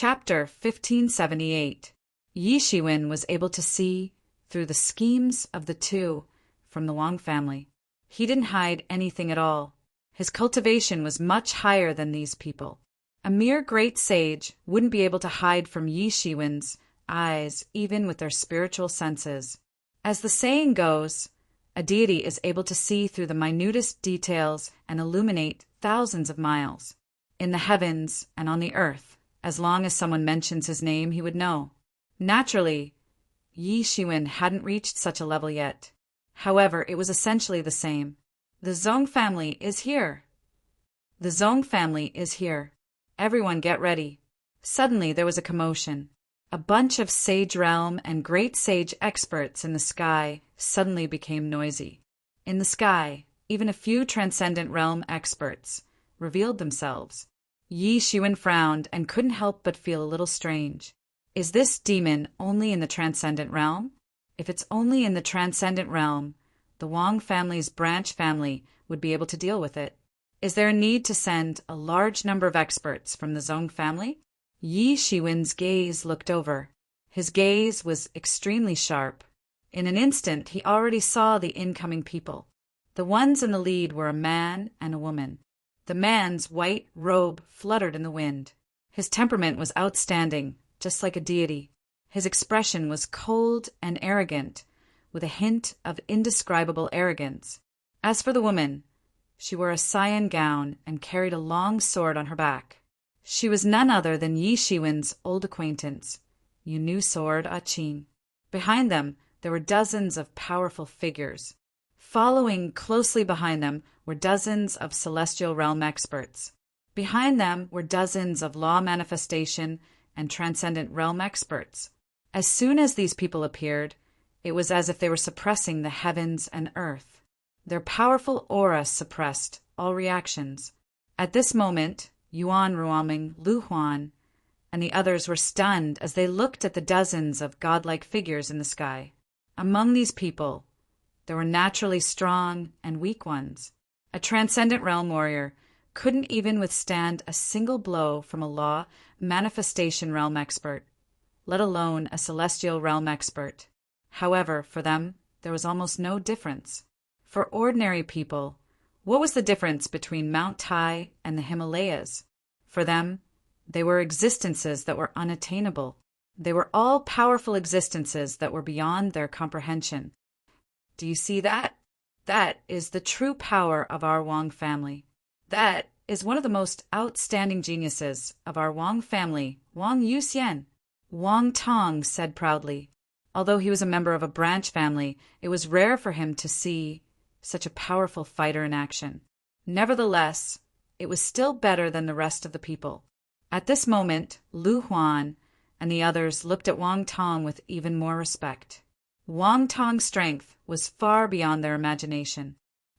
Chapter 1578. Yi Shiwen was able to see through the schemes of the two from the Wang family. He didn't hide anything at all. His cultivation was much higher than these people. A mere great sage wouldn't be able to hide from Yi Shiwen's eyes even with their spiritual senses. As the saying goes, a deity is able to see through the minutest details and illuminate thousands of miles. In the heavens and on the earth, as long as someone mentions his name, he would know. Naturally, Yi Shiwen hadn't reached such a level yet. However, it was essentially the same. The Zong family is here. The Zong family is here. Everyone get ready. Suddenly there was a commotion. A bunch of sage realm and great sage experts in the sky suddenly became noisy. In the sky, even a few transcendent realm experts revealed themselves. Yi Shiwen frowned and couldn't help but feel a little strange. Is this demon only in the transcendent realm? If it's only in the transcendent realm, the Wang family's branch family would be able to deal with it. Is there a need to send a large number of experts from the Zong family? Yi Shiwen's gaze looked over. His gaze was extremely sharp. In an instant, he already saw the incoming people. The ones in the lead were a man and a woman. The man's white robe fluttered in the wind. His temperament was outstanding, just like a deity. His expression was cold and arrogant, with a hint of indescribable arrogance. As for the woman, she wore a cyan gown and carried a long sword on her back. She was none other than Yi Shiwen's old acquaintance, Yu Sword Qing. Behind them, there were dozens of powerful figures. Following closely behind them were dozens of celestial realm experts. Behind them were dozens of law manifestation and transcendent realm experts. As soon as these people appeared, it was as if they were suppressing the heavens and earth. Their powerful aura suppressed all reactions. At this moment, Yuan Ruoming, Lu Huan, and the others were stunned as they looked at the dozens of godlike figures in the sky. Among these people, there were naturally strong and weak ones. A transcendent realm warrior couldn't even withstand a single blow from a law manifestation realm expert, let alone a celestial realm expert. However, for them, there was almost no difference. For ordinary people, what was the difference between Mount Tai and the Himalayas? For them, they were existences that were unattainable. They were all powerful existences that were beyond their comprehension. Do you see that? That is the true power of our Wang family. That is one of the most outstanding geniuses of our Wang family, Wang Yuxian. Wang Tong said proudly. Although he was a member of a branch family, it was rare for him to see such a powerful fighter in action. Nevertheless, it was still better than the rest of the people. At this moment, Lu Huan and the others looked at Wang Tong with even more respect. Wang Tong's strength was far beyond their imagination.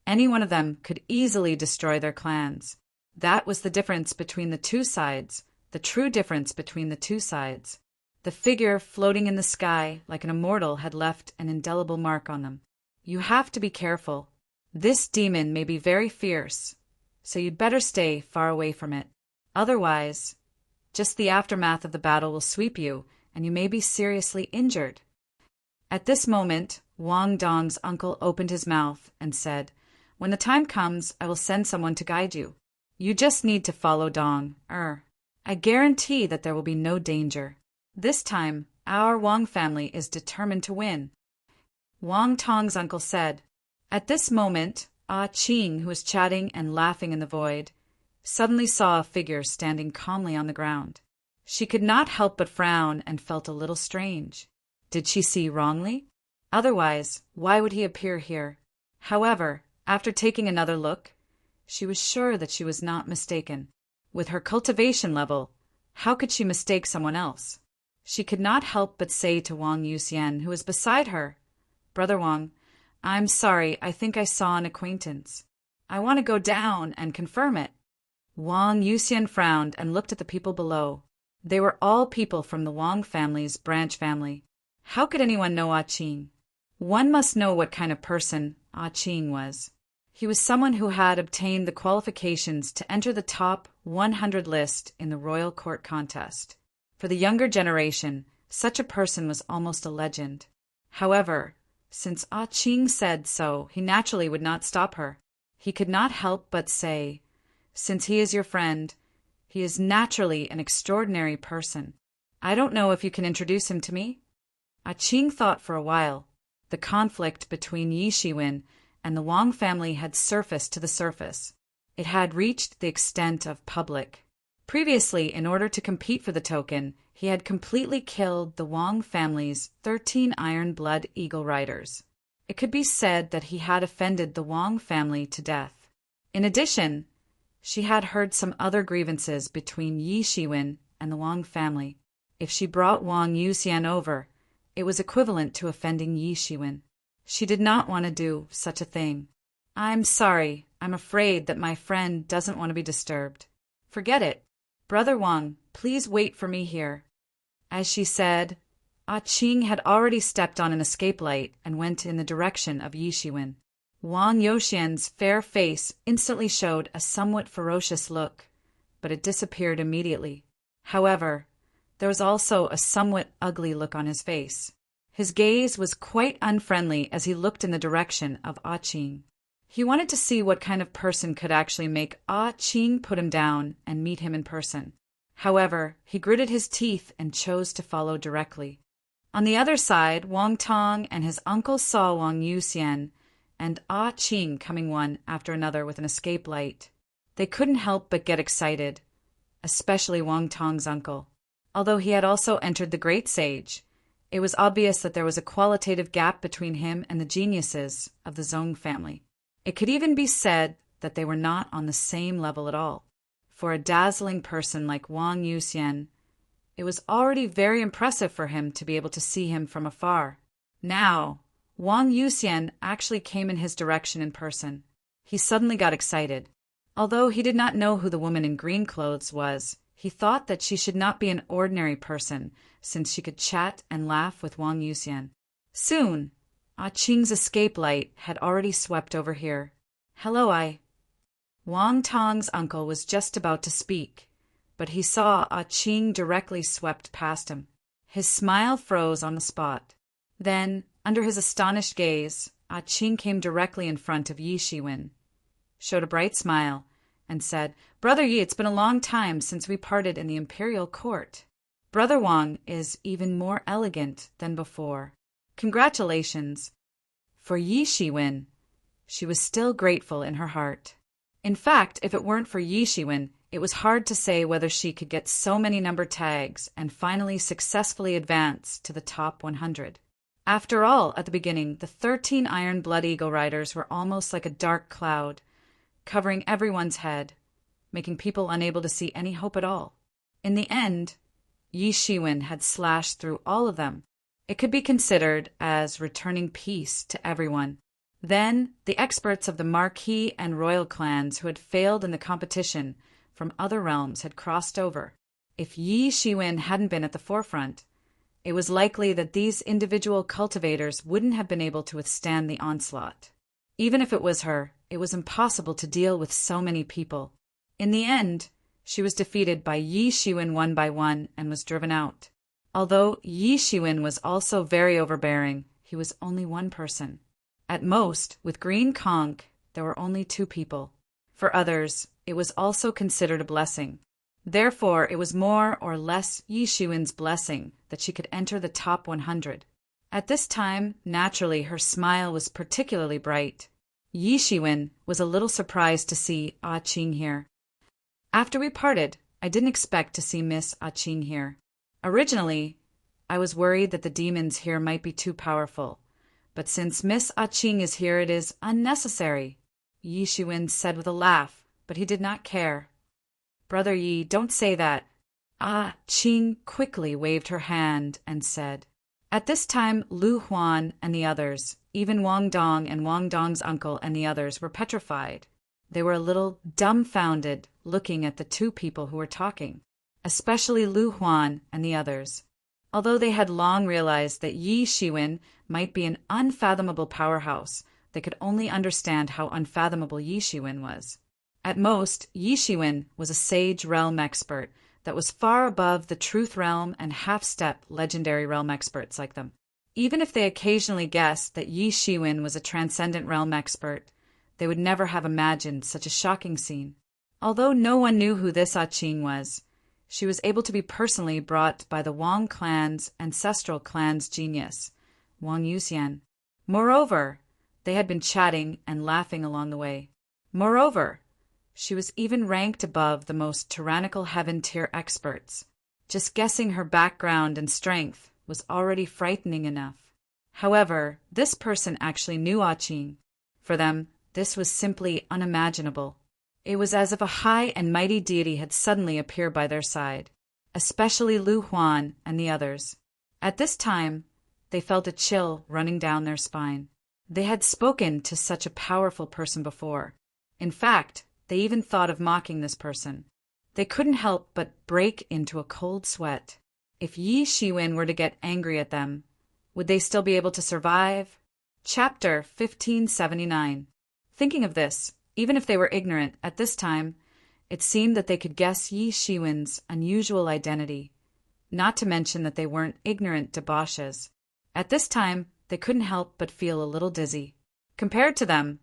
Any one of them could easily destroy their clans. That was the difference between the two sides, the true difference between the two sides. The figure floating in the sky like an immortal had left an indelible mark on them. You have to be careful. This demon may be very fierce, so you'd better stay far away from it. Otherwise, just the aftermath of the battle will sweep you, and you may be seriously injured. At this moment, Wang Dong's uncle opened his mouth and said, "When the time comes, I will send someone to guide you. You just need to follow Dong. I guarantee that there will be no danger. This time, our Wang family is determined to win." Wang Tong's uncle said. At this moment, Qing, who was chatting and laughing in the void, suddenly saw a figure standing calmly on the ground. She could not help but frown and felt a little strange. Did she see wrongly? Otherwise, why would he appear here? However, after taking another look, she was sure that she was not mistaken. With her cultivation level, how could she mistake someone else? She could not help but say to Wang Yuxian, who was beside her, "Brother Wang, I'm sorry, I think I saw an acquaintance. I want to go down and confirm it." Wang Yuxian frowned and looked at the people below. They were all people from the Wang family's branch family. How could anyone know Qing? One must know what kind of person Qing was. He was someone who had obtained the qualifications to enter the top 100 list in the royal court contest. For the younger generation, such a person was almost a legend. However, since Ah Ching said so, he naturally would not stop her. He could not help but say, "Since he is your friend, he is naturally an extraordinary person. I don't know if you can introduce him to me?" Ah Ching thought for a while. The conflict between Yi Shiwen and the Wang family had surfaced to the surface. It had reached the extent of public. Previously, in order to compete for the token, he had completely killed the Wang family's 13 Iron Blood Eagle Riders. It could be said that he had offended the Wang family to death. In addition, she had heard some other grievances between Yi Shiwen and the Wang family. If she brought Wang Yuxian over, it was equivalent to offending Yi Shiwen. She did not want to do such a thing. "I'm sorry. I'm afraid that my friend doesn't want to be disturbed." "Forget it. Brother Wang, please wait for me here." As she said, Ah Ching had already stepped on an escape light and went in the direction of Yi Shiwen. Wang Youxian's fair face instantly showed a somewhat ferocious look, but it disappeared immediately. However, there was also a somewhat ugly look on his face. His gaze was quite unfriendly as he looked in the direction of Ah Ching. He wanted to see what kind of person could actually make Ah Ching put him down and meet him in person. However, he gritted his teeth and chose to follow directly. On the other side, Wang Tong and his uncle saw Wang Yuxian and Ah Ching coming one after another with an escape light. They couldn't help but get excited, especially Wang Tong's uncle. Although he had also entered the Great Sage, it was obvious that there was a qualitative gap between him and the geniuses of the Zhong family. It could even be said that they were not on the same level at all. For a dazzling person like Wang Yuxian, it was already very impressive for him to be able to see him from afar. Now, Wang Yuxian actually came in his direction in person. He suddenly got excited. Although he did not know who the woman in green clothes was, he thought that she should not be an ordinary person, since she could chat and laugh with Wang Yuxian. Soon, Ah Ching's escape light had already swept over here. "Hello, Wang Tong's uncle was just about to speak, but he saw Ah Ching directly swept past him. His smile froze on the spot. Then, under his astonished gaze, Ah Ching came directly in front of Yi Shiwen, showed a bright smile, and said, "Brother Yi, it's been a long time since we parted in the imperial court. Brother Wang is even more elegant than before. Congratulations." For Yi Shiwen, she was still grateful in her heart. In fact, if it weren't for Yi Shiwen, it was hard to say whether she could get so many number tags and finally successfully advance to the top 100. After all, at the beginning, the 13 Iron Blood Eagle Riders were almost like a dark cloud, covering everyone's head, making people unable to see any hope at all. In the end, Yi Shiwen had slashed through all of them. It could be considered as returning peace to everyone. Then, the experts of the Marquis and Royal clans who had failed in the competition from other realms had crossed over. If Yi Shiwen hadn't been at the forefront, it was likely that these individual cultivators wouldn't have been able to withstand the onslaught. Even if it was her, it was impossible to deal with so many people. In the end, she was defeated by Yi Shiwen one by one and was driven out. Although Yi Shiwen was also very overbearing, he was only one person. At most, with Green Conch, there were only 2 people. For others, it was also considered a blessing. Therefore, it was more or less Yi Shiwen's blessing that she could enter the top 100. At this time, naturally, her smile was particularly bright. Yi Shiwen was a little surprised to see Ah Ching here. "After we parted, I didn't expect to see Miss Ah Ching here. Originally, I was worried that the demons here might be too powerful. But since Miss Ah Ching is here, it is unnecessary," Yi Shiwen said with a laugh, but he did not care. "Brother Yi, don't say that." Ah Ching quickly waved her hand and said. At this time, Lu Huan and the others, even Wang Dong and Wang Dong's uncle and the others, were petrified. They were a little dumbfounded, looking at the 2 people who were talking, especially Lu Huan and the others. Although they had long realized that Yi Shiwen might be an unfathomable powerhouse, they could only understand how unfathomable Yi Shiwen was. At most, Yi Shiwen was a sage realm expert, that was far above the truth realm and half-step legendary realm experts like them. Even if they occasionally guessed that Yi Shiwen was a transcendent realm expert, they would never have imagined such a shocking scene. Although no one knew who this Qing was, she was able to be personally brought by the Wang clan's ancestral clan's genius, Wang Yuxian. Moreover, they had been chatting and laughing along the way. Moreover, she was even ranked above the most tyrannical heaven-tier experts. Just guessing her background and strength was already frightening enough. However, this person actually knew Qing. For them, this was simply unimaginable. It was as if a high and mighty deity had suddenly appeared by their side, especially Lu Huan and the others. At this time, they felt a chill running down their spine. They had spoken to such a powerful person before. In fact, they even thought of mocking this person. They couldn't help but break into a cold sweat. If Yi Shiwen were to get angry at them, would they still be able to survive? Chapter 1579. Thinking of this, even if they were ignorant at this time, it seemed that they could guess Yi Shiwen's unusual identity, not to mention that they weren't ignorant debauches. At this time, they couldn't help but feel a little dizzy. Compared to them,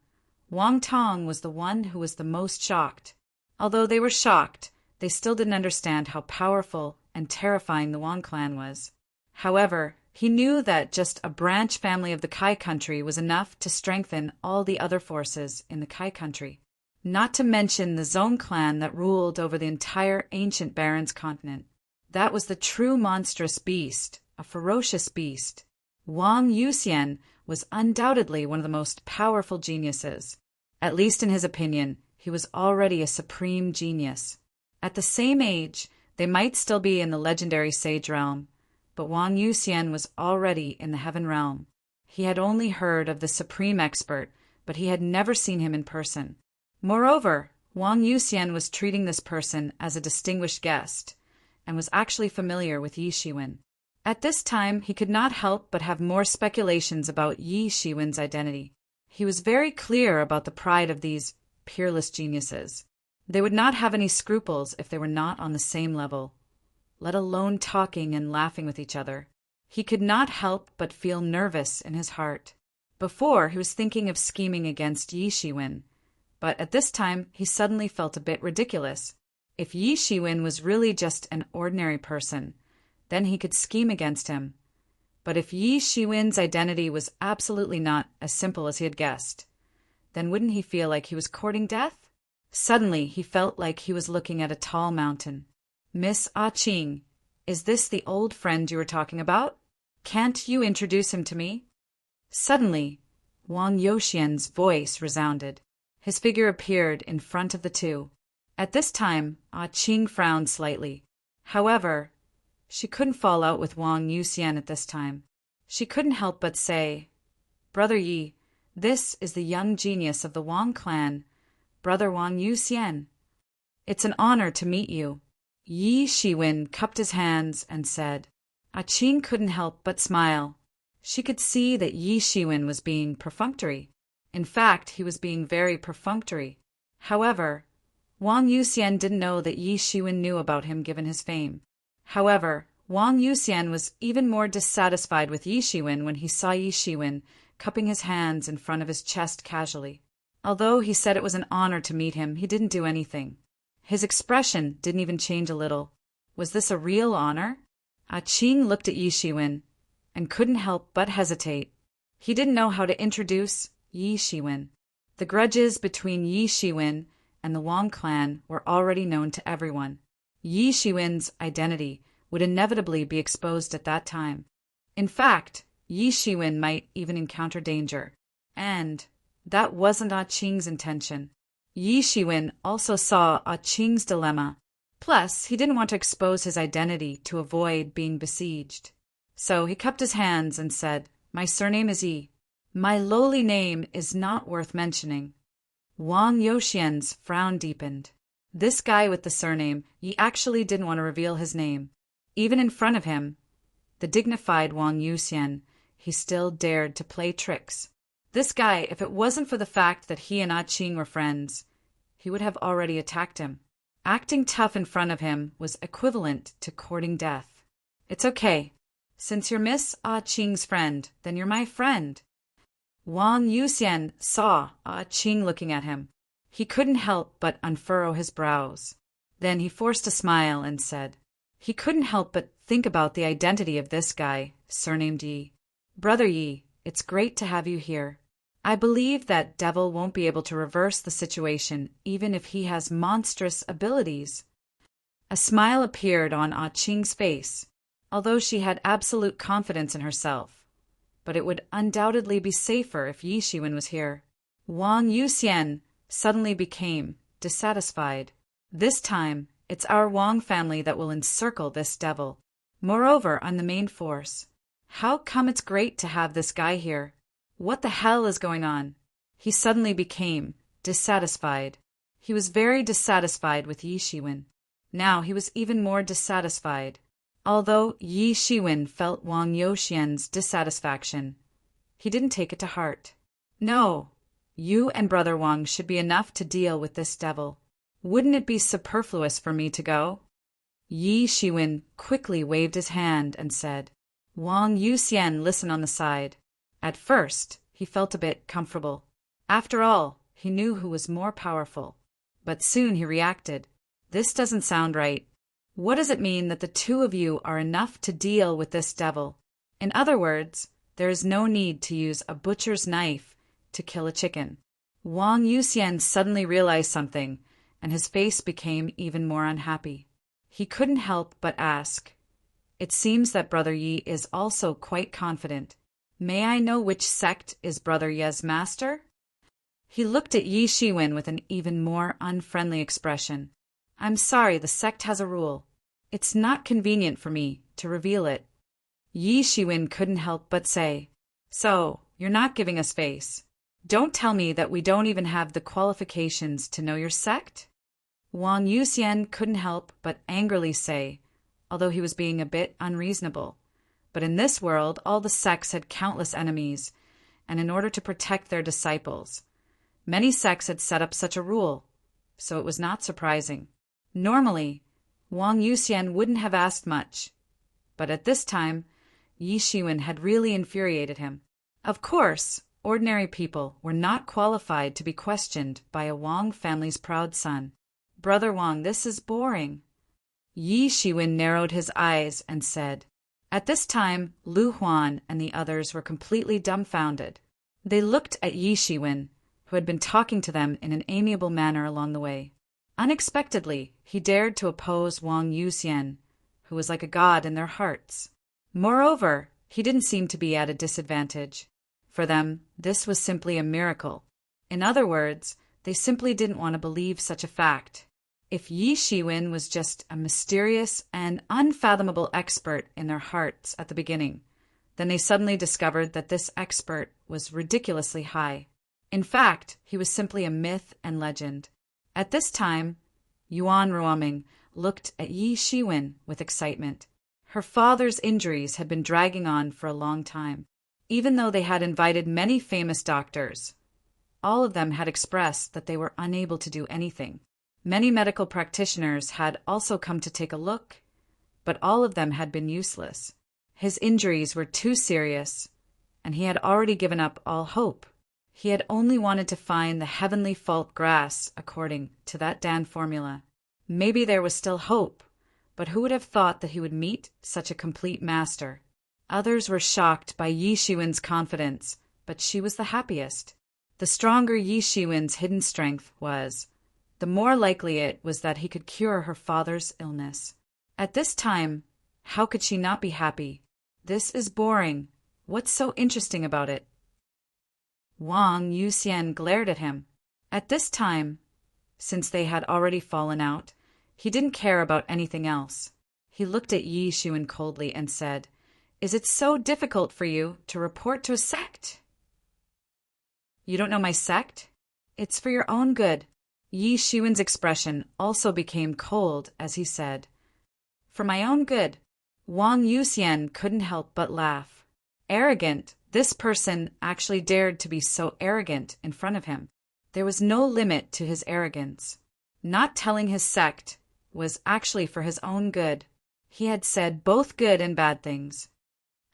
Wang Tong was the one who was the most shocked. Although they were shocked, they still didn't understand how powerful and terrifying the Wang clan was. However, he knew that just a branch family of the Kai country was enough to strengthen all the other forces in the Kai country, not to mention the Zhong clan that ruled over the entire ancient Barrens continent. That was the true monstrous beast, a ferocious beast. Wang Yuxian was undoubtedly one of the most powerful geniuses. At least in his opinion, he was already a supreme genius. At the same age, they might still be in the legendary sage realm, but Wang Yuxian was already in the heaven realm. He had only heard of the supreme expert, but he had never seen him in person. Moreover, Wang Yuxian was treating this person as a distinguished guest, and was actually familiar with Yi Shiwen. At this time, he could not help but have more speculations about Yi Shiwen's identity. He was very clear about the pride of these peerless geniuses. They would not have any scruples if they were not on the same level, let alone talking and laughing with each other. He could not help but feel nervous in his heart. Before, he was thinking of scheming against Yi Shiwen, but at this time he suddenly felt a bit ridiculous. If Yi Shiwen was really just an ordinary person, then he could scheme against him. But if Yi Shiwen's identity was absolutely not as simple as he had guessed, then wouldn't he feel like he was courting death? Suddenly, he felt like he was looking at a tall mountain. "Miss Qing, is this the old friend you were talking about? Can't you introduce him to me?" Suddenly, Wang Yuxian's voice resounded. His figure appeared in front of the two. At this time, Qing frowned slightly. However, she couldn't fall out with Wang Yuxian at this time. She couldn't help but say, "Brother Yi, this is the young genius of the Wang clan, Brother Wang Yuxian. It's an honor to meet you." Yi Shiwen cupped his hands and said. Qing couldn't help but smile. She could see that Yi Shiwen was being perfunctory. In fact, he was being very perfunctory. However, Wang Yuxian didn't know that Yi Shiwen knew about him given his fame. However, Wang Yuxian was even more dissatisfied with Yi Shiwen when he saw Yi Shiwen cupping his hands in front of his chest casually. Although he said it was an honor to meet him, he didn't do anything. His expression didn't even change a little. Was this a real honor? Qing looked at Yi Shiwen and couldn't help but hesitate. He didn't know how to introduce Yi Shiwen. The grudges between Yi Shiwen and the Wang clan were already known to everyone. Yi Shiwen's identity would inevitably be exposed at that time. In fact, Yi Shiwen might even encounter danger. And that wasn't Qing's intention. Yi Shiwen also saw Qing's dilemma. Plus, he didn't want to expose his identity to avoid being besieged. So he cupped his hands and said, "My surname is Yi. My lowly name is not worth mentioning." Wang Yuxian's frown deepened. This guy with the surname, Yi actually didn't want to reveal his name. Even in front of him, the dignified Wang Yuxian, he still dared to play tricks. This guy, if it wasn't for the fact that he and Qing were friends, he would have already attacked him. Acting tough in front of him was equivalent to courting death. "It's okay. Since you're Miss Ah Ching's friend, then you're my friend." Wang Yuxian saw Ah Ching looking at him. He couldn't help but unfurrow his brows. Then he forced a smile and said, he couldn't help but think about the identity of this guy, surnamed Yi. "Brother Yi, it's great to have you here. I believe that devil won't be able to reverse the situation even if he has monstrous abilities." A smile appeared on Ah Ching's face, although she had absolute confidence in herself. But it would undoubtedly be safer if Yi Shiwen was here. Wang Yuxian suddenly became dissatisfied. "This time, it's our Wang family that will encircle this devil. Moreover, I'm the main force. How come it's great to have this guy here? What the hell is going on?" He suddenly became dissatisfied. He was very dissatisfied with Yi Shiwen. Now he was even more dissatisfied. Although Yi Shiwen felt Wang Yuxian's dissatisfaction, he didn't take it to heart. "No, you and Brother Wang should be enough to deal with this devil. Wouldn't it be superfluous for me to go?" Yi Shiwen quickly waved his hand and said. Wang Yuxian listened on the side. At first, he felt a bit comfortable. After all, he knew who was more powerful. But soon he reacted. "This doesn't sound right. What does it mean that the two of you are enough to deal with this devil? In other words, there is no need to use a butcher's knife to kill a chicken." Wang Yuxian suddenly realized something, and his face became even more unhappy. He couldn't help but ask, "It seems that Brother Yi is also quite confident. May I know which sect is Brother Ye's master?" He looked at Yi Shiwen with an even more unfriendly expression. "I'm sorry, the sect has a rule. It's not convenient for me to reveal it." Yi Shiwen couldn't help but say, "So, you're not giving us face. Don't tell me that we don't even have the qualifications to know your sect?" Wang Yuxian couldn't help but angrily say, although he was being a bit unreasonable. But in this world, all the sects had countless enemies, and in order to protect their disciples, many sects had set up such a rule, so it was not surprising. Normally, Wang Yuxian wouldn't have asked much, but at this time, Yi Shiwen had really infuriated him. Of course, ordinary people were not qualified to be questioned by a Wang family's proud son. "Brother Wang, this is boring." Yi Shiwen narrowed his eyes and said. At this time, Lu Huan and the others were completely dumbfounded. They looked at Yi Shiwen, who had been talking to them in an amiable manner along the way. Unexpectedly, he dared to oppose Wang Yuxian, who was like a god in their hearts. Moreover, he didn't seem to be at a disadvantage. For them, this was simply a miracle. In other words, they simply didn't want to believe such a fact. If Yi Shiwen was just a mysterious and unfathomable expert in their hearts at the beginning, then they suddenly discovered that this expert was ridiculously high. In fact, he was simply a myth and legend. At this time, Yuan Ruoming looked at Yi Shiwen with excitement. Her father's injuries had been dragging on for a long time. Even though they had invited many famous doctors, all of them had expressed that they were unable to do anything. Many medical practitioners had also come to take a look, but all of them had been useless. His injuries were too serious, and he had already given up all hope. He had only wanted to find the heavenly fault grass according to that Dan formula. Maybe there was still hope, but who would have thought that he would meet such a complete master? Others were shocked by Yi Shiwen's confidence, but she was the happiest. The stronger Yi Shiwen's hidden strength was, the more likely it was that he could cure her father's illness. At this time, how could she not be happy? "This is boring. What's so interesting about it?" Wang Yuxian glared at him. At this time, since they had already fallen out, he didn't care about anything else. He looked at Yi Shiwen coldly and said, "Is it so difficult for you to report to a sect?" "You don't know my sect? It's for your own good." Yi Shiwen's expression also became cold as he said, "For my own good." Wang Yuxian couldn't help but laugh. Arrogant, this person actually dared to be so arrogant in front of him. There was no limit to his arrogance. not telling his sect was actually for his own good. He had said both good and bad things.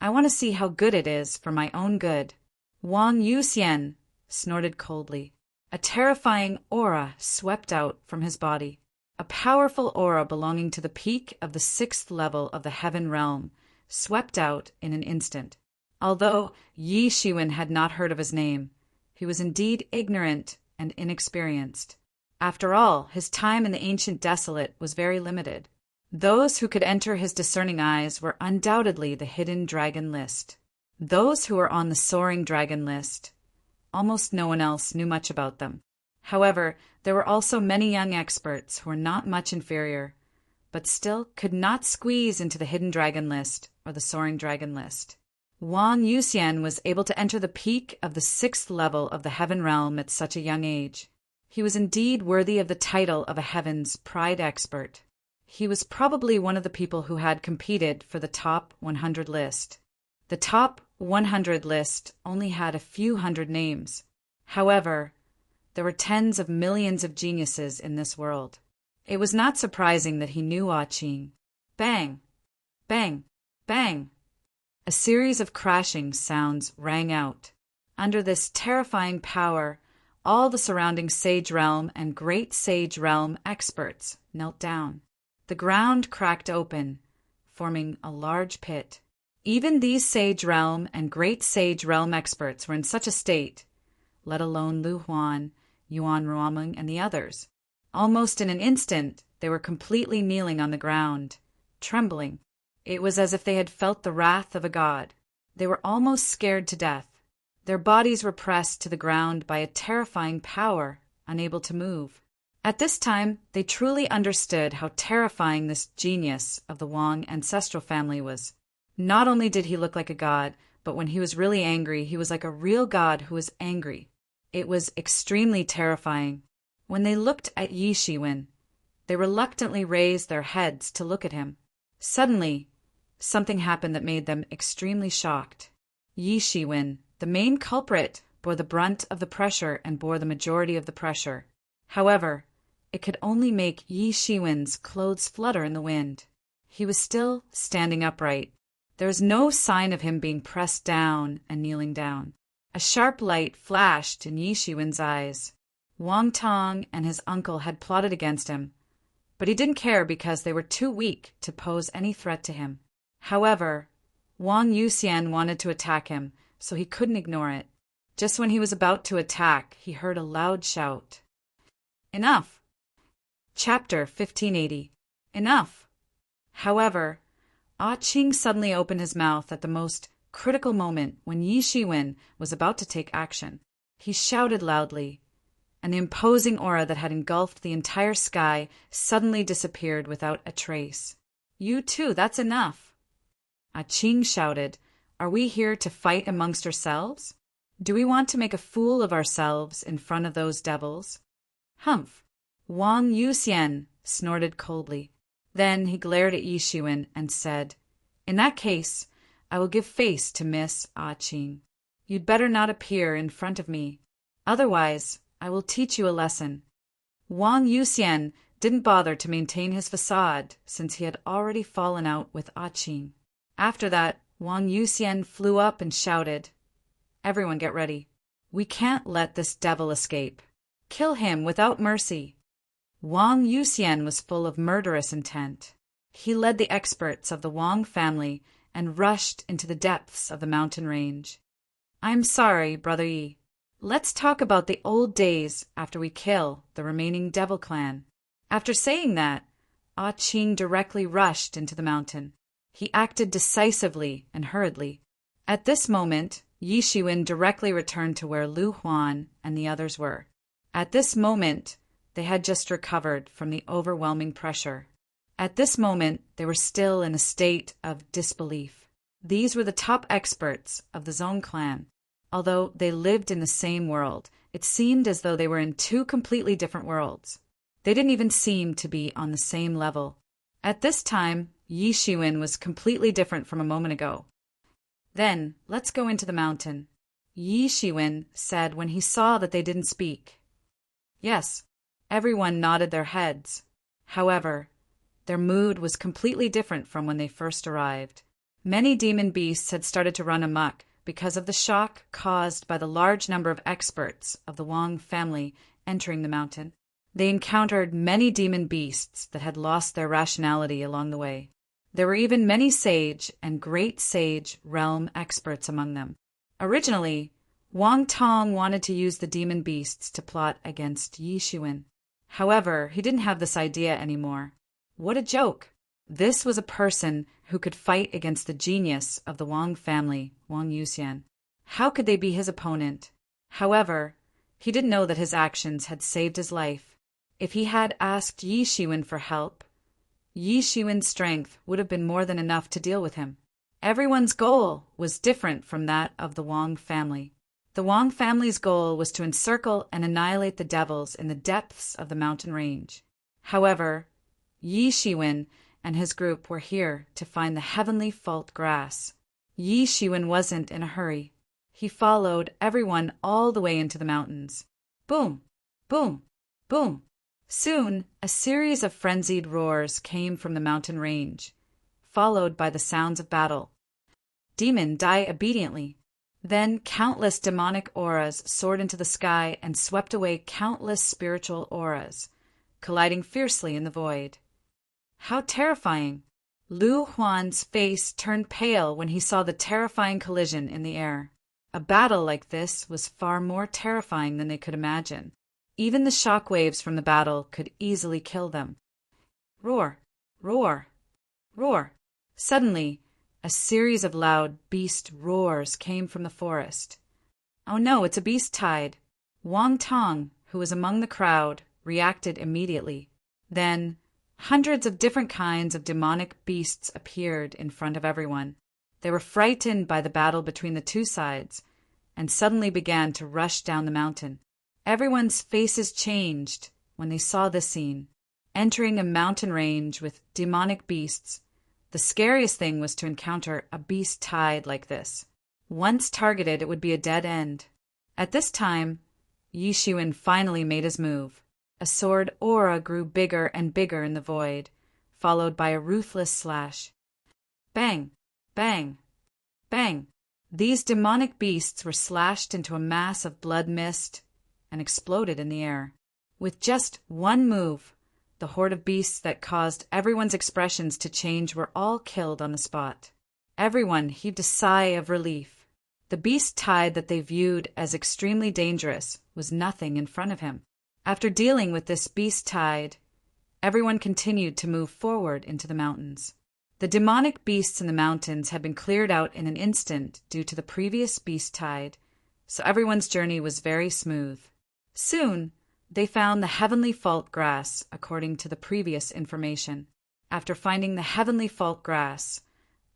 I want to see how good it is for my own good. Wang Yuxian snorted coldly. A terrifying aura swept out from his body. A powerful aura belonging to the peak of the 6th level of the heaven realm swept out in an instant. Although Yi Shiwen had not heard of his name, he was indeed ignorant and inexperienced. After all, his time in the ancient desolate was very limited. Those who could enter his discerning eyes were undoubtedly the hidden dragon list. Those who were on the soaring dragon list, almost no one else knew much about them. However, there were also many young experts who were not much inferior, but still could not squeeze into the hidden dragon list or the soaring dragon list. Wang Yuxian was able to enter the peak of the 6th level of the heaven realm at such a young age. He was indeed worthy of the title of a heaven's pride expert. He was probably one of the people who had competed for the top 100 list. The top 100 list only had a few hundred names. However, there were tens of millions of geniuses in this world. It was not surprising that he knew Qing. Bang! Bang! Bang! A series of crashing sounds rang out. Under this terrifying power, all the surrounding Sage Realm and Great Sage Realm experts knelt down. The ground cracked open, forming a large pit. Even these Sage Realm and Great Sage Realm experts were in such a state, let alone Lu Huan, Yuan Ruoming, and the others. Almost in an instant, they were completely kneeling on the ground, trembling. It was as if they had felt the wrath of a god. They were almost scared to death. Their bodies were pressed to the ground by a terrifying power, unable to move. At this time, they truly understood how terrifying this genius of the Wang ancestral family was. Not only did he look like a god, but when he was really angry, he was like a real god who was angry. It was extremely terrifying. When they looked at Yi Shiwen, they reluctantly raised their heads to look at him. Suddenly, something happened that made them extremely shocked. Yi Shiwen, the main culprit, bore the brunt of the pressure and bore the majority of the pressure. However, it could only make Yi Shiwen's clothes flutter in the wind. He was still standing upright. There was no sign of him being pressed down and kneeling down. A sharp light flashed in Yi Shiwen's eyes. Wang Tong and his uncle had plotted against him, but he didn't care because they were too weak to pose any threat to him. However, Wang Yuxian wanted to attack him, so he couldn't ignore it. Just when he was about to attack, he heard a loud shout. Enough! Chapter 1580. Enough! However, Qing suddenly opened his mouth at the most critical moment when Yi Shiwen was about to take action. He shouted loudly, and the imposing aura that had engulfed the entire sky suddenly disappeared without a trace. You too, that's enough! Qing shouted, Are we here to fight amongst ourselves? Do we want to make a fool of ourselves in front of those devils? Humph! Wang Yuxian snorted coldly. Then he glared at Yi Shiwen and said, In that case, I will give face to Miss Qing. You'd better not appear in front of me. Otherwise, I will teach you a lesson. Wang Yuxian didn't bother to maintain his facade since he had already fallen out with Qing. After that, Wang Yuxian flew up and shouted, Everyone get ready. We can't let this devil escape. Kill him without mercy. Wang Yuxian was full of murderous intent. He led the experts of the Wang family and rushed into the depths of the mountain range. I'm sorry, Brother Yi. Let's talk about the old days after we kill the remaining devil clan. After saying that, Qing directly rushed into the mountain. He acted decisively and hurriedly. At this moment, Yi Shiwen directly returned to where Lu Huan and the others were. At this moment, they had just recovered from the overwhelming pressure. At this moment, they were still in a state of disbelief. These were the top experts of the Zong clan. Although they lived in the same world, it seemed as though they were in two completely different worlds. They didn't even seem to be on the same level. At this time, Yi Shiwen was completely different from a moment ago. Then, let's go into the mountain, Yi Shiwen said when he saw that they didn't speak. Yes, Everyone nodded their heads. However, their mood was completely different from when they first arrived. Many demon beasts had started to run amok because of the shock caused by the large number of experts of the Wang family entering the mountain. They encountered many demon beasts that had lost their rationality along the way. There were even many sage and great sage realm experts among them. Originally, Wang Tong wanted to use the demon beasts to plot against Yi Shiwen. However, he didn't have this idea anymore. What a joke! This was a person who could fight against the genius of the Wang family, Wang Yuxian. How could they be his opponent? However, he didn't know that his actions had saved his life. If he had asked Yi Shiwen for help, Yi Shiwen's strength would have been more than enough to deal with him. Everyone's goal was different from that of the Wang family. The Wang family's goal was to encircle and annihilate the devils in the depths of the mountain range. However, Yi Shiwen and his group were here to find the heavenly fault grass. Yi Shiwen wasn't in a hurry. He followed everyone all the way into the mountains. Boom! Boom! Boom! Soon, a series of frenzied roars came from the mountain range, followed by the sounds of battle. Demon die obediently. Then countless demonic auras soared into the sky and swept away countless spiritual auras, colliding fiercely in the void. How terrifying! Lu Huan's face turned pale when he saw the terrifying collision in the air. A battle like this was far more terrifying than they could imagine. Even the shock waves from the battle could easily kill them. Roar! Roar! Roar! Suddenly, a series of loud beast roars came from the forest. Oh no, it's a beast tide! Wang Tong, who was among the crowd, reacted immediately. Then, hundreds of different kinds of demonic beasts appeared in front of everyone. They were frightened by the battle between the two sides, and suddenly began to rush down the mountain. Everyone's faces changed when they saw this scene. Entering a mountain range with demonic beasts, the scariest thing was to encounter a beast tide like this. Once targeted, it would be a dead end. At this time, Yi Shiwen finally made his move. A sword aura grew bigger and bigger in the void, followed by a ruthless slash. Bang! Bang! Bang! These demonic beasts were slashed into a mass of blood mist and exploded in the air. With just one move, the horde of beasts that caused everyone's expressions to change were all killed on the spot. Everyone heaved a sigh of relief. The beast tide that they viewed as extremely dangerous was nothing in front of him. After dealing with this beast tide, everyone continued to move forward into the mountains. The demonic beasts in the mountains had been cleared out in an instant due to the previous beast tide, so everyone's journey was very smooth. Soon, they found the heavenly fault grass, according to the previous information. After finding the heavenly fault grass,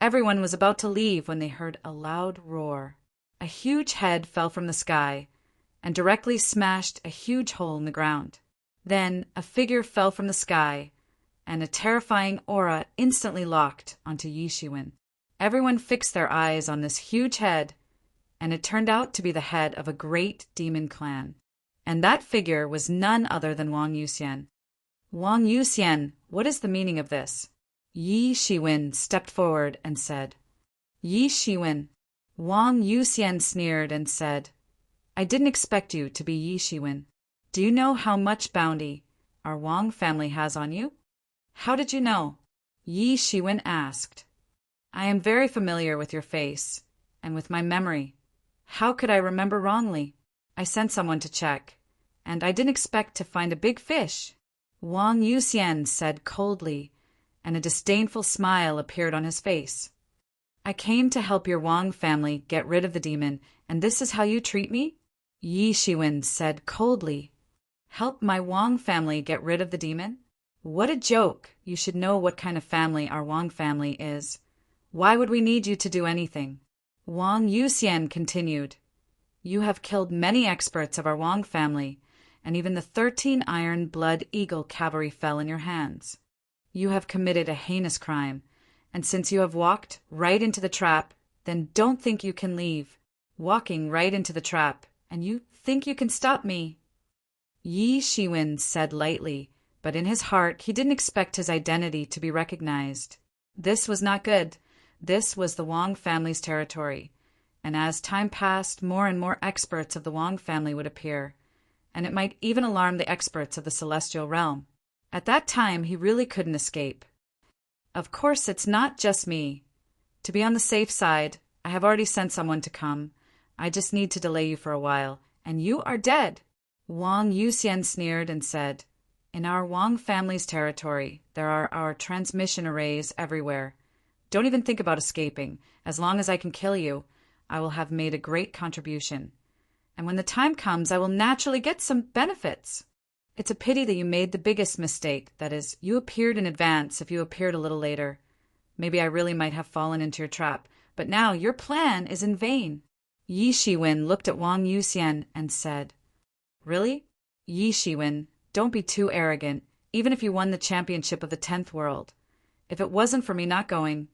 everyone was about to leave when they heard a loud roar. A huge head fell from the sky and directly smashed a huge hole in the ground. Then a figure fell from the sky, and a terrifying aura instantly locked onto Yi Shiwen. Everyone fixed their eyes on this huge head, and it turned out to be the head of a great demon clan. And that figure was none other than Wang Yuxian. Wang Yuxian, what is the meaning of this? Yi Shiwen stepped forward and said. Yi Shiwen. Wang Yuxian sneered and said, I didn't expect you to be Yi Shiwen. Do you know how much bounty our Wang family has on you? How did you know? Yi Shiwen asked. I am very familiar with your face and with my memory. How could I remember wrongly? I sent someone to check, and I didn't expect to find a big fish. Wang Yuxian said coldly, and a disdainful smile appeared on his face. I came to help your Wang family get rid of the demon, and this is how you treat me? Yi Shiwen said coldly. Help my Wang family get rid of the demon? What a joke! You should know what kind of family our Wang family is. Why would we need you to do anything? Wang Yuxian continued. You have killed many experts of our Wang family, and even the 13 Iron Blood Eagle cavalry fell in your hands. You have committed a heinous crime, and since you have walked right into the trap, then don't think you can leave. Walking right into the trap, and you think you can stop me. Yi Shiwen said lightly, but in his heart he didn't expect his identity to be recognized. This was not good. This was the Wang family's territory, and as time passed, more and more experts of the Wang family would appear, and it might even alarm the experts of the celestial realm. At that time, he really couldn't escape. Of course, it's not just me. To be on the safe side, I have already sent someone to come. I just need to delay you for a while, and you are dead. Wang Yuxian sneered and said, "In our Wang family's territory, there are our transmission arrays everywhere. Don't even think about escaping. As long as I can kill you, I will have made a great contribution. And when the time comes, I will naturally get some benefits. It's a pity that you made the biggest mistake, that is, you appeared in advance if you appeared a little later. Maybe I really might have fallen into your trap, but now your plan is in vain." Yi Shiwen looked at Wang Yuxian and said, "Really? Yi Shiwen, don't be too arrogant, even if you won the championship of the 10th world. If it wasn't for me not going,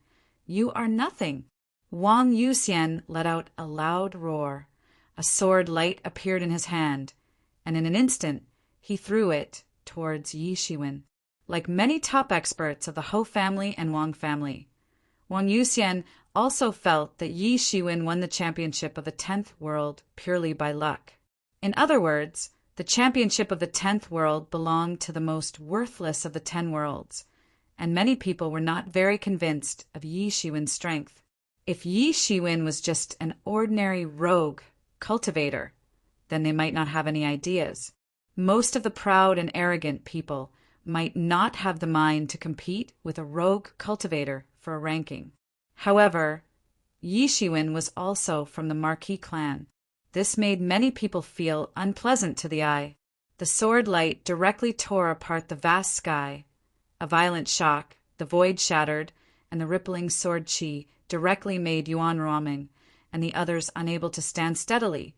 you are nothing." Wang Yuxian let out a loud roar. A sword light appeared in his hand, and in an instant he threw it towards Yi Shiwen. Like many top experts of the Ho family and Wang family, Wang Yuxian also felt that Yi Shiwen won the championship of the 10th world purely by luck. In other words, the championship of the 10th world belonged to the most worthless of the 10 worlds, and many people were not very convinced of Yi Shiwen's strength. If Yi Shiwen was just an ordinary rogue cultivator, then they might not have any ideas. Most of the proud and arrogant people might not have the mind to compete with a rogue cultivator for a ranking. However, Yi Shiwen was also from the Marquis clan. This made many people feel unpleasant to the eye. The sword light directly tore apart the vast sky. A violent shock, the void shattered, and the rippling sword chi directly made Yuan Ruoming and the others unable to stand steadily,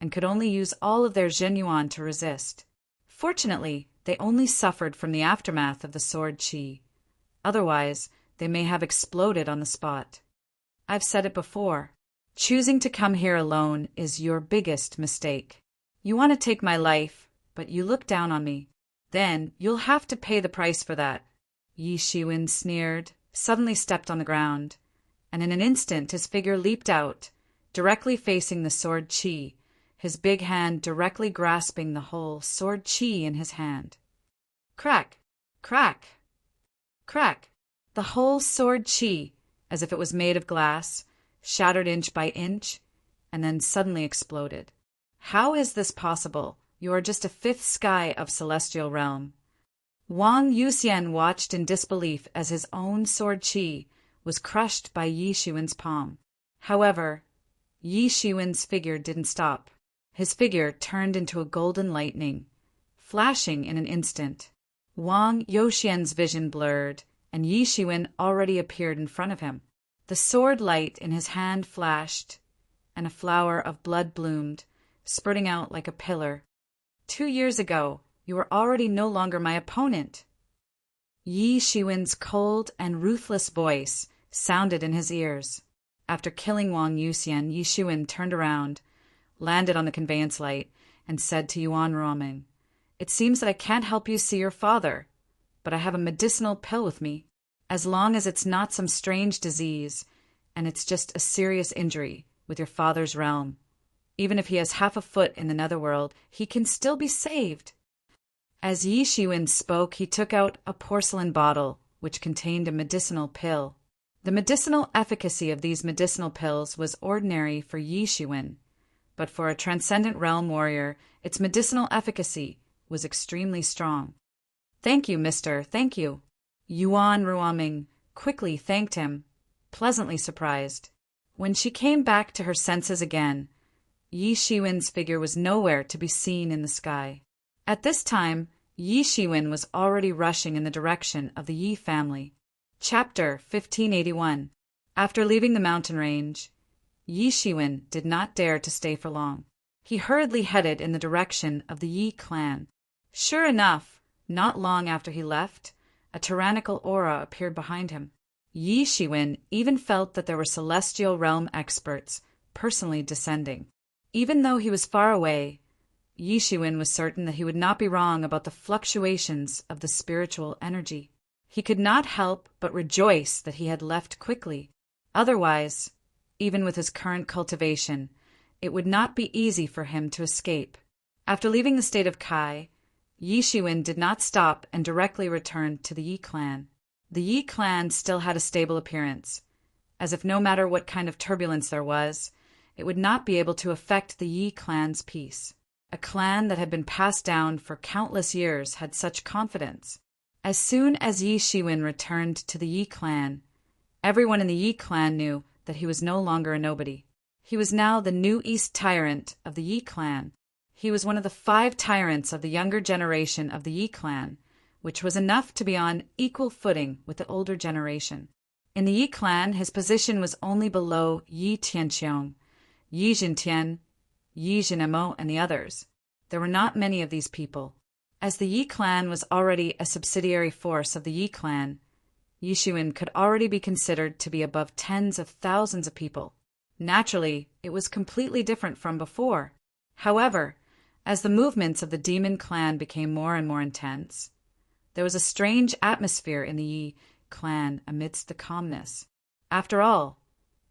and could only use all of their Zhenyuan to resist. Fortunately, they only suffered from the aftermath of the sword chi. Otherwise, they may have exploded on the spot. I've said it before. Choosing to come here alone is your biggest mistake. You want to take my life, but you look down on me. Then you'll have to pay the price for that." Yi Shiwen sneered, suddenly stepped on the ground, and in an instant his figure leaped out, directly facing the sword chi, his big hand directly grasping the whole sword chi in his hand. Crack! Crack! Crack! The whole sword chi, as if it was made of glass, shattered inch by inch, and then suddenly exploded. How is this possible? You are just a fifth sky of celestial realm. Wang Yuxian watched in disbelief as his own sword chi was crushed by Yi Shiwen's palm. However, Yi Shiwen's figure didn't stop. His figure turned into a golden lightning, flashing in an instant. Wang Yuxian's vision blurred, and Yi Shiwen already appeared in front of him. The sword light in his hand flashed, and a flower of blood bloomed, spurting out like a pillar. 2 years ago, you were already no longer my opponent. Yi Shiwen's cold and ruthless voice sounded in his ears. After killing Wang Yuxian, Yi Shiwen turned around, landed on the conveyance light, and said to Yuan Ruoming, "It seems that I can't help you see your father, but I have a medicinal pill with me. As long as it's not some strange disease, and it's just a serious injury with your father's realm. Even if he has half a foot in the netherworld, he can still be saved." As Yi Shiwen spoke, he took out a porcelain bottle, which contained a medicinal pill. The medicinal efficacy of these medicinal pills was ordinary for Yi Shiwen, but for a transcendent realm warrior, its medicinal efficacy was extremely strong. "Thank you, mister, thank you." Yuan Ruoming quickly thanked him, pleasantly surprised. When she came back to her senses again, Yi Shiwen's figure was nowhere to be seen in the sky. At this time, Yi Shiwen was already rushing in the direction of the Yi family. Chapter 1581. After leaving the mountain range, Yi Shiwen did not dare to stay for long. He hurriedly headed in the direction of the Yi clan. Sure enough, not long after he left, a tyrannical aura appeared behind him. Yi Shiwen even felt that there were celestial realm experts personally descending. Even though he was far away, Yi Shiwen was certain that he would not be wrong about the fluctuations of the spiritual energy. He could not help but rejoice that he had left quickly. Otherwise, even with his current cultivation, it would not be easy for him to escape. After leaving the state of Kai, Yi Shiwen did not stop and directly returned to the Yi clan. The Yi clan still had a stable appearance, as if no matter what kind of turbulence there was, it would not be able to affect the Yi clan's peace. A clan that had been passed down for countless years had such confidence. As soon as Yi Shiwen returned to the Yi clan, everyone in the Yi clan knew that he was no longer a nobody. He was now the new East tyrant of the Yi clan. He was one of the 5 tyrants of the younger generation of the Yi clan, which was enough to be on equal footing with the older generation. In the Yi clan, his position was only below Yi Tianqiong, Yi Jintian, Yi Jinemo, and the others. There were not many of these people. As the Yi clan was already a subsidiary force of the Yi clan, Yi Shiwen could already be considered to be above tens of thousands of people. Naturally, it was completely different from before. However, as the movements of the demon clan became more and more intense, there was a strange atmosphere in the Yi clan amidst the calmness. After all,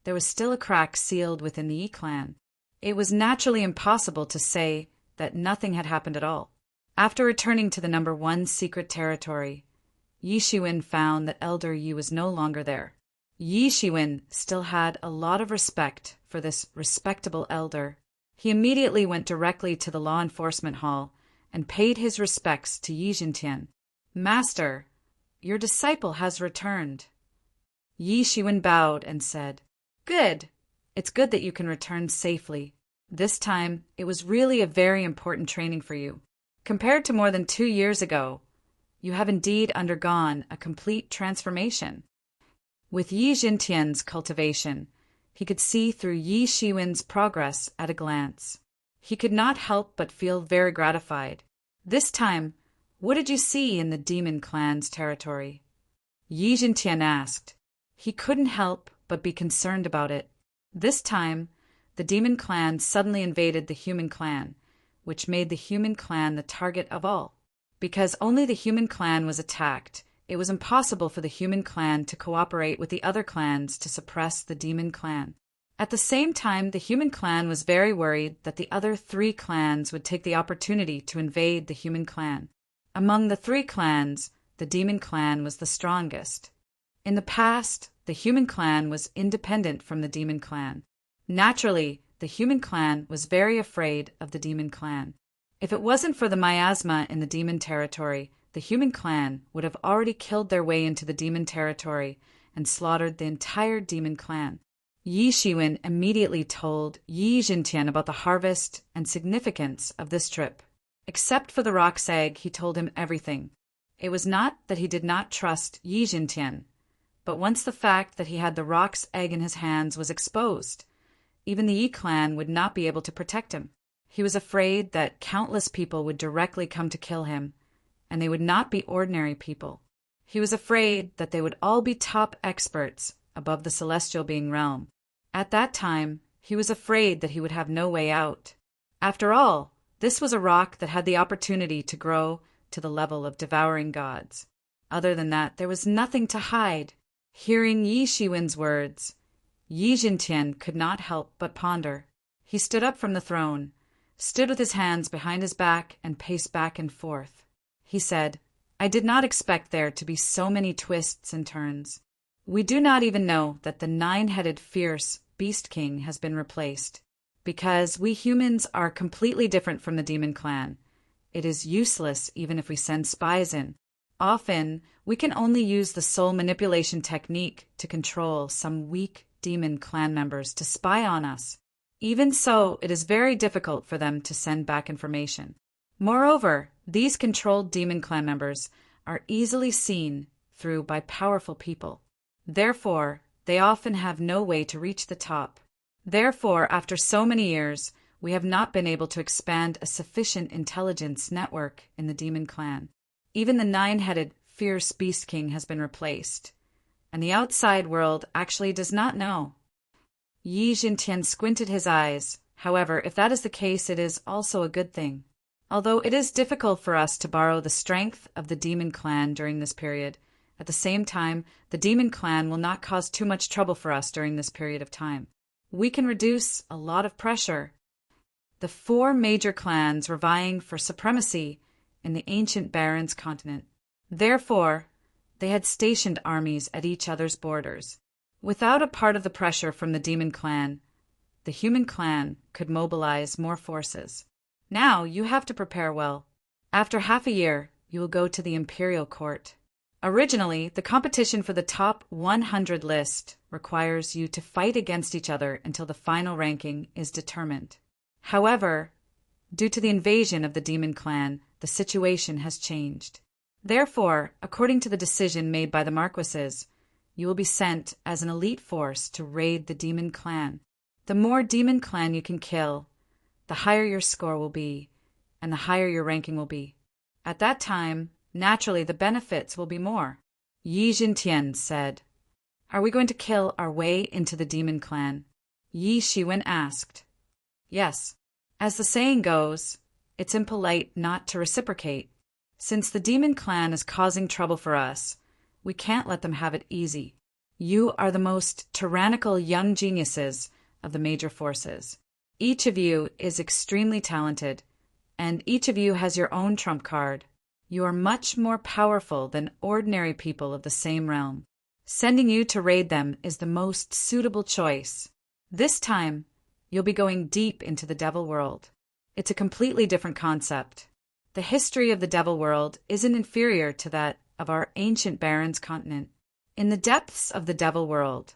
there was still a crack sealed within the Yi clan. It was naturally impossible to say that nothing had happened at all. After returning to the number 1 secret territory, Yi Shiwen found that Elder Yi was no longer there. Yi Shiwen still had a lot of respect for this respectable elder. He immediately went directly to the law enforcement hall and paid his respects to Yi Jintian. "Master, your disciple has returned." Yi Shiwen bowed and said, "Good. It's good that you can return safely. This time, it was really a very important training for you. Compared to more than 2 years ago, you have indeed undergone a complete transformation." With Yi Jintian's cultivation, he could see through Yi Shiwen's progress at a glance. He could not help but feel very gratified. "This time, what did you see in the demon clan's territory?" Yi Jintian asked. He couldn't help but be concerned about it. This time, the demon clan suddenly invaded the human clan, which made the human clan the target of all. Because only the human clan was attacked, it was impossible for the human clan to cooperate with the other clans to suppress the demon clan. At the same time, the human clan was very worried that the other 3 clans would take the opportunity to invade the human clan. Among the 3 clans, the demon clan was the strongest. In the past, the human clan was independent from the demon clan. Naturally, the human clan was very afraid of the demon clan. If it wasn't for the miasma in the demon territory, the human clan would have already killed their way into the demon territory and slaughtered the entire demon clan. Yi Shiwen immediately told Yi Jintian about the harvest and significance of this trip. Except for the roc's egg, he told him everything. It was not that he did not trust Yi Jintian, but once the fact that he had the roc's egg in his hands was exposed, even the Yi clan would not be able to protect him. He was afraid that countless people would directly come to kill him, and they would not be ordinary people. He was afraid that they would all be top experts above the celestial being realm. At that time, he was afraid that he would have no way out. After all, this was a rock that had the opportunity to grow to the level of devouring gods. Other than that, there was nothing to hide. Hearing Yi Shiwen's words, Yi Jintian could not help but ponder. He stood up from the throne, stood with his hands behind his back, and paced back and forth. He said, "I did not expect there to be so many twists and turns. We do not even know that the 9-headed fierce Beast King has been replaced. Because we humans are completely different from the demon clan, it is useless even if we send spies in. Often, we can only use the soul manipulation technique to control some weak demon clan members to spy on us. Even so, it is very difficult for them to send back information. Moreover, these controlled demon clan members are easily seen through by powerful people. Therefore, they often have no way to reach the top. Therefore, after so many years, we have not been able to expand a sufficient intelligence network in the demon clan. Even the 9-headed fierce Beast King has been replaced, and the outside world actually does not know." Yi Jintian squinted his eyes. However, if that is the case, it is also a good thing. Although it is difficult for us to borrow the strength of the demon clan during this period, at the same time, the demon clan will not cause too much trouble for us during this period of time. We can reduce a lot of pressure. The 4 major clans were vying for supremacy in the ancient Barrens continent. Therefore, they had stationed armies at each other's borders. Without a part of the pressure from the demon clan, the human clan could mobilize more forces. Now you have to prepare well. After half a year, you will go to the imperial court. Originally, the competition for the top 100 list requires you to fight against each other until the final ranking is determined. However, due to the invasion of the demon clan, the situation has changed. Therefore, according to the decision made by the marquises, you will be sent as an elite force to raid the demon clan. The more demon clan you can kill, the higher your score will be, and the higher your ranking will be. At that time, naturally the benefits will be more. Yi Jintian said, "Are we going to kill our way into the demon clan?" Yi Shiwen asked. "Yes. As the saying goes, it's impolite not to reciprocate. Since the demon clan is causing trouble for us, we can't let them have it easy. You are the most tyrannical young geniuses of the major forces. Each of you is extremely talented, and each of you has your own trump card. You are much more powerful than ordinary people of the same realm. Sending you to raid them is the most suitable choice. This time, you'll be going deep into the devil world. It's a completely different concept. The history of the devil world isn't inferior to that of our ancient Barrens continent. In the depths of the devil world,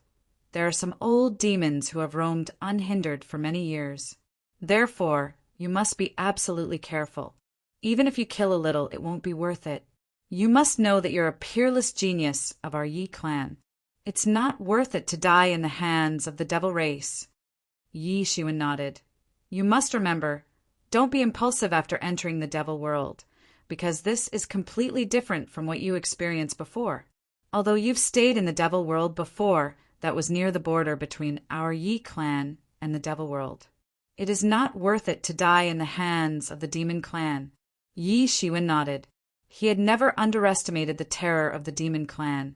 there are some old demons who have roamed unhindered for many years. Therefore, you must be absolutely careful. Even if you kill a little, it won't be worth it. You must know that you're a peerless genius of our Yi clan. It's not worth it to die in the hands of the devil race." Yi Shiwen nodded. "You must remember, don't be impulsive after entering the devil world, because this is completely different from what you experienced before. Although you've stayed in the devil world before, that was near the border between our Yi clan and the devil world. It is not worth it to die in the hands of the demon clan." Yi Shiwen nodded. He had never underestimated the terror of the demon clan,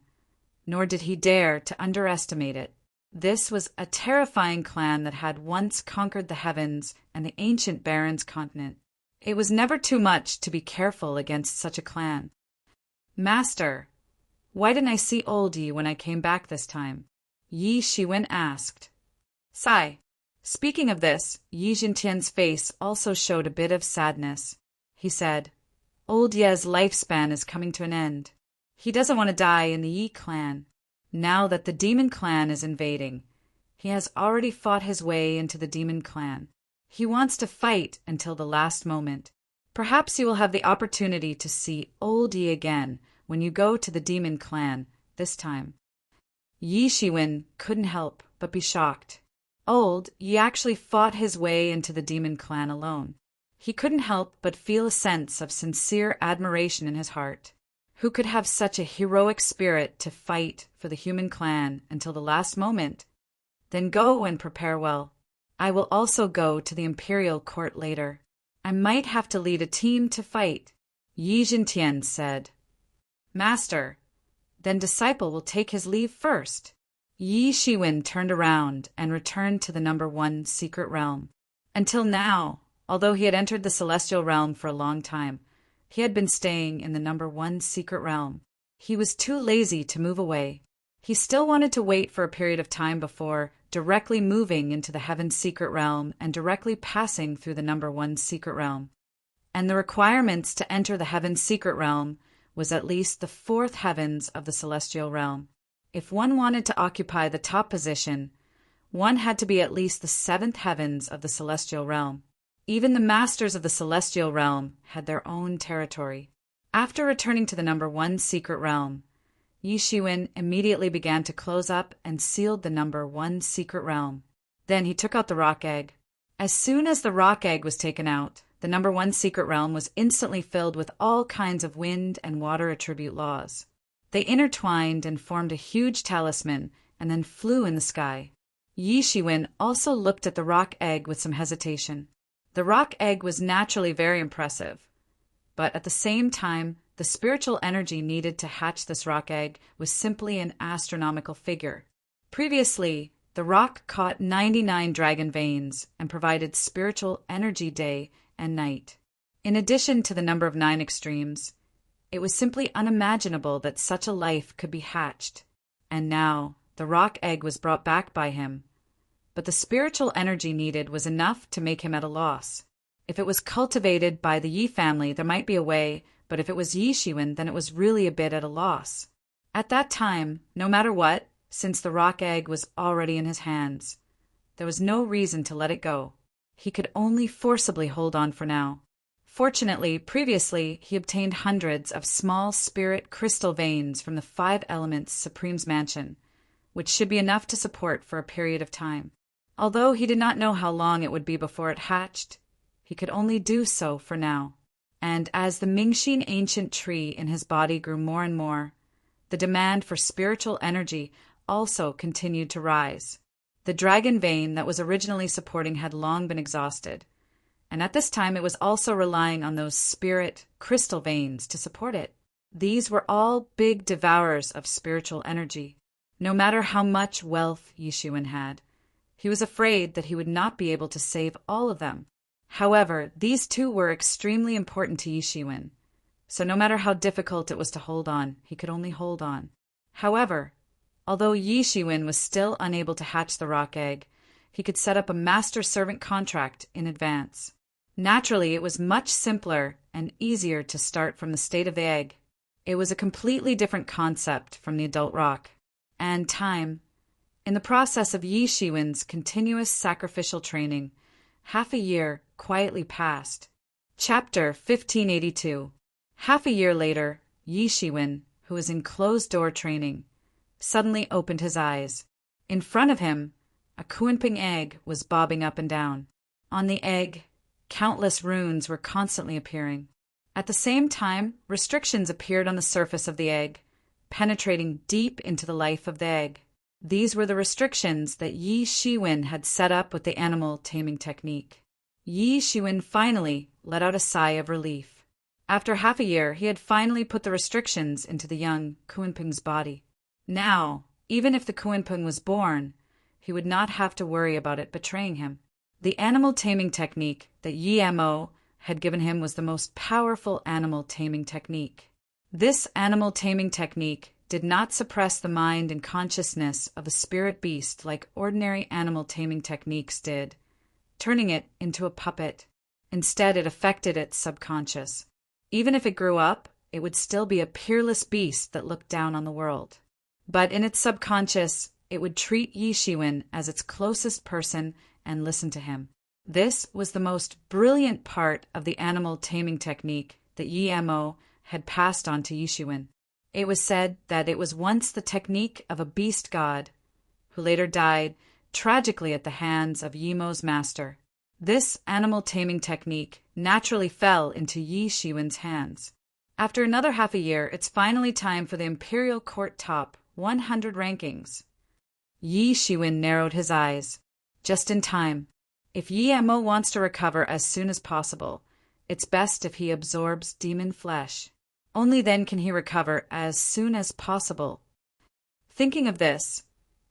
nor did he dare to underestimate it. This was a terrifying clan that had once conquered the heavens and the ancient Barrens continent. It was never too much to be careful against such a clan. "Master, why didn't I see old Yi when I came back this time?" Yi Shiwen asked. Sigh. Speaking of this, Yi Jintian's face also showed a bit of sadness. He said, "Old Ye's lifespan is coming to an end. He doesn't want to die in the Yi clan. Now that the demon clan is invading, he has already fought his way into the demon clan. He wants to fight until the last moment. Perhaps you will have the opportunity to see old Yi again when you go to the demon clan this time." Yi Shiwen couldn't help but be shocked. Old Yi actually fought his way into the demon clan alone. He couldn't help but feel a sense of sincere admiration in his heart. Who could have such a heroic spirit to fight for the human clan until the last moment? Then go and prepare well. I will also go to the imperial court later. I might have to lead a team to fight." Yi Jintian said. "Master, then disciple will take his leave first." Yi Shiwen turned around and returned to the number 1 secret realm. Until now, although he had entered the celestial realm for a long time, he had been staying in the number 1 secret realm. He was too lazy to move away. He still wanted to wait for a period of time before directly moving into the heaven's secret realm and directly passing through the number 1 secret realm. And the requirements to enter the heaven's secret realm was at least the 4th heavens of the celestial realm. If one wanted to occupy the top position, one had to be at least the 7th heavens of the celestial realm. Even the masters of the celestial realm had their own territory. After returning to the number 1 secret realm, Yi Shiwen immediately began to close up and sealed the number 1 secret realm. Then he took out the rock egg. As soon as the rock egg was taken out, the number 1 secret realm was instantly filled with all kinds of wind and water attribute laws. They intertwined and formed a huge talisman and then flew in the sky. Yi Shiwen also looked at the rock egg with some hesitation. The rock egg was naturally very impressive, but at the same time, the spiritual energy needed to hatch this rock egg was simply an astronomical figure. Previously, the rock caught 99 dragon veins and provided spiritual energy day and night. In addition to the number of 9 extremes, it was simply unimaginable that such a life could be hatched. And now, the rock egg was brought back by him. But the spiritual energy needed was enough to make him at a loss. If it was cultivated by the Yi family, there might be a way, but if it was Yi Shiwen, then it was really a bit at a loss. At that time, no matter what, since the rock egg was already in his hands, there was no reason to let it go. He could only forcibly hold on for now. Fortunately, previously, he obtained hundreds of small spirit crystal veins from the 5 Elements Supreme's mansion, which should be enough to support for a period of time. Although he did not know how long it would be before it hatched, he could only do so for now. And as the Mingxin ancient tree in his body grew more and more, the demand for spiritual energy also continued to rise. The dragon vein that was originally supporting had long been exhausted, and at this time it was also relying on those spirit crystal veins to support it. These were all big devourers of spiritual energy. No matter how much wealth Yi Shiwen had, he was afraid that he would not be able to save all of them. However, these two were extremely important to Yi Shiwen, so no matter how difficult it was to hold on, he could only hold on. However, although Yi Shiwen was still unable to hatch the rock egg, he could set up a master-servant contract in advance. Naturally, it was much simpler and easier to start from the state of the egg. It was a completely different concept from the adult rock. And time. In the process of Yi Shiwen's continuous sacrificial training, half a year quietly passed. Chapter 1582. Half a year later, Yi Shiwen, who was in closed-door training, suddenly opened his eyes. In front of him, a Kunping egg was bobbing up and down. On the egg, countless runes were constantly appearing. At the same time, restrictions appeared on the surface of the egg, penetrating deep into the life of the egg. These were the restrictions that Yi Shiwen had set up with the animal taming technique. Yi Shiwen finally let out a sigh of relief. After half a year, he had finally put the restrictions into the young Kunping's body. Now, even if the Kunping was born, he would not have to worry about it betraying him. The animal taming technique that Yi Mo had given him was the most powerful animal taming technique. This animal taming technique did not suppress the mind and consciousness of a spirit beast like ordinary animal taming techniques did, turning it into a puppet. Instead, it affected its subconscious. Even if it grew up, it would still be a peerless beast that looked down on the world. But in its subconscious, it would treat Yi Shiwen as its closest person and listen to him. This was the most brilliant part of the animal taming technique that Yi Mo had passed on to Yi Shiwen. It was said that it was once the technique of a beast god, who later died tragically at the hands of Yi Mo's master. This animal taming technique naturally fell into Yi Shiwen's hands. After another half a year, it's finally time for the Imperial Court Top 100 rankings. Yi Shiwen narrowed his eyes. Just in time. If Yi Mo wants to recover as soon as possible, it's best if he absorbs demon flesh. Only then can he recover as soon as possible. Thinking of this,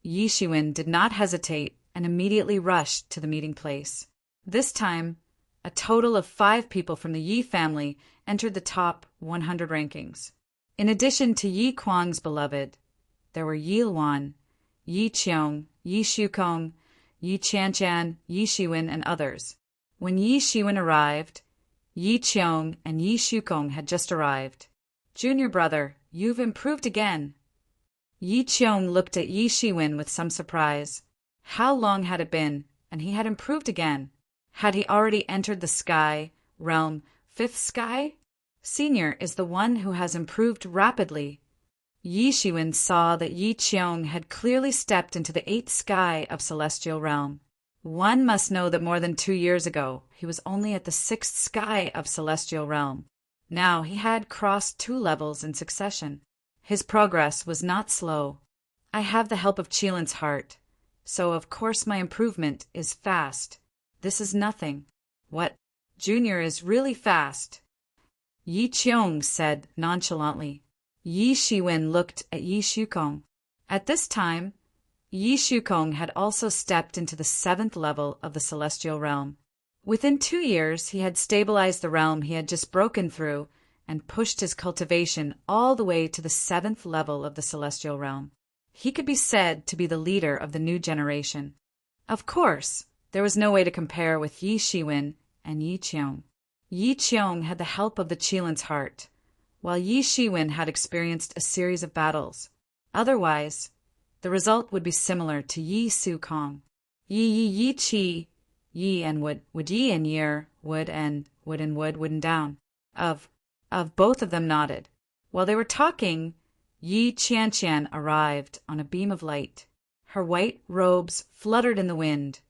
Yi Shiwen did not hesitate and immediately rushed to the meeting place. This time, a total of 5 people from the Yi family entered the top 100 rankings. In addition to Yi Kuang's beloved, there were Yi Luan, Yi Qiong, Yi Shukong, Yi Qianchan, Yi Shiwen, and others. When Yi Shiwen arrived, Yi Qiong and Yi Shukong had just arrived. "Junior brother, you've improved again." Yi Qiong looked at Yi Shiwen with some surprise. How long had it been, and he had improved again? Had he already entered the sky, realm, 5th sky? Senior is the one who has improved rapidly. Yi Shiwen saw that Yi Qiong had clearly stepped into the 8th sky of celestial realm. One must know that more than 2 years ago, he was only at the 6th sky of celestial realm. Now he had crossed 2 levels in succession. His progress was not slow. I have the help of Qilin's heart, so of course my improvement is fast. This is nothing. What? Junior is really fast, Yi Cheong said nonchalantly. Yi Shiwen looked at Yi Shukong. At this time, Yi Shukong had also stepped into the 7th level of the celestial realm. Within 2 years, he had stabilized the realm he had just broken through and pushed his cultivation all the way to the 7th level of the celestial realm. He could be said to be the leader of the new generation. Of course, there was no way to compare with Yi Shiwen and Yi Cheong. Yi Cheong had the help of the Qilin's heart, while Yi Shiwen had experienced a series of battles. Otherwise, the result would be similar to Yi Su Kong. Yi Chi, Yi and would Yi and Yer, would and wouldn't down. Of both of them nodded. While they were talking, Yi Qian arrived on a beam of light. Her white robes fluttered in the wind,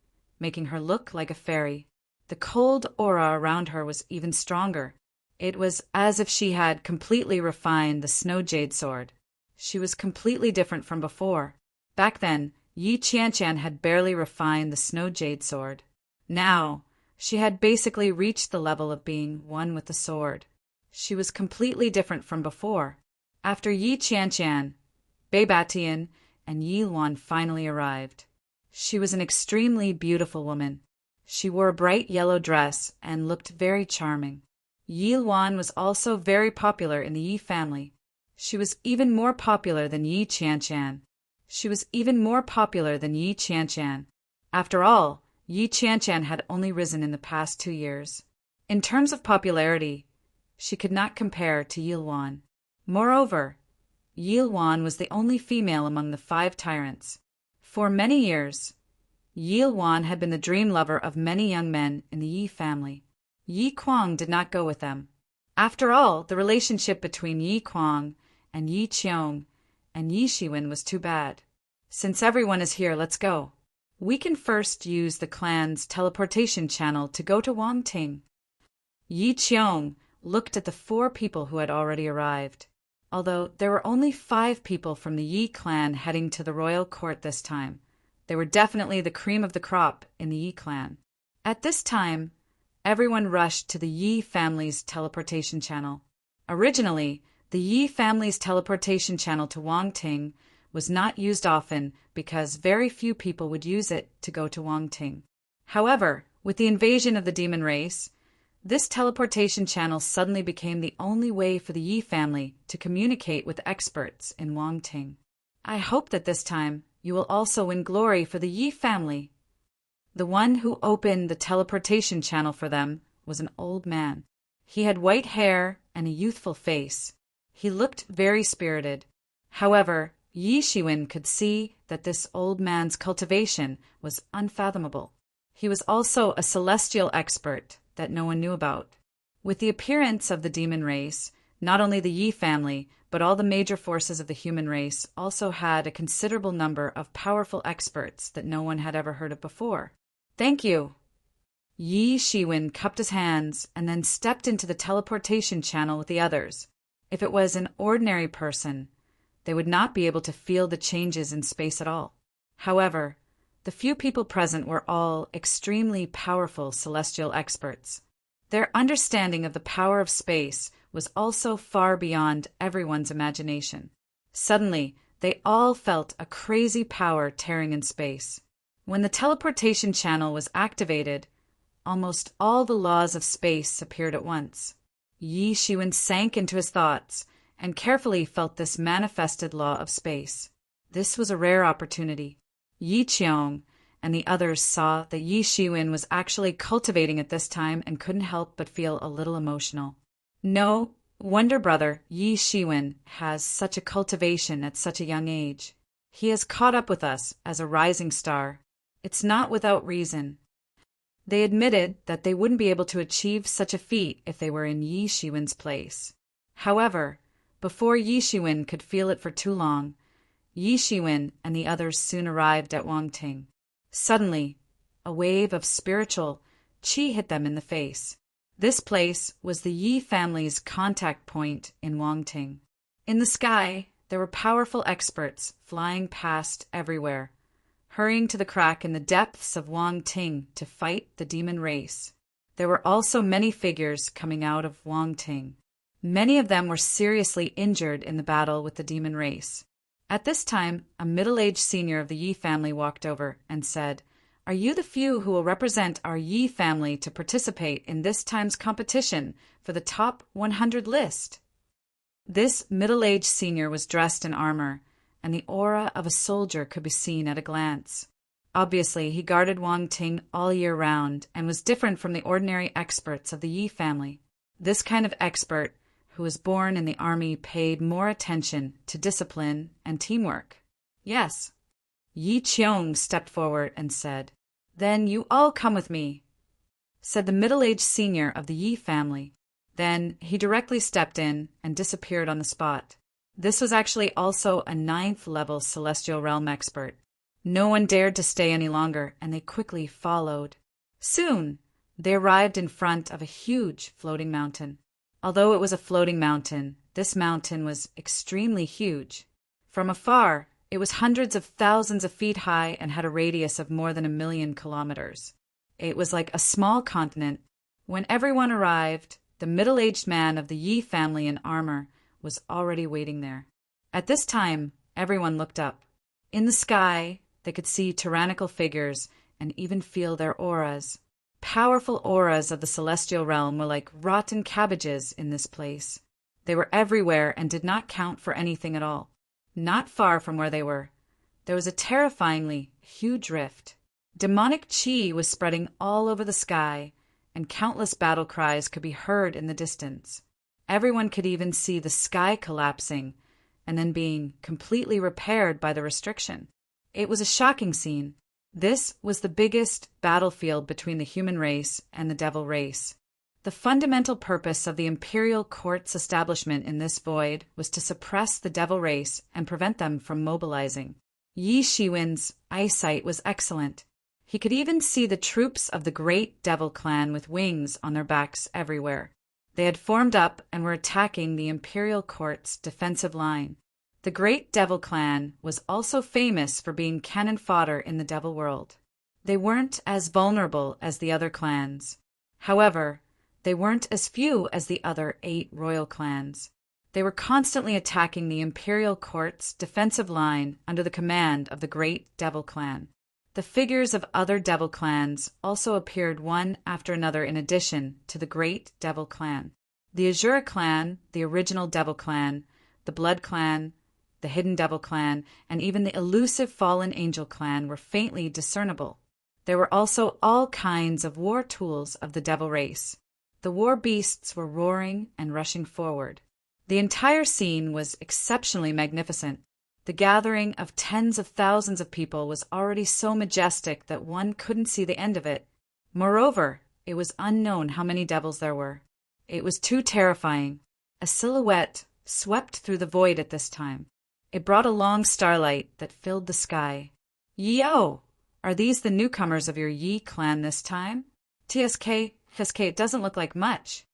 making her look like a fairy. The cold aura around her was even stronger. It was as if she had completely refined the snow jade sword. She was completely different from before. Back then, Yi Qian had barely refined the snow jade sword. Now, she had basically reached the level of being one with the sword. She was completely different from before. After Yi Qian, Bei Batian and Yi Luan finally arrived. She was an extremely beautiful woman. She wore a bright yellow dress and looked very charming. Yi Luan was also very popular in the Yi family. She was even more popular than Yi Qian. After all, Yi Qian had only risen in the past 2 years. In terms of popularity, she could not compare to Yi Luan. Moreover, Yi Luan was the only female among the 5 tyrants. For many years, Yi Luan had been the dream lover of many young men in the Yi family. Yi Kuang did not go with them. After all, the relationship between Yi Kuang and Yi Cheong and Yi Shiwen was too bad. Since everyone is here, let's go. We can first use the clan's teleportation channel to go to Wangting. Yi Cheong looked at the 4 people who had already arrived. Although there were only 5 people from the Yi clan heading to the royal court this time, they were definitely the cream of the crop in the Yi clan. At this time, everyone rushed to the Yi family's teleportation channel. Originally, the Yi family's teleportation channel to Wangting was not used often because very few people would use it to go to Wangting. However, with the invasion of the demon race, this teleportation channel suddenly became the only way for the Yi family to communicate with experts in Wangting. I hope that this time you will also win glory for the Yi family. The one who opened the teleportation channel for them was an old man. He had white hair and a youthful face. He looked very spirited. However, Yi Shiwen could see that this old man's cultivation was unfathomable. He was also a celestial expert that no one knew about. With the appearance of the demon race, not only the Yi family, but all the major forces of the human race also had a considerable number of powerful experts that no one had ever heard of before. Thank you. Yi Shiwen cupped his hands and then stepped into the teleportation channel with the others. If it was an ordinary person, they would not be able to feel the changes in space at all. However, the few people present were all extremely powerful celestial experts. Their understanding of the power of space was also far beyond everyone's imagination. Suddenly, they all felt a crazy power tearing in space. When the teleportation channel was activated, almost all the laws of space appeared at once. Yi Shiwen sank into his thoughts and carefully felt this manifested law of space. This was a rare opportunity. Yi Cheong and the others saw that Yi Shiwen was actually cultivating at this time and couldn't help but feel a little emotional. No wonder brother Yi Shiwen has such a cultivation at such a young age. He has caught up with us as a rising star. It's not without reason. They admitted that they wouldn't be able to achieve such a feat if they were in Yi Shiwen's place. However, before Yi Shiwen could feel it for too long, Yi Shiwen and the others soon arrived at Wangting. Suddenly, a wave of spiritual qi hit them in the face. This place was the Yi family's contact point in Wangting. In the sky, there were powerful experts flying past everywhere, hurrying to the crack in the depths of Wangting to fight the demon race. There were also many figures coming out of Wangting. Many of them were seriously injured in the battle with the demon race. At this time, a middle-aged senior of the Yi family walked over and said, "Are you the few who will represent our Yi family to participate in this time's competition for the top 100 list?" This middle-aged senior was dressed in armor, and the aura of a soldier could be seen at a glance. Obviously, he guarded Wangting all year round and was different from the ordinary experts of the Yi family. This kind of expert, who was born in the army, paid more attention to discipline and teamwork. "Yes." Yi Qiong stepped forward and said, "Then you all come with me," said the middle-aged senior of the Yi family. Then he directly stepped in and disappeared on the spot. This was actually also a 9th-level celestial realm expert. No one dared to stay any longer, and they quickly followed. Soon, they arrived in front of a huge floating mountain. Although it was a floating mountain, this mountain was extremely huge. From afar, it was hundreds of thousands of feet high and had a radius of more than 1,000,000 kilometers. It was like a small continent. When everyone arrived, the middle-aged man of the Yi family in armor was already waiting there. At this time, everyone looked up. In the sky, they could see tyrannical figures and even feel their auras. Powerful auras of the celestial realm were like rotten cabbages in this place. They were everywhere and did not count for anything at all. Not far from where they were, there was a terrifyingly huge rift. Demonic chi was spreading all over the sky, and countless battle cries could be heard in the distance. Everyone could even see the sky collapsing and then being completely repaired by the restriction. It was a shocking scene. This was the biggest battlefield between the human race and the devil race. The fundamental purpose of the imperial court's establishment in this void was to suppress the devil race and prevent them from mobilizing. Yi Shiwen's eyesight was excellent. He could even see the troops of the great devil clan with wings on their backs everywhere. They had formed up and were attacking the imperial court's defensive line. The great devil clan was also famous for being cannon fodder in the devil world. They weren't as vulnerable as the other clans. However, they weren't as few as the other 8 royal clans. They were constantly attacking the imperial court's defensive line under the command of the great devil clan. The figures of other devil clans also appeared one after another in addition to the great devil clan. The Azura clan, the original devil clan, the blood clan, the hidden devil clan, and even the elusive fallen angel clan were faintly discernible. There were also all kinds of war tools of the devil race. The war beasts were roaring and rushing forward. The entire scene was exceptionally magnificent. The gathering of tens of thousands of people was already so majestic that one couldn't see the end of it. Moreover, it was unknown how many devils there were. It was too terrifying. A silhouette swept through the void at this time. It brought a long starlight that filled the sky. "Yo! Are these the newcomers of your Yi clan this time?" TSK, it doesn't look like much."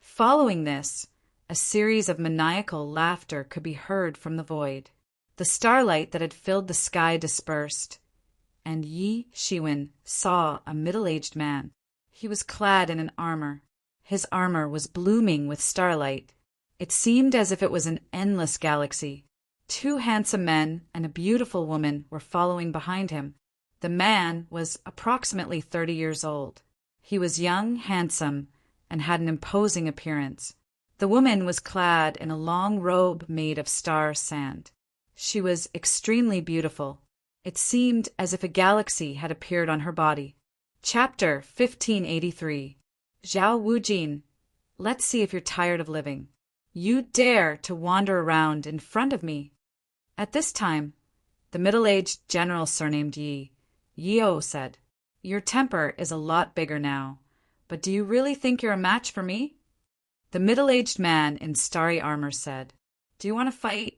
Following this, a series of maniacal laughter could be heard from the void. The starlight that had filled the sky dispersed, and Yi Shiwen saw a middle-aged man. He was clad in an armor. His armor was blooming with starlight. It seemed as if it was an endless galaxy. 2 handsome men and a beautiful woman were following behind him. The man was approximately 30 years old. He was young, handsome, and had an imposing appearance. The woman was clad in a long robe made of star sand. She was extremely beautiful. It seemed as if a galaxy had appeared on her body. Chapter 1583. Zhao Wujin, let's see if you're tired of living. You dare to wander around in front of me. At this time, the middle-aged general surnamed Yi, Yeo, said, "Your temper is a lot bigger now, but do you really think you're a match for me?" The middle-aged man in starry armor said, "Do you want to fight?"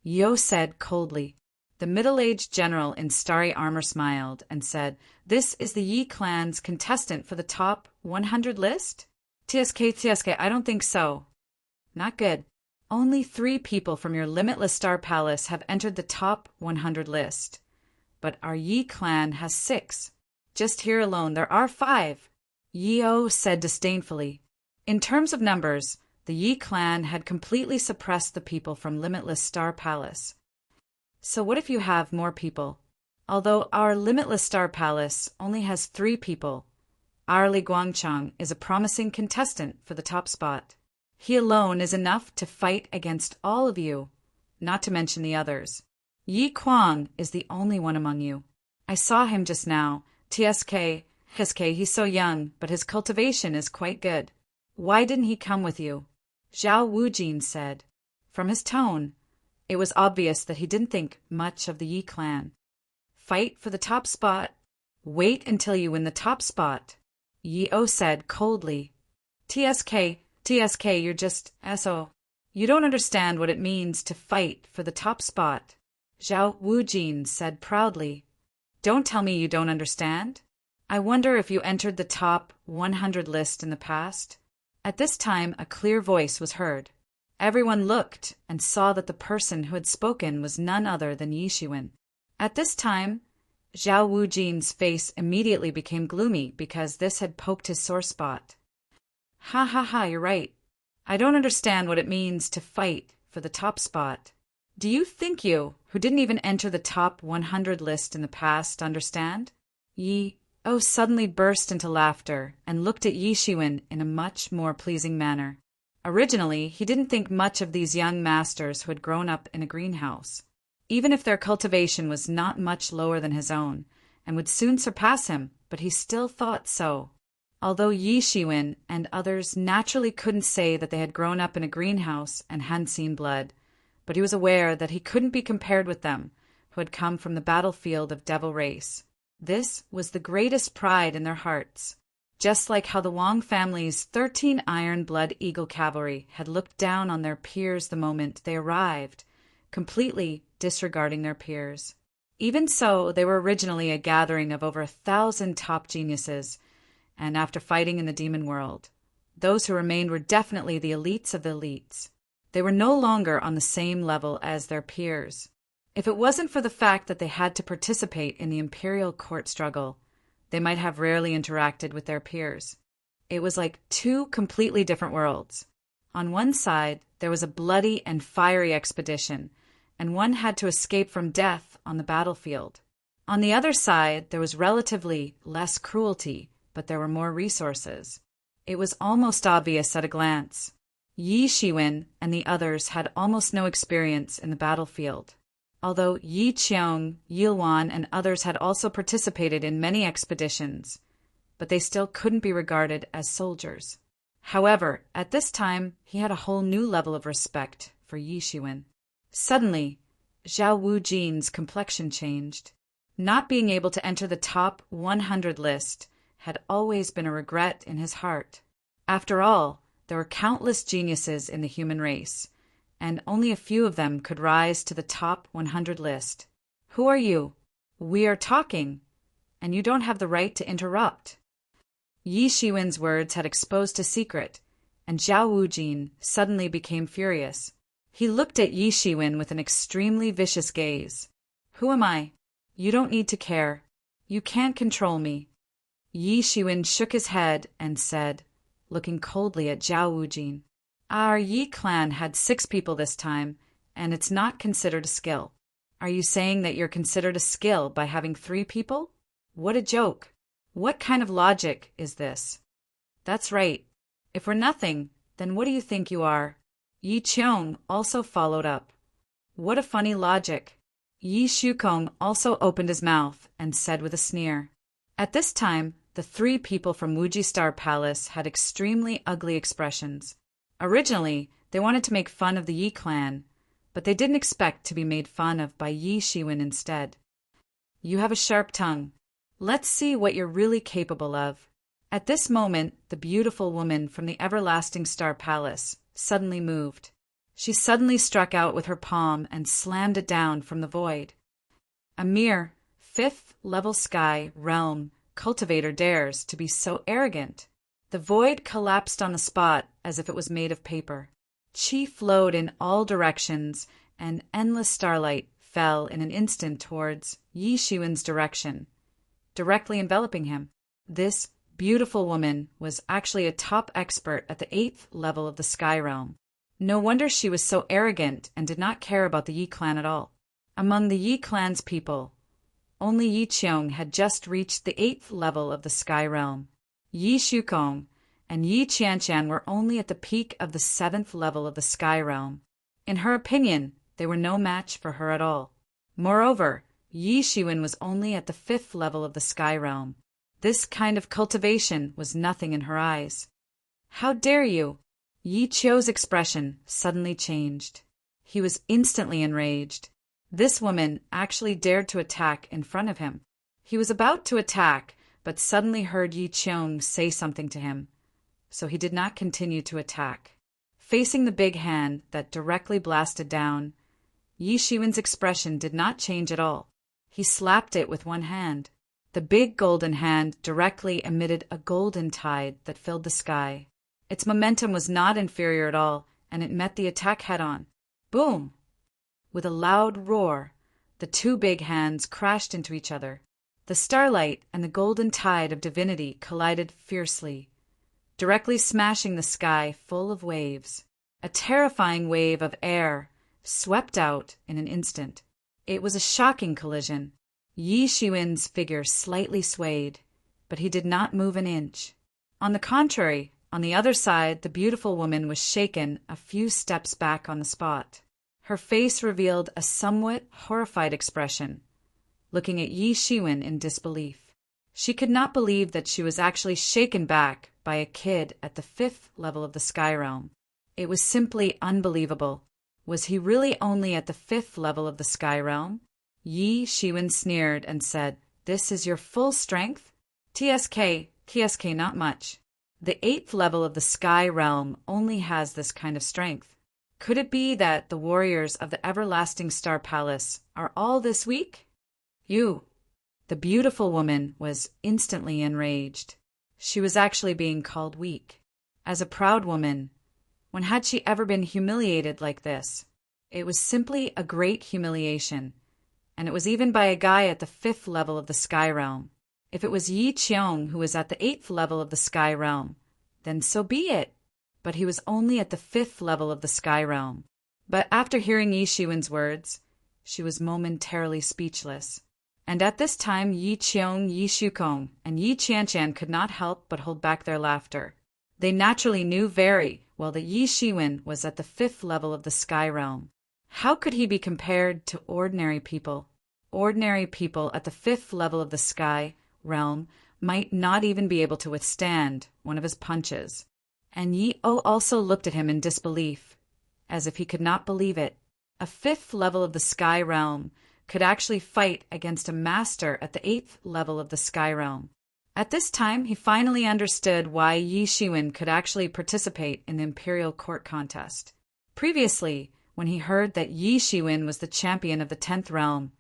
Yo said coldly. The middle-aged general in starry armor smiled and said, "This is the Yi clan's contestant for the top 100 list?" TSK, I don't think so. Not good. Only 3 people from your limitless star palace have entered the top 100 list. But our Yi clan has 6. Just here alone there are 5. Yi said disdainfully. In terms of numbers, the Yi clan had completely suppressed the people from Limitless Star Palace. So what if you have more people? Although our Limitless Star Palace only has 3 people, our Li Guangchang is a promising contestant for the top spot. He alone is enough to fight against all of you, not to mention the others. Yi Kuang is the only one among you. I saw him just now. TSK, he's so young, but his cultivation is quite good. Why didn't he come with you? Zhao Wujin said. From his tone, it was obvious that he didn't think much of the Yi clan. Fight for the top spot. Wait until you win the top spot, Yi said coldly. TSK, you're just SO. You don't understand what it means to fight for the top spot, Zhao Wujin said proudly. Don't tell me you don't understand. I wonder if you entered the top 100 list in the past. At this time, a clear voice was heard. Everyone looked and saw that the person who had spoken was none other than Yi Shiwen. At this time, Zhao Wujin's face immediately became gloomy because this had poked his sore spot. Ha, you're right. I don't understand what it means to fight for the top spot. Do you think you, who didn't even enter the top 100 list in the past, understand? Yi suddenly burst into laughter and looked at Yi Shiwen in a much more pleasing manner. Originally, he didn't think much of these young masters who had grown up in a greenhouse, even if their cultivation was not much lower than his own, and would soon surpass him, but he still thought so. Although Yi Shiwen and others naturally couldn't say that they had grown up in a greenhouse and hadn't seen blood, but he was aware that he couldn't be compared with them, who had come from the battlefield of Devil Race. This was the greatest pride in their hearts, just like how the Wang family's 13 Iron Blood Eagle Cavalry had looked down on their peers the moment they arrived, completely disregarding their peers. Even so, they were originally a gathering of over 1,000 top geniuses, and after fighting in the demon world, those who remained were definitely the elites of the elites. They were no longer on the same level as their peers. If it wasn't for the fact that they had to participate in the imperial court struggle, they might have rarely interacted with their peers. It was like 2 completely different worlds. On one side, there was a bloody and fiery expedition, and one had to escape from death on the battlefield. On the other side, there was relatively less cruelty, but there were more resources. It was almost obvious at a glance. Yi Shiwen and the others had almost no experience in the battlefield. Although Yi Qiong, Yilwan, and others had also participated in many expeditions, but they still couldn't be regarded as soldiers. However, at this time, he had a whole new level of respect for Yi Shiwen. Suddenly, Zhao Wujin's complexion changed. Not being able to enter the top 100 list had always been a regret in his heart. After all, there were countless geniuses in the human race, and only a few of them could rise to the top 100 list. Who are you? We are talking, and you don't have the right to interrupt. Yi Shiwen's words had exposed a secret, and Zhao Wujin suddenly became furious. He looked at Yi Shiwen with an extremely vicious gaze. Who am I? You don't need to care. You can't control me. Yi Shiwen shook his head and said, looking coldly at Zhao Wujin, Our Yi clan had 6 people this time, and it's not considered a skill. Are you saying that you're considered a skill by having 3 people? What a joke. What kind of logic is this? That's right. If we're nothing, then what do you think you are? Yi Qiong also followed up. What a funny logic. Yi Shukong also opened his mouth and said with a sneer. At this time, the 3 people from Wuji Star Palace had extremely ugly expressions. Originally, they wanted to make fun of the Yi clan, but they didn't expect to be made fun of by Yi Shiwen instead. You have a sharp tongue. Let's see what you're really capable of. At this moment, the beautiful woman from the Everlasting Star Palace suddenly moved. She suddenly struck out with her palm and slammed it down from the void. A mere 5th-level sky realm cultivator dares to be so arrogant. The void collapsed on the spot as if it was made of paper. Qi flowed in all directions, and endless starlight fell in an instant towards Yi Shiwen's direction, directly enveloping him. This beautiful woman was actually a top expert at the 8th level of the Sky Realm. No wonder she was so arrogant and did not care about the Yi clan at all. Among the Yi clan's people, only Yi Qiong had just reached the 8th level of the Sky Realm. Yi Shukong and Yi Qianshan were only at the peak of the 7th level of the Sky Realm. In her opinion, they were no match for her at all. Moreover, Yi Shiwen was only at the 5th level of the Sky Realm. This kind of cultivation was nothing in her eyes. How dare you? Yi Qiu's expression suddenly changed. He was instantly enraged. This woman actually dared to attack in front of him. He was about to attack, but suddenly heard Yi Qiong say something to him, so he did not continue to attack. Facing the big hand that directly blasted down, Yi Shiwen's expression did not change at all. He slapped it with one hand. The big golden hand directly emitted a golden tide that filled the sky. Its momentum was not inferior at all, and it met the attack head-on. Boom! With a loud roar, the two big hands crashed into each other. The starlight and the golden tide of divinity collided fiercely, directly smashing the sky full of waves. A terrifying wave of air swept out in an instant. It was a shocking collision. Yi Shiwen's figure slightly swayed, but he did not move an inch. On the contrary, on the other side, the beautiful woman was shaken a few steps back on the spot. Her face revealed a somewhat horrified expression, looking at Yi Shiwen in disbelief. She could not believe that she was actually shaken back by a kid at the 5th level of the Sky Realm. It was simply unbelievable. Was he really only at the 5th level of the Sky Realm? Yi Shiwen sneered and said, "This is your full strength? TSK, not much. The 8th level of the Sky Realm only has this kind of strength. Could it be that the warriors of the Everlasting Star Palace are all this weak?" You. The beautiful woman was instantly enraged. She was actually being called weak. As a proud woman, when had she ever been humiliated like this? It was simply a great humiliation, and it was even by a guy at the 5th level of the Sky Realm. If it was Yi Qiong who was at the 8th level of the Sky Realm, then so be it. But he was only at the 5th level of the Sky Realm. But after hearing Yi Shiwen's words, she was momentarily speechless. And at this time, Yi Qiong, Yi Shukong, and Yi Qianshan could not help but hold back their laughter. They naturally knew very well that Yi Shiwen was at the 5th level of the Sky Realm. How could he be compared to ordinary people? Ordinary people at the 5th level of the Sky Realm might not even be able to withstand one of his punches. And Yi O also looked at him in disbelief, as if he could not believe it. A 5th level of the Sky Realm could actually fight against a master at the 8th level of the Sky Realm. At this time, he finally understood why Yi Shiwen could actually participate in the Imperial Court contest. Previously, when he heard that Yi Shiwen was the champion of the 10th realm,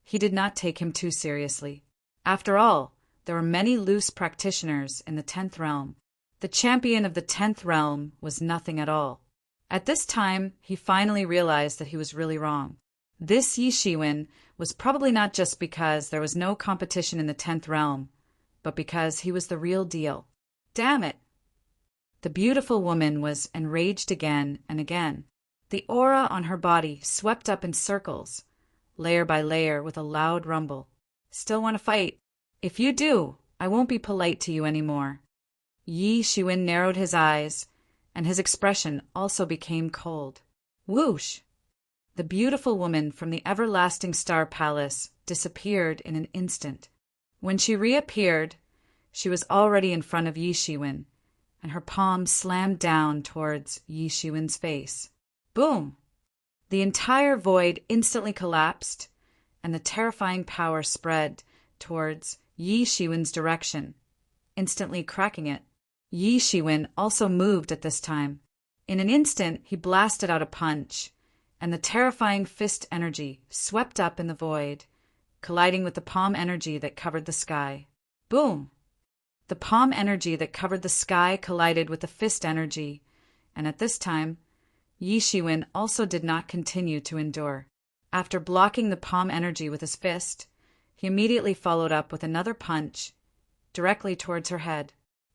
he did not take him too seriously. After all, there were many loose practitioners in the 10th realm. The champion of the 10th realm was nothing at all. At this time, he finally realized that he was really wrong. This Yi Shiwen was probably not just because there was no competition in the 10th realm, but because he was the real deal. Damn it! The beautiful woman was enraged again and again. The aura on her body swept up in circles, layer by layer, with a loud rumble. Still want to fight? If you do, I won't be polite to you anymore. Yi Shiwen narrowed his eyes, and his expression also became cold. Whoosh! The beautiful woman from the Everlasting Star Palace disappeared in an instant. When she reappeared, she was already in front of Yi Shiwen, and her palm slammed down towards Yi Shiwen's face. Boom! The entire void instantly collapsed, and the terrifying power spread towards Yi Shiwen's direction, instantly cracking it. Yi Shiwen also moved at this time. In an instant, he blasted out a punch, and the terrifying fist energy swept up in the void, colliding with the palm energy that covered the sky. Boom! The palm energy that covered the sky collided with the fist energy, and at this time, Yi Shiwen also did not continue to endure. After blocking the palm energy with his fist, he immediately followed up with another punch directly towards her head.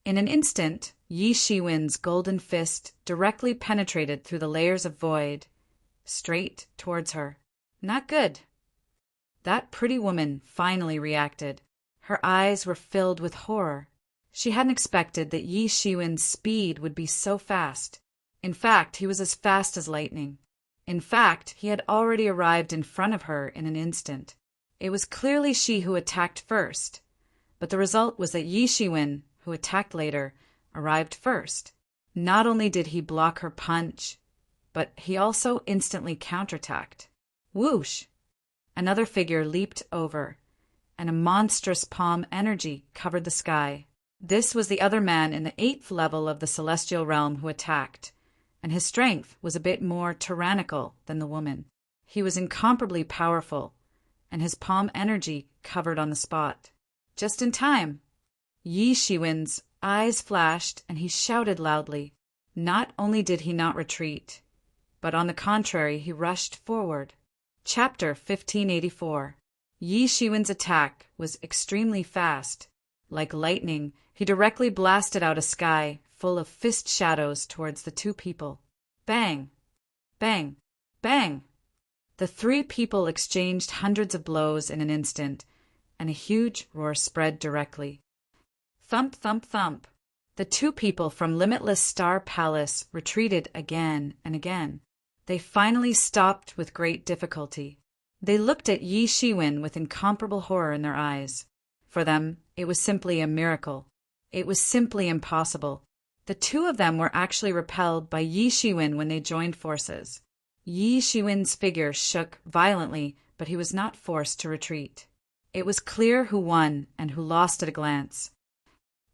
In an instant, Yi Shiwen's golden fist directly penetrated through the layers of void, straight towards her. Not good. That pretty woman finally reacted. Her eyes were filled with horror. She hadn't expected that Yi Shiwen's speed would be so fast. In fact, he was as fast as lightning. In fact, he had already arrived in front of her in an instant. It was clearly she who attacked first, but the result was that Yi Shiwen, who attacked later, arrived first. Not only did he block her punch, but he also instantly counterattacked. Whoosh! Another figure leaped over, and a monstrous palm energy covered the sky. This was the other man in the 8th level of the celestial realm who attacked, and his strength was a bit more tyrannical than the woman. He was incomparably powerful, and his palm energy covered on the spot. Just in time. Yi Shiwen's eyes flashed, and he shouted loudly. Not only did he not retreat, but on the contrary, he rushed forward. Chapter 1584. Yi Shiwen's attack was extremely fast. Like lightning, he directly blasted out a sky full of fist shadows towards the two people. Bang! Bang! Bang! The three people exchanged hundreds of blows in an instant, and a huge roar spread directly. Thump, thump, thump. The two people from Limitless Star Palace retreated again and again. They finally stopped with great difficulty. They looked at Yi Shiwen with incomparable horror in their eyes. For them, it was simply a miracle. It was simply impossible. The two of them were actually repelled by Yi Shiwen when they joined forces. Yi Shiwen's figure shook violently, but he was not forced to retreat. It was clear who won and who lost at a glance.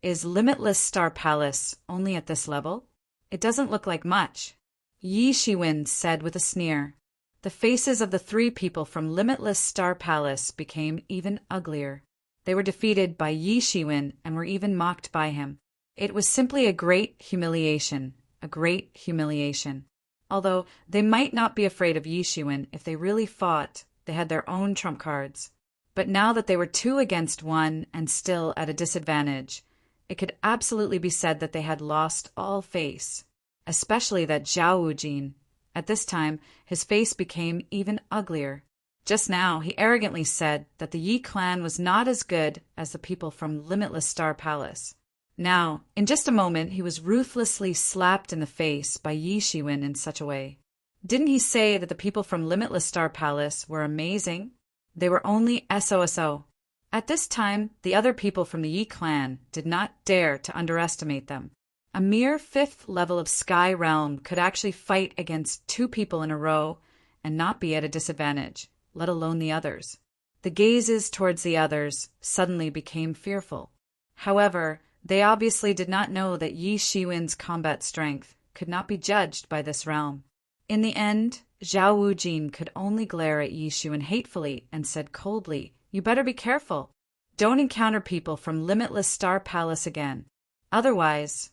Is Limitless Star Palace only at this level? It doesn't look like much. Yi Shiwen said with a sneer. The faces of the three people from Limitless Star Palace became even uglier. They were defeated by Yi Shiwen and were even mocked by him. It was simply a great humiliation, a great humiliation. Although they might not be afraid of Yi Shiwen if they really fought, they had their own trump cards. But now that they were 2 against 1 and still at a disadvantage, it could absolutely be said that they had lost all face. Especially that Zhao Wujin. At this time, his face became even uglier. Just now, he arrogantly said that the Yi clan was not as good as the people from Limitless Star Palace. Now, in just a moment, he was ruthlessly slapped in the face by Yi Shiwen in such a way. Didn't he say that the people from Limitless Star Palace were amazing? They were only SOSO. At this time, the other people from the Yi clan did not dare to underestimate them. A mere 5th level of Sky Realm could actually fight against 2 people in a row and not be at a disadvantage, let alone the others. The gazes towards the others suddenly became fearful. However, they obviously did not know that Yi Shiwen's combat strength could not be judged by this realm. In the end, Zhao Wujin could only glare at Yi Shiwen hatefully and said coldly, "You better be careful. Don't encounter people from Limitless Star Palace again. Otherwise,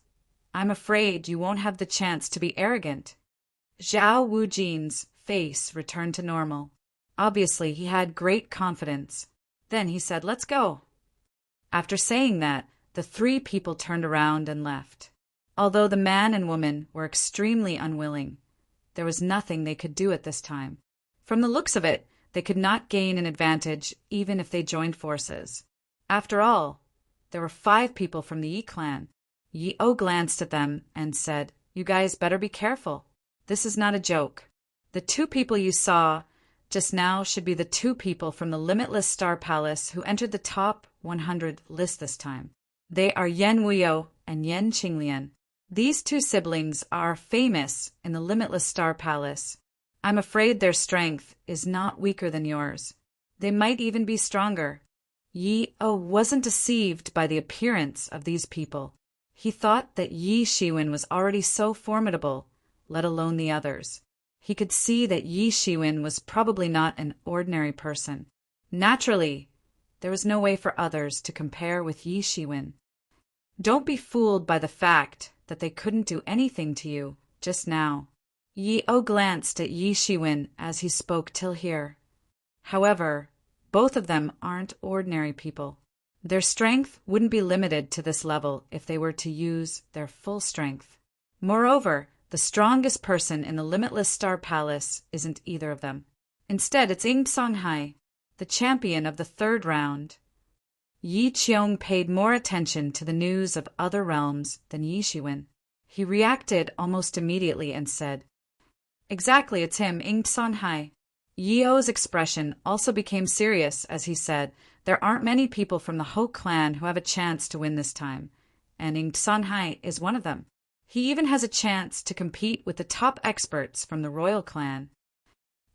I'm afraid you won't have the chance to be arrogant." Zhao Wujin's face returned to normal. Obviously, he had great confidence. Then he said, "Let's go." After saying that, the 3 people turned around and left. Although the man and woman were extremely unwilling, there was nothing they could do at this time. From the looks of it, they could not gain an advantage even if they joined forces. After all, there were 5 people from the Yi clan. Yi-O glanced at them and said, "You guys better be careful. This is not a joke. The 2 people you saw just now should be the 2 people from the Limitless Star Palace who entered the top 100 list this time. They are Yan Wuyo and Yan Qinglian. These 2 siblings are famous in the Limitless Star Palace. I'm afraid their strength is not weaker than yours. They might even be stronger." Yi-O wasn't deceived by the appearance of these people. He thought that Yi Shiwen was already so formidable, let alone the others. He could see that Yi Shiwen was probably not an ordinary person. Naturally, there was no way for others to compare with Yi Shiwen. Don't be fooled by the fact that they couldn't do anything to you just now. Yi-O glanced at Yi Shiwen as he spoke till here. However, both of them aren't ordinary people. Their strength wouldn't be limited to this level if they were to use their full strength. Moreover, the strongest person in the Limitless Star Palace isn't either of them. Instead, it's Songhai, the champion of the third round. Yi Qiong paid more attention to the news of other realms than Yi Shiwen. He reacted almost immediately and said, "Exactly, it's him, Songhai." Yi-O's expression also became serious as he said, "There aren't many people from the Ho clan who have a chance to win this time, and Songhai is one of them. He even has a chance to compete with the top experts from the royal clan."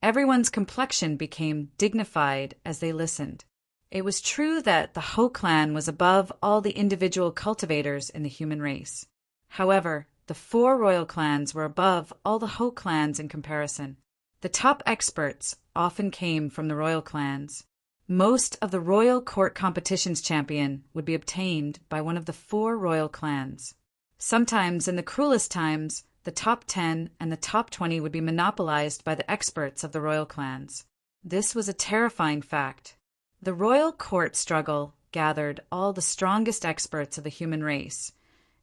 Everyone's complexion became dignified as they listened. It was true that the Ho clan was above all the individual cultivators in the human race. However, the 4 royal clans were above all the Ho clans in comparison. The top experts often came from the royal clans. Most of the royal court competitions champion would be obtained by one of the 4 royal clans. Sometimes, in the cruelest times, the top 10 and the top 20 would be monopolized by the experts of the royal clans. This was a terrifying fact. The royal court struggle gathered all the strongest experts of the human race,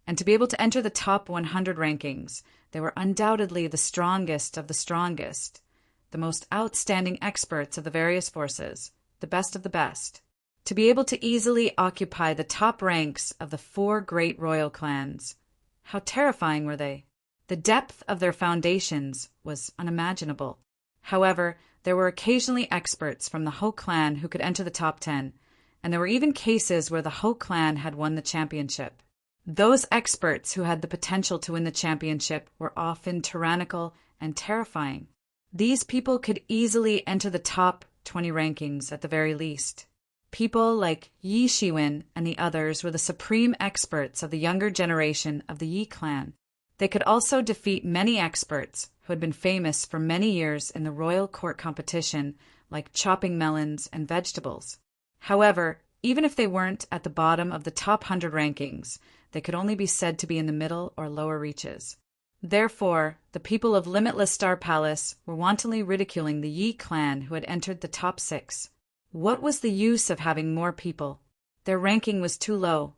and to be able to enter the top 100 rankings, they were undoubtedly the strongest of the strongest, the most outstanding experts of the various forces, the best of the best. To be able to easily occupy the top ranks of the 4 great royal clans, how terrifying were they? The depth of their foundations was unimaginable. However, there were occasionally experts from the Ho clan who could enter the top 10, and there were even cases where the Ho clan had won the championship. Those experts who had the potential to win the championship were often tyrannical and terrifying. These people could easily enter the top 20 rankings at the very least. People like Yi Shiwen and the others were the supreme experts of the younger generation of the Yi clan. They could also defeat many experts who had been famous for many years in the royal court competition, like chopping melons and vegetables. However, even if they weren't at the bottom of the top 100 rankings, they could only be said to be in the middle or lower reaches. Therefore, the people of Limitless Star Palace were wantonly ridiculing the Yi clan who had entered the top 6. What was the use of having more people? Their ranking was too low.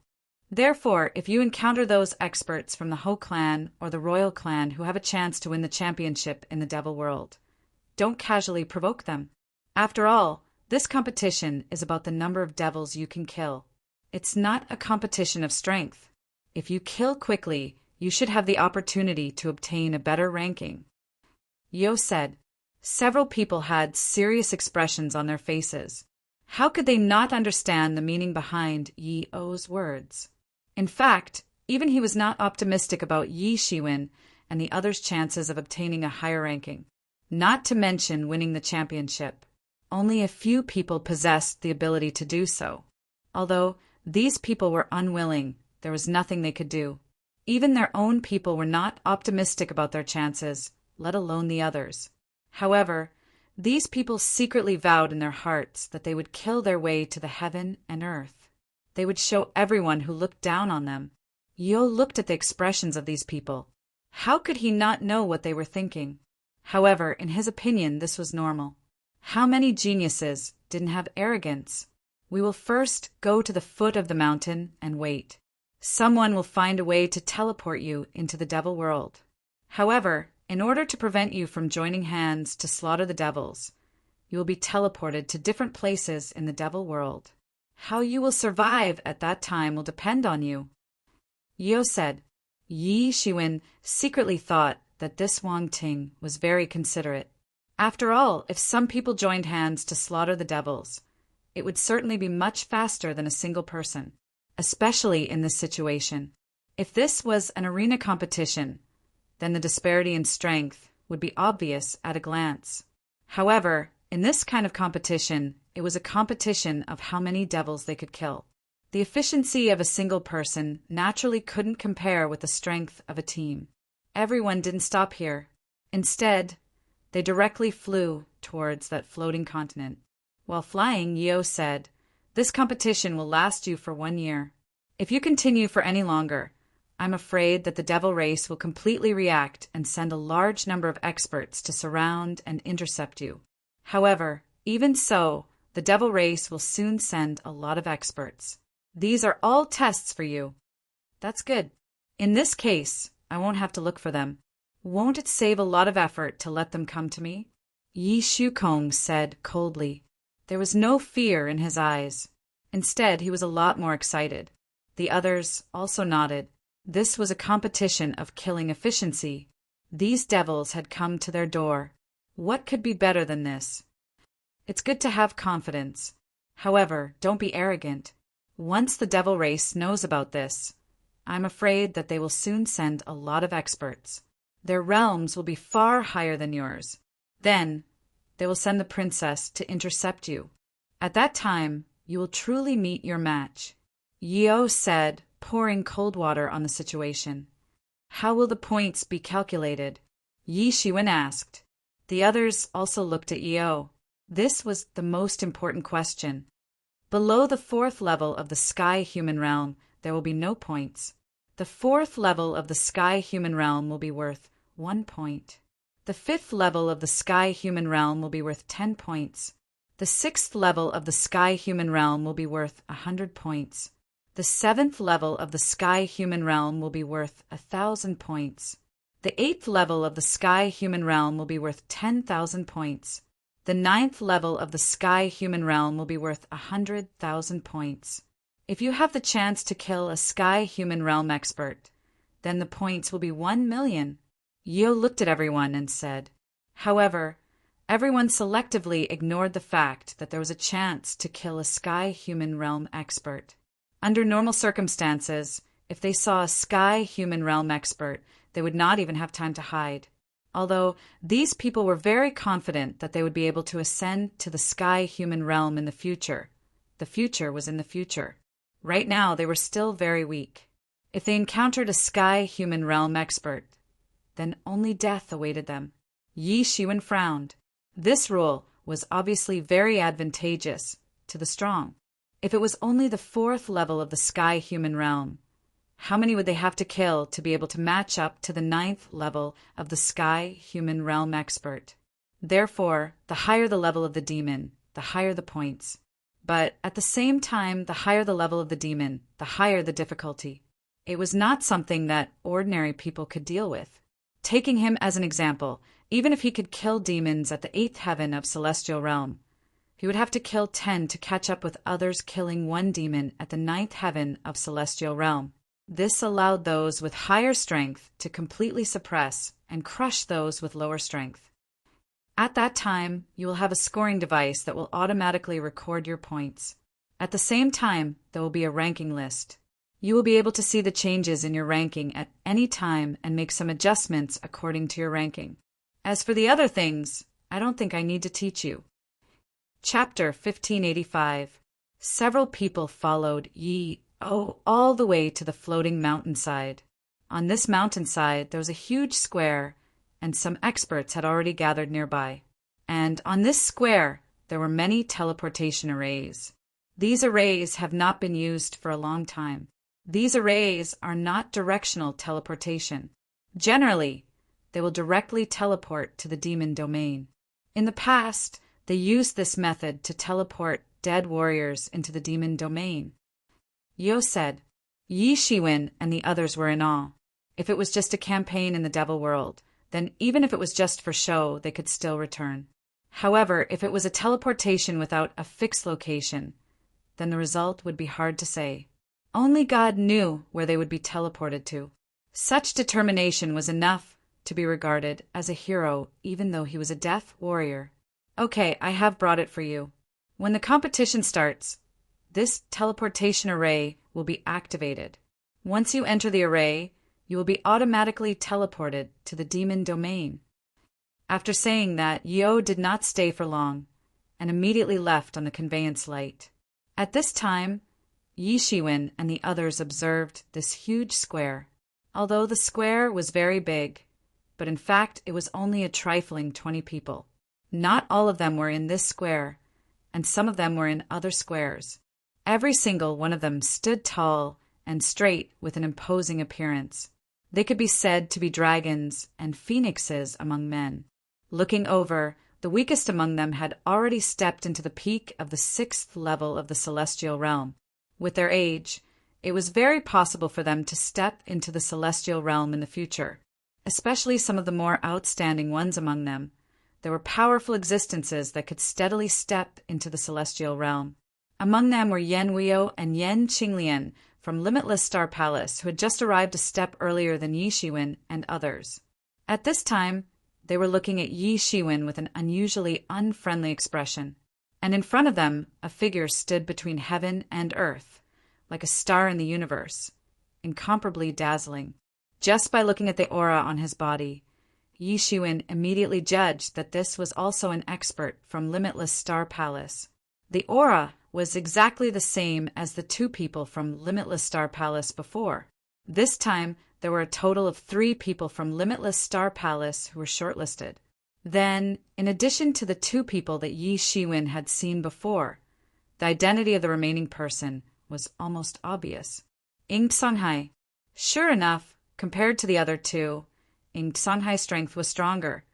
Therefore, if you encounter those experts from the Ho clan or the royal clan who have a chance to win the championship in the Devil World, don't casually provoke them. After all, this competition is about the number of devils you can kill. It's not a competition of strength. If you kill quickly, you should have the opportunity to obtain a better ranking. Yo said. Several people had serious expressions on their faces. How could they not understand the meaning behind Yi-O's words? In fact, even he was not optimistic about Yi Shiwen and the others' chances of obtaining a higher ranking, not to mention winning the championship. Only a few people possessed the ability to do so. Although these people were unwilling, there was nothing they could do. Even their own people were not optimistic about their chances, let alone the others. However, these people secretly vowed in their hearts that they would kill their way to the heaven and earth. They would show everyone who looked down on them. Yo looked at the expressions of these people. How could he not know what they were thinking? However, in his opinion, this was normal. How many geniuses didn't have arrogance? We will first go to the foot of the mountain and wait. Someone will find a way to teleport you into the devil world. However, in order to prevent you from joining hands to slaughter the devils, you will be teleported to different places in the devil world. How you will survive at that time will depend on you. Yo said. Yi Shiwen secretly thought that this Wang Ting was very considerate. After all, if some people joined hands to slaughter the devils, it would certainly be much faster than a single person, especially in this situation. If this was an arena competition, then the disparity in strength would be obvious at a glance. However, in this kind of competition, it was a competition of how many devils they could kill. The efficiency of a single person naturally couldn't compare with the strength of a team. Everyone didn't stop here. Instead, they directly flew towards that floating continent. While flying, Yo said, "This competition will last you for 1 year. If you continue for any longer, I'm afraid that the devil race will completely react and send a large number of experts to surround and intercept you. However, even so, the devil race will soon send a lot of experts. These are all tests for you. That's good. In this case, I won't have to look for them. Won't it save a lot of effort to let them come to me? Yi Shukong said coldly. There was no fear in his eyes. Instead, he was a lot more excited. The others also nodded. This was a competition of killing efficiency. These devils had come to their door. What could be better than this? It's good to have confidence. However, don't be arrogant. Once the devil race knows about this, I'm afraid that they will soon send a lot of experts. Their realms will be far higher than yours. Then, they will send the princess to intercept you. At that time, you will truly meet your match. Yeo said, pouring cold water on the situation. How will the points be calculated? Yi Shiwen asked. The others also looked at Yeo. This was the most important question. Below the 4th level of the Sky Human Realm, there will be no points. The 4th level of the Sky Human Realm will be worth 1 point. The 5th level of the Sky Human Realm will be worth 10 points. The 6th level of the Sky Human Realm will be worth 100 points. The 7th level of the Sky Human Realm will be worth 1,000 points. The 8th level of the Sky Human Realm will be worth 10,000 points. The 9th level of the Sky Human Realm will be worth 100,000 points. If you have the chance to kill a Sky Human Realm expert, then the points will be 1 million. Yeo looked at everyone and said. However, everyone selectively ignored the fact that there was a chance to kill a Sky Human Realm expert. Under normal circumstances, if they saw a Sky Human Realm expert, they would not even have time to hide. Although these people were very confident that they would be able to ascend to the Sky Human Realm in the future. The future was in the future. Right now, they were still very weak. If they encountered a Sky Human Realm expert, then only death awaited them. Yi Shiwen frowned. This rule was obviously very advantageous to the strong. If it was only the 4th level of the Sky Human Realm, how many would they have to kill to be able to match up to the 9th level of the Sky Human Realm expert? Therefore, the higher the level of the demon, the higher the points. But at the same time, the higher the level of the demon, the higher the difficulty. It was not something that ordinary people could deal with. Taking him as an example, even if he could kill demons at the 8th heaven of Celestial Realm, he would have to kill 10 to catch up with others killing 1 demon at the 9th heaven of Celestial Realm. This allowed those with higher strength to completely suppress and crush those with lower strength. At that time, you will have a scoring device that will automatically record your points. At the same time, there will be a ranking list. You will be able to see the changes in your ranking at any time and make some adjustments according to your ranking. As for the other things, I don't think I need to teach you. Chapter 1585. Several people followed Yi all the way to the floating mountainside. On this mountainside, there was a huge square, and some experts had already gathered nearby. And on this square, there were many teleportation arrays. These arrays have not been used for a long time. These arrays are not directional teleportation. Generally, they will directly teleport to the demon domain. In the past, they used this method to teleport dead warriors into the demon domain. Yeo said. Yi Shiwen and the others were in awe. If it was just a campaign in the devil world, then even if it was just for show, they could still return. However, if it was a teleportation without a fixed location, then the result would be hard to say. Only God knew where they would be teleported to. Such determination was enough to be regarded as a hero, even though he was a death warrior. Okay, I have brought it for you. When the competition starts, this teleportation array will be activated. Once you enter the array, you will be automatically teleported to the demon domain. After saying that, Yeo did not stay for long, and immediately left on the conveyance light. At this time, Yi Shiwen and the others observed this huge square. Although the square was very big, but in fact it was only a trifling 20 people. Not all of them were in this square, and some of them were in other squares. Every single one of them stood tall and straight with an imposing appearance. They could be said to be dragons and phoenixes among men. Looking over, the weakest among them had already stepped into the peak of the 6th level of the celestial realm. With their age, it was very possible for them to step into the celestial realm in the future, especially some of the more outstanding ones among them. There were powerful existences that could steadily step into the celestial realm. Among them were Yen Wuyo and Yen Qinglian from Limitless Star Palace, who had just arrived a step earlier than Yi Shiwen and others. At this time, they were looking at Yi Shiwen with an unusually unfriendly expression, and in front of them a figure stood between heaven and earth, like a star in the universe, incomparably dazzling. Just by looking at the aura on his body, Yi Shiwen immediately judged that this was also an expert from Limitless Star Palace. The aura was exactly the same as the two people from Limitless Star Palace before. This time, there were a total of 3 people from Limitless Star Palace who were shortlisted. Then, in addition to the 2 people that Yi Shiwen had seen before, the identity of the remaining person was almost obvious. Ing Songhai. Sure enough, compared to the other 2, Ing Songhai's strength was stronger,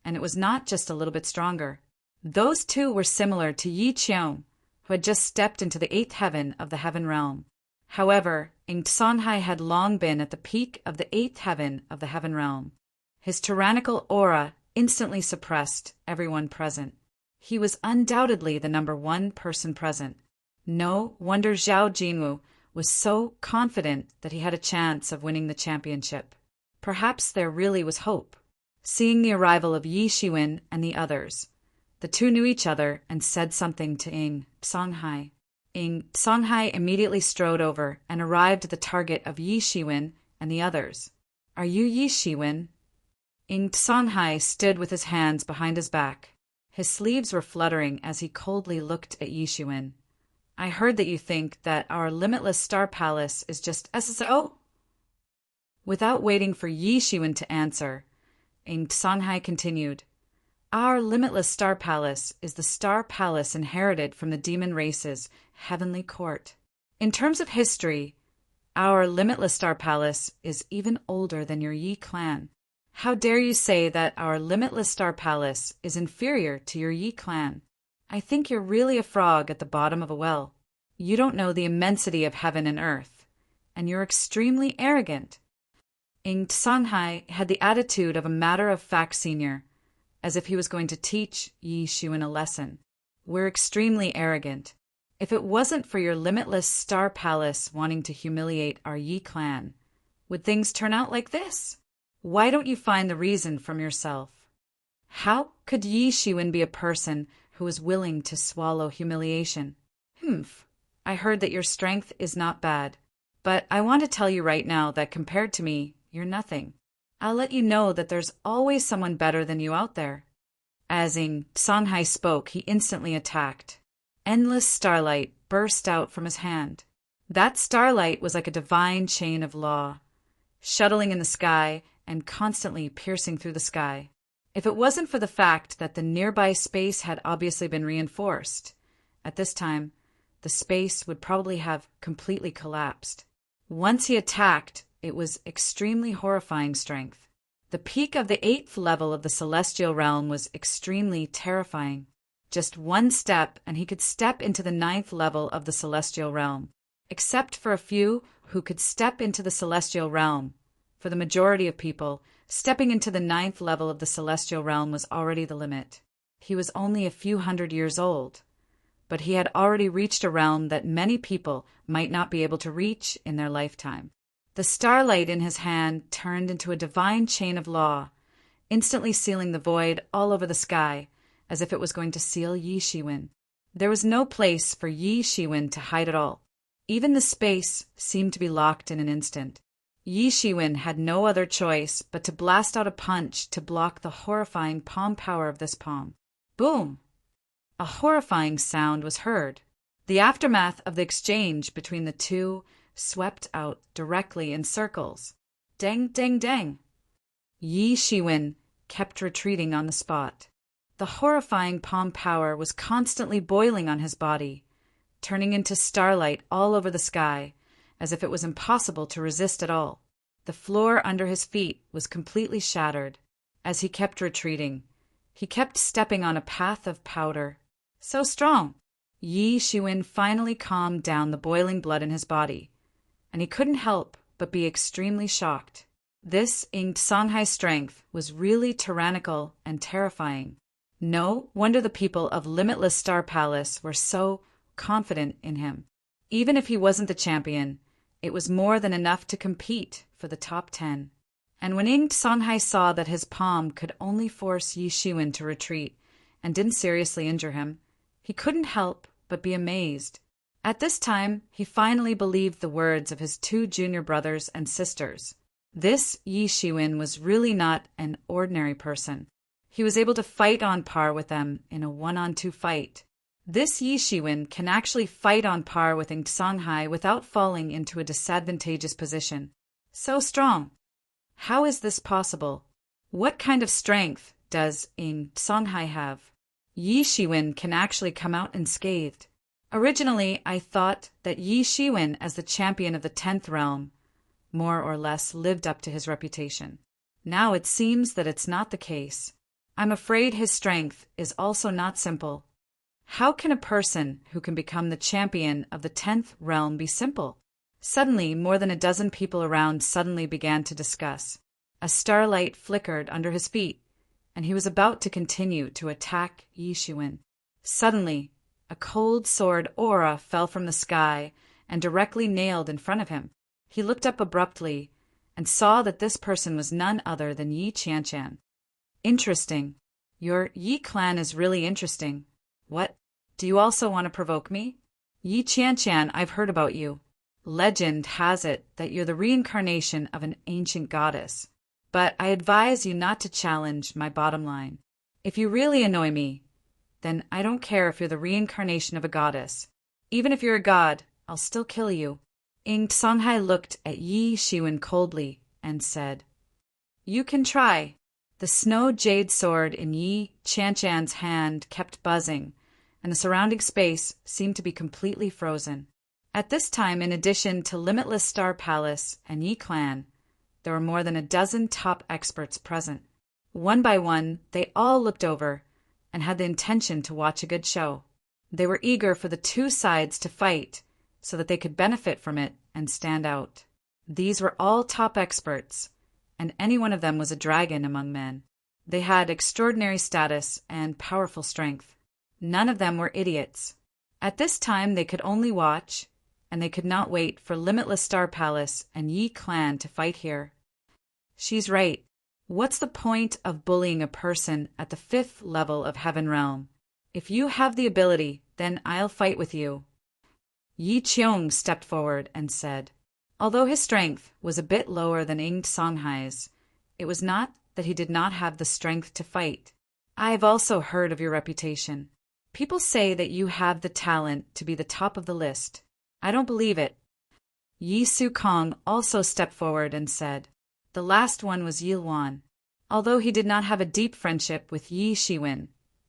and it was not just a little bit stronger. Those 2 were similar to Yi Qiong, who had just stepped into the 8th heaven of the heaven realm. However, Ing Songhai had long been at the peak of the 8th heaven of the heaven realm. His tyrannical aura instantly suppressed everyone present. He was undoubtedly the number 1 person present. No wonder Zhao Jinwu was so confident that he had a chance of winning the championship. Perhaps there really was hope. Seeing the arrival of Yi Shiwen and the others, the 2 knew each other and said something to Ing Songhai. Ing Songhai immediately strode over and arrived at the target of Yi Shiwen and the others. Are you Yi Shiwen? Ing Songhai stood with his hands behind his back. His sleeves were fluttering as he coldly looked at Yi Shiwen. I heard that you think that our Limitless Star Palace is just SSO. Without waiting for Yi Shiwen to answer, Ing Songhai continued. Our Limitless Star Palace is the star palace inherited from the demon race's heavenly court. In terms of history, our Limitless Star Palace is even older than your Yi clan. How dare you say that our Limitless Star Palace is inferior to your Yi clan? I think you're really a frog at the bottom of a well. You don't know the immensity of heaven and earth, and you're extremely arrogant. Ing Songhai had the attitude of a matter-of-fact senior, as if he was going to teach Yi Shiwen a lesson. We're extremely arrogant. If it wasn't for your Limitless Star Palace wanting to humiliate our Yi clan, would things turn out like this? Why don't you find the reason from yourself? How could Yi Shiwen be a person who is willing to swallow humiliation? I heard that your strength is not bad, but I want to tell you right now that compared to me, you're nothing. I'll let you know that there's always someone better than you out there. As Ing Songhai spoke, he instantly attacked. Endless starlight burst out from his hand. That starlight was like a divine chain of law, shuttling in the sky and constantly piercing through the sky. If it wasn't for the fact that the nearby space had obviously been reinforced, at this time, the space would probably have completely collapsed. Once he attacked, it was extremely horrifying strength. The peak of the 8th level of the celestial realm was extremely terrifying. Just one step and he could step into the 9th level of the celestial realm. Except for a few who could step into the celestial realm, for the majority of people, stepping into the 9th level of the celestial realm was already the limit. He was only a few hundred years old, but he had already reached a realm that many people might not be able to reach in their lifetime. The starlight in his hand turned into a divine chain of law, instantly sealing the void all over the sky, as if it was going to seal Yi Shiwen. There was no place for Yi Shiwen to hide at all. Even the space seemed to be locked in an instant. Yi Shiwen had no other choice but to blast out a punch to block the horrifying palm power of this palm. Boom! A horrifying sound was heard. The aftermath of the exchange between the two swept out directly in circles. Dang, dang, dang! Yi Shiwen kept retreating on the spot. The horrifying palm power was constantly boiling on his body, turning into starlight all over the sky, as if it was impossible to resist at all. The floor under his feet was completely shattered. As he kept retreating, he kept stepping on a path of powder. So strong! Yi Shiwen finally calmed down the boiling blood in his body, and he couldn't help but be extremely shocked. This inked Songhai's strength was really tyrannical and terrifying. No wonder the people of Limitless Star Palace were so confident in him. Even if he wasn't the champion, it was more than enough to compete for the top 10. And when Inked Songhai saw that his palm could only force Yi Shiwen to retreat and didn't seriously injure him, he couldn't help but be amazed. At this time, he finally believed the words of his 2 junior brothers and sisters. This Yi Shiwen was really not an ordinary person. He was able to fight on par with them in a 1-on-2 fight. This Yi Shiwen can actually fight on par with Inked Songhai without falling into a disadvantageous position. So strong! How is this possible? What kind of strength does Inked Songhai have? Yi Shiwen can actually come out unscathed. Originally, I thought that Yi Shiwen, as the champion of the 10th realm, more or less lived up to his reputation. Now it seems that it's not the case. I'm afraid his strength is also not simple. How can a person who can become the champion of the 10th realm be simple? Suddenly, more than a dozen people around suddenly began to discuss. A starlight flickered under his feet, and he was about to continue to attack Yi Shiwen. Suddenly, a cold sword aura fell from the sky and directly nailed in front of him. He looked up abruptly and saw that this person was none other than Yi Qianshan. Interesting. Your Yi clan is really interesting. What? Do you also want to provoke me? Yi Qianshan, I've heard about you. Legend has it that you're the reincarnation of an ancient goddess. But I advise you not to challenge my bottom line. If you really annoy me, then I don't care if you're the reincarnation of a goddess. Even if you're a god, I'll still kill you. Inked Songhai looked at Yi Shiwen coldly and said, You can try. The snow jade sword in Yi Qianshan's hand kept buzzing, and the surrounding space seemed to be completely frozen. At this time, in addition to Limitless Star Palace and Yi Clan, there were more than a dozen top experts present. One by one, they all looked over and had the intention to watch a good show. They were eager for the 2 sides to fight so that they could benefit from it and stand out. These were all top experts, and any one of them was a dragon among men. They had extraordinary status and powerful strength. None of them were idiots. At this time, they could only watch, and they could not wait for Limitless Star Palace and Yi Clan to fight here. She's right. What's the point of bullying a person at the 5th level of Heaven Realm? If you have the ability, then I'll fight with you. Yi Qiong stepped forward and said, although his strength was a bit lower than Inked Songhai's, it was not that he did not have the strength to fight. I've also heard of your reputation. People say that you have the talent to be the top of the list. I don't believe it. Yi Su Kong also stepped forward and said, the last one was Yi Luan. Although he did not have a deep friendship with Yi Shiwen,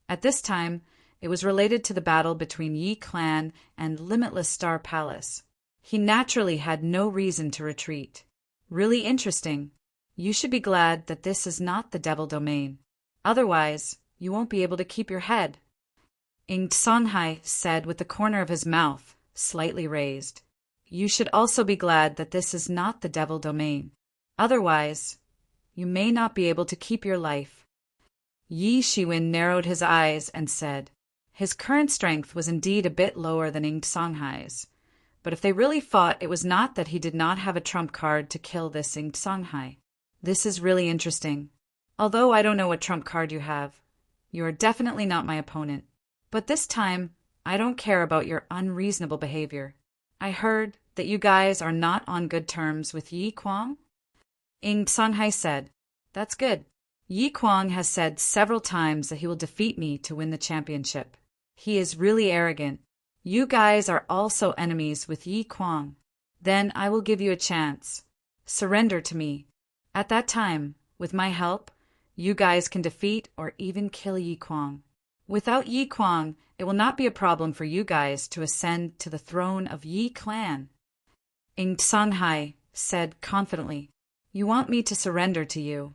at this time it was related to the battle between Yi Clan and Limitless Star Palace. He naturally had no reason to retreat. Really interesting. You should be glad that this is not the Devil Domain. Otherwise, you won't be able to keep your head. Inked Songhai said with the corner of his mouth slightly raised. You should also be glad that this is not the Devil Domain. Otherwise, you may not be able to keep your life. Yi Shiwen narrowed his eyes and said, his current strength was indeed a bit lower than Inked Songhai's, but if they really fought, it was not that he did not have a trump card to kill this Inked Songhai. This is really interesting. Although I don't know what trump card you have, you are definitely not my opponent. But this time, I don't care about your unreasonable behavior. I heard that you guys are not on good terms with Yi Kwang? Inked Songhai said, that's good. Yi Kwang has said several times that he will defeat me to win the championship. He is really arrogant. You guys are also enemies with Yi Kwang. Then I will give you a chance. Surrender to me. At that time, with my help, you guys can defeat or even kill Yi Kwang. Without Yi Kwang, it will not be a problem for you guys to ascend to the throne of Yi Clan. Inked Songhai said confidently, you want me to surrender to you?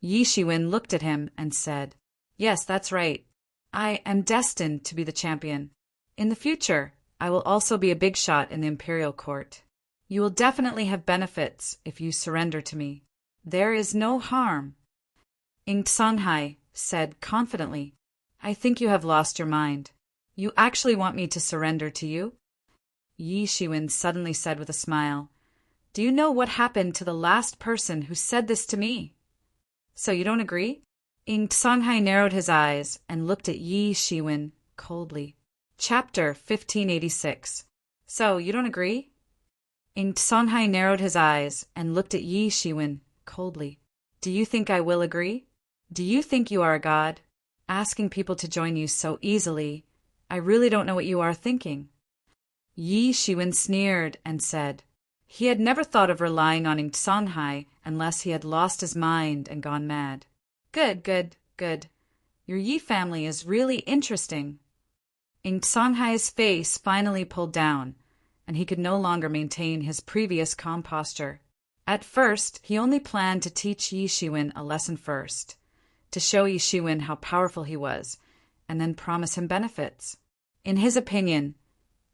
Yi Shiwen looked at him and said, yes, that's right. I am destined to be the champion. In the future, I will also be a big shot in the imperial court. You will definitely have benefits if you surrender to me. There is no harm. Ing Songhai said confidently, I think you have lost your mind. You actually want me to surrender to you? Yi Shiwen suddenly said with a smile, Do you know what happened to the last person who said this to me? So you don't agree? Ing Songhai narrowed his eyes and looked at Yi Shiwen coldly. Chapter 1586. So you don't agree? Ing Songhai narrowed his eyes and looked at Yi Shiwen coldly. Do you think I will agree? Do you think you are a god? Asking people to join you so easily, I really don't know what you are thinking. Yi Shiwen sneered and said, he had never thought of relying on Ing Songhai unless he had lost his mind and gone mad. Good, good, good. Your Yi family is really interesting. Ing Songhai's face finally pulled down, and he could no longer maintain his previous calm posture. At first, he only planned to teach Yi Shiwen a lesson first, to show Yi Shiwen how powerful he was, and then promise him benefits. In his opinion,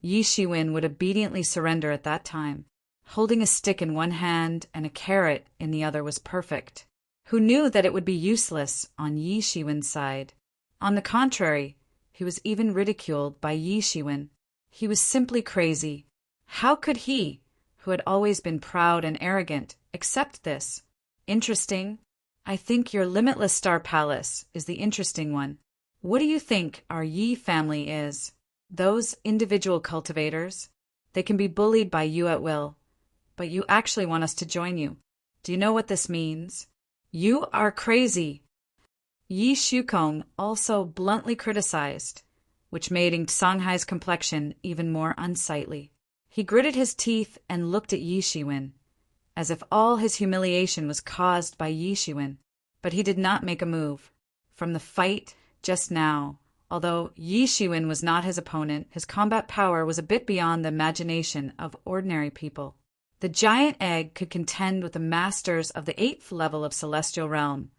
Yi Shiwen would obediently surrender at that time. Holding a stick in one hand and a carrot in the other was perfect. Who knew that it would be useless on Yi Shiwen's side? On the contrary, he was even ridiculed by Yi Shiwen. He was simply crazy. How could he, who had always been proud and arrogant, accept this? Interesting. I think your limitless star palace is the interesting one. What do you think our Yi family is? Those individual cultivators? They can be bullied by you at will, but you actually want us to join you. Do you know what this means? You are crazy. Yi Shukong also bluntly criticized, which made Ing Songhai's complexion even more unsightly. He gritted his teeth and looked at Yi Shiwen, as if all his humiliation was caused by Yi Shiwen, but he did not make a move. From the fight just now, although Yi Shiwen was not his opponent, his combat power was a bit beyond the imagination of ordinary people. The giant egg could contend with the masters of the 8th level of Celestial Realm,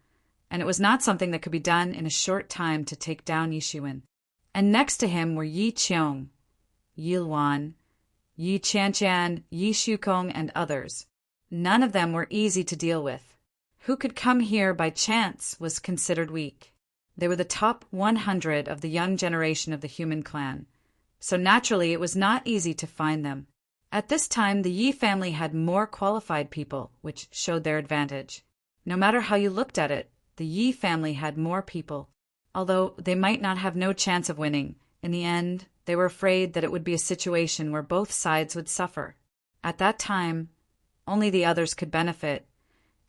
and it was not something that could be done in a short time to take down Yi Shiwen. And next to him were Yi Qiong, Yi Luan, Yi Qianshan, Yi Shukong, and others. None of them were easy to deal with. Who could come here by chance was considered weak. They were the top 100 of the young generation of the human clan, so naturally it was not easy to find them. At this time, the Yi family had more qualified people, which showed their advantage. No matter how you looked at it, the Yi family had more people. Although they might not have no chance of winning, in the end, they were afraid that it would be a situation where both sides would suffer. At that time, only the others could benefit,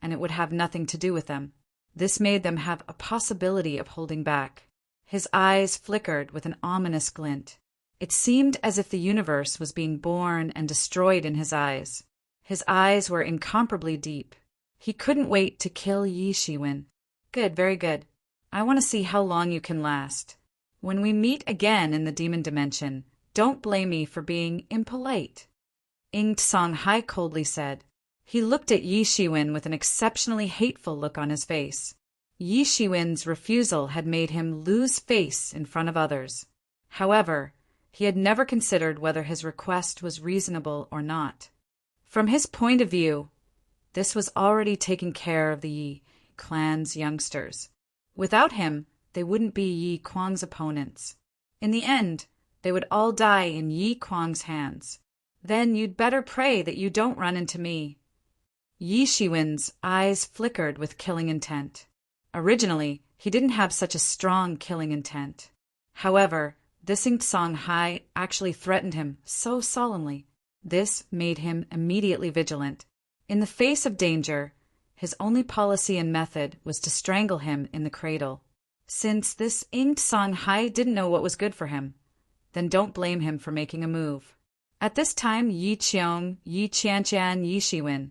and it would have nothing to do with them. This made them have a possibility of holding back. His eyes flickered with an ominous glint. It seemed as if the universe was being born and destroyed in his eyes. His eyes were incomparably deep. He couldn't wait to kill Yi Shiwen. Good, very good. I want to see how long you can last. When we meet again in the demon dimension, don't blame me for being impolite. Ing Songhai coldly said. He looked at Yi Shiwen with an exceptionally hateful look on his face. Yi Shiwen's refusal had made him lose face in front of others. However, he had never considered whether his request was reasonable or not. From his point of view, this was already taking care of the Yi clan's youngsters. Without him, they wouldn't be Yi Kwang's opponents. In the end, they would all die in Yi Kwang's hands. Then you'd better pray that you don't run into me. Yi Shiwen's eyes flickered with killing intent. Originally, he didn't have such a strong killing intent. However, this Ing Songhai actually threatened him so solemnly. This made him immediately vigilant. In the face of danger, his only policy and method was to strangle him in the cradle. Since this Ing Songhai didn't know what was good for him, then don't blame him for making a move. At this time, Yi Qiong, Yi Qianshan, Yi Shiwen,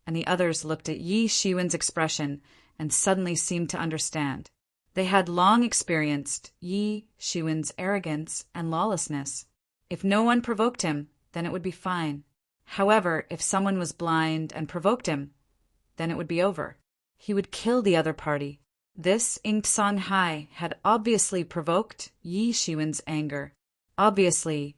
and the others looked at Yi Shiwen's expression and suddenly seemed to understand. They had long experienced Yi Shiwen's arrogance and lawlessness. If no one provoked him, then it would be fine. However, if someone was blind and provoked him, then it would be over. He would kill the other party. This Ing Songhai had obviously provoked Yi Shiwen's anger. Obviously,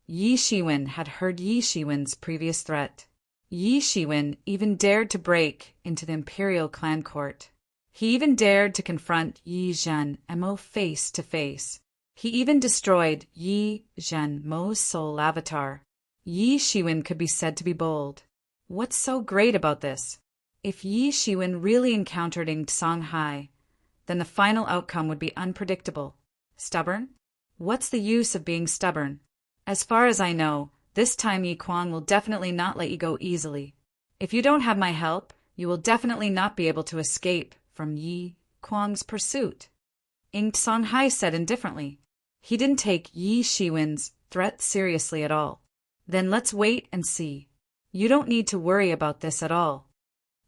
Yi Shiwen had heard Yi Shiwen's previous threat. Yi Shiwen even dared to break into the imperial clan court. He even dared to confront Yi Zhanmo face to face. He even destroyed Yi Zhanmo's soul avatar. Yi Shiwen could be said to be bold. What's so great about this? If Yi Shiwen really encountered Ing Songhai, then the final outcome would be unpredictable. Stubborn? What's the use of being stubborn? As far as I know, this time Yi Kuang will definitely not let you go easily. If you don't have my help, you will definitely not be able to escape from Yi Kuang's pursuit. Ing Songhai said indifferently. He didn't take Yi Shiwen's threat seriously at all. Then let's wait and see. You don't need to worry about this at all.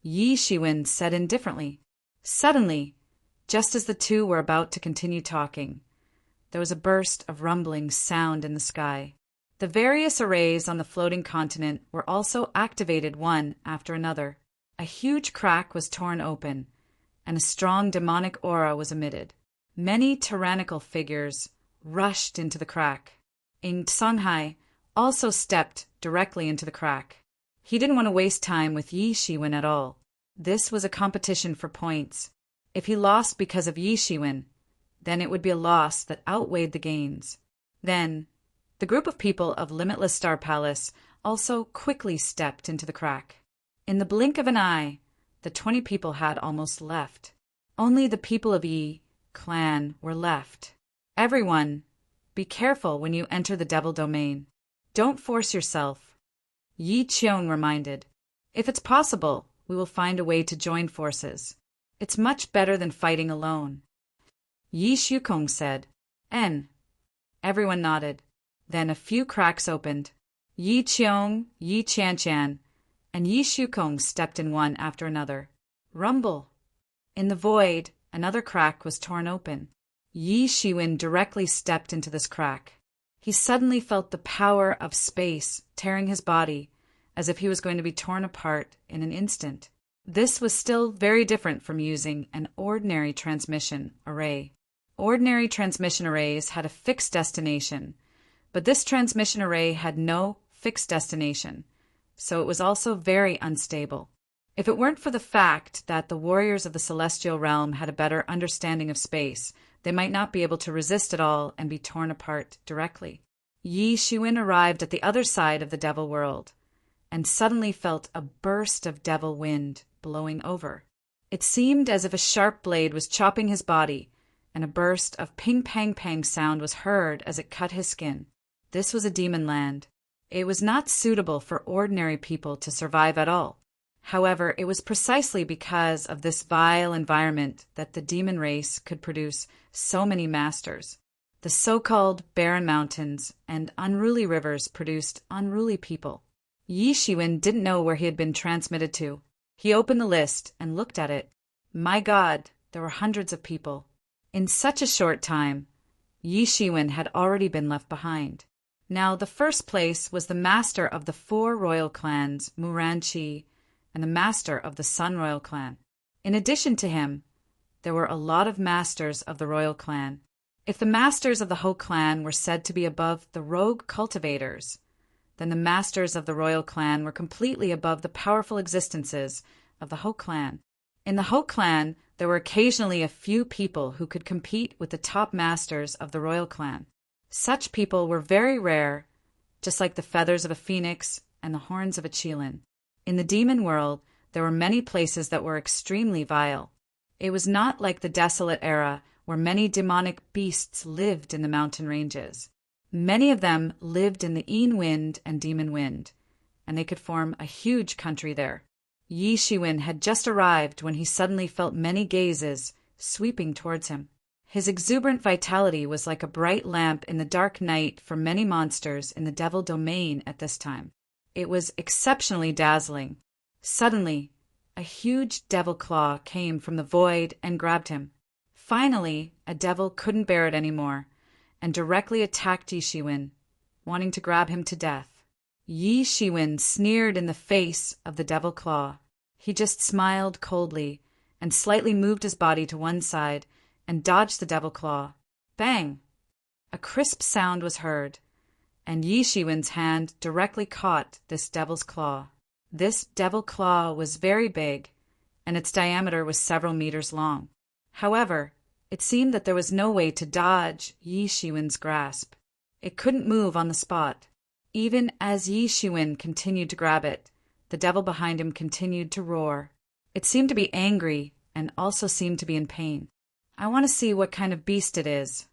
Yi Shiwen said indifferently. Suddenly, just as the two were about to continue talking, there was a burst of rumbling sound in the sky. The various arrays on the floating continent were also activated one after another. A huge crack was torn open, and a strong demonic aura was emitted. Many tyrannical figures rushed into the crack. Ing Songhai also stepped directly into the crack. He didn't want to waste time with Yi Shiwen at all. This was a competition for points. If he lost because of Yi Shiwen, then it would be a loss that outweighed the gains. Then, the group of people of Limitless Star Palace also quickly stepped into the crack. In the blink of an eye, the 20 people had almost left. Only the people of Yi clan were left. Everyone, be careful when you enter the devil domain. Don't force yourself. Yi Qiong reminded. If it's possible, we will find a way to join forces. It's much better than fighting alone. Yi Shukong said. N. Everyone nodded. Then a few cracks opened. Yi Qiong, Yi Qianchan, and Yi Shukong stepped in one after another. Rumble. In the void, another crack was torn open. Yi Shiwen directly stepped into this crack. He suddenly felt the power of space tearing his body, as if he was going to be torn apart in an instant. This was still very different from using an ordinary transmission array. Ordinary transmission arrays had a fixed destination, but this transmission array had no fixed destination, so it was also very unstable. If it weren't for the fact that the warriors of the celestial realm had a better understanding of space, they might not be able to resist it all and be torn apart directly. Yi Shiwen arrived at the other side of the devil world, and suddenly felt a burst of devil wind blowing over. It seemed as if a sharp blade was chopping his body, and a burst of ping-pang-pang sound was heard as it cut his skin. This was a demon land. It was not suitable for ordinary people to survive at all. However, it was precisely because of this vile environment that the demon race could produce so many masters. The so-called barren mountains and unruly rivers produced unruly people. Yi Shiwen didn't know where he had been transmitted to. He opened the list and looked at it. My God, there were hundreds of people. In such a short time, Yi Shiwen had already been left behind. Now, the first place was the master of the 4 royal clans, Muranqi, and the master of the Sun Royal clan. In addition to him, there were a lot of masters of the royal clan. If the masters of the Ho clan were said to be above the rogue cultivators, then the masters of the royal clan were completely above the powerful existences of the Ho clan. In the Ho clan, there were occasionally a few people who could compete with the top masters of the royal clan. Such people were very rare, just like the feathers of a phoenix and the horns of a qilin. In the demon world, there were many places that were extremely vile. It was not like the desolate era where many demonic beasts lived in the mountain ranges. Many of them lived in the Yin Wind and Demon Wind, and they could form a huge country there. Yi Shiwen had just arrived when he suddenly felt many gazes sweeping towards him. His exuberant vitality was like a bright lamp in the dark night for many monsters in the devil domain at this time. It was exceptionally dazzling. Suddenly, a huge devil claw came from the void and grabbed him. Finally, a devil couldn't bear it anymore and directly attacked Yi Shiwen, wanting to grab him to death. Yi Shiwen sneered in the face of the devil claw. He just smiled coldly and slightly moved his body to one side and dodged the devil claw. Bang! A crisp sound was heard, and Yi Shiwen's hand directly caught this devil's claw. This devil claw was very big, and its diameter was several meters long. However, it seemed that there was no way to dodge Yi Shiwen's grasp. It couldn't move on the spot. Even as Yi Shiwen continued to grab it, the devil behind him continued to roar. It seemed to be angry and also seemed to be in pain. "I want to see what kind of beast it is,"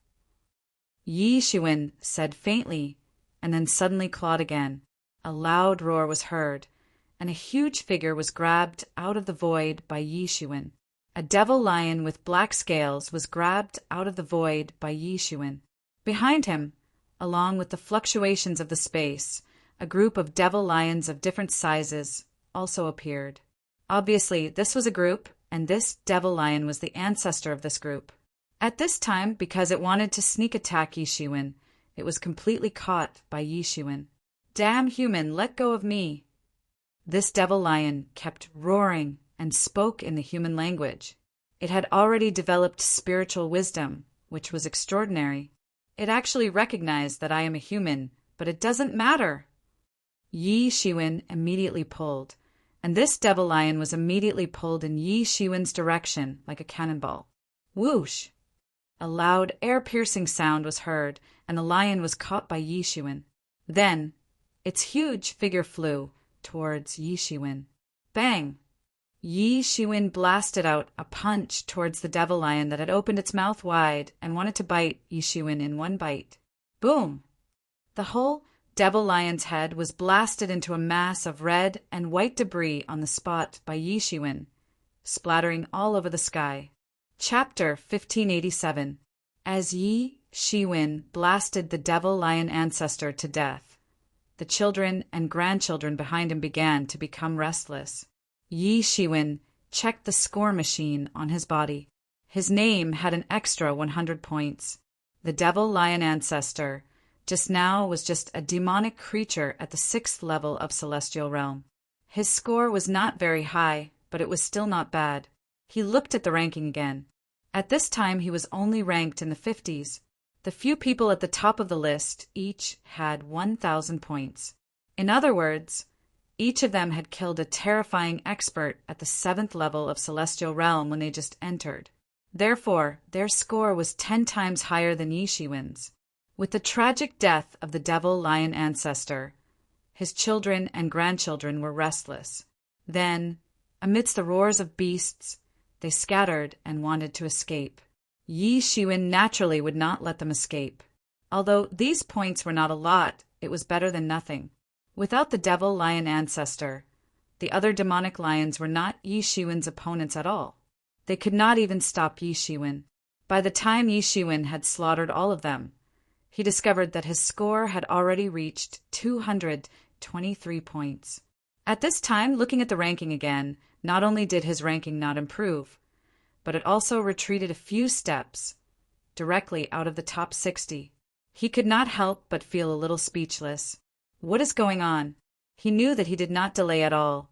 Yi Shiwen said faintly, and then suddenly clawed again. A loud roar was heard, and a huge figure was grabbed out of the void by Yi Shiwen. A devil lion with black scales was grabbed out of the void by Yi Shiwen. Behind him, along with the fluctuations of the space, a group of devil lions of different sizes also appeared. Obviously, this was a group, and this devil lion was the ancestor of this group. At this time, because it wanted to sneak attack Yi Shiwen, it was completely caught by Yi Shiwen. "Damn human, let go of me!" This devil lion kept roaring and spoke in the human language. It had already developed spiritual wisdom, which was extraordinary. It actually recognized that I am a human, but it doesn't matter. Yi Shiwen immediately pulled, and this devil lion was immediately pulled in Yi Shiwen's direction like a cannonball. Whoosh! A loud, air-piercing sound was heard, and the lion was caught by Yi Shiwen. Then, its huge figure flew towards Yi Shiwen. Bang! Yi Shiwen blasted out a punch towards the devil lion that had opened its mouth wide and wanted to bite Yi Shiwen in one bite. Boom! The whole devil lion's head was blasted into a mass of red and white debris on the spot by Yi Shiwen, splattering all over the sky. Chapter 1587. As Yi Shiwen blasted the devil lion ancestor to death, the children and grandchildren behind him began to become restless. Yi Shiwen checked the score machine on his body. His name had an extra 100 points. The devil lion ancestor just now was just a demonic creature at the 6th level of Celestial Realm. His score was not very high, but it was still not bad. He looked at the ranking again. At this time he was only ranked in the 50s. The few people at the top of the list each had 1,000 points. In other words, each of them had killed a terrifying expert at the 7th level of Celestial Realm when they just entered. Therefore, their score was 10 times higher than Yi Shiwen's. With the tragic death of the devil lion ancestor, his children and grandchildren were restless. Then, amidst the roars of beasts, they scattered and wanted to escape. Yi Shiwen naturally would not let them escape. Although these points were not a lot, it was better than nothing. Without the devil lion ancestor, the other demonic lions were not Yi Shiwen's opponents at all. They could not even stop Yi Shiwen. By the time Yi Shiwen had slaughtered all of them, he discovered that his score had already reached 223 points. At this time, looking at the ranking again, not only did his ranking not improve, but it also retreated a few steps, directly out of the top 60. He could not help but feel a little speechless. What is going on? He knew that he did not delay at all,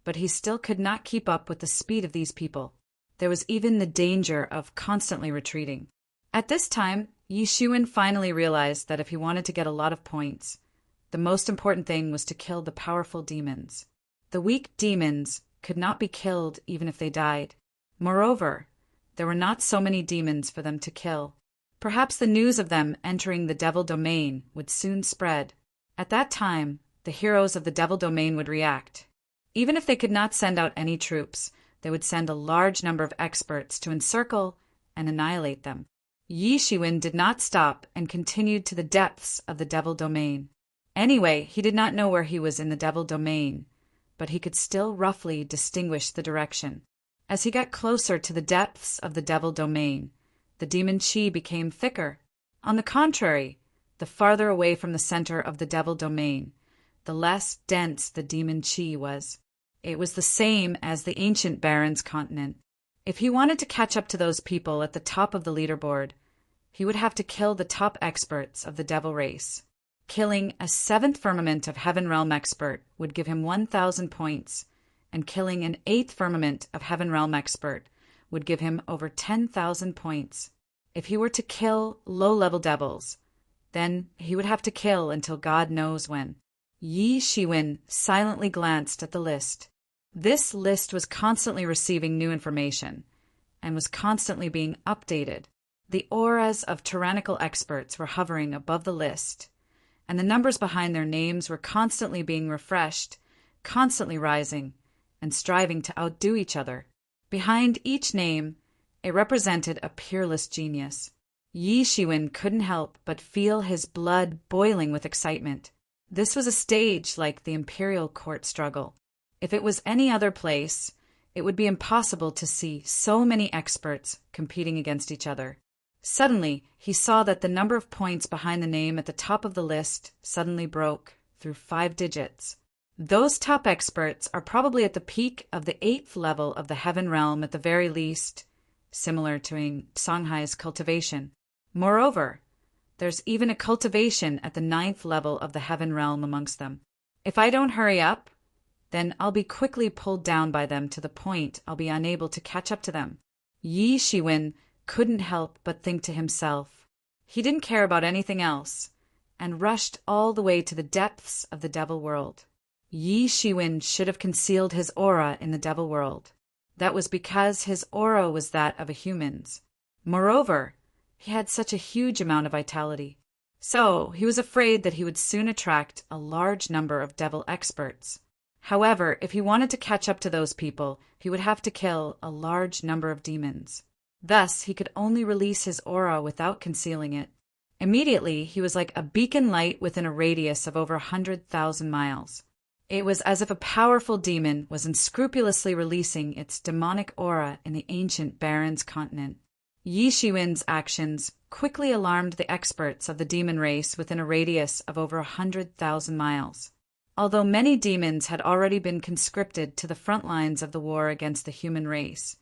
but he still could not keep up with the speed of these people. There was even the danger of constantly retreating. At this time, Yi Shiwen finally realized that if he wanted to get a lot of points, the most important thing was to kill the powerful demons. The weak demons could not be killed even if they died. Moreover, there were not so many demons for them to kill. Perhaps the news of them entering the devil domain would soon spread. At that time, the heroes of the devil domain would react. Even if they could not send out any troops, they would send a large number of experts to encircle and annihilate them. Yi Shiwen did not stop and continued to the depths of the devil domain. Anyway, he did not know where he was in the devil domain, but he could still roughly distinguish the direction. As he got closer to the depths of the devil domain, the demon chi became thicker. On the contrary, the farther away from the center of the devil domain, the less dense the demon chi was. It was the same as the ancient Baron's continent. If he wanted to catch up to those people at the top of the leaderboard, he would have to kill the top experts of the devil race. Killing a 7th firmament of Heaven Realm expert would give him 1,000 points, and killing an 8th firmament of Heaven Realm expert would give him over 10,000 points. If he were to kill low-level devils, Then he would have to kill until God knows when. Yi Shiwen silently glanced at the list. This list was constantly receiving new information and was constantly being updated. The auras of tyrannical experts were hovering above the list, and the numbers behind their names were constantly being refreshed, constantly rising, and striving to outdo each other. Behind each name, it represented a peerless genius. Yi Shiwen couldn't help but feel his blood boiling with excitement. This was a stage like the imperial court struggle. If it was any other place, it would be impossible to see so many experts competing against each other. Suddenly, he saw that the number of points behind the name at the top of the list suddenly broke through 5 digits. Those top experts are probably at the peak of the 8th level of the heaven realm at the very least, similar to Songhai's cultivation. Moreover, there's even a cultivation at the 9th level of the heaven realm amongst them. If I don't hurry up, then I'll be quickly pulled down by them to the point I'll be unable to catch up to them. Yi Shiwen couldn't help but think to himself. He didn't care about anything else, and rushed all the way to the depths of the devil world. Yi Shiwen should have concealed his aura in the devil world. That was because his aura was that of a human's. Moreover, he had such a huge amount of vitality. So he was afraid that he would soon attract a large number of devil experts. However, if he wanted to catch up to those people, he would have to kill a large number of demons. Thus, he could only release his aura without concealing it. Immediately, he was like a beacon light within a radius of over 100,000 miles. It was as if a powerful demon was unscrupulously releasing its demonic aura in the ancient Baron's continent. Yi Shiwen's actions quickly alarmed the experts of the demon race within a radius of over 100,000 miles. Although many demons had already been conscripted to the front lines of the war against the human race,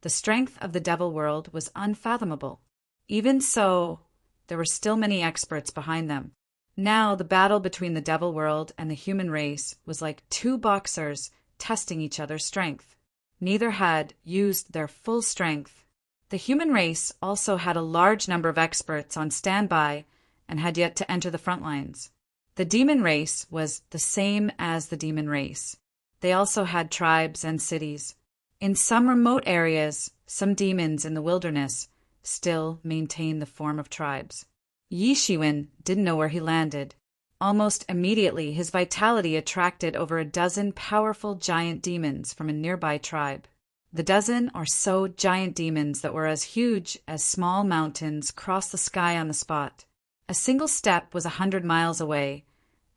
the strength of the devil world was unfathomable. Even so, there were still many experts behind them. Now the battle between the devil world and the human race was like 2 boxers testing each other's strength. Neither had used their full strength. The human race also had a large number of experts on standby and had yet to enter the front lines. The demon race was the same as the demon race. They also had tribes and cities. In some remote areas, some demons in the wilderness still maintained the form of tribes. Yi Shiwen didn't know where he landed. Almost immediately, his vitality attracted over a dozen powerful giant demons from a nearby tribe. The dozen or so giant demons that were as huge as small mountains crossed the sky on the spot. A single step was 100 miles away,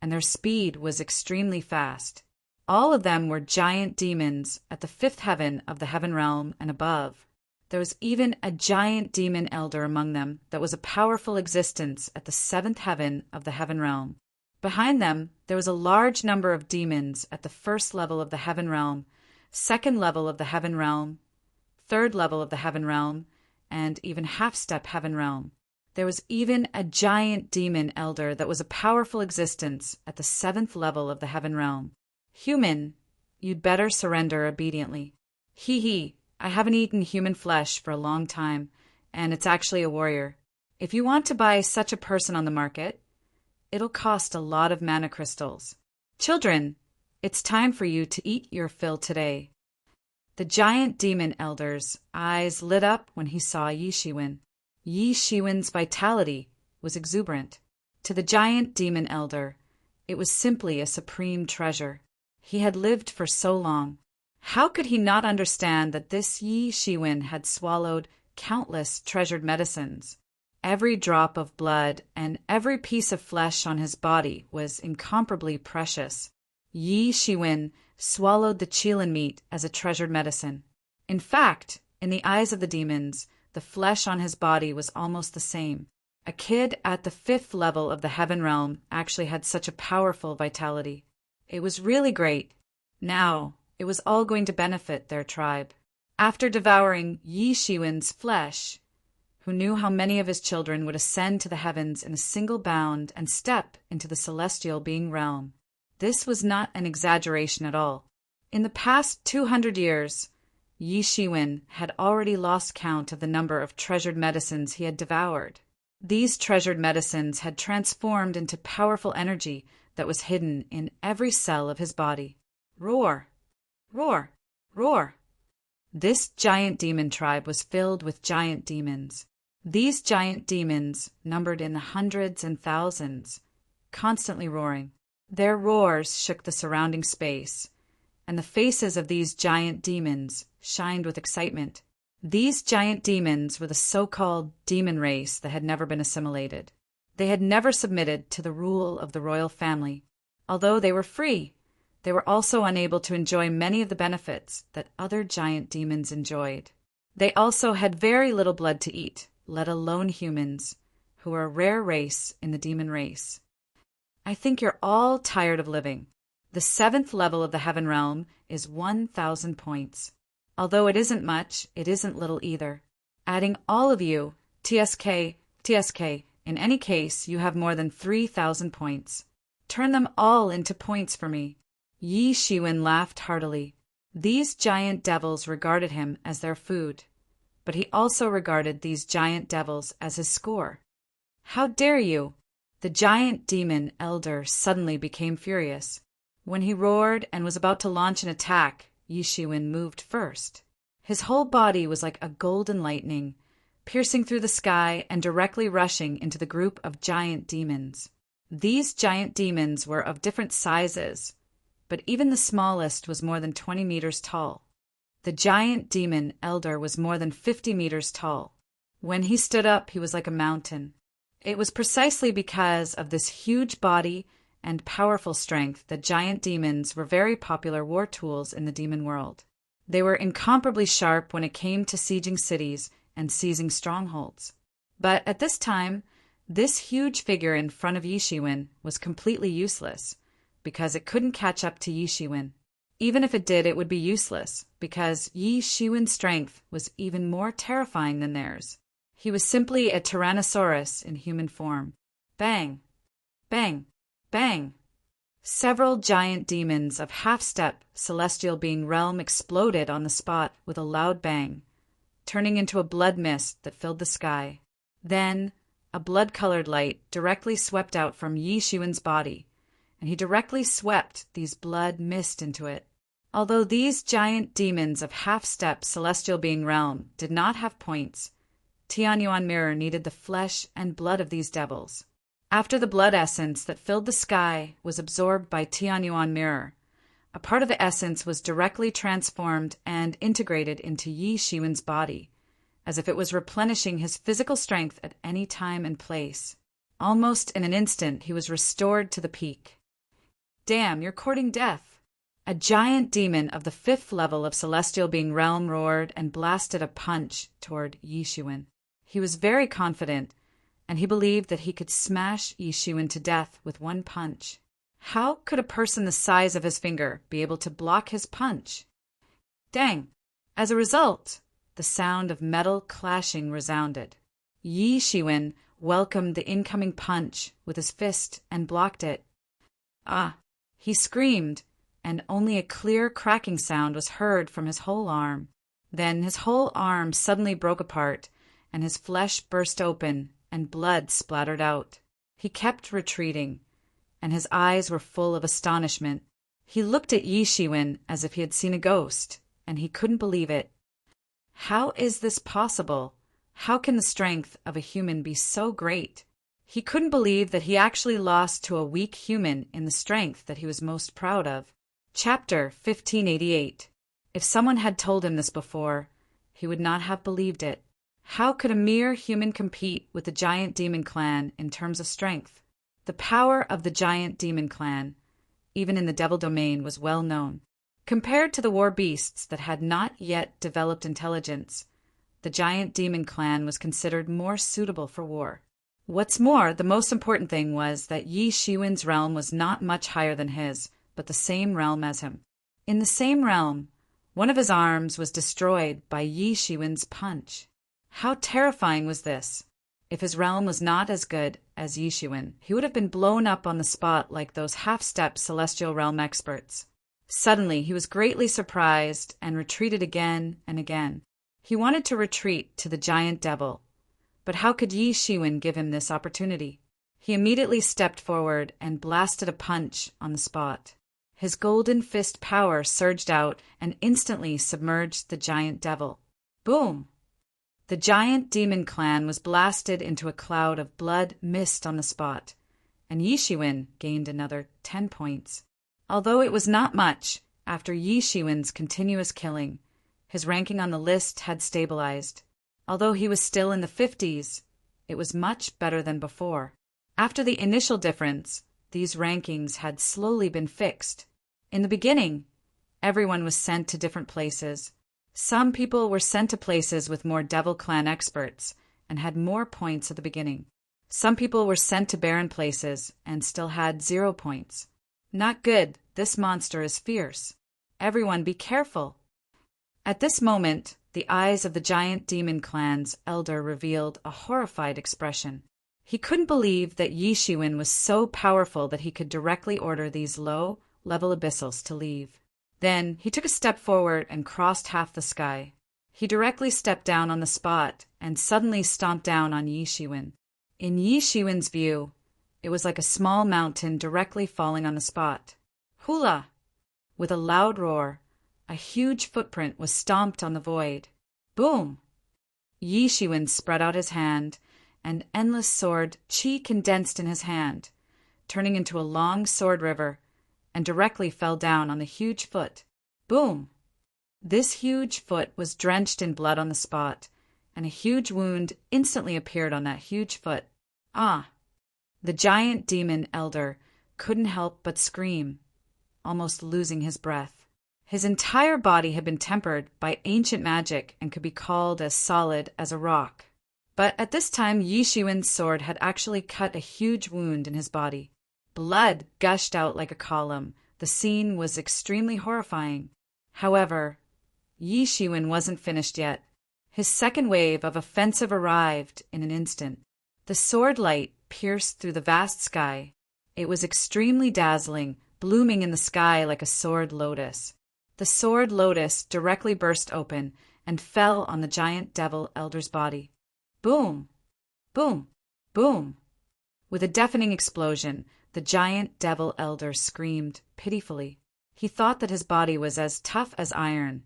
and their speed was extremely fast. All of them were giant demons at the 5th heaven of the heaven realm and above. There was even a giant demon elder among them that was a powerful existence at the 7th heaven of the heaven realm. Behind them, there was a large number of demons at the 1st level of the heaven realm, 2nd level of the heaven realm, 3rd level of the heaven realm, and even half-step heaven realm. There was even a giant demon elder that was a powerful existence at the 7th level of the heaven realm. Human, you'd better surrender obediently. Hee, I haven't eaten human flesh for a long time, and it's actually a warrior. If you want to buy such a person on the market, it'll cost a lot of mana crystals. Children, it's time for you to eat your fill today. The giant demon elder's eyes lit up when he saw Yi Shiwen. Yi Shiwen's vitality was exuberant. To the giant demon elder, it was simply a supreme treasure. He had lived for so long. How could he not understand that this Yi Shiwen had swallowed countless treasured medicines? Every drop of blood and every piece of flesh on his body was incomparably precious. Yi Shiwen swallowed the qilin meat as a treasured medicine. In fact, in the eyes of the demons, the flesh on his body was almost the same. A kid at the 5th level of the heaven realm actually had such a powerful vitality. It was really great. Now, it was all going to benefit their tribe. After devouring Yi Shiwen's flesh, who knew how many of his children would ascend to the heavens in a single bound and step into the celestial being realm. This was not an exaggeration at all. In the past 200 years, Yi Shiwen had already lost count of the number of treasured medicines he had devoured. These treasured medicines had transformed into powerful energy that was hidden in every cell of his body. Roar! Roar! Roar! This giant demon tribe was filled with giant demons. These giant demons numbered in the hundreds and thousands, constantly roaring. Their roars shook the surrounding space, and the faces of these giant demons shined with excitement. These giant demons were the so-called demon race that had never been assimilated. They had never submitted to the rule of the royal family. Although they were free, they were also unable to enjoy many of the benefits that other giant demons enjoyed. They also had very little blood to eat, let alone humans, who were a rare race in the demon race. I think you're all tired of living. The 7th level of the heaven realm is 1,000 points. Although it isn't much, it isn't little either. Adding all of you, TSK, in any case, you have more than 3,000 points. Turn them all into points for me. Yi Shiwen laughed heartily. These giant devils regarded him as their food, but he also regarded these giant devils as his score. How dare you! The giant demon elder suddenly became furious. When he roared and was about to launch an attack, Yi Shiwen moved first. His whole body was like a golden lightning, piercing through the sky and directly rushing into the group of giant demons. These giant demons were of different sizes, but even the smallest was more than 20 meters tall. The giant demon elder was more than 50 meters tall. When he stood up, he was like a mountain. It was precisely because of this huge body and powerful strength that giant demons were very popular war tools in the demon world. They were incomparably sharp when it came to sieging cities and seizing strongholds. But at this time, this huge figure in front of Yi Shiwen was completely useless, because it couldn't catch up to Yi Shiwen. Even if it did, it would be useless, because Yi Shiwen's strength was even more terrifying than theirs. He was simply a Tyrannosaurus in human form. Bang! Bang! Bang! Several giant demons of half-step celestial being realm exploded on the spot with a loud bang, turning into a blood mist that filled the sky. Then, a blood-colored light directly swept out from Yi Shiwen's body, and he directly swept these blood mist into it. Although these giant demons of half-step celestial being realm did not have points, Tianyuan Mirror needed the flesh and blood of these devils. After the blood essence that filled the sky was absorbed by Tianyuan Mirror, a part of the essence was directly transformed and integrated into Yi Shiwen's body, as if it was replenishing his physical strength at any time and place. Almost in an instant, he was restored to the peak. Damn, you're courting death! A giant demon of the 5th level of celestial being realm roared and blasted a punch toward Yi Shiwen. He was very confident, and he believed that he could smash Yi Shiwen to death with one punch. How could a person the size of his finger be able to block his punch? Dang! As a result, the sound of metal clashing resounded. Yi Shiwen welcomed the incoming punch with his fist and blocked it. Ah! He screamed, and only a clear cracking sound was heard from his whole arm. Then his whole arm suddenly broke apart, and his flesh burst open, and blood splattered out. He kept retreating, and his eyes were full of astonishment. He looked at Yi Shiwen as if he had seen a ghost, and he couldn't believe it. How is this possible? How can the strength of a human be so great? He couldn't believe that he actually lost to a weak human in the strength that he was most proud of. Chapter 1588. If someone had told him this before, he would not have believed it. How could a mere human compete with the giant demon clan in terms of strength? The power of the giant demon clan, even in the devil domain, was well known. Compared to the war beasts that had not yet developed intelligence, the giant demon clan was considered more suitable for war. What's more, the most important thing was that Yi Shiwen's realm was not much higher than his, but the same realm as him. In the same realm, one of his arms was destroyed by Yi Shiwen's punch. How terrifying was this! If his realm was not as good as Yi Shiwen, he would have been blown up on the spot like those half-step celestial realm experts. Suddenly, he was greatly surprised and retreated again and again. He wanted to retreat to the giant devil, But how could Yi Shiwen give him this opportunity? He immediately stepped forward and blasted a punch on the spot. His golden fist power surged out and instantly submerged the giant devil. Boom! The giant demon clan was blasted into a cloud of blood mist on the spot, and Yi Shiwen gained another 10 points. Although it was not much, after Yi Shiwen's continuous killing, his ranking on the list had stabilized. Although he was still in the 50s, it was much better than before. After the initial difference, these rankings had slowly been fixed. In the beginning, everyone was sent to different places. Some people were sent to places with more Devil Clan experts and had more points at the beginning. Some people were sent to barren places and still had 0 points. Not good, this monster is fierce. Everyone be careful. At this moment, the eyes of the giant demon clan's elder revealed a horrified expression. He couldn't believe that Yi Shiwen was so powerful that he could directly order these low-level abyssals to leave. Then he took a step forward and crossed half the sky. He directly stepped down on the spot and suddenly stomped down on Yi Shiwen. In Yi Shiwen's view, it was like a small mountain directly falling on the spot. Hula! With a loud roar, a huge footprint was stomped on the void. Boom! Yi Shiwen spread out his hand, and endless sword chi condensed in his hand, turning into a long sword river, and directly fell down on the huge foot. Boom! This huge foot was drenched in blood on the spot, and a huge wound instantly appeared on that huge foot. Ah! The giant demon elder couldn't help but scream, almost losing his breath. His entire body had been tempered by ancient magic and could be called as solid as a rock. But at this time, Yi Shiwen's sword had actually cut a huge wound in his body. Blood gushed out like a column. The scene was extremely horrifying. However, Yi Shiwen wasn't finished yet. His second wave of offensive arrived in an instant. The sword light pierced through the vast sky. It was extremely dazzling, blooming in the sky like a sword lotus. The sword lotus directly burst open and fell on the giant devil elder's body. Boom! Boom! Boom! With a deafening explosion, the giant devil elder screamed pitifully. He thought that his body was as tough as iron,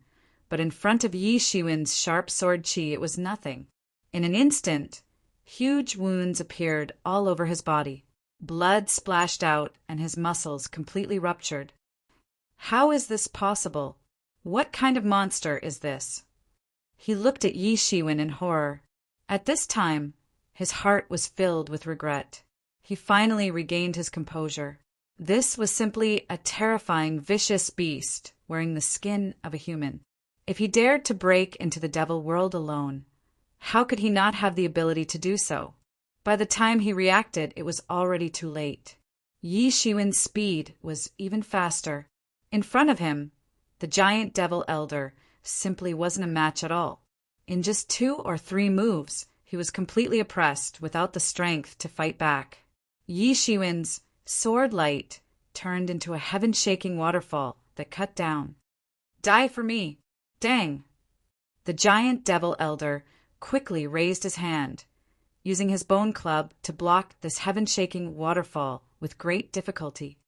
but in front of Yi Shiwen's sharp sword chi it was nothing. In an instant, huge wounds appeared all over his body. Blood splashed out and his muscles completely ruptured. How is this possible? What kind of monster is this? He looked at Yi Shiwen in horror. At this time, his heart was filled with regret. He finally regained his composure. This was simply a terrifying, vicious beast wearing the skin of a human. If he dared to break into the devil world alone, how could he not have the ability to do so? By the time he reacted, it was already too late. Yi Shiwen's speed was even faster. In front of him, the giant devil elder simply wasn't a match at all. In just 2 or 3 moves, he was completely oppressed without the strength to fight back. Yi Shiwen's sword light turned into a heaven-shaking waterfall that cut down. Die for me! Dang! The giant devil elder quickly raised his hand, using his bone club to block this heaven-shaking waterfall with great difficulty.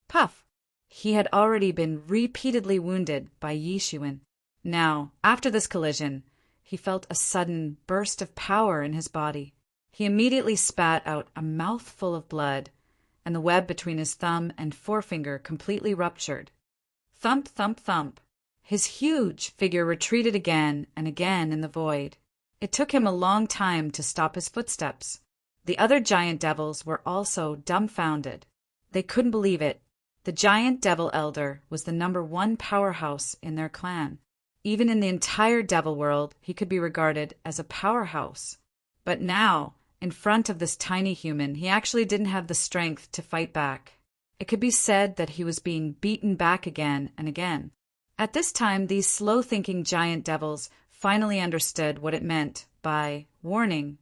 Puff! He had already been repeatedly wounded by Yi Shiwen. Now, after this collision, he felt a sudden burst of power in his body. He immediately spat out a mouthful of blood, and the web between his thumb and forefinger completely ruptured. Thump, thump, thump. His huge figure retreated again and again in the void. It took him a long time to stop his footsteps. The other giant devils were also dumbfounded. They couldn't believe it. The giant devil elder was the #1 powerhouse in their clan. Even in the entire devil world, he could be regarded as a powerhouse. But now, in front of this tiny human, he actually didn't have the strength to fight back. It could be said that he was being beaten back again and again. At this time, these slow-thinking giant devils finally understood what it meant by warning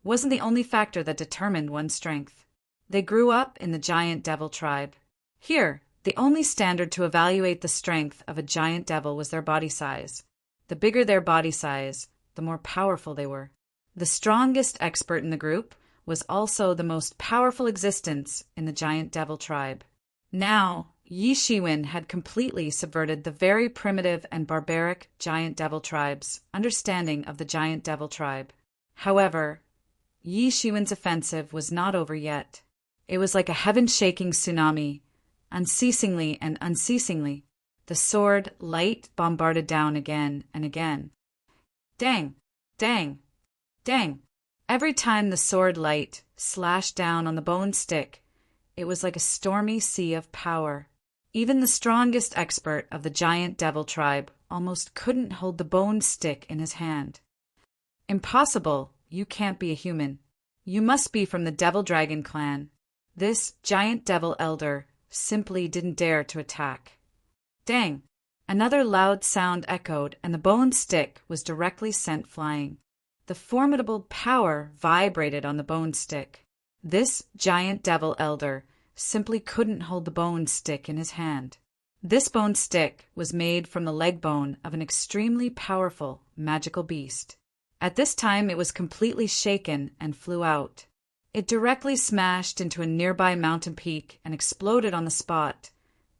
wasn't the only factor that determined one's strength. They grew up in the giant devil tribe. Here, the only standard to evaluate the strength of a giant devil was their body size. The bigger their body size, the more powerful they were. The strongest expert in the group was also the most powerful existence in the giant devil tribe. Now, Yi Shiwen had completely subverted the very primitive and barbaric giant devil tribe's understanding of the giant devil tribe. However, Yi Shiwen's offensive was not over yet. It was like a heaven-shaking tsunami, unceasingly and unceasingly. The sword light bombarded down again and again. Dang! Dang! Dang! Every time the sword light slashed down on the bone stick, it was like a stormy sea of power. Even the strongest expert of the giant devil tribe almost couldn't hold the bone stick in his hand. Impossible! You can't be a human. You must be from the Devil Dragon clan. This giant devil elder simply didn't dare to attack. Dang! Another loud sound echoed, and the bone stick was directly sent flying. The formidable power vibrated on the bone stick. This giant devil elder simply couldn't hold the bone stick in his hand. This bone stick was made from the leg bone of an extremely powerful magical beast. At this time it was completely shaken and flew out. It directly smashed into a nearby mountain peak and exploded on the spot,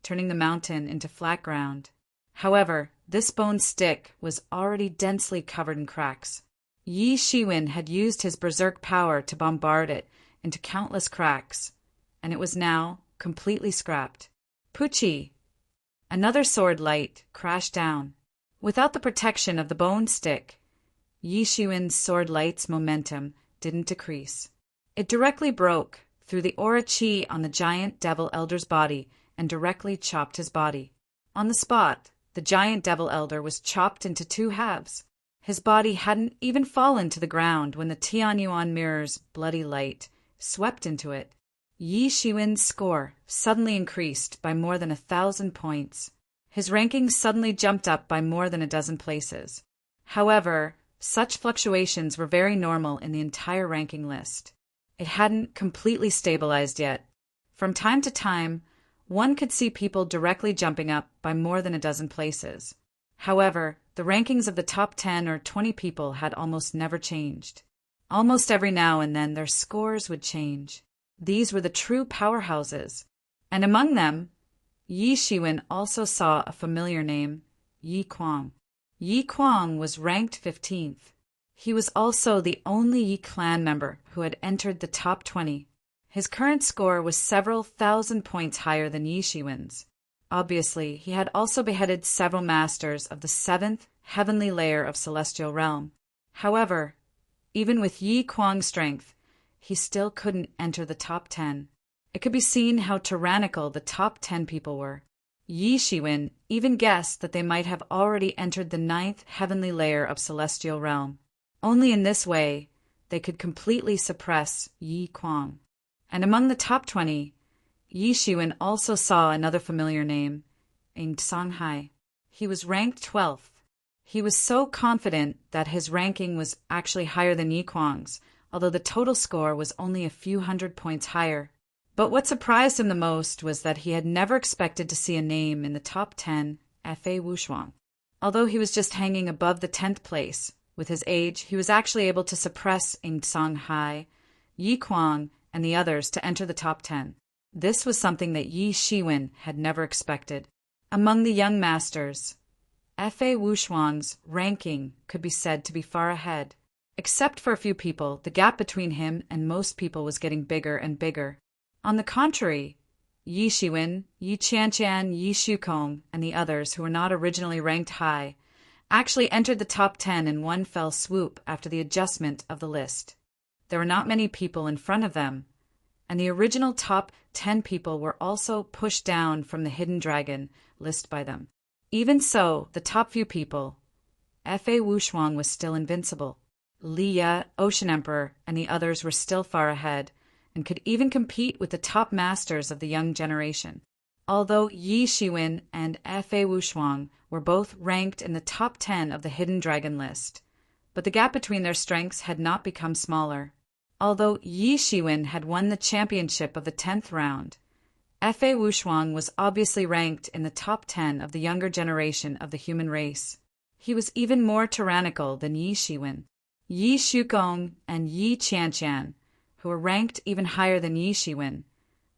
turning the mountain into flat ground. However, this bone stick was already densely covered in cracks. Yi Shiwen had used his berserk power to bombard it into countless cracks, and it was now completely scrapped. Puchi! Another sword light crashed down. Without the protection of the bone stick, Yi Shiwen's sword light's momentum didn't decrease. It directly broke through the aura chi on the giant devil elder's body and directly chopped his body. On the spot, the giant devil elder was chopped into two halves. His body hadn't even fallen to the ground when the Tianyuan mirror's bloody light swept into it. Yi Shiwen's score suddenly increased by more than 1,000 points. His ranking suddenly jumped up by more than a dozen places. However, such fluctuations were very normal in the entire ranking list. It hadn't completely stabilized yet. From time to time, one could see people directly jumping up by more than a dozen places. However, the rankings of the top 10 or 20 people had almost never changed. Almost every now and then their scores would change. These were the true powerhouses. And among them, Yi Shiwen also saw a familiar name, Yi Kuang. Yi Kuang was ranked 15th. He was also the only Yi clan member who had entered the top 20. His current score was several thousand points higher than Yi Shiwen's. Obviously, he had also beheaded several masters of the 7th heavenly layer of celestial realm. However, even with Yi Kuang's strength, he still couldn't enter the top 10. It could be seen how tyrannical the top 10 people were. Yi Shiwen even guessed that they might have already entered the 9th heavenly layer of celestial realm. Only in this way, they could completely suppress Yi Kuang. And among the top 20, Yi Shiwen also saw another familiar name, Ing Songhai. He was ranked 12th. He was so confident that his ranking was actually higher than Yi Kuang's, although the total score was only a few hundred points higher. But what surprised him the most was that he had never expected to see a name in the top 10, Fa Wushuang. Although he was just hanging above the 10th place, with his age, he was actually able to suppress Ing Songhai, Yi Kuang, and the others to enter the top 10. This was something that Yi Shiwen had never expected. Among the young masters, Fa Wushuang's ranking could be said to be far ahead. Except for a few people, the gap between him and most people was getting bigger and bigger. On the contrary, Yi Shiwen, Yi Qianqian, Yi Shukong, and the others who were not originally ranked high actually entered the top 10 in one fell swoop after the adjustment of the list. There were not many people in front of them, and the original top 10 people were also pushed down from the Hidden Dragon list by them. Even so, the top few people, Fa Wushuang was still invincible. Li Ye, Ocean Emperor, and the others were still far ahead, and could even compete with the top masters of the young generation. Although Yi Shiwen and Fa Wushuang were both ranked in the top 10 of the Hidden Dragon list, but the gap between their strengths had not become smaller. Although Yi Shiwen had won the championship of the 10th round, Fa Wushuang was obviously ranked in the top 10 of the younger generation of the human race. He was even more tyrannical than Yi Shiwen. Yi Shukong and Yi Qianqian, who were ranked even higher than Yi Shiwen,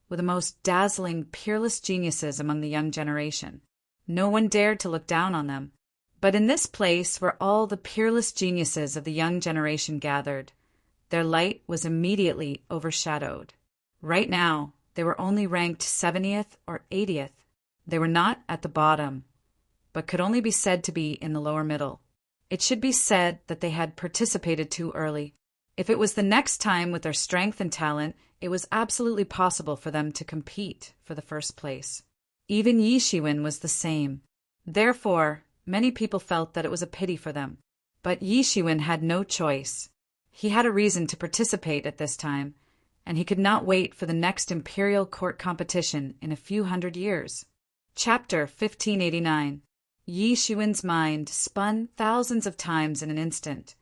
were the most dazzling, peerless geniuses among the young generation. No one dared to look down on them. But in this place where all the peerless geniuses of the young generation gathered, their light was immediately overshadowed. Right now, they were only ranked 70th or 80th. They were not at the bottom, but could only be said to be in the lower middle. It should be said that they had participated too early. If it was the next time with their strength and talent, it was absolutely possible for them to compete for the first place. Even Yi Shiwen was the same. Therefore, many people felt that it was a pity for them. But Yi Shiwen had no choice. He had a reason to participate at this time, and he could not wait for the next imperial court competition in a few hundred years. Chapter 1589. Yi Shiwen's mind spun thousands of times in an instant,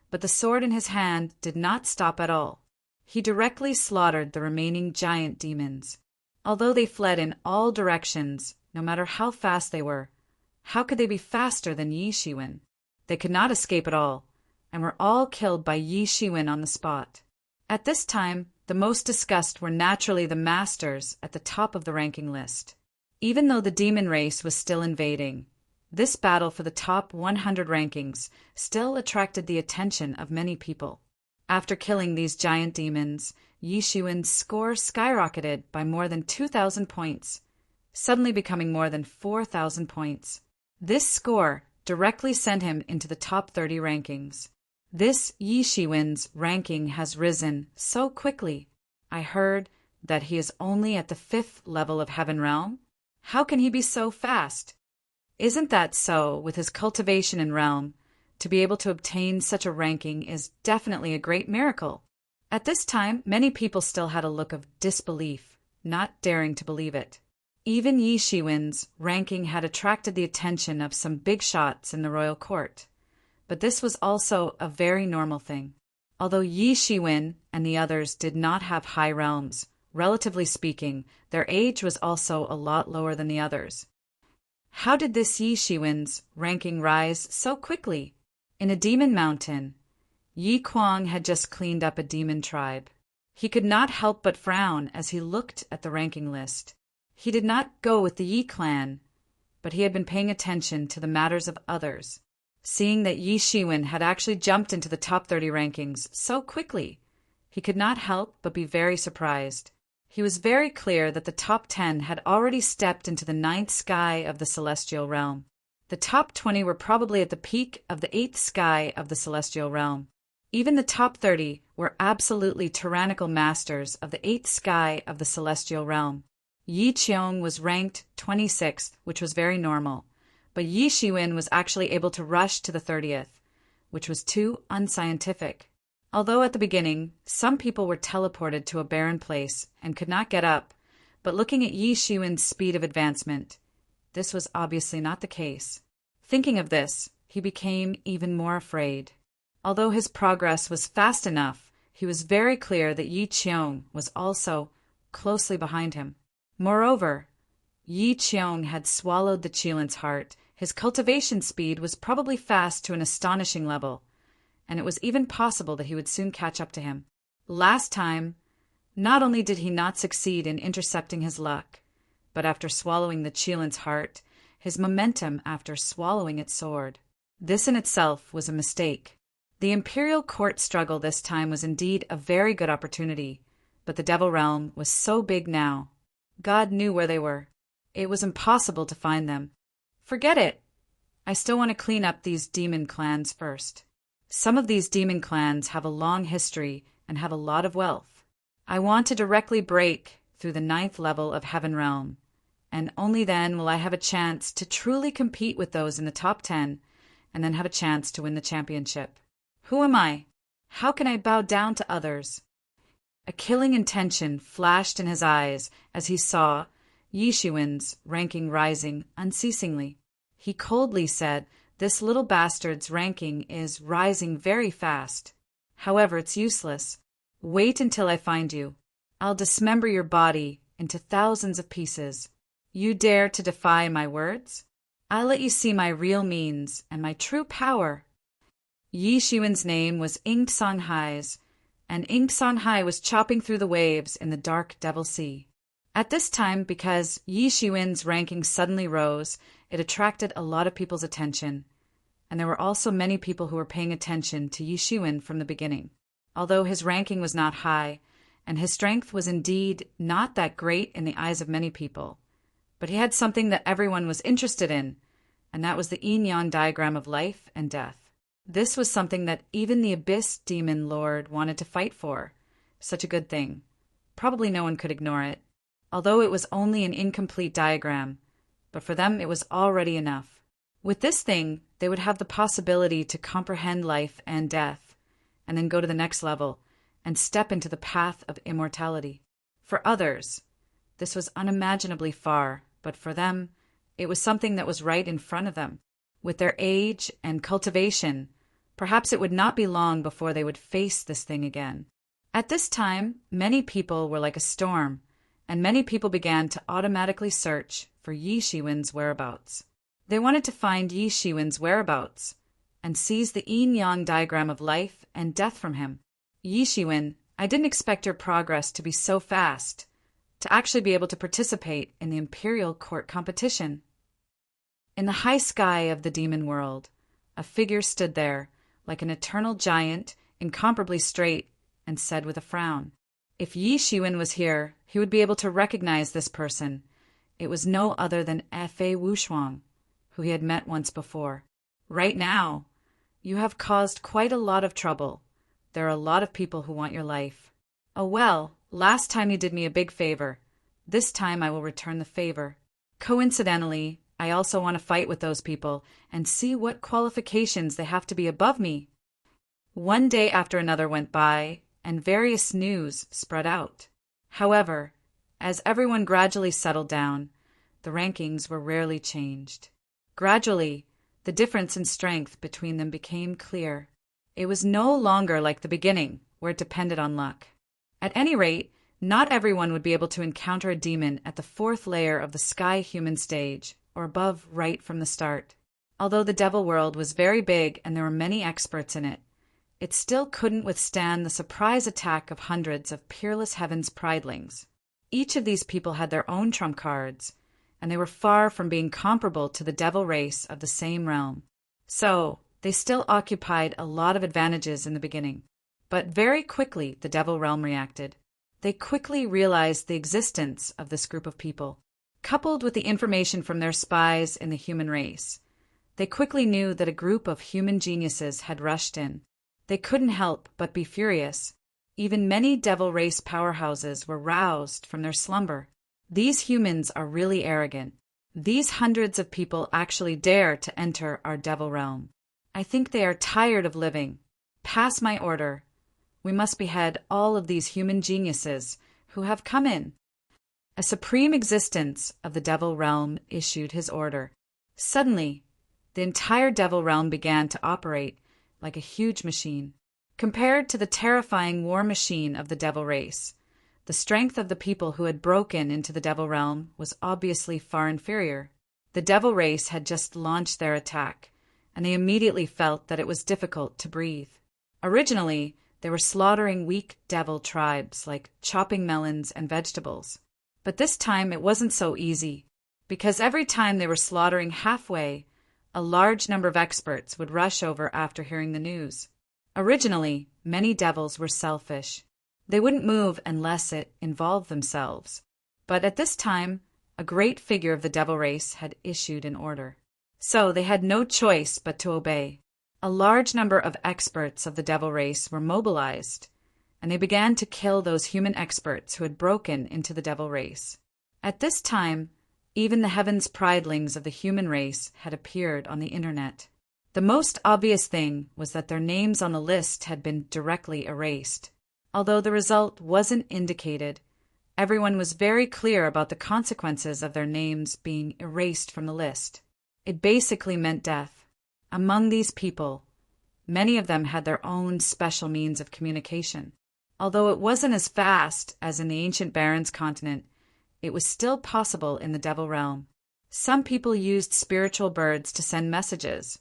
but the sword in his hand did not stop at all. He directly slaughtered the remaining giant demons. Although they fled in all directions, no matter how fast they were, how could they be faster than Yi Shiwen? They could not escape at all, and were all killed by Yi Shiwen on the spot. At this time, the most discussed were naturally the masters at the top of the ranking list. Even though the demon race was still invading, this battle for the top 100 rankings still attracted the attention of many people. After killing these giant demons, Yi Shiwen's score skyrocketed by more than 2,000 points, suddenly becoming more than 4,000 points. This score directly sent him into the top 30 rankings. This Yi Shiwen's ranking has risen so quickly. I heard that he is only at the 5th level of Heaven Realm. How can he be so fast? Isn't that so with his cultivation in Realm? To be able to obtain such a ranking is definitely a great miracle. At this time, many people still had a look of disbelief, not daring to believe it. Even Yi Shiwen's ranking had attracted the attention of some big shots in the royal court. But this was also a very normal thing. Although Yi Shiwen and the others did not have high realms, relatively speaking, their age was also a lot lower than the others. How did this Yi Shiwen's ranking rise so quickly? In a demon mountain, Yi Kuang had just cleaned up a demon tribe. He could not help but frown as he looked at the ranking list. He did not go with the Yi clan, but he had been paying attention to the matters of others. Seeing that Yi Shiwen had actually jumped into the top 30 rankings so quickly, he could not help but be very surprised. He was very clear that the top 10 had already stepped into the 9th sky of the celestial realm. The top 20 were probably at the peak of the 8th sky of the celestial realm. Even the top 30 were absolutely tyrannical masters of the 8th sky of the celestial realm. Yi Qiong was ranked 26th, which was very normal, but Yi Shiwen was actually able to rush to the 30th, which was too unscientific. Although at the beginning, some people were teleported to a barren place and could not get up, but looking at Yi Shiwen's speed of advancement, this was obviously not the case. Thinking of this, he became even more afraid. Although his progress was fast enough, he was very clear that Yi Qiong was also closely behind him. Moreover, Yi Qiong had swallowed the Qilin's heart. His cultivation speed was probably fast to an astonishing level, and it was even possible that he would soon catch up to him. Last time, not only did he not succeed in intercepting his luck, but after swallowing the Qilin's heart, his momentum after swallowing its soared. This in itself was a mistake. The imperial court struggle this time was indeed a very good opportunity, but the Devil Realm was so big now. God knew where they were. It was impossible to find them. Forget it. I still want to clean up these demon clans first. Some of these demon clans have a long history and have a lot of wealth. I want to directly break through the 9th level of Heaven Realm, and only then will I have a chance to truly compete with those in the top 10 and then have a chance to win the championship. Who am I? How can I bow down to others? A killing intention flashed in his eyes as he saw Yi Shiwen's ranking rising unceasingly. He coldly said, "This little bastard's ranking is rising very fast. However, it's useless. Wait until I find you. I'll dismember your body into thousands of pieces. You dare to defy my words? I'll let you see my real means and my true power." Yi Shiwen's name was Ing Songhai's, and Ing Songhai was chopping through the waves in the dark Devil Sea. At this time, because Yi Shiwen's ranking suddenly rose, it attracted a lot of people's attention, and there were also many people who were paying attention to Yi Shiwen from the beginning. Although his ranking was not high, and his strength was indeed not that great in the eyes of many people, but he had something that everyone was interested in, and that was the yin-yang diagram of life and death. This was something that even the Abyss Demon Lord wanted to fight for. Such a good thing. Probably no one could ignore it, although it was only an incomplete diagram, but for them it was already enough. With this thing, they would have the possibility to comprehend life and death, and then go to the next level and step into the path of immortality. For others, this was unimaginably far, but for them, it was something that was right in front of them. With their age and cultivation, perhaps it would not be long before they would face this thing again. At this time, many people were like a storm, and many people began to automatically search for Yi Shiwen's whereabouts. They wanted to find Yi Shiwen's whereabouts and seize the yin-yang diagram of life and death from him. Yi Shiwen, I didn't expect your progress to be so fast, to actually be able to participate in the Imperial Court competition. In the high sky of the demon world, a figure stood there, like an eternal giant, incomparably straight, and said with a frown, if Yi Shiwen was here, he would be able to recognize this person. It was no other than Fei Wuxuang, who he had met once before. Right now, you have caused quite a lot of trouble. There are a lot of people who want your life. Oh well, last time you did me a big favor. This time I will return the favor. Coincidentally, I also want to fight with those people and see what qualifications they have to be above me. One day after another went by, and various news spread out. However, as everyone gradually settled down, the rankings were rarely changed. Gradually, the difference in strength between them became clear. It was no longer like the beginning, where it depended on luck. At any rate, not everyone would be able to encounter a demon at the 4th layer of the sky human stage, or above right from the start. Although the devil world was very big and there were many experts in it, it still couldn't withstand the surprise attack of hundreds of Peerless Heaven's pridelings. Each of these people had their own trump cards, and they were far from being comparable to the devil race of the same realm. So, they still occupied a lot of advantages in the beginning. But very quickly the devil realm reacted. They quickly realized the existence of this group of people. Coupled with the information from their spies in the human race, they quickly knew that a group of human geniuses had rushed in. They couldn't help but be furious. Even many devil race powerhouses were roused from their slumber. These humans are really arrogant. These hundreds of people actually dare to enter our devil realm. I think they are tired of living. Pass my order. We must behead all of these human geniuses who have come in. A supreme existence of the devil realm issued his order. Suddenly, the entire devil realm began to operate like a huge machine. Compared to the terrifying war machine of the devil race, the strength of the people who had broken into the devil realm was obviously far inferior. The devil race had just launched their attack, and they immediately felt that it was difficult to breathe. Originally, they were slaughtering weak devil tribes like chopping melons and vegetables. But this time it wasn't so easy, because every time they were slaughtering halfway, a large number of experts would rush over after hearing the news. Originally, many devils were selfish. They wouldn't move unless it involved themselves. But at this time, a great figure of the devil race had issued an order. So they had no choice but to obey. A large number of experts of the devil race were mobilized, and they began to kill those human experts who had broken into the devil race. At this time, even the heavens pridelings of the human race had appeared on the internet. The most obvious thing was that their names on the list had been directly erased. Although the result wasn't indicated, everyone was very clear about the consequences of their names being erased from the list. It basically meant death. Among these people, many of them had their own special means of communication. Although it wasn't as fast as in the ancient Barons continent, it was still possible in the devil realm. Some people used spiritual birds to send messages,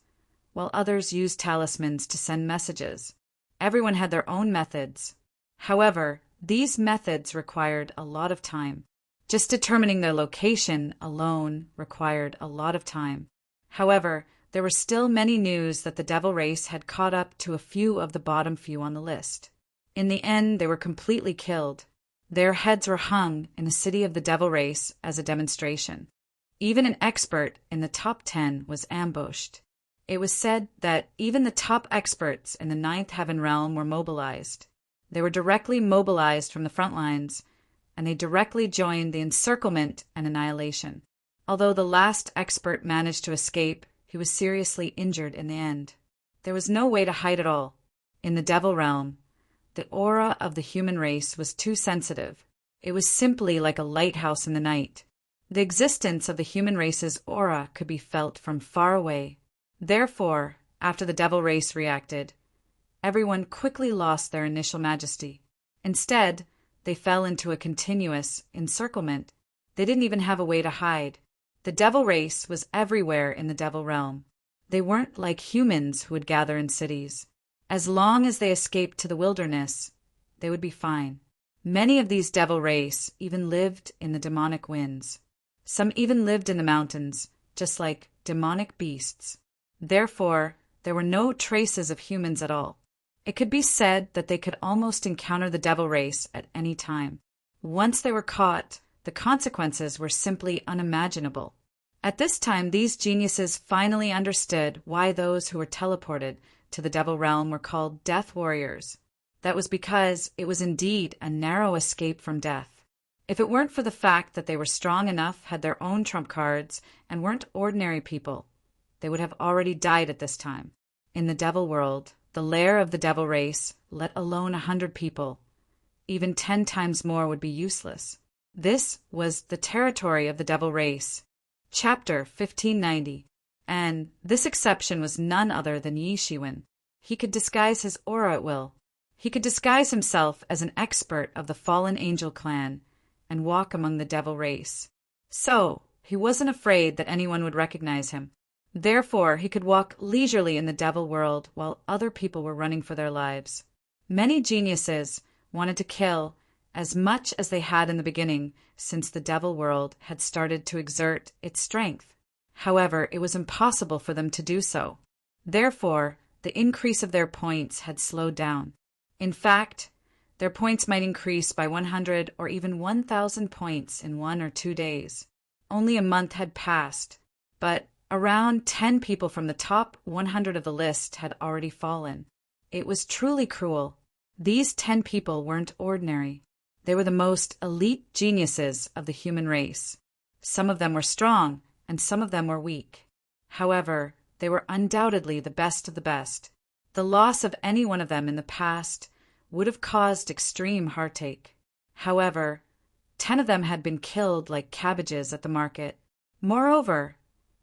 while others used talismans to send messages. Everyone had their own methods. However, these methods required a lot of time. Just determining their location alone required a lot of time. However, there were still many news that the devil race had caught up to a few of the bottom few on the list. In the end, they were completely killed. Their heads were hung in the city of the devil race as a demonstration. Even an expert in the top 10 was ambushed. It was said that even the top experts in the ninth heaven realm were mobilized. They were directly mobilized from the front lines, and they directly joined the encirclement and annihilation. Although the last expert managed to escape, he was seriously injured in the end. There was no way to hide it all. In the devil realm, the aura of the human race was too sensitive. It was simply like a lighthouse in the night. The existence of the human race's aura could be felt from far away. Therefore, after the devil race reacted, everyone quickly lost their initial majesty. Instead, they fell into a continuous encirclement. They didn't even have a way to hide. The devil race was everywhere in the devil realm. They weren't like humans who would gather in cities. As long as they escaped to the wilderness, they would be fine. Many of these devil race even lived in the demonic winds. Some even lived in the mountains, just like demonic beasts. Therefore, there were no traces of humans at all. It could be said that they could almost encounter the devil race at any time. Once they were caught, the consequences were simply unimaginable. At this time, these geniuses finally understood why those who were teleported to the devil realm were called death warriors. That was because it was indeed a narrow escape from death. If it weren't for the fact that they were strong enough, had their own trump cards, and weren't ordinary people, they would have already died at this time. In the devil world, the lair of the devil race, let alone 100 people, even 10 times more would be useless. This was the territory of the devil race. Chapter 1590. And this exception was none other than Yi Shiwen. He could disguise his aura at will. He could disguise himself as an expert of the fallen angel clan and walk among the devil race. So, he wasn't afraid that anyone would recognize him. Therefore, he could walk leisurely in the devil world while other people were running for their lives. Many geniuses wanted to kill as much as they had in the beginning, since the devil world had started to exert its strength. However, it was impossible for them to do so. Therefore, the increase of their points had slowed down. In fact, their points might increase by 100 or even 1,000 points in 1 or 2 days. Only a month had passed, but around 10 people from the top 100 of the list had already fallen. It was truly cruel. These 10 people weren't ordinary. They were the most elite geniuses of the human race. Some of them were strong, and some of them were weak. However, they were undoubtedly the best of the best. The loss of any one of them in the past would have caused extreme heartache. However, 10 of them had been killed like cabbages at the market. Moreover,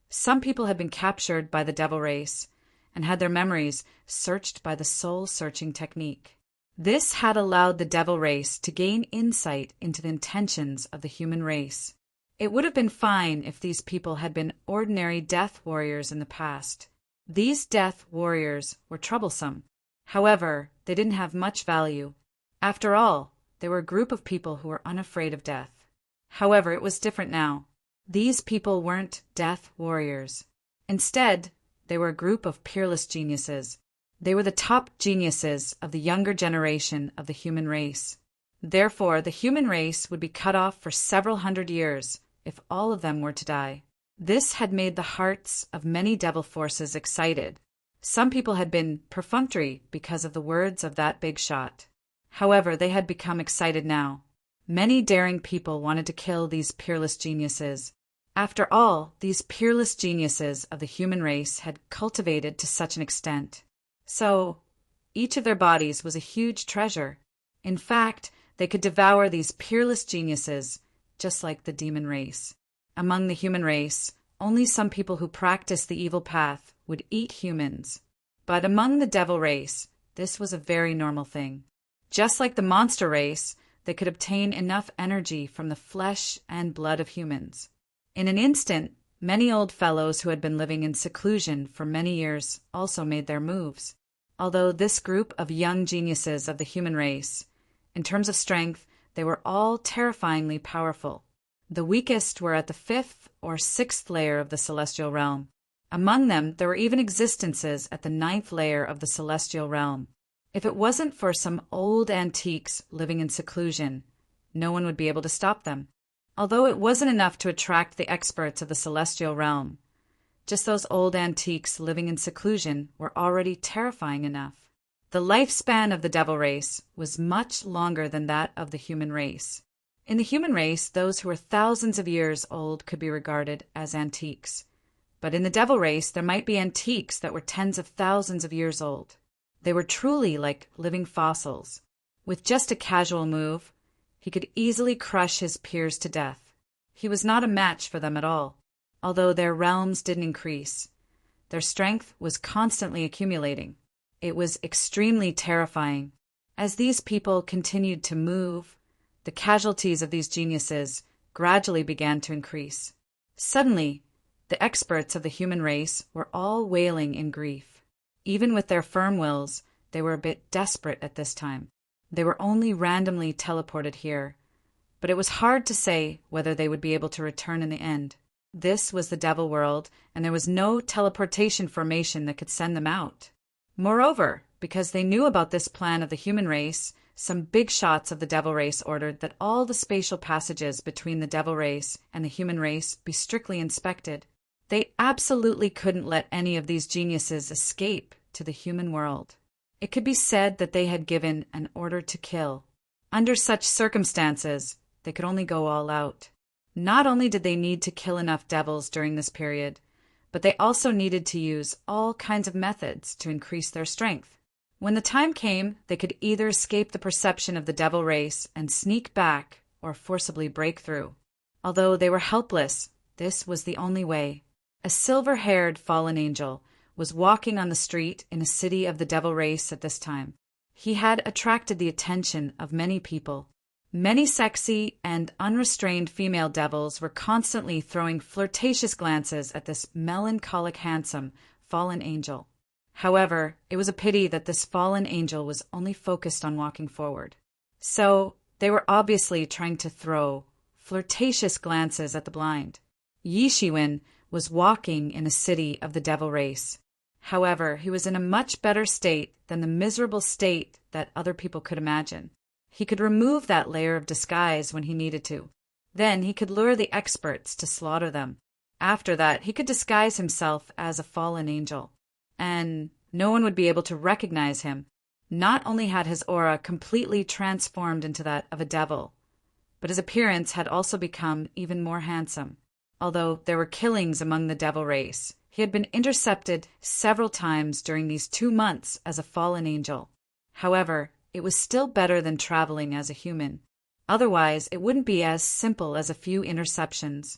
some people had been captured by the devil race and had their memories searched by the soul-searching technique. This had allowed the devil race to gain insight into the intentions of the human race. It would have been fine if these people had been ordinary death warriors in the past. These death warriors were troublesome. However, they didn't have much value. After all, they were a group of people who were unafraid of death. However, it was different now. These people weren't death warriors. Instead, they were a group of peerless geniuses. They were the top geniuses of the younger generation of the human race. Therefore, the human race would be cut off for several hundred years if all of them were to die. This had made the hearts of many devil forces excited. Some people had been perfunctory because of the words of that big shot. However, they had become excited now. Many daring people wanted to kill these peerless geniuses. After all, these peerless geniuses of the human race had cultivated to such an extent. So, each of their bodies was a huge treasure. In fact, they could devour these peerless geniuses, just like the demon race. Among the human race, only some people who practiced the evil path would eat humans. But among the devil race, this was a very normal thing. Just like the monster race, they could obtain enough energy from the flesh and blood of humans. In an instant, Many old fellows who had been living in seclusion for many years also made their moves. Although this group of young geniuses of the human race, in terms of strength, they were all terrifyingly powerful. The weakest were at the 5th or 6th layer of the celestial realm. Among them, there were even existences at the 9th layer of the celestial realm. If it wasn't for some old antiques living in seclusion, no one would be able to stop them. Although it wasn't enough to attract the experts of the celestial realm, just those old antiques living in seclusion were already terrifying enough. The lifespan of the devil race was much longer than that of the human race. In the human race, those who were thousands of years old could be regarded as antiques. But in the devil race, there might be antiques that were tens of thousands of years old. They were truly like living fossils. With just a casual move, he could easily crush his peers to death. He was not a match for them at all. Although their realms didn't increase, their strength was constantly accumulating. It was extremely terrifying. As these people continued to move, the casualties of these geniuses gradually began to increase. Suddenly, the experts of the human race were all wailing in grief. Even with their firm wills, they were a bit desperate at this time. They were only randomly teleported here, but it was hard to say whether they would be able to return in the end. This was the devil world, and there was no teleportation formation that could send them out. Moreover, because they knew about this plan of the human race, some big shots of the devil race ordered that all the spatial passages between the devil race and the human race be strictly inspected. They absolutely couldn't let any of these geniuses escape to the human world. It could be said that they had given an order to kill. Under such circumstances, they could only go all out. Not only did they need to kill enough devils during this period, but they also needed to use all kinds of methods to increase their strength. When the time came, they could either escape the perception of the devil race and sneak back or forcibly break through. Although they were helpless, this was the only way. A silver-haired fallen angel was walking on the street in a city of the devil race at this time. He had attracted the attention of many people. Many sexy and unrestrained female devils were constantly throwing flirtatious glances at this melancholic, handsome, fallen angel. However, it was a pity that this fallen angel was only focused on walking forward. So, they were obviously trying to throw flirtatious glances at the blind. Yishiwen was walking in a city of the devil race. However, he was in a much better state than the miserable state that other people could imagine. He could remove that layer of disguise when he needed to. Then he could lure the experts to slaughter them. After that, he could disguise himself as a fallen angel, and no one would be able to recognize him. Not only had his aura completely transformed into that of a devil, but his appearance had also become even more handsome. Although there were killings among the devil race, he had been intercepted several times during these 2 months as a fallen angel. However, it was still better than traveling as a human. Otherwise, it wouldn't be as simple as a few interceptions.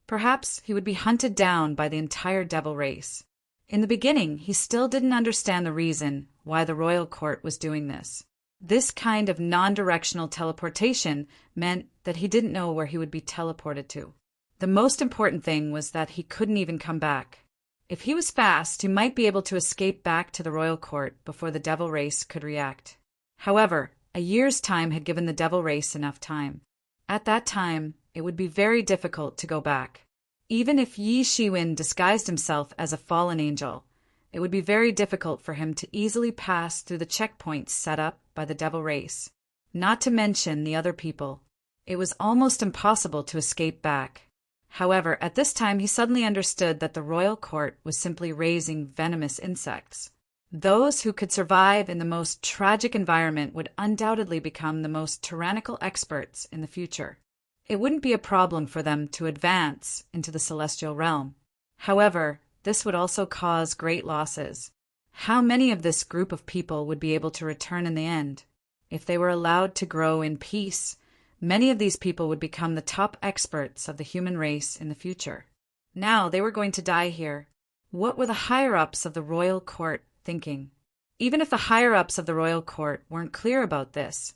Perhaps he would be hunted down by the entire devil race. In the beginning, he still didn't understand the reason why the royal court was doing this. This kind of non-directional teleportation meant that he didn't know where he would be teleported to. The most important thing was that he couldn't even come back. If he was fast, he might be able to escape back to the royal court before the devil race could react. However, a year's time had given the devil race enough time. At that time, it would be very difficult to go back. Even if Yi Shiwen disguised himself as a fallen angel, it would be very difficult for him to easily pass through the checkpoints set up by the devil race. Not to mention the other people. It was almost impossible to escape back. However, at this time he suddenly understood that the royal court was simply raising venomous insects. Those who could survive in the most tragic environment would undoubtedly become the most tyrannical experts in the future. It wouldn't be a problem for them to advance into the celestial realm. However, this would also cause great losses. How many of this group of people would be able to return in the end? If they were allowed to grow in peace, many of these people would become the top experts of the human race in the future. Now they were going to die here. What were the higher-ups of the royal court thinking? Even if the higher-ups of the royal court weren't clear about this,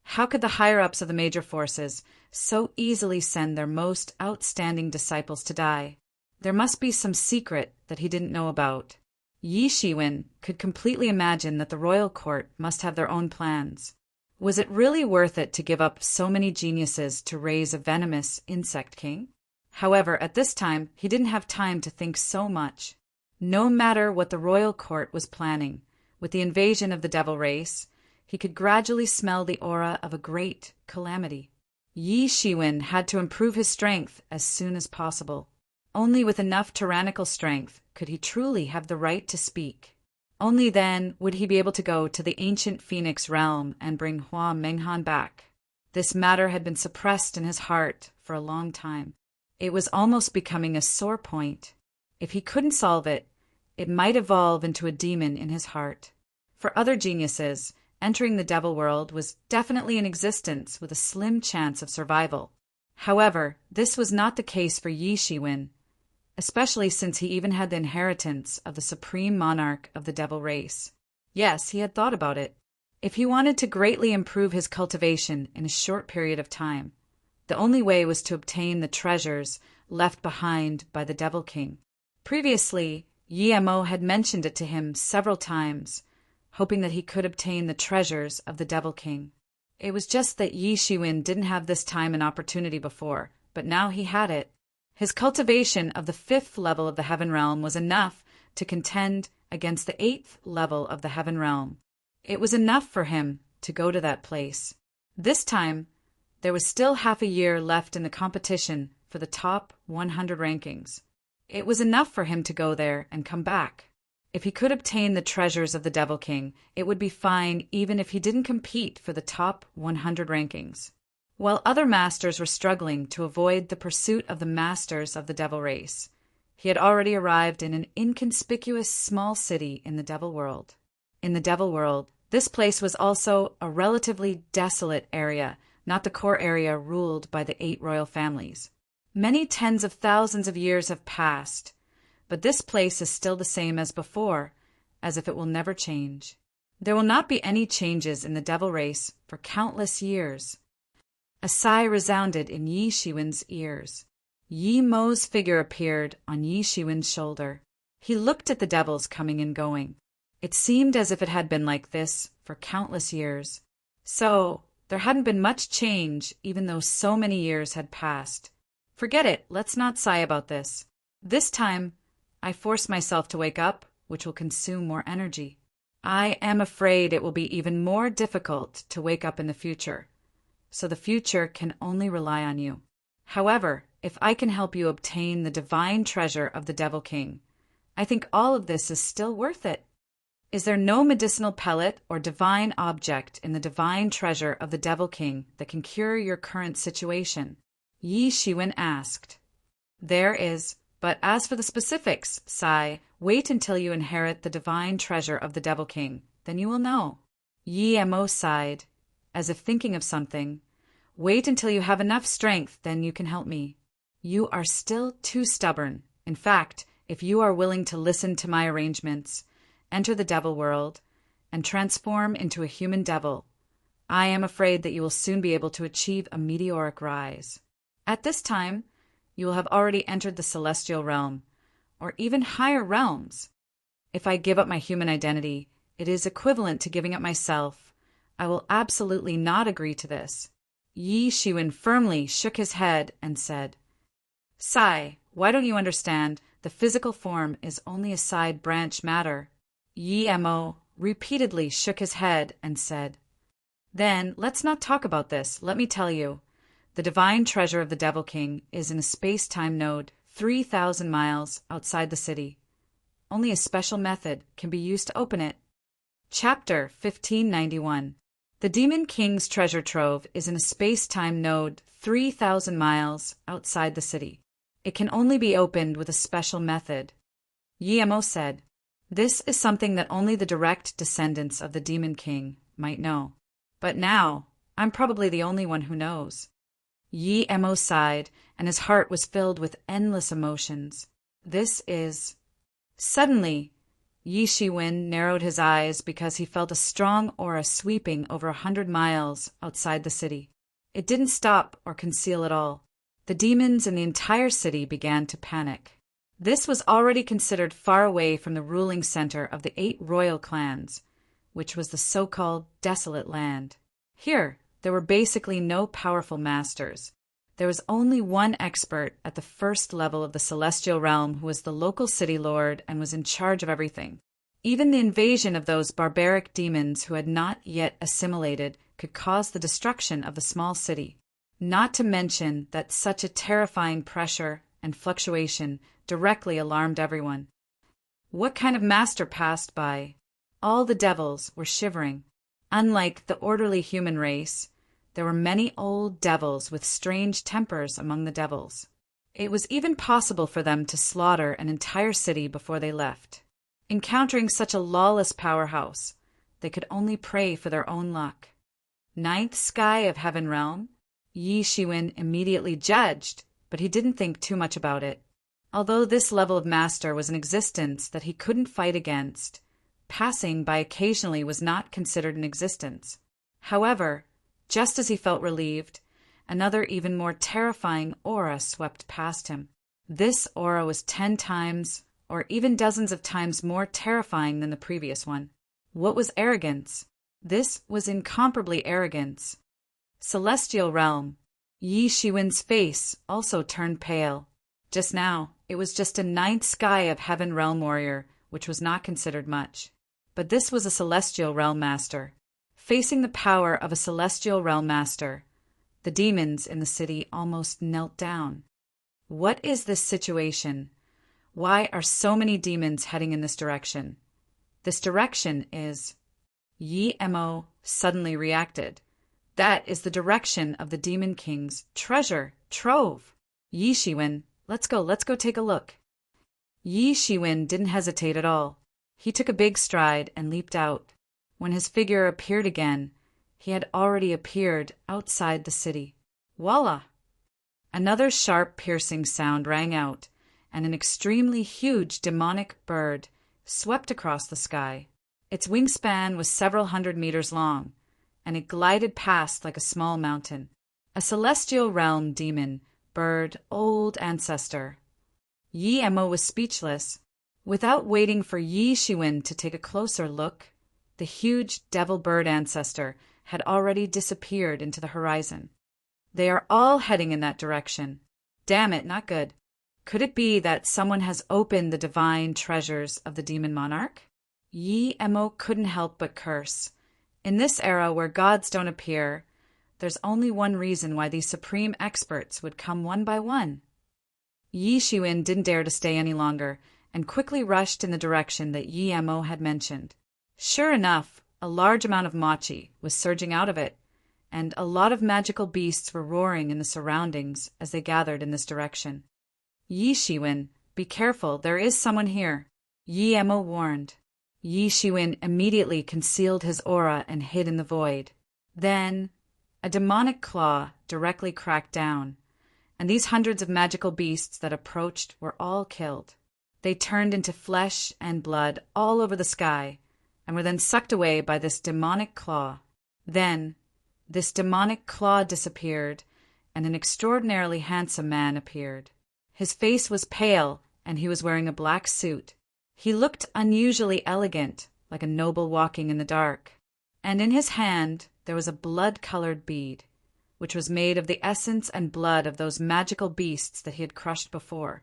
how could the higher-ups of the major forces so easily send their most outstanding disciples to die? There must be some secret that he didn't know about. Yi Shiwen could completely imagine that the royal court must have their own plans. Was it really worth it to give up so many geniuses to raise a venomous insect king? However, at this time, he didn't have time to think so much. No matter what the royal court was planning, with the invasion of the devil race, he could gradually smell the aura of a great calamity. Yi Shiwen had to improve his strength as soon as possible. Only with enough tyrannical strength could he truly have the right to speak. Only then would he be able to go to the ancient Phoenix realm and bring Hua Menghan back. This matter had been suppressed in his heart for a long time. It was almost becoming a sore point. If he couldn't solve it, it might evolve into a demon in his heart. For other geniuses, entering the devil world was definitely in existence with a slim chance of survival. However, this was not the case for Yi Shiwen, especially since he even had the inheritance of the supreme monarch of the devil race. Yes, he had thought about it. If he wanted to greatly improve his cultivation in a short period of time, the only way was to obtain the treasures left behind by the Devil King. Previously, Yi Mo had mentioned it to him several times, hoping that he could obtain the treasures of the Devil King. It was just that Yi Shiwen didn't have this time and opportunity before, but now he had it. His cultivation of the 5th level of the Heaven Realm was enough to contend against the 8th level of the Heaven Realm. It was enough for him to go to that place. This time, there was still half a year left in the competition for the top 100 rankings. It was enough for him to go there and come back. If he could obtain the treasures of the Devil King, it would be fine even if he didn't compete for the top 100 rankings. While other masters were struggling to avoid the pursuit of the masters of the devil race, he had already arrived in an inconspicuous small city in the devil world. In the devil world, this place was also a relatively desolate area, not the core area ruled by the 8 royal families. Many tens of thousands of years have passed, but this place is still the same as before, as if it will never change. There will not be any changes in the devil race for countless years. A sigh resounded in Yi Shiwen's ears. Yi Mo's figure appeared on Yi Shiwen's shoulder. He looked at the devils coming and going. It seemed as if it had been like this for countless years. So, there hadn't been much change even though so many years had passed. Forget it, let's not sigh about this. This time, I force myself to wake up, which will consume more energy. I am afraid it will be even more difficult to wake up in the future. So the future can only rely on you. However, if I can help you obtain the divine treasure of the Devil King, I think all of this is still worth it. Is there no medicinal pellet or divine object in the divine treasure of the Devil King that can cure your current situation? Yi Shiwen asked. There is, but as for the specifics, Sai, wait until you inherit the divine treasure of the Devil King, then you will know. Yi Mo sighed, as if thinking of something. Wait until you have enough strength, then you can help me. You are still too stubborn. In fact, if you are willing to listen to my arrangements, enter the devil world, and transform into a human devil, I am afraid that you will soon be able to achieve a meteoric rise. At this time, you will have already entered the celestial realm, or even higher realms. If I give up my human identity, it is equivalent to giving up myself. I will absolutely not agree to this. Yi Shiwen firmly shook his head and said, Sai, why don't you understand? The physical form is only a side branch matter. Yi Mo repeatedly shook his head and said, Then let's not talk about this. Let me tell you. The divine treasure of the Devil King is in a space-time node 3,000 miles outside the city. Only a special method can be used to open it. Chapter 1591. The Demon King's treasure trove is in a space-time node 3,000 miles outside the city. It can only be opened with a special method. Yi Mo said, This is something that only the direct descendants of the Demon King might know. But now, I'm probably the only one who knows. Yi Mo sighed, and his heart was filled with endless emotions. This is... Suddenly, Yi Shiwen narrowed his eyes because he felt a strong aura sweeping over 100 miles outside the city. It didn't stop or conceal at all. The demons in the entire city began to panic. This was already considered far away from the ruling center of the 8 royal clans, which was the so-called Desolate Land. Here, there were basically no powerful masters. There was only one expert at the first level of the celestial realm who was the local city lord and was in charge of everything. Even the invasion of those barbaric demons who had not yet assimilated could cause the destruction of the small city. Not to mention that such a terrifying pressure and fluctuation directly alarmed everyone. What kind of master passed by? All the devils were shivering. Unlike the orderly human race, there were many old devils with strange tempers among the devils. It was even possible for them to slaughter an entire city before they left. Encountering such a lawless powerhouse, they could only pray for their own luck. Ninth sky of Heaven Realm? Yi Shiwen immediately judged, but he didn't think too much about it. Although this level of master was an existence that he couldn't fight against, passing by occasionally was not considered an existence. However, just as he felt relieved, another even more terrifying aura swept past him. This aura was 10 times, or even dozens of times more terrifying than the previous one. What was arrogance? This was incomparably arrogance. Celestial realm. Yi Shiwen's face also turned pale. Just now, it was just a 9th sky of Heaven Realm warrior, which was not considered much. But this was a celestial realm master. Facing the power of a celestial realm master, the demons in the city almost knelt down. What is this situation? Why are so many demons heading in this direction? This direction is... Yi Mo suddenly reacted. That is the direction of the Demon King's treasure trove. Yi Shiwen, let's go take a look. Yi Shiwen didn't hesitate at all. He took a big stride and leaped out. When his figure appeared again, he had already appeared outside the city. Voila! Another sharp, piercing sound rang out, and an extremely huge demonic bird swept across the sky. Its wingspan was several hundred meters long, and it glided past like a small mountain. A celestial realm demon, bird, old ancestor. Yi Mo was speechless. Without waiting for Yi Shiwen to take a closer look, the huge devil bird ancestor had already disappeared into the horizon. They are all heading in that direction. Damn it, not good. Could it be that someone has opened the divine treasures of the demon monarch? Yi Mo couldn't help but curse. In this era where gods don't appear, there's only one reason why these supreme experts would come one by one. Yi Shiwen didn't dare to stay any longer and quickly rushed in the direction that Yi Mo had mentioned. Sure enough, a large amount of mochi was surging out of it, and a lot of magical beasts were roaring in the surroundings as they gathered in this direction. Yi Shiwen, be careful, there is someone here, Yi Mo warned. Yi Shiwen immediately concealed his aura and hid in the void. Then, a demonic claw directly cracked down, and these hundreds of magical beasts that approached were all killed. They turned into flesh and blood all over the sky, and were then sucked away by this demonic claw. Then, this demonic claw disappeared, and an extraordinarily handsome man appeared. His face was pale, and he was wearing a black suit. He looked unusually elegant, like a noble walking in the dark. And in his hand there was a blood-colored bead, which was made of the essence and blood of those magical beasts that he had crushed before.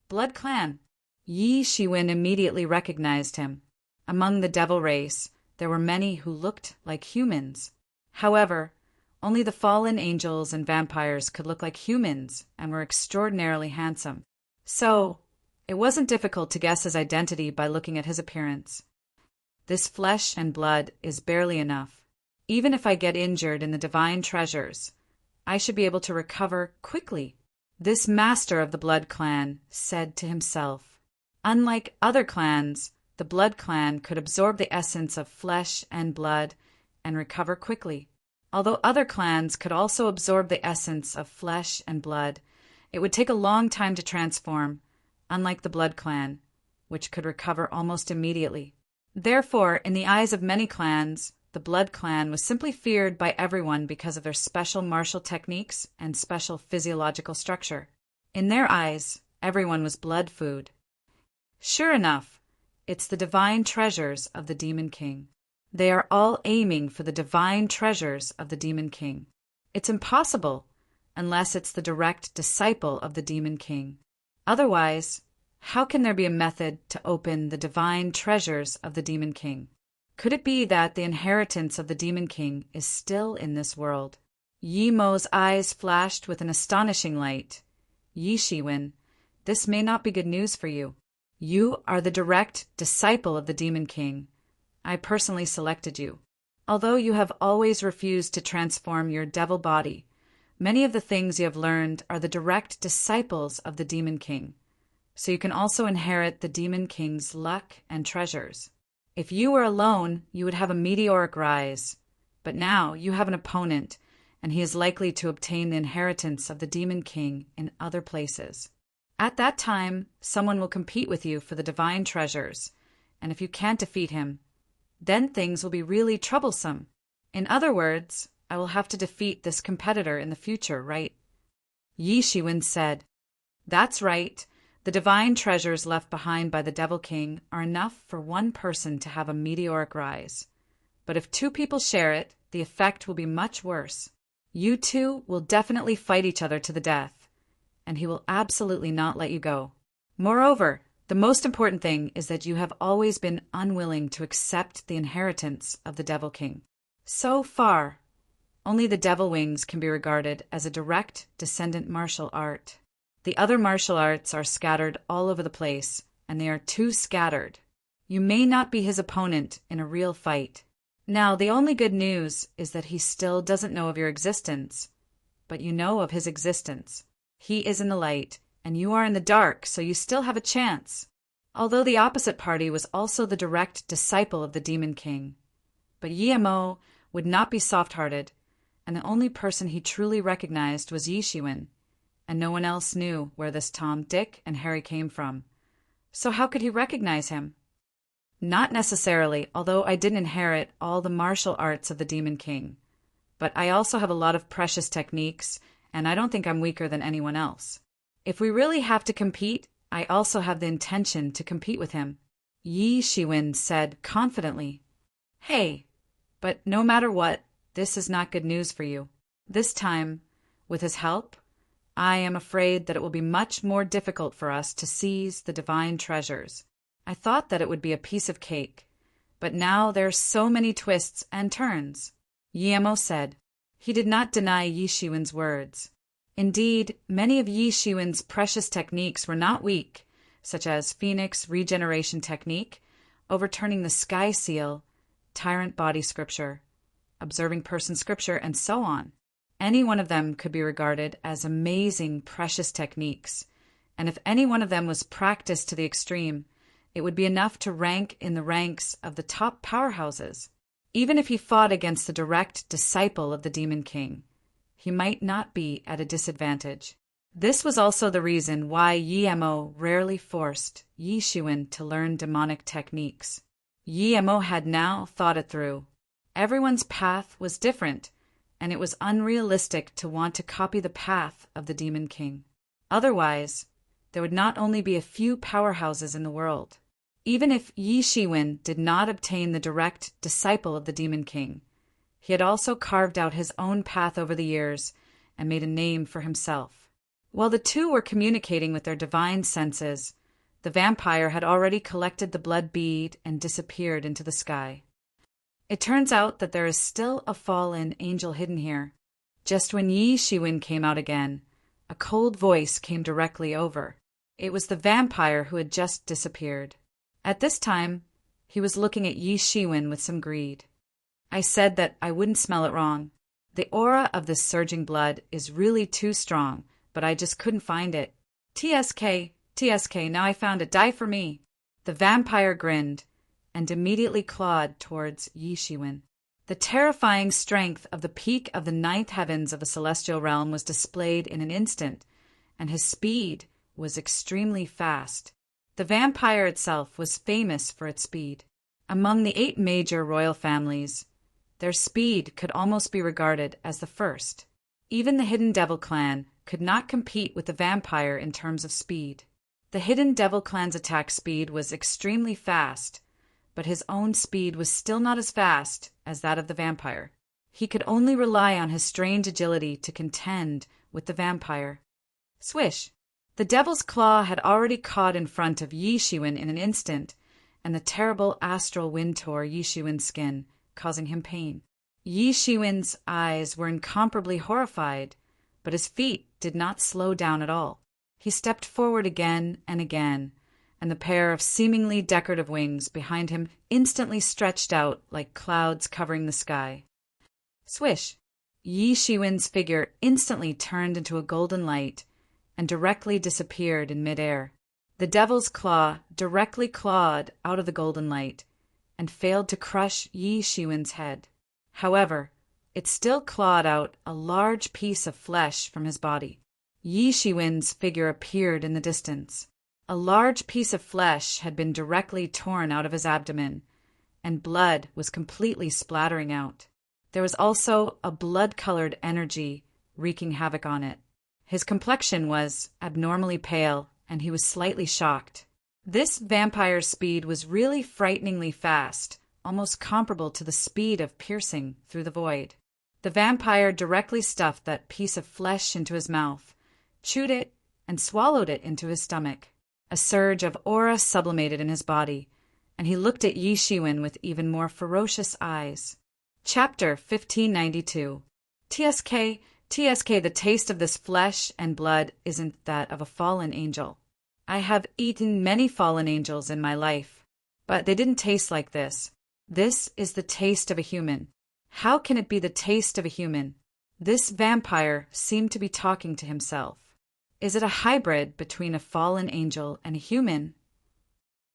Blood Clan. Yi Shiwen immediately recognized him. Among the devil race, there were many who looked like humans. However, only the fallen angels and vampires could look like humans and were extraordinarily handsome. So, it wasn't difficult to guess his identity by looking at his appearance. This flesh and blood is barely enough. Even if I get injured in the divine treasures, I should be able to recover quickly. This master of the Blood Clan said to himself. Unlike other clans, the Blood Clan could absorb the essence of flesh and blood and recover quickly. Although other clans could also absorb the essence of flesh and blood, it would take a long time to transform, unlike the Blood Clan, which could recover almost immediately. Therefore, in the eyes of many clans, the Blood Clan was simply feared by everyone because of their special martial techniques and special physiological structure. In their eyes, Everyone was blood food. Sure enough, it's the divine treasures of the Demon King. They are all aiming for the divine treasures of the Demon King. It's impossible unless it's the direct disciple of the Demon King. Otherwise, how can there be a method to open the divine treasures of the Demon King? Could it be that the inheritance of the Demon King is still in this world? Yi Mo's eyes flashed with an astonishing light. Yi Shiwen, this may not be good news for you. You are the direct disciple of the Demon King. I personally selected you. Although you have always refused to transform your devil body, many of the things you have learned are the direct disciples of the Demon King. So you can also inherit the Demon King's luck and treasures. If you were alone, you would have a meteoric rise. But now you have an opponent, and he is likely to obtain the inheritance of the Demon King in other places. At that time, someone will compete with you for the divine treasures, and if you can't defeat him, then things will be really troublesome. In other words, I will have to defeat this competitor in the future, right? Yi Shiwen said, That's right. The divine treasures left behind by the Devil King are enough for one person to have a meteoric rise. But if two people share it, the effect will be much worse. You two will definitely fight each other to the death, and he will absolutely not let you go. Moreover, the most important thing is that you have always been unwilling to accept the inheritance of the Devil King. So far, only the Devil Wings can be regarded as a direct descendant martial art. The other martial arts are scattered all over the place, and they are too scattered. You may not be his opponent in a real fight. Now, the only good news is that he still doesn't know of your existence, but you know of his existence. He is in the light, and you are in the dark, so you still have a chance. Although the opposite party was also the direct disciple of the Demon King. But Yi Mo would not be soft-hearted, and the only person he truly recognized was Yi Shiwen, and no one else knew where this Tom, Dick, and Harry came from. So how could he recognize him? Not necessarily, although I didn't inherit all the martial arts of the Demon King. But I also have a lot of precious techniques, and I don't think I'm weaker than anyone else. If we really have to compete, I also have the intention to compete with him. Yi Shiwen said confidently, Hey, but no matter what, this is not good news for you. This time, with his help, I am afraid that it will be much more difficult for us to seize the divine treasures. I thought that it would be a piece of cake, but now there are so many twists and turns. Yi Mo said. He did not deny Yi Shiwen's words. Indeed, many of Yi Shiwen's precious techniques were not weak, such as Phoenix Regeneration Technique, Overturning the Sky Seal, Tyrant Body Scripture, Observing Person Scripture, and so on. Any one of them could be regarded as amazing, precious techniques, and if any one of them was practiced to the extreme, it would be enough to rank in the ranks of the top powerhouses. Even if he fought against the direct disciple of the Demon King, he might not be at a disadvantage. This was also the reason why Yi Mo rarely forced Yi Shiwen to learn demonic techniques. Yi Mo had now thought it through. Everyone's path was different, and it was unrealistic to want to copy the path of the Demon King. Otherwise, there would not only be a few powerhouses in the world. Even if Yi Shiwen did not obtain the direct disciple of the Demon King, he had also carved out his own path over the years and made a name for himself. While the two were communicating with their divine senses, the vampire had already collected the blood bead and disappeared into the sky. It turns out that there is still a fallen angel hidden here. Just when Yi Shiwen came out again, a cold voice came directly over. It was the vampire who had just disappeared. At this time, he was looking at Yi Shiwen with some greed. I said that I wouldn't smell it wrong. The aura of this surging blood is really too strong, but I just couldn't find it. TSK, now I found it. Die for me. The vampire grinned and immediately clawed towards Yi Shiwen. The terrifying strength of the peak of the ninth heavens of the celestial realm was displayed in an instant, and his speed was extremely fast. The vampire itself was famous for its speed. Among the 8 major royal families, their speed could almost be regarded as the first. Even the Hidden Devil clan could not compete with the vampire in terms of speed. The hidden Devil Clan's attack speed was extremely fast, but his own speed was still not as fast as that of the vampire. He could only rely on his strange agility to contend with the vampire. Swish! The Devil's Claw had already caught in front of Yi Shiwen in an instant, and the terrible astral wind tore Yi Shiwen's skin, causing him pain. Yi Shiwen's eyes were incomparably horrified, but his feet did not slow down at all. He stepped forward again and again, and the pair of seemingly decorative wings behind him instantly stretched out like clouds covering the sky. Swish! Yi Shiwen's figure instantly turned into a golden light and directly disappeared in midair. The Devil's Claw directly clawed out of the golden light and failed to crush Yi Shiwen's head. However, it still clawed out a large piece of flesh from his body. Yi Shiwen's figure appeared in the distance. A large piece of flesh had been directly torn out of his abdomen, and blood was completely splattering out. There was also a blood-colored energy wreaking havoc on it. His complexion was abnormally pale, and he was slightly shocked. This vampire's speed was really frighteningly fast, almost comparable to the speed of piercing through the void. The vampire directly stuffed that piece of flesh into his mouth, chewed it, and swallowed it into his stomach. A surge of aura sublimated in his body, and he looked at Yi Shiwen with even more ferocious eyes. Chapter 1592. TSK, the taste of this flesh and blood isn't that of a fallen angel. I have eaten many fallen angels in my life, but they didn't taste like this. This is the taste of a human. How can it be the taste of a human? This vampire seemed to be talking to himself. Is it a hybrid between a fallen angel and a human?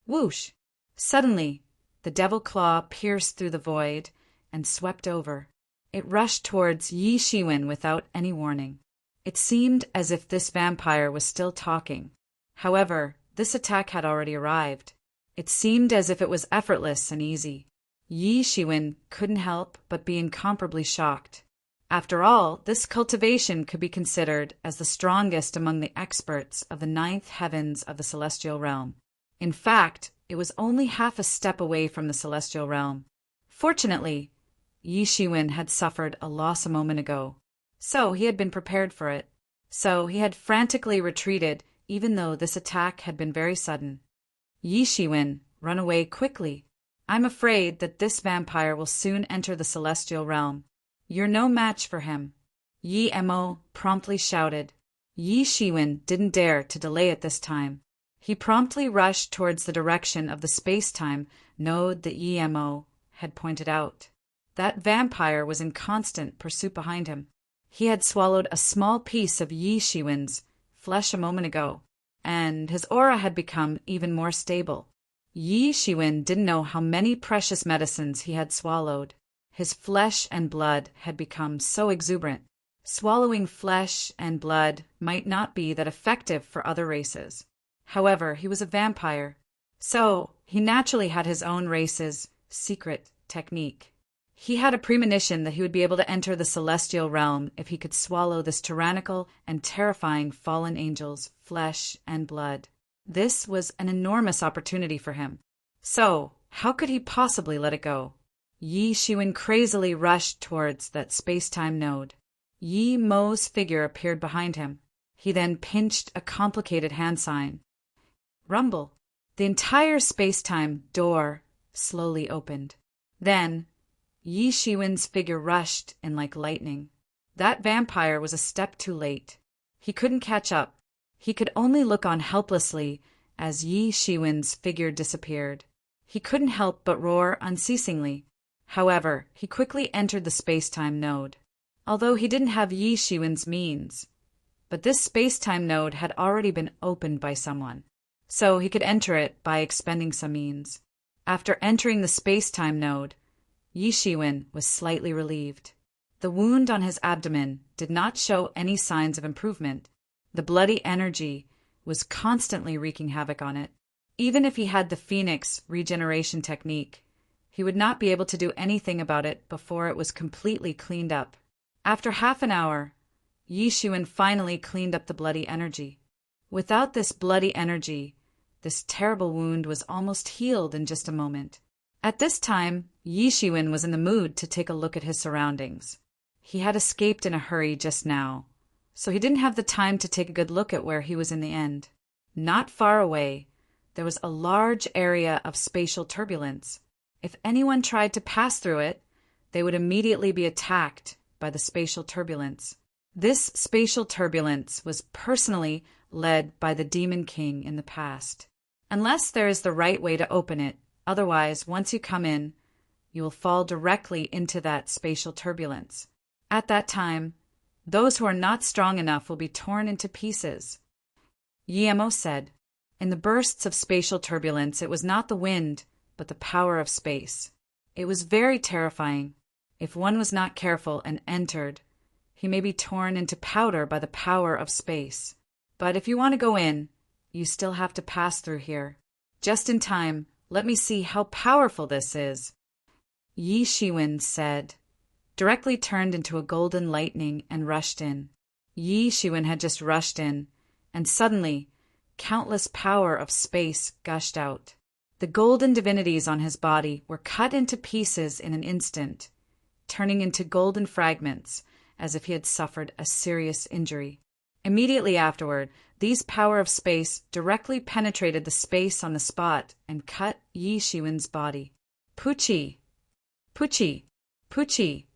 Whoosh! Suddenly, the Devil Claw pierced through the void and swept over. It rushed towards Yi Shiwen without any warning. It seemed as if this vampire was still talking. However, this attack had already arrived. It seemed as if it was effortless and easy. Yi Shiwen couldn't help but be incomparably shocked. After all, this cultivation could be considered as the strongest among the experts of the ninth heavens of the celestial realm. In fact, it was only half a step away from the celestial realm. Fortunately, Yi Shiwen had suffered a loss a moment ago, so he had been prepared for it. So he had frantically retreated, even though this attack had been very sudden. Yi Shiwen, run away quickly. I'm afraid that this vampire will soon enter the celestial realm. You're no match for him. Yi Mo promptly shouted. Yi Shiwen didn't dare to delay it this time. He promptly rushed towards the direction of the space-time node that Yi Mo had pointed out. That vampire was in constant pursuit behind him. He had swallowed a small piece of Yi Shiwen's flesh a moment ago, and his aura had become even more stable. Yi Shiwen didn't know how many precious medicines he had swallowed. His flesh and blood had become so exuberant. Swallowing flesh and blood might not be that effective for other races. However, he was a vampire, so he naturally had his own race's secret technique. He had a premonition that he would be able to enter the celestial realm if he could swallow this tyrannical and terrifying fallen angel's flesh and blood. This was an enormous opportunity for him. So, how could he possibly let it go? Yi Shiwen crazily rushed towards that space-time node. Yi Mo's figure appeared behind him. He then pinched a complicated hand sign. Rumble. The entire space-time door slowly opened. Then, Yi Shiwen's figure rushed in like lightning. That vampire was a step too late. He couldn't catch up. He could only look on helplessly as Yi Shiwen's figure disappeared. He couldn't help but roar unceasingly. However, he quickly entered the space-time node. Although he didn't have Yi Shiwen's means, but this space-time node had already been opened by someone, so he could enter it by expending some means. After entering the space-time node, Yi Shiwen was slightly relieved. The wound on his abdomen did not show any signs of improvement. The bloody energy was constantly wreaking havoc on it. Even if he had the Phoenix regeneration technique, he would not be able to do anything about it before it was completely cleaned up. After half an hour, Yi Shiwen finally cleaned up the bloody energy. Without this bloody energy, this terrible wound was almost healed in just a moment. At this time, Yi Shiwen was in the mood to take a look at his surroundings. He had escaped in a hurry just now, so he didn't have the time to take a good look at where he was in the end. Not far away, there was a large area of spatial turbulence. If anyone tried to pass through it, they would immediately be attacked by the spatial turbulence. This spatial turbulence was personally led by the Demon King in the past. Unless there is the right way to open it, otherwise, once you come in, you will fall directly into that spatial turbulence. At that time, those who are not strong enough will be torn into pieces. Yi said, in the bursts of spatial turbulence, it was not the wind, but the power of space. It was very terrifying. If one was not careful and entered, he may be torn into powder by the power of space. But if you want to go in, you still have to pass through here. Just in time, let me see how powerful this is. Yi Shiwen said, directly turned into a golden lightning and rushed in. Yi Shiwen had just rushed in, and suddenly, countless power of space gushed out. The golden divinities on his body were cut into pieces in an instant, turning into golden fragments as if he had suffered a serious injury. Immediately afterward, these power of space directly penetrated the space on the spot and cut Yi Shiwen's body. Puchi! Puchi! Puchi!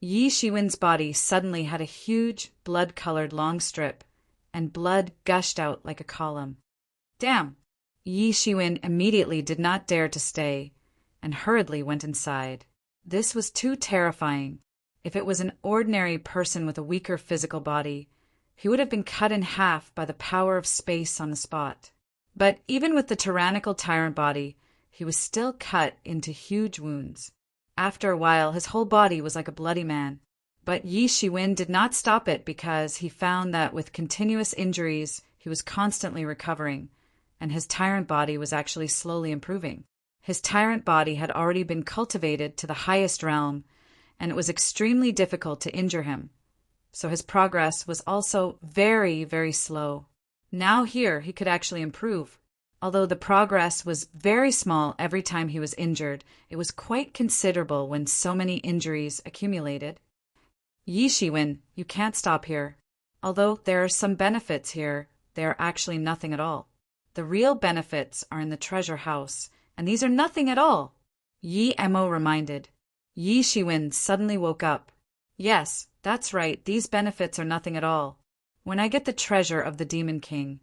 Yi Shiwen's body suddenly had a huge, blood-colored long strip, and blood gushed out like a column. Damn! Yi Shiwen immediately did not dare to stay, and hurriedly went inside. This was too terrifying. If it was an ordinary person with a weaker physical body, he would have been cut in half by the power of space on the spot. But even with the tyrannical tyrant body, he was still cut into huge wounds. After a while, his whole body was like a bloody man. But Yi Shiwen did not stop it because he found that with continuous injuries, he was constantly recovering, and his tyrant body was actually slowly improving. His tyrant body had already been cultivated to the highest realm, and it was extremely difficult to injure him. So his progress was also very, very slow. Now here he could actually improve. Although the progress was very small every time he was injured, it was quite considerable when so many injuries accumulated. Yi Shiwen, you can't stop here. Although there are some benefits here, they are actually nothing at all. The real benefits are in the treasure house, and these are nothing at all. Yi Mo reminded. Yi Shiwen suddenly woke up. Yes, that's right, these benefits are nothing at all. When I get the treasure of the Demon King,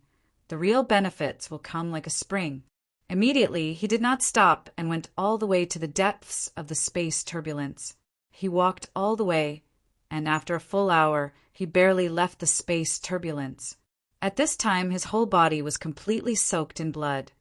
the real benefits will come like a spring. Immediately, he did not stop and went all the way to the depths of the space turbulence. He walked all the way, and after a full hour, he barely left the space turbulence. At this time, his whole body was completely soaked in blood.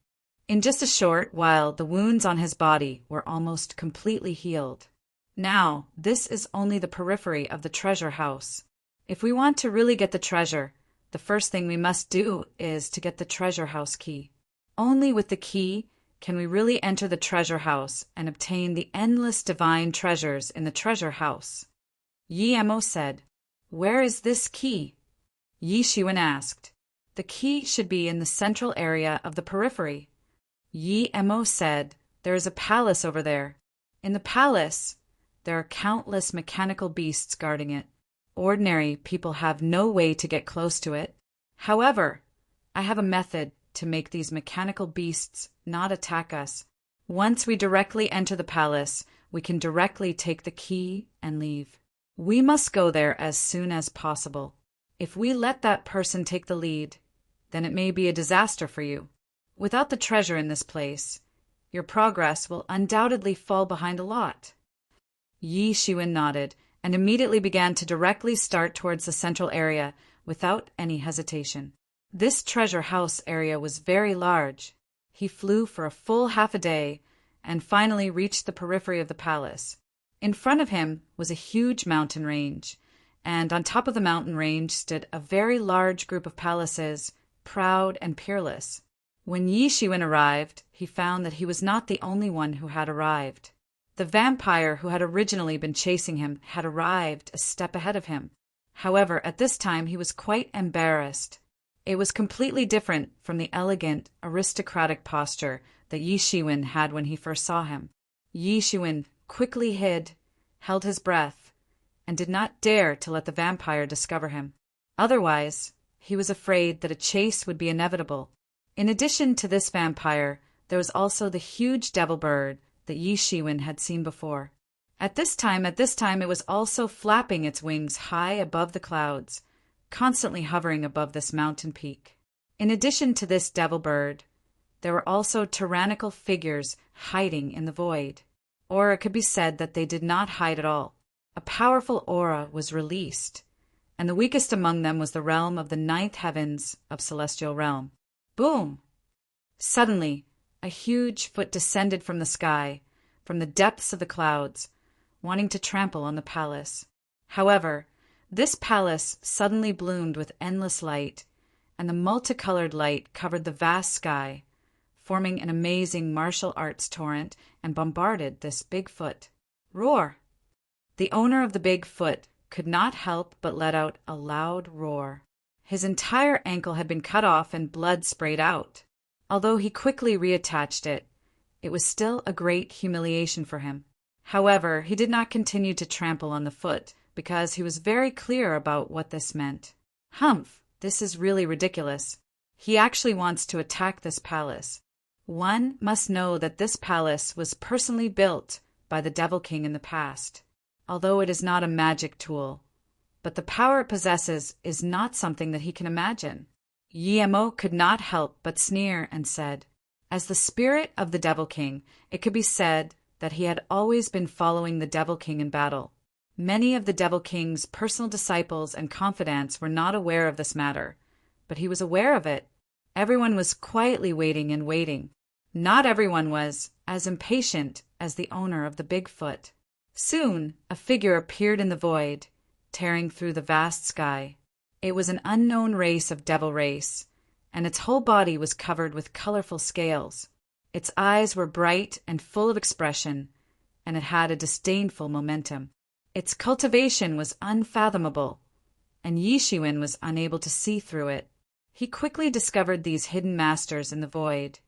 In just a short while, the wounds on his body were almost completely healed. Now, this is only the periphery of the treasure house. If we want to really get the treasure, the first thing we must do is to get the treasure house key. Only with the key can we really enter the treasure house and obtain the endless divine treasures in the treasure house. Yi Mo said, where is this key? Yi Shiwen asked. The key should be in the central area of the periphery. Yi Mo said, there is a palace over there. In the palace, there are countless mechanical beasts guarding it. Ordinary people have no way to get close to it. However, I have a method to make these mechanical beasts not attack us. Once we directly enter the palace, we can directly take the key and leave. We must go there as soon as possible. If we let that person take the lead, then it may be a disaster for you. Without the treasure in this place, your progress will undoubtedly fall behind a lot. Yi Shiwen nodded and immediately began to directly start towards the central area without any hesitation. This treasure house area was very large. He flew for a full half a day and finally reached the periphery of the palace. In front of him was a huge mountain range, and on top of the mountain range stood a very large group of palaces, proud and peerless. When Yi Shiwen arrived, he found that he was not the only one who had arrived. The vampire who had originally been chasing him had arrived a step ahead of him. However, at this time he was quite embarrassed. It was completely different from the elegant, aristocratic posture that Yi Shiwen had when he first saw him. Yi Shiwen quickly held his breath, and did not dare to let the vampire discover him. Otherwise, he was afraid that a chase would be inevitable. In addition to this vampire, there was also the huge devil bird that Yi Shiwen had seen before. At this time, it was also flapping its wings high above the clouds, constantly hovering above this mountain peak. In addition to this devil bird, there were also tyrannical figures hiding in the void. Or it could be said that they did not hide at all. A powerful aura was released, and the weakest among them was the realm of the ninth heavens of celestial realm. Boom! Suddenly, a huge foot descended from the sky, from the depths of the clouds, wanting to trample on the palace. However, this palace suddenly bloomed with endless light, and the multicolored light covered the vast sky, forming an amazing martial arts torrent, and bombarded this big foot. Roar! The owner of the big foot could not help but let out a loud roar. His entire ankle had been cut off and blood sprayed out. Although he quickly reattached it, it was still a great humiliation for him. However, he did not continue to trample on the foot, because he was very clear about what this meant. Humph, this is really ridiculous. He actually wants to attack this palace. One must know that this palace was personally built by the Devil King in the past, although it is not a magic tool. But the power it possesses is not something that he can imagine. Yemo could not help but sneer and said, as the spirit of the Devil King, it could be said that he had always been following the Devil King in battle. Many of the Devil King's personal disciples and confidants were not aware of this matter, but he was aware of it. Everyone was quietly waiting and waiting. Not everyone was as impatient as the owner of the big foot. Soon, a figure appeared in the void, tearing through the vast sky. It was an unknown race of devil race, and its whole body was covered with colorful scales. Its eyes were bright and full of expression, and it had a disdainful momentum. Its cultivation was unfathomable, and Yi Shiwen was unable to see through it. He quickly discovered these hidden masters in the void,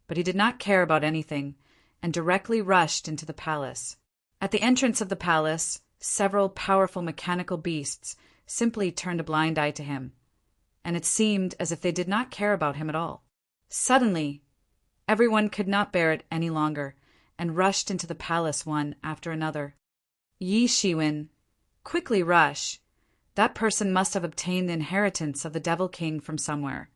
but he did not care about anything, and directly rushed into the palace. At the entrance of the palace, several powerful mechanical beasts simply turned a blind eye to him, and it seemed as if they did not care about him at all. Suddenly, everyone could not bear it any longer, and rushed into the palace one after another. Yi Shiwen, quickly rush. That person must have obtained the inheritance of the Devil King from somewhere,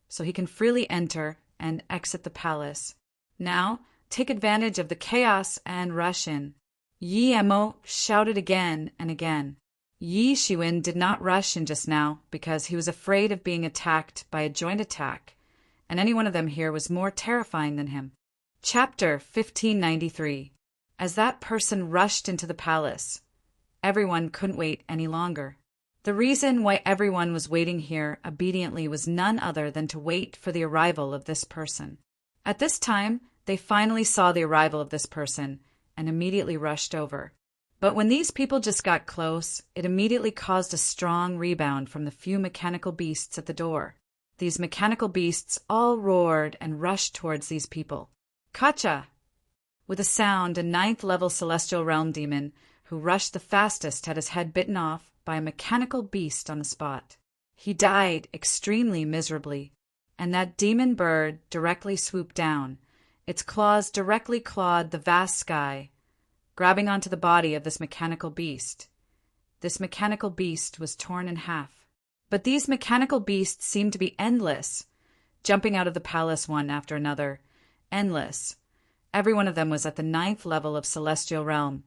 so he can freely enter and exit the palace. Now, take advantage of the chaos and rush in. Yi Emo shouted again and again. Yi Shiwen did not rush in just now because he was afraid of being attacked by a joint attack, and any one of them here was more terrifying than him. Chapter 1593. As that person rushed into the palace, everyone couldn't wait any longer. The reason why everyone was waiting here obediently was none other than to wait for the arrival of this person. At this time, they finally saw the arrival of this person and immediately rushed over. But when these people just got close, it immediately caused a strong rebound from the few mechanical beasts at the door. These mechanical beasts all roared and rushed towards these people. Kacha! With a sound, a ninth-level celestial realm demon who rushed the fastest had his head bitten off by a mechanical beast on the spot. He died extremely miserably, and that demon bird directly swooped down. Its claws directly clawed the vast sky, grabbing onto the body of this mechanical beast. This mechanical beast was torn in half. But these mechanical beasts seemed to be endless, jumping out of the palace one after another. Endless. Every one of them was at the ninth level of celestial realm,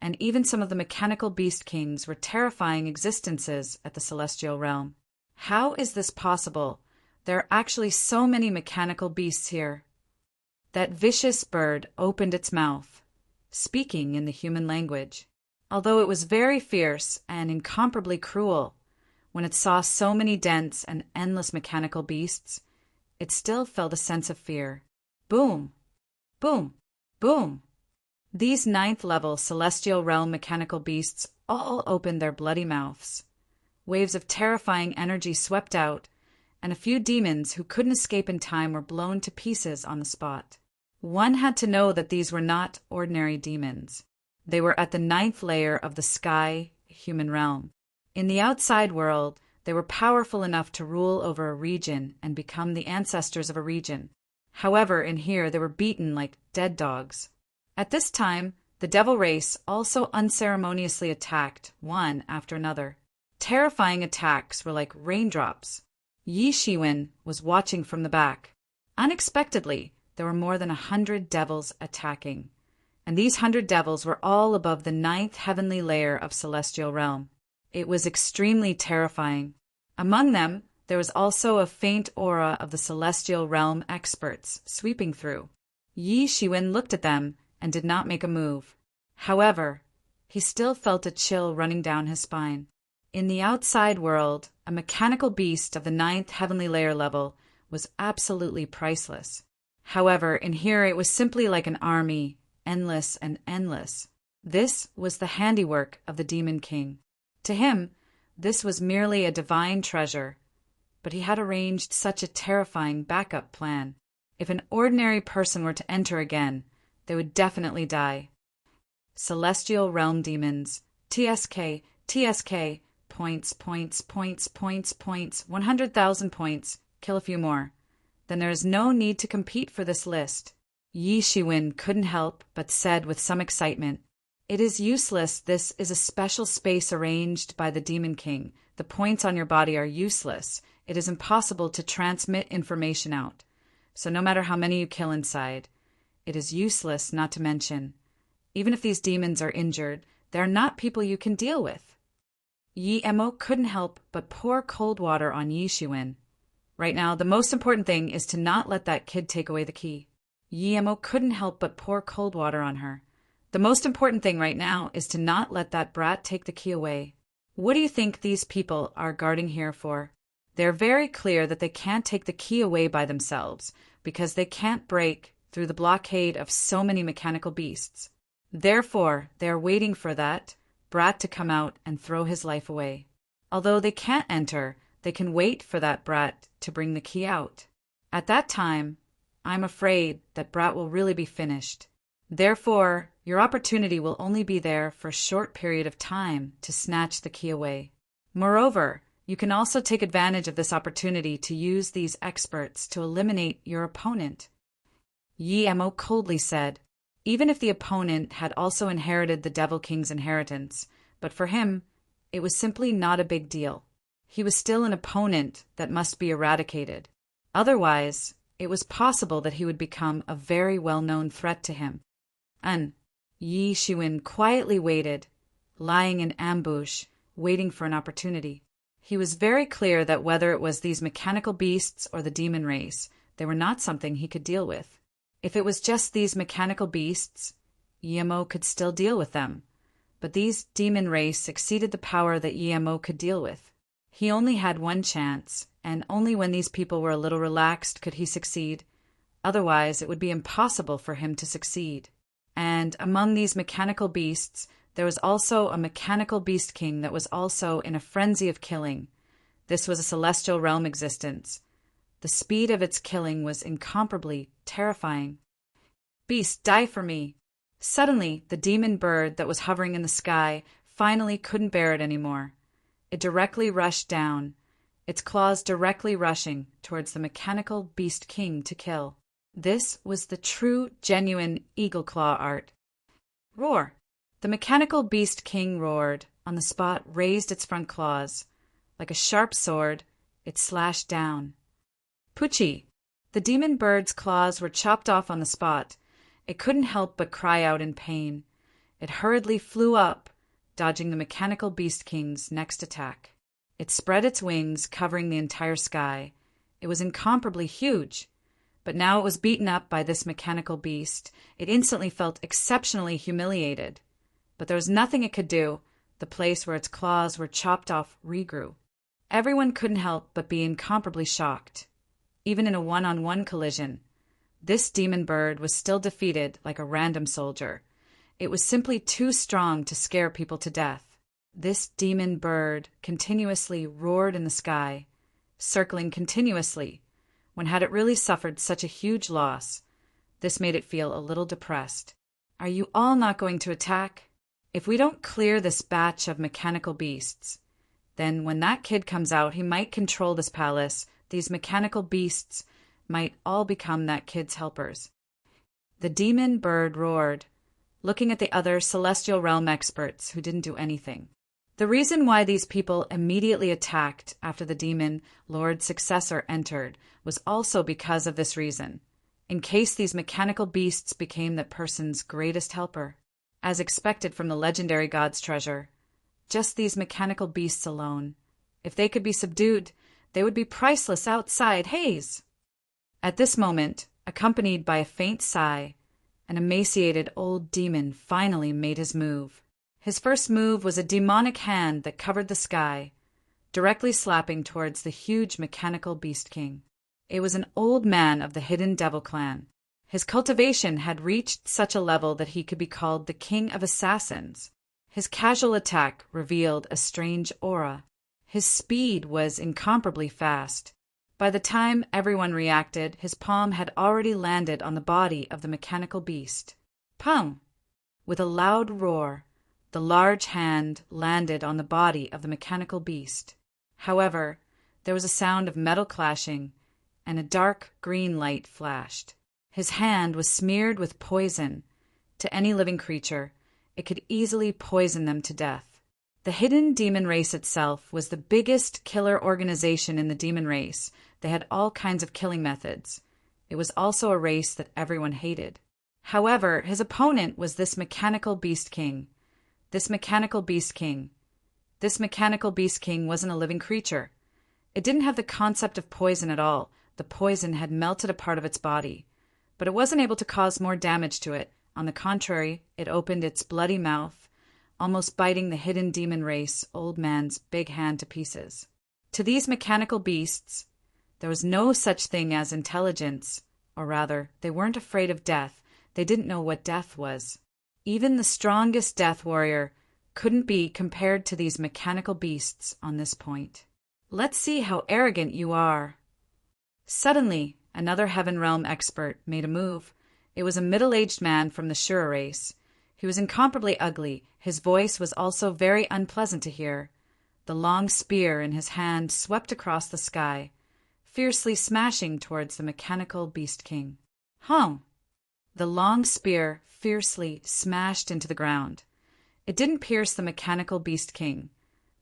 and even some of the mechanical beast kings were terrifying existences at the celestial realm. How is this possible? There are actually so many mechanical beasts here. That vicious bird opened its mouth, speaking in the human language. Although it was very fierce and incomparably cruel, when it saw so many dense and endless mechanical beasts, it still felt a sense of fear. Boom! Boom! Boom! These ninth-level celestial realm mechanical beasts all opened their bloody mouths. Waves of terrifying energy swept out, and a few demons who couldn't escape in time were blown to pieces on the spot. One had to know that these were not ordinary demons. They were at the 9th layer of the sky human realm. In the outside world, they were powerful enough to rule over a region and become the ancestors of a region. However, in here, they were beaten like dead dogs. At this time, the devil race also unceremoniously attacked one after another. Terrifying attacks were like raindrops. Yi Shiwen was watching from the back. Unexpectedly, there were more than 100 devils attacking. And these 100 devils were all above the 9th heavenly layer of celestial realm. It was extremely terrifying. Among them, there was also a faint aura of the celestial realm experts sweeping through. Yi Shiwen looked at them and did not make a move. However, he still felt a chill running down his spine. In the outside world, a mechanical beast of the 9th heavenly layer level was absolutely priceless. However, in here it was simply like an army, endless and endless. This was the handiwork of the Demon King. To him, this was merely a divine treasure, but he had arranged such a terrifying backup plan. If an ordinary person were to enter again, they would definitely die. Celestial Realm Demons. TSK, TSK, points, 100,000 points, kill a few more. Then there is no need to compete for this list. Yi Shiwen couldn't help but said with some excitement, "It is useless. This is a special space arranged by the Demon King. The points on your body are useless. It is impossible to transmit information out. So no matter how many you kill inside, it is useless, not to mention, even if these demons are injured, they are not people you can deal with." Yi Emo couldn't help but pour cold water on Yi Shiwen. Right now, the most important thing is to not let that kid take away the key. Yi Emo couldn't help but pour cold water on her. The most important thing right now is to not let that brat take the key away. What do you think these people are guarding here for? They're very clear that they can't take the key away by themselves because they can't break through the blockade of so many mechanical beasts. Therefore, they are waiting for that brat to come out and throw his life away. Although they can't enter, they can wait for that brat to bring the key out. At that time, I'm afraid that brat will really be finished. Therefore, your opportunity will only be there for a short period of time to snatch the key away. Moreover, you can also take advantage of this opportunity to use these experts to eliminate your opponent. Yi Emo coldly said, even if the opponent had also inherited the Devil King's inheritance, but for him, it was simply not a big deal. He was still an opponent that must be eradicated. Otherwise, it was possible that he would become a very well-known threat to him. Yi Shiwen quietly waited, lying in ambush, waiting for an opportunity. He was very clear that whether it was these mechanical beasts or the demon race, they were not something he could deal with. If it was just these mechanical beasts, Yi Emo could still deal with them. But these demon race exceeded the power that Yi Emo could deal with. He only had one chance, and only when these people were a little relaxed could he succeed. Otherwise, it would be impossible for him to succeed. And among these mechanical beasts, there was also a mechanical beast king that was also in a frenzy of killing. This was a celestial realm existence. The speed of its killing was incomparably terrifying. "Beast, die for me!" Suddenly, the demon bird that was hovering in the sky finally couldn't bear it anymore. It directly rushed down, its claws directly rushing towards the mechanical beast king to kill. This was the true, genuine eagle claw art. Roar! The mechanical beast king roared, on the spot raised its front claws. Like a sharp sword, it slashed down. Pucci! The demon bird's claws were chopped off on the spot. It couldn't help but cry out in pain. It hurriedly flew up, dodging the mechanical beast king's next attack. It spread its wings, covering the entire sky. It was incomparably huge. But now it was beaten up by this mechanical beast. It instantly felt exceptionally humiliated. But there was nothing it could do. The place where its claws were chopped off regrew. Everyone couldn't help but be incomparably shocked. Even in a one-on-one collision, this demon bird was still defeated like a random soldier. It was simply too strong to scare people to death. This demon bird continuously roared in the sky. circling continuously, when had it really suffered such a huge loss? This made it feel a little depressed. Are you all not going to attack? If we don't clear this batch of mechanical beasts, then when that kid comes out, he might control this palace. These mechanical beasts might all become that kid's helpers. The demon bird roared, looking at the other celestial realm experts who didn't do anything. The reason why these people immediately attacked after the demon lord's successor entered was also because of this reason, in case these mechanical beasts became that person's greatest helper. As expected from the legendary god's treasure, just these mechanical beasts alone, if they could be subdued, they would be priceless outside Hades. At this moment, accompanied by a faint sigh, an emaciated old demon finally made his move. His first move was a demonic hand that covered the sky, directly slapping towards the huge mechanical beast king. It was an old man of the hidden devil clan. His cultivation had reached such a level that he could be called the king of assassins. His casual attack revealed a strange aura. His speed was incomparably fast. By the time everyone reacted, his palm had already landed on the body of the mechanical beast. Pum! With a loud roar, the large hand landed on the body of the mechanical beast. However, there was a sound of metal clashing, and a dark green light flashed. His hand was smeared with poison. To any living creature, it could easily poison them to death. The hidden demon race itself was the biggest killer organization in the demon race. They had all kinds of killing methods. It was also a race that everyone hated. However, his opponent was this mechanical beast king. This mechanical beast king wasn't a living creature. It didn't have the concept of poison at all. The poison had melted a part of its body. But it wasn't able to cause more damage to it. On the contrary, it opened its bloody mouth, almost biting the hidden demon race old man's big hand to pieces. To these mechanical beasts, there was no such thing as intelligence, or rather, they weren't afraid of death. They didn't know what death was. Even the strongest death warrior couldn't be compared to these mechanical beasts on this point. Let's see how arrogant you are. Suddenly, another Heaven Realm expert made a move. It was a middle-aged man from the Shura race. He was incomparably ugly. His voice was also very unpleasant to hear. The long spear in his hand swept across the sky, fiercely smashing towards the mechanical beast king. Hum! The long spear fiercely smashed into the ground. It didn't pierce the mechanical beast king,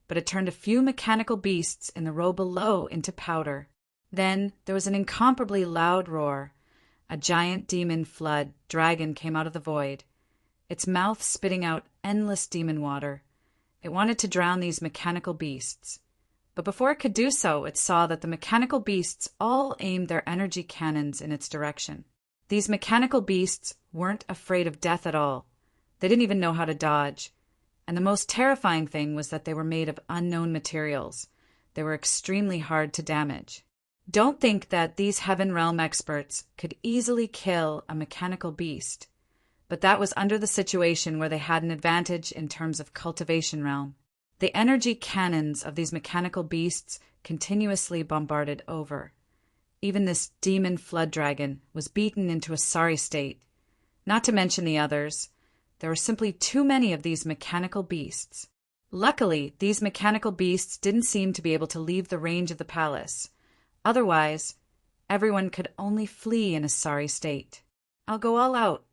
but it turned a few mechanical beasts in the row below into powder. Then there was an incomparably loud roar. A giant demon flood dragon came out of the void, its mouth spitting out endless demon water. It wanted to drown these mechanical beasts. But before it could do so, it saw that the mechanical beasts all aimed their energy cannons in its direction. These mechanical beasts weren't afraid of death at all. They didn't even know how to dodge. And the most terrifying thing was that they were made of unknown materials. They were extremely hard to damage. Don't think that these Heaven Realm experts could easily kill a mechanical beast, but that was under the situation where they had an advantage in terms of cultivation realm. The energy cannons of these mechanical beasts continuously bombarded over. Even this demon flood dragon was beaten into a sorry state. Not to mention the others. There were simply too many of these mechanical beasts. Luckily, these mechanical beasts didn't seem to be able to leave the range of the palace. Otherwise, everyone could only flee in a sorry state. I'll go all out.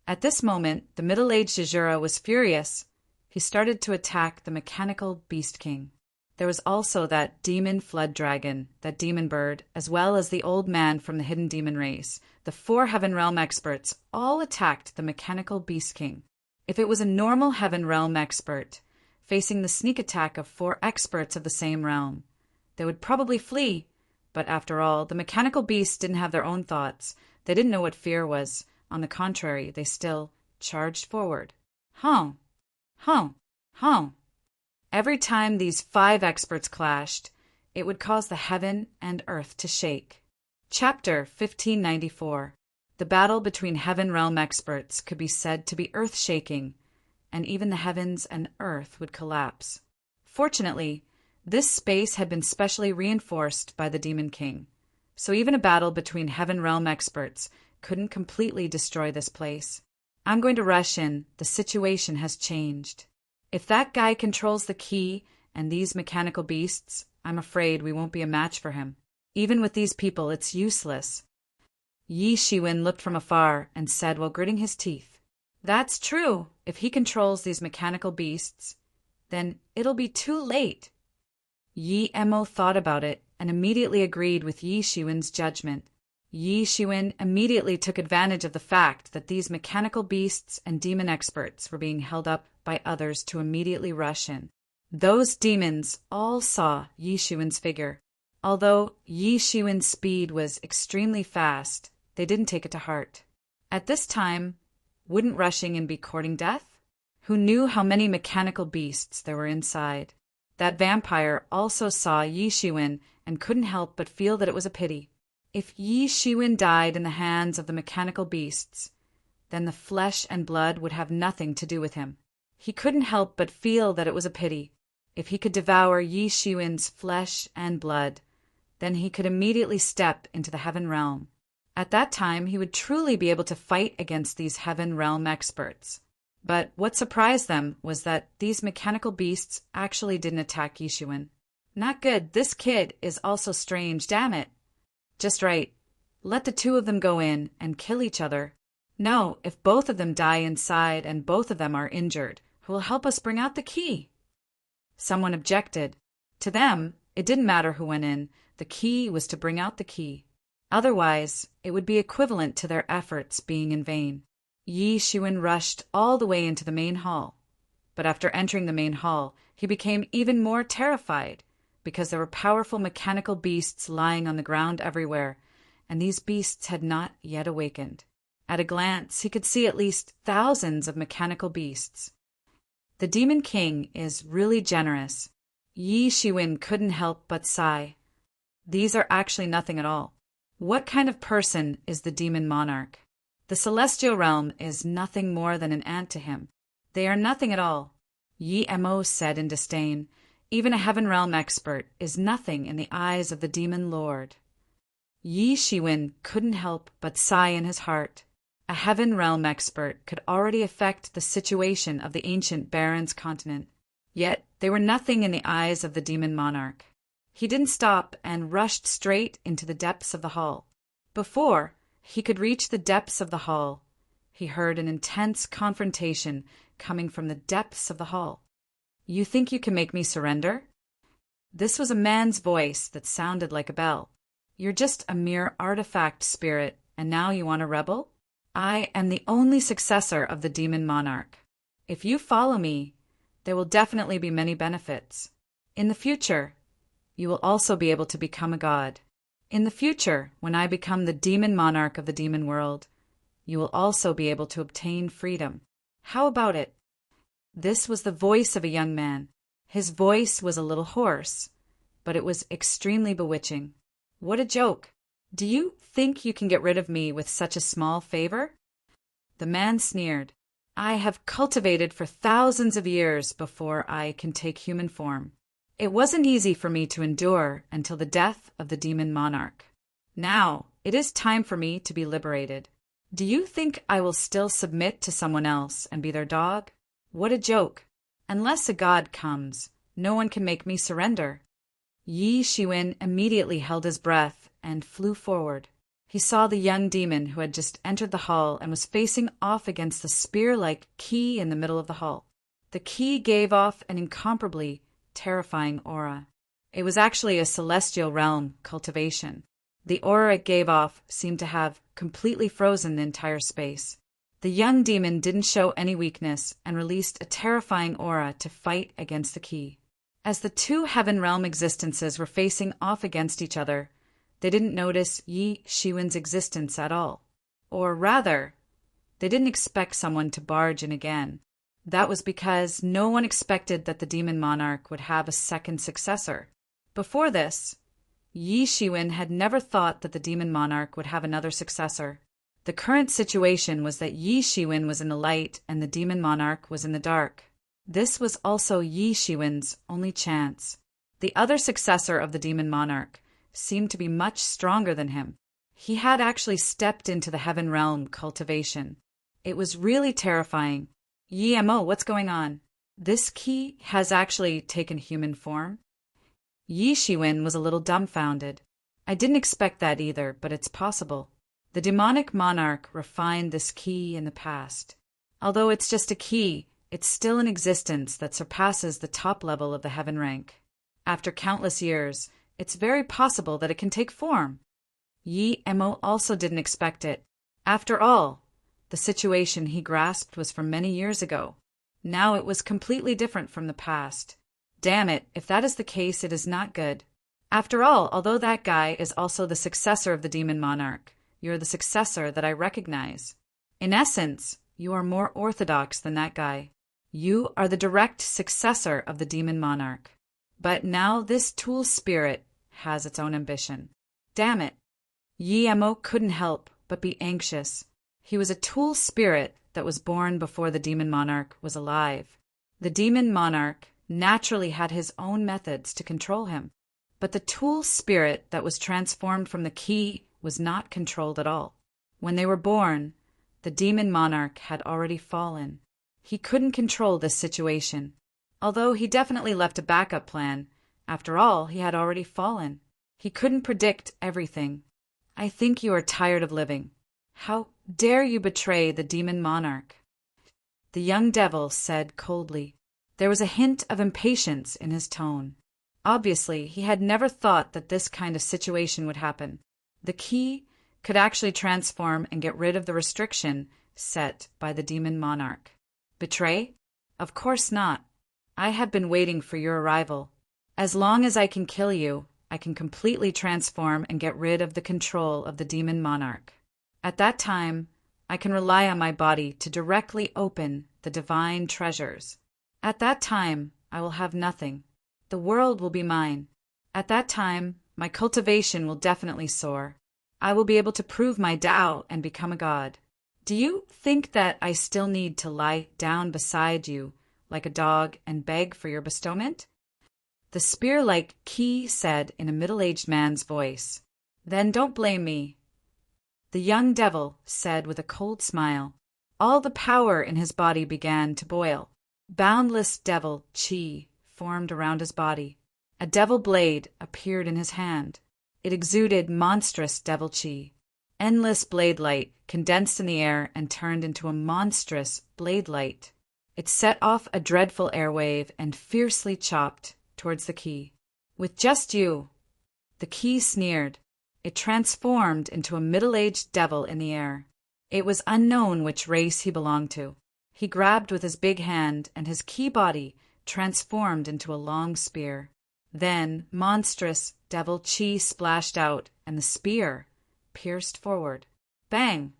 At this moment, the middle-aged Jejura was furious. He started to attack the mechanical beast king. There was also that demon flood dragon, that demon bird, as well as the old man from the hidden demon race. The 4 Heaven Realm experts all attacked the mechanical beast king. If it was a normal Heaven Realm expert facing the sneak attack of 4 experts of the same realm, they would probably flee. But after all, the mechanical beasts didn't have their own thoughts. They didn't know what fear was. On the contrary, they still charged forward. Hum! Hum! Hum! Every time these 5 experts clashed, it would cause the heaven and earth to shake. Chapter 1594. The battle between Heaven Realm experts could be said to be earth-shaking, and even the heavens and earth would collapse. Fortunately, This space had been specially reinforced by the Demon King, so even a battle between Heaven Realm experts couldn't completely destroy this place. I'm going to rush in. The situation has changed. If that guy controls the key and these mechanical beasts, I'm afraid we won't be a match for him. Even with these people, it's useless. Yi Shiwen looked from afar and said while gritting his teeth, "That's true. If he controls these mechanical beasts, then it'll be too late." Yi Emo thought about it and immediately agreed with Yi Shiwen's judgment. Yi Shiwen immediately took advantage of the fact that these mechanical beasts and demon experts were being held up by others to immediately rush in. Those demons all saw Yi Shiwen's figure. Although Yi Shiwen's speed was extremely fast, they didn't take it to heart. At this time, wouldn't rushing in be courting death? Who knew how many mechanical beasts there were inside? That vampire also saw Yi Shiwen and couldn't help but feel that it was a pity. If Yi Shiwen died in the hands of the mechanical beasts, then the flesh and blood would have nothing to do with him. He couldn't help but feel that it was a pity. If he could devour Yi Shiwen's flesh and blood, then he could immediately step into the Heaven Realm. At that time, he would truly be able to fight against these Heaven Realm experts. But what surprised them was that these mechanical beasts actually didn't attack Yi Shiwen. Not good. This kid is also strange, damn it. Just right. Let the two of them go in and kill each other. No, if both of them die inside and both of them are injured, who will help us bring out the key? Someone objected. To them, it didn't matter who went in. The key was to bring out the key. Otherwise, it would be equivalent to their efforts being in vain. Yi Shiwen rushed all the way into the main hall. But after entering the main hall, he became even more terrified, because there were powerful mechanical beasts lying on the ground everywhere, and these beasts had not yet awakened. At a glance, he could see at least thousands of mechanical beasts. The Demon King is really generous. Yi Shiwen couldn't help but sigh. These are actually nothing at all. What kind of person is the Demon Monarch? The Celestial Realm is nothing more than an ant to him. They are nothing at all. Yi Emo said in disdain. Even a Heaven Realm expert is nothing in the eyes of the Demon Lord. Yi Shiwen couldn't help but sigh in his heart. A Heaven Realm expert could already affect the situation of the ancient Baron's continent. Yet they were nothing in the eyes of the Demon Monarch. He didn't stop and rushed straight into the depths of the hall. Before he could reach the depths of the hall, he heard an intense confrontation coming from the depths of the hall. "You think you can make me surrender?" This was a man's voice that sounded like a bell. "You're just a mere artifact spirit, and now you want to rebel? I am the only successor of the Demon Monarch. If you follow me, there will definitely be many benefits. In the future, you will also be able to become a god. In the future, when I become the Demon Monarch of the demon world, you will also be able to obtain freedom. How about it?" This was the voice of a young man. His voice was a little hoarse, but it was extremely bewitching. What a joke! Do you think you can get rid of me with such a small favor? The man sneered. "I have cultivated for thousands of years before I can take human form. It wasn't easy for me to endure until the death of the Demon Monarch. Now, it is time for me to be liberated. Do you think I will still submit to someone else and be their dog? What a joke! Unless a god comes, no one can make me surrender." Yi Shiwen immediately held his breath and flew forward. He saw the young demon who had just entered the hall and was facing off against the spear-like key in the middle of the hall. The key gave off an incomparably terrifying aura. It was actually a celestial realm cultivation. The aura it gave off seemed to have completely frozen the entire space. The young demon didn't show any weakness and released a terrifying aura to fight against the key. As the two Heaven Realm existences were facing off against each other, they didn't notice Yi Shiwen's existence at all. Or rather, they didn't expect someone to barge in again. That was because no one expected that the Demon Monarch would have a second successor. Before this, Yi Shiwen had never thought that the Demon Monarch would have another successor. The current situation was that Yi Shiwen was in the light and the Demon Monarch was in the dark. This was also Yi Shiwen's only chance. The other successor of the demon monarch seemed to be much stronger than him. He had actually stepped into the heaven realm cultivation. It was really terrifying. Yemo, what's going on? This key has actually taken human form? Yi Shiwen was a little dumbfounded. I didn't expect that either, but it's possible. The demonic monarch refined this key in the past. Although it's just a key, it's still an existence that surpasses the top level of the heaven rank. After countless years, it's very possible that it can take form. Yi Emo also didn't expect it. After all, the situation he grasped was from many years ago. Now it was completely different from the past. Damn it, if that is the case, it is not good. After all, although that guy is also the successor of the demon monarch, you're the successor that I recognize. In essence, you are more orthodox than that guy. You are the direct successor of the demon monarch. But now this tool spirit has its own ambition. Damn it. Yi Emo couldn't help but be anxious. He was a tool spirit that was born before the demon monarch was alive. The demon monarch naturally had his own methods to control him. But the tool spirit that was transformed from the key was not controlled at all. When they were born, the demon monarch had already fallen. He couldn't control this situation. Although he definitely left a backup plan, after all, he had already fallen. He couldn't predict everything. I think you are tired of living. How dare you betray the demon monarch? The young devil said coldly. There was a hint of impatience in his tone. Obviously, he had never thought that this kind of situation would happen. The key could actually transform and get rid of the restriction set by the demon monarch. Betray? Of course not. I have been waiting for your arrival. As long as I can kill you, I can completely transform and get rid of the control of the demon monarch. At that time, I can rely on my body to directly open the divine treasures. At that time, I will have nothing. The world will be mine. At that time, my cultivation will definitely soar. I will be able to prove my Tao and become a god. Do you think that I still need to lie down beside you like a dog and beg for your bestowment? The spear-like key said in a middle-aged man's voice. Then don't blame me. The young devil said with a cold smile. All the power in his body began to boil. Boundless devil chi formed around his body. A devil blade appeared in his hand. It exuded monstrous devil chi. Endless blade light condensed in the air and turned into a monstrous blade light. It set off a dreadful airwave and fiercely chopped towards the key. With just you. The key sneered. It transformed into a middle-aged devil in the air. It was unknown which race he belonged to. He grabbed with his big hand, and his key body transformed into a long spear. Then monstrous devil chi splashed out, and the spear pierced forward. Bang!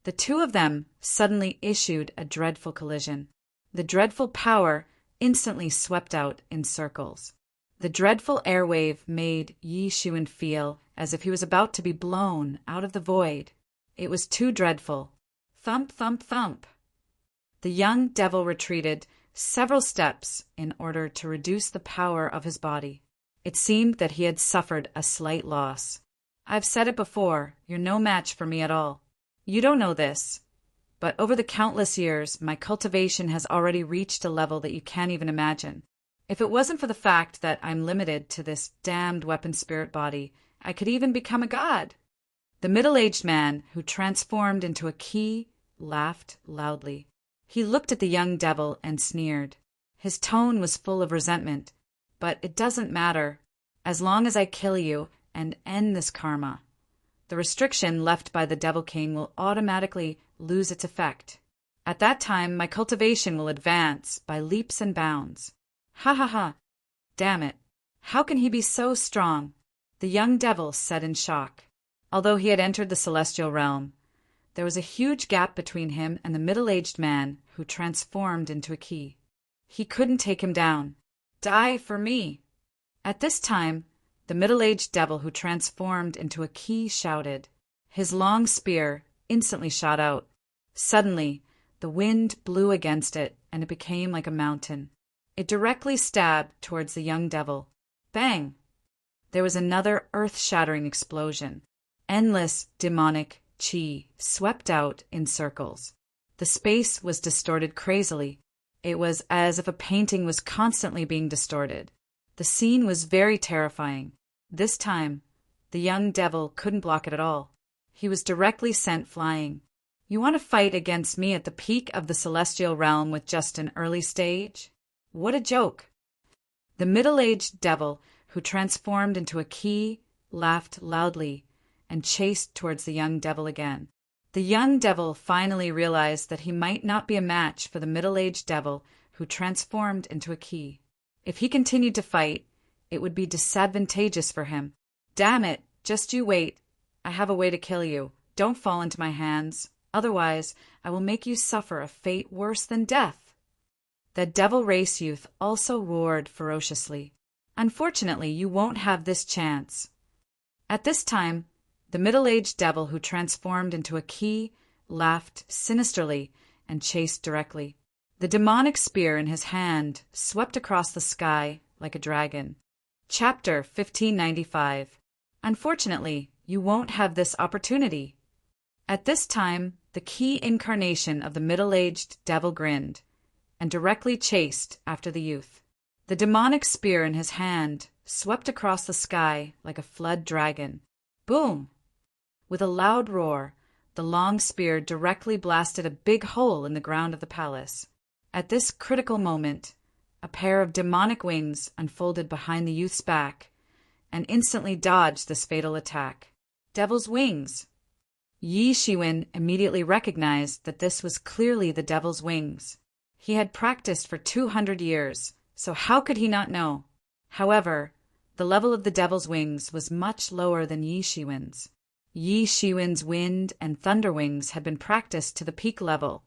The two of them suddenly issued a dreadful collision. The dreadful power instantly swept out in circles. The dreadful airwave made Yi Shiwen feel as if he was about to be blown out of the void. It was too dreadful. Thump, thump, thump. The young devil retreated several steps in order to reduce the power of his body. It seemed that he had suffered a slight loss. I've said it before, you're no match for me at all. You don't know this, but over the countless years, my cultivation has already reached a level that you can't even imagine. If it wasn't for the fact that I'm limited to this damned weapon spirit body, I could even become a god. The middle-aged man, who transformed into a key, laughed loudly. He looked at the young devil and sneered. His tone was full of resentment. But it doesn't matter, as long as I kill you and end this karma. The restriction left by the Devil King will automatically lose its effect. At that time, my cultivation will advance by leaps and bounds. Ha ha ha! Damn it! How can he be so strong? The young devil said in shock. Although he had entered the celestial realm, there was a huge gap between him and the middle-aged man who transformed into a key. He couldn't take him down. Die for me! At this time, the middle-aged devil who transformed into a key shouted. His long spear instantly shot out. Suddenly, the wind blew against it, and it became like a mountain. It directly stabbed towards the young devil. Bang! There was another earth-shattering explosion. Endless demonic chi swept out in circles. The space was distorted crazily. It was as if a painting was constantly being distorted. The scene was very terrifying. This time, the young devil couldn't block it at all. He was directly sent flying. You want to fight against me at the peak of the celestial realm with just an early stage? What a joke! The middle-aged devil, who transformed into a key, laughed loudly and chased towards the young devil again. The young devil finally realized that he might not be a match for the middle-aged devil who transformed into a key. If he continued to fight, it would be disadvantageous for him. Damn it, just you wait. I have a way to kill you. Don't fall into my hands. Otherwise, I will make you suffer a fate worse than death. The devil race youth also roared ferociously. Unfortunately, you won't have this chance. At this time, the middle-aged devil who transformed into a key laughed sinisterly and chased directly. The demonic spear in his hand swept across the sky like a dragon. Chapter 1595. Unfortunately, you won't have this opportunity. At this time, the key incarnation of the middle-aged devil grinned and directly chased after the youth. The demonic spear in his hand swept across the sky like a flood dragon. Boom! With a loud roar, the long spear directly blasted a big hole in the ground of the palace. At this critical moment, a pair of demonic wings unfolded behind the youth's back and instantly dodged this fatal attack. Devil's wings! Yi Shiwen immediately recognized that this was clearly the devil's wings. He had practiced for 200 years, so how could he not know? However, the level of the devil's wings was much lower than Yi Shiwen's. Yi Shiwen's wind and thunder wings had been practiced to the peak level,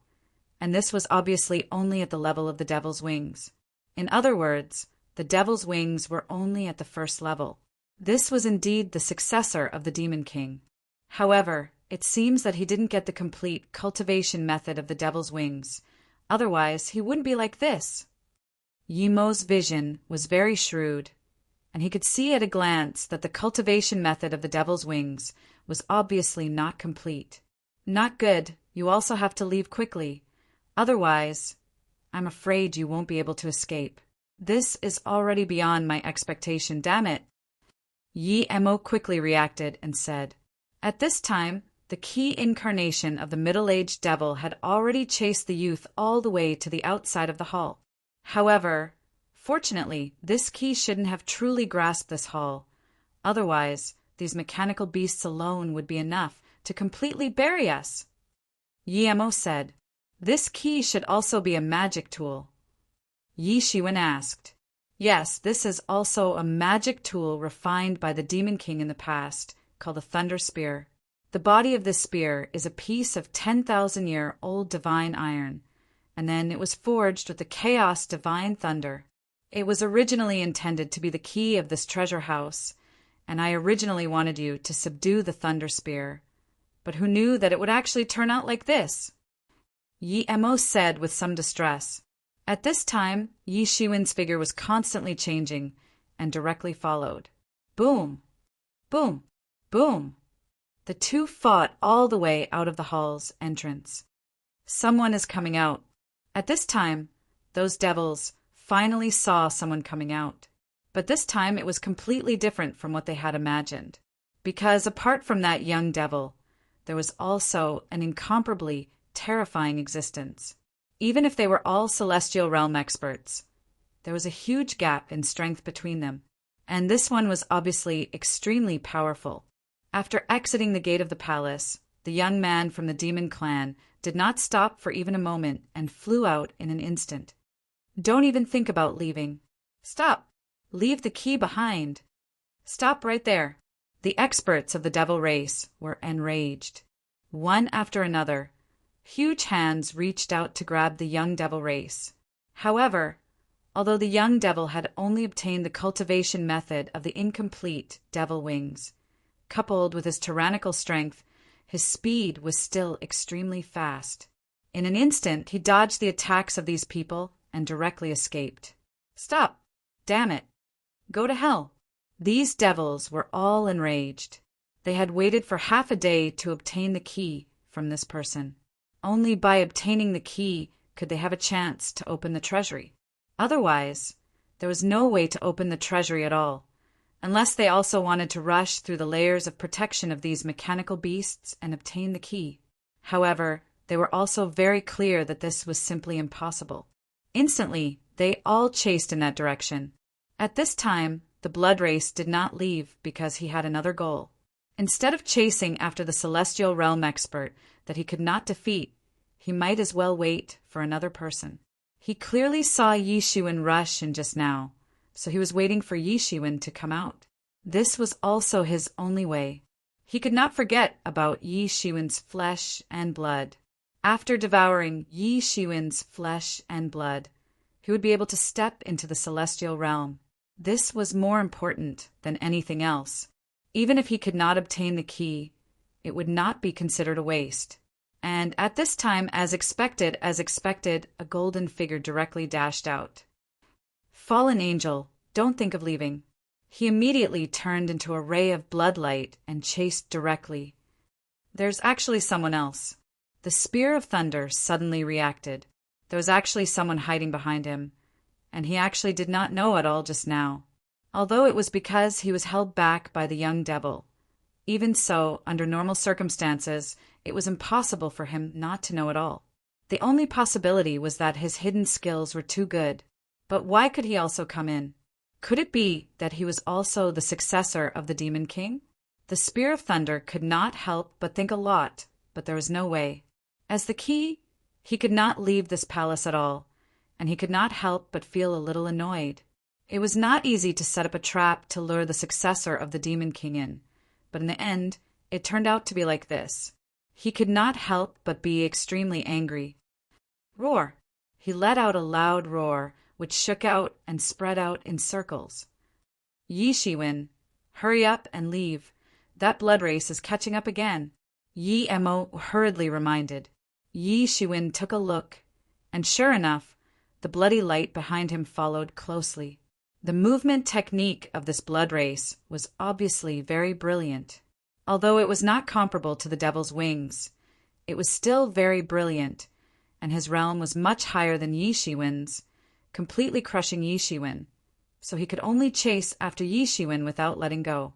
and this was obviously only at the level of the devil's wings. In other words, the devil's wings were only at the first level. This was indeed the successor of the Demon King. However, it seems that he didn't get the complete cultivation method of the devil's wings. Otherwise, he wouldn't be like this. Yimo's vision was very shrewd, and he could see at a glance that the cultivation method of the devil's wings was obviously not complete. Not good. You also have to leave quickly. Otherwise, I'm afraid you won't be able to escape. This is already beyond my expectation, damn it. Yi Emo quickly reacted and said, At this time, the key incarnation of the middle-aged devil had already chased the youth all the way to the outside of the hall. However, fortunately, this key shouldn't have truly grasped this hall. Otherwise, these mechanical beasts alone would be enough to completely bury us. Yi Emo said, This key should also be a magic tool. Yi Shiwen asked, Yes, this is also a magic tool refined by the Demon King in the past, called the Thunder Spear. The body of this spear is a piece of 10,000-year-old divine iron, and then it was forged with the chaos divine thunder. It was originally intended to be the key of this treasure house, and I originally wanted you to subdue the Thunder Spear. But who knew that it would actually turn out like this? Yi Emo said with some distress. At this time, Yi Shiwen's figure was constantly changing, and directly followed. Boom! Boom! Boom! The two fought all the way out of the hall's entrance. Someone is coming out. At this time, those devils finally saw someone coming out. But this time it was completely different from what they had imagined. Because apart from that young devil, there was also an incomparably terrifying existence. Even if they were all celestial realm experts, there was a huge gap in strength between them, and this one was obviously extremely powerful. After exiting the gate of the palace, the young man from the demon clan did not stop for even a moment and flew out in an instant. Don't even think about leaving. Stop! Leave the key behind. Stop right there. The experts of the devil race were enraged. One after another, huge hands reached out to grab the young devil race. However, although the young devil had only obtained the cultivation method of the incomplete devil wings, coupled with his tyrannical strength, his speed was still extremely fast. In an instant, he dodged the attacks of these people and directly escaped. Stop! Damn it! Go to hell! These devils were all enraged. They had waited for half a day to obtain the key from this person. Only by obtaining the key could they have a chance to open the treasury. Otherwise, there was no way to open the treasury at all, unless they also wanted to rush through the layers of protection of these mechanical beasts and obtain the key. However, they were also very clear that this was simply impossible. Instantly, they all chased in that direction. At this time, the blood race did not leave because he had another goal. Instead of chasing after the celestial realm expert that he could not defeat, he might as well wait for another person. He clearly saw Yi Shiwen rush in just now, so he was waiting for Yi Shiwen to come out. This was also his only way. He could not forget about Yi Shiwen's flesh and blood. After devouring Yi Shiwen's flesh and blood, he would be able to step into the celestial realm. This was more important than anything else. Even if he could not obtain the key, it would not be considered a waste. And at this time, as expected, a golden figure directly dashed out. Fallen angel, don't think of leaving. He immediately turned into a ray of bloodlight and chased directly. There's actually someone else. The spear of thunder suddenly reacted. There was actually someone hiding behind him, and he actually did not know at all just now, although it was because he was held back by the young devil. Even so, under normal circumstances, it was impossible for him not to know at all. The only possibility was that his hidden skills were too good. But why could he also come in? Could it be that he was also the successor of the Demon King? The Spear of Thunder could not help but think a lot, but there was no way. As the key, he could not leave this palace at all, and he could not help but feel a little annoyed. It was not easy to set up a trap to lure the successor of the Demon King in, but in the end, it turned out to be like this. He could not help but be extremely angry. Roar! He let out a loud roar, which shook out and spread out in circles. Yi Shiwen, hurry up and leave. That blood race is catching up again, Yi Mo hurriedly reminded. Yi Shiwen took a look, and sure enough, the bloody light behind him followed closely. The movement technique of this blood race was obviously very brilliant. Although it was not comparable to the devil's wings, it was still very brilliant, and his realm was much higher than Yi Shiwen's, completely crushing Yi Shiwen, so he could only chase after Yi Shiwen without letting go.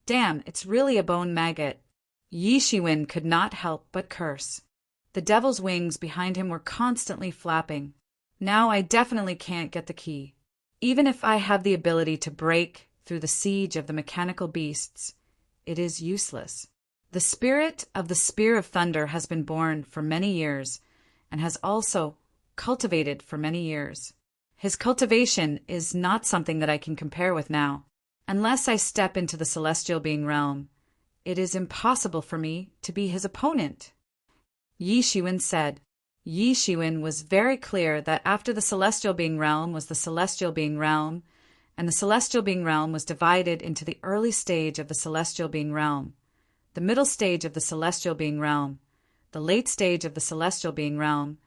Damn, it's really a bone maggot. Yi Shiwen could not help but curse. The devil's wings behind him were constantly flapping. Now I definitely can't get the key. Even if I have the ability to break through the siege of the mechanical beasts, it is useless. The spirit of the Spear of Thunder has been born for many years and has also cultivated for many years. His cultivation is not something that I can compare with now. Unless I step into the celestial being realm, it is impossible for me to be his opponent. Yi Shiwen said. Yi Shiwen was very clear that after the celestial being realm was the celestial being realm, and the celestial being realm was divided into the early stage of the celestial being realm, the middle stage of the celestial being realm, the late stage of the celestial being realm,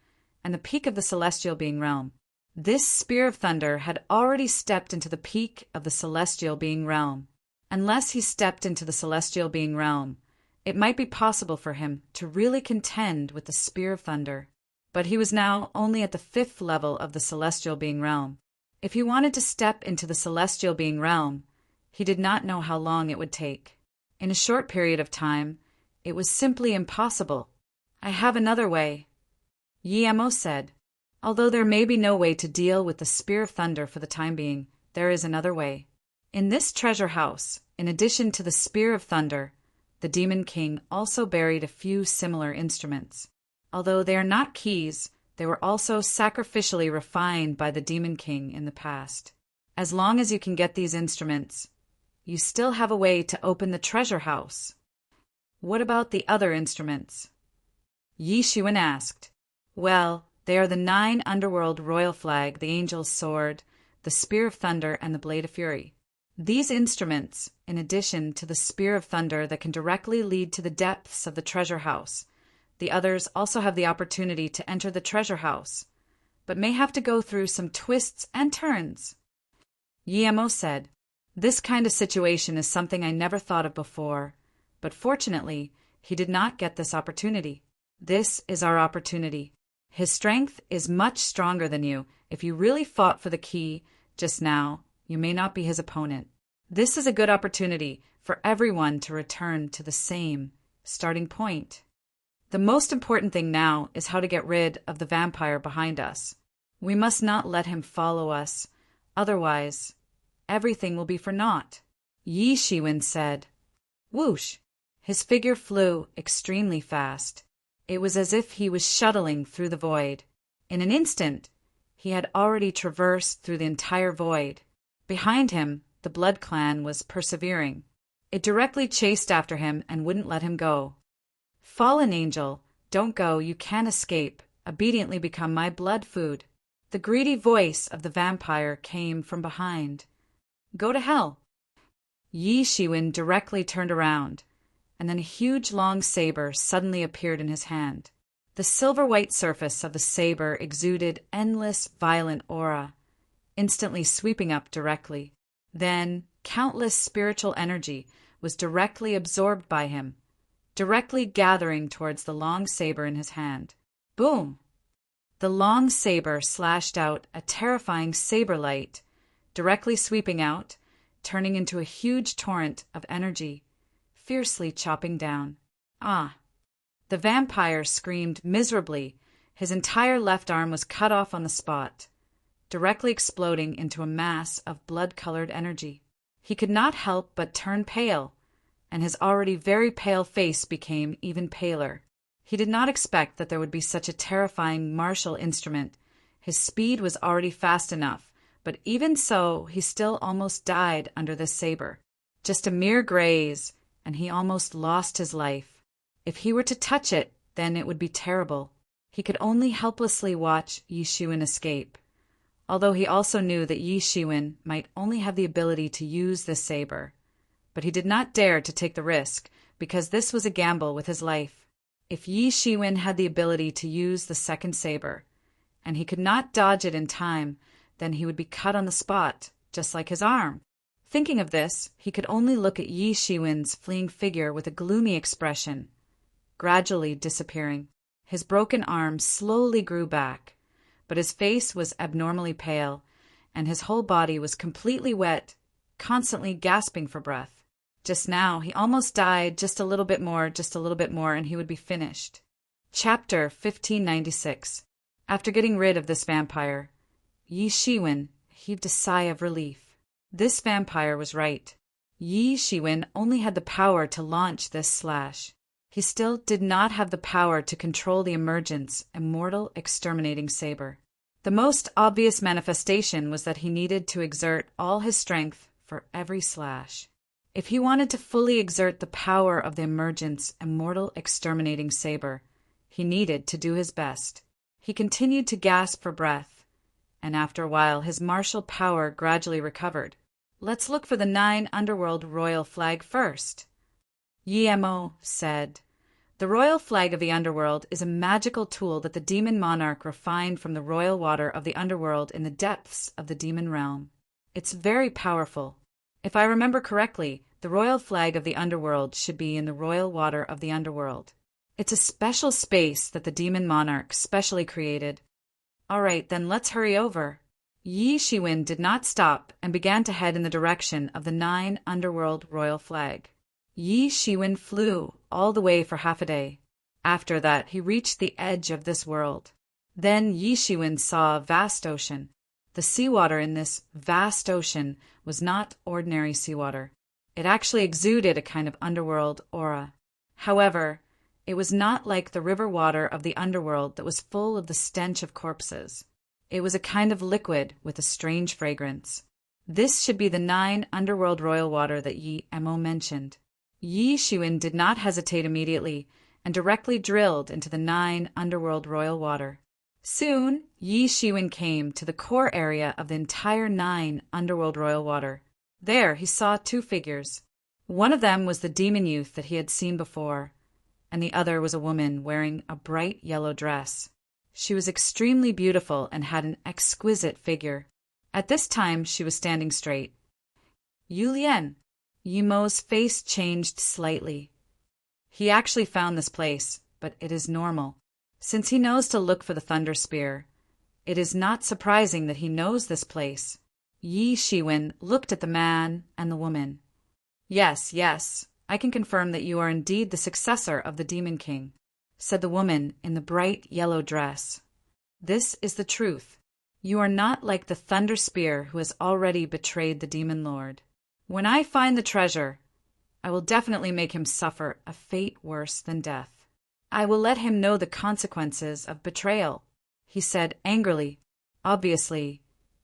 and the peak of the celestial being realm. This Spear of Thunder had already stepped into the peak of the celestial being realm. Unless he stepped into the celestial being realm, it might be possible for him to really contend with the Spear of Thunder. But he was now only at the 5th level of the celestial being realm. If he wanted to step into the celestial being realm, he did not know how long it would take. In a short period of time, it was simply impossible. I have another way, Yi Mo said. Although there may be no way to deal with the Spear of Thunder for the time being, there is another way. In this treasure house, in addition to the Spear of Thunder, the Demon King also buried a few similar instruments. Although they are not keys, they were also sacrificially refined by the Demon King in the past. As long as you can get these instruments, you still have a way to open the treasure house. What about the other instruments? Yi Shiwen asked. Well, they are the 9 underworld royal flag, the angel's sword, the Spear of Thunder, and the Blade of Fury. These instruments, in addition to the Spear of Thunder that can directly lead to the depths of the treasure house, the others also have the opportunity to enter the treasure house, but may have to go through some twists and turns. Yi Mo said. This kind of situation is something I never thought of before, but fortunately, he did not get this opportunity. This is our opportunity. His strength is much stronger than you. If you really fought for the key just now, you may not be his opponent. This is a good opportunity for everyone to return to the same starting point. The most important thing now is how to get rid of the vampire behind us. We must not let him follow us, otherwise, everything will be for naught. Yi Shiwen said. Whoosh! His figure flew extremely fast. It was as if he was shuttling through the void. In an instant, he had already traversed through the entire void. Behind him, the Blood Clan was persevering. It directly chased after him and wouldn't let him go. Fallen angel, don't go, you can't escape. Obediently become my blood food. The greedy voice of the vampire came from behind. Go to hell. Yi Shiwen directly turned around, and then a huge long saber suddenly appeared in his hand. The silver-white surface of the saber exuded endless violent aura, instantly sweeping up directly. Then, countless spiritual energy was directly absorbed by him, directly gathering towards the long saber in his hand. Boom! The long saber slashed out a terrifying saber light, directly sweeping out, turning into a huge torrent of energy, fiercely chopping down. Ah! The vampire screamed miserably. His entire left arm was cut off on the spot, directly exploding into a mass of blood-colored energy. He could not help but turn pale, and his already very pale face became even paler. He did not expect that there would be such a terrifying martial instrument. His speed was already fast enough, but even so, he still almost died under this saber. Just a mere graze, and he almost lost his life. If he were to touch it, then it would be terrible. He could only helplessly watch Yi Shiwen escape, although he also knew that Yi Shiwen might only have the ability to use this saber. But he did not dare to take the risk, because this was a gamble with his life. If Yi Shiwen had the ability to use the second saber, and he could not dodge it in time, then he would be cut on the spot, just like his arm. Thinking of this, he could only look at Yi Shiwen's fleeing figure with a gloomy expression, gradually disappearing. His broken arm slowly grew back, but his face was abnormally pale, and his whole body was completely wet, constantly gasping for breath. Just now, he almost died, just a little bit more, and he would be finished. Chapter 1596. After getting rid of this vampire, Yi Shiwen heaved a sigh of relief. This vampire was right. Yi Shiwen only had the power to launch this slash. He still did not have the power to control the emergence, immortal, exterminating saber. The most obvious manifestation was that he needed to exert all his strength for every slash. If he wanted to fully exert the power of the emergence, immortal, exterminating saber, he needed to do his best. He continued to gasp for breath, and after a while his martial power gradually recovered. Let's look for the 9 Underworld Royal Flag first. Yi Mo said. The Royal Flag of the Underworld is a magical tool that the Demon Monarch refined from the royal water of the Underworld in the depths of the Demon Realm. It's very powerful. If I remember correctly, the Royal Flag of the Underworld should be in the royal water of the Underworld. It's a special space that the Demon Monarch specially created. All right, then let's hurry over. Yi Shiwen did not stop and began to head in the direction of the 9 Underworld Royal Flag. Yi Shiwen flew all the way for half a day. After that, he reached the edge of this world. Then Yi Shiwen saw a vast ocean. The seawater in this vast ocean was not ordinary seawater. It actually exuded a kind of underworld aura. However, it was not like the river water of the underworld that was full of the stench of corpses. It was a kind of liquid with a strange fragrance. This should be the 9 Underworld Royal Water that Yi Mo mentioned. Yi Shiwen did not hesitate immediately and directly drilled into the 9 Underworld Royal Water. Soon, Yi Shiwen came to the core area of the entire 9 Underworld Royal Water. There he saw 2 figures. One of them was the demon youth that he had seen before, and the other was a woman wearing a bright yellow dress. She was extremely beautiful and had an exquisite figure. At this time she was standing straight. Yulien. Yi Mo's face changed slightly. He actually found this place, but it is normal. Since he knows to look for the Thunder Spear, it is not surprising that he knows this place. Yi Shiwen looked at the man and the woman. Yes, yes, I can confirm that you are indeed the successor of the Demon King, said the woman in the bright yellow dress. This is the truth. You are not like the Thunder Spear who has already betrayed the Demon Lord. When I find the treasure, I will definitely make him suffer a fate worse than death. I will let him know the consequences of betrayal, he said angrily. Obviously,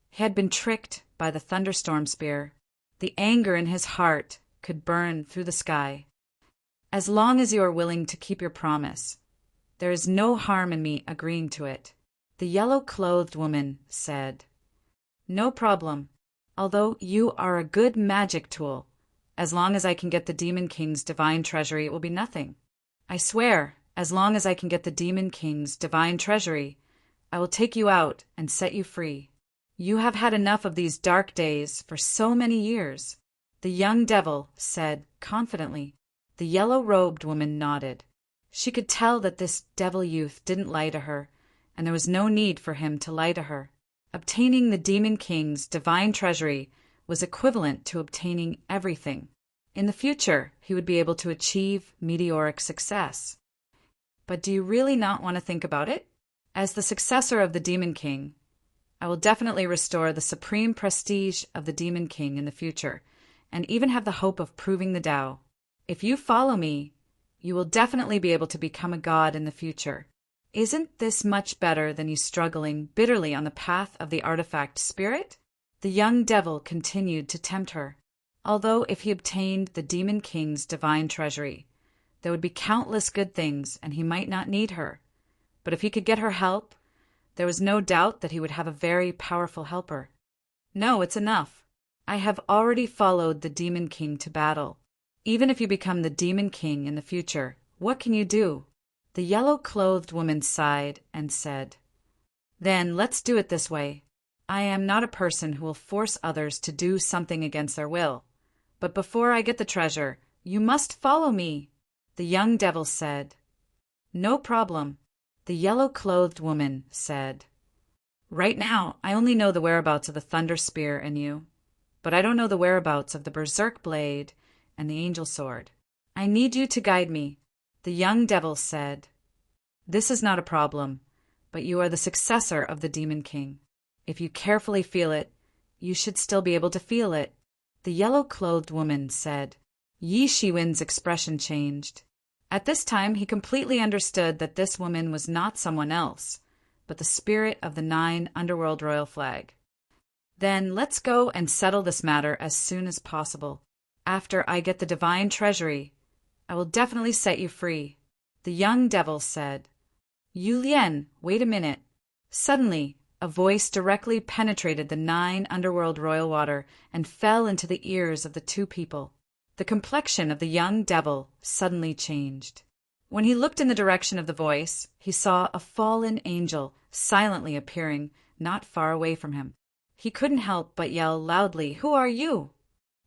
he had been tricked by the thunderstorm spear. The anger in his heart could burn through the sky. As long as you are willing to keep your promise, there is no harm in me agreeing to it, the yellow-clothed woman said. No problem. Although you are a good magic tool, as long as I can get the Demon King's divine treasury, it will be nothing. I swear, as long as I can get the Demon King's divine treasury, I will take you out and set you free. You have had enough of these dark days for so many years, the young devil said confidently. The yellow-robed woman nodded. She could tell that this devil youth didn't lie to her, and there was no need for him to lie to her. Obtaining the Demon King's divine treasury was equivalent to obtaining everything. In the future, he would be able to achieve meteoric success. But do you really not want to think about it? As the successor of the Demon King, I will definitely restore the supreme prestige of the Demon King in the future, and even have the hope of proving the Tao. If you follow me, you will definitely be able to become a god in the future. Isn't this much better than you struggling bitterly on the path of the artifact spirit? The young devil continued to tempt her. Although if he obtained the Demon King's divine treasury, there would be countless good things and he might not need her. But if he could get her help, there was no doubt that he would have a very powerful helper. No, it's enough. I have already followed the Demon King to battle. Even if you become the Demon King in the future, what can you do? The yellow-clothed woman sighed and said, Then let's do it this way. I am not a person who will force others to do something against their will. But before I get the treasure, you must follow me, the young devil said. No problem, the yellow-clothed woman said. Right now, I only know the whereabouts of the Thunder Spear and you, but I don't know the whereabouts of the Berserk Blade and the Angel Sword. I need you to guide me, the young devil said. This is not a problem, but you are the successor of the Demon King. If you carefully feel it, you should still be able to feel it, the yellow-clothed woman said. Yi Shiwen's expression changed. At this time, he completely understood that this woman was not someone else, but the spirit of the 9 Underworld Royal Flag. Then let's go and settle this matter as soon as possible. After I get the divine treasury, I will definitely set you free, the young devil said. Yulien, wait a minute. Suddenly, a voice directly penetrated the 9 Underworld Royal Water and fell into the ears of the two people. The complexion of the young devil suddenly changed. When he looked in the direction of the voice, he saw a fallen angel silently appearing not far away from him. He couldn't help but yell loudly, Who are you?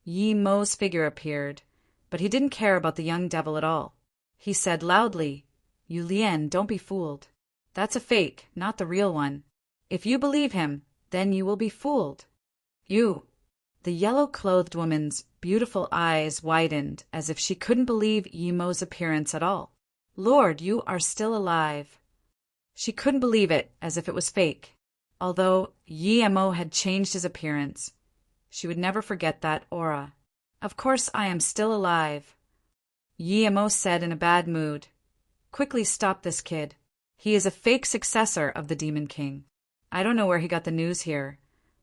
Yi Mo's figure appeared, but he didn't care about the young devil at all. He said loudly, Yulien, don't be fooled. That's a fake, not the real one. If you believe him, then you will be fooled. You. The yellow-clothed woman's beautiful eyes widened as if she couldn't believe Yi Mo's appearance at all. Lord, you are still alive. She couldn't believe it, as if it was fake. Although Yi Mo had changed his appearance, she would never forget that aura. Of course I am still alive, Yi Mo said in a bad mood. Quickly stop this kid. He is a fake successor of the Demon King. I don't know where he got the news here,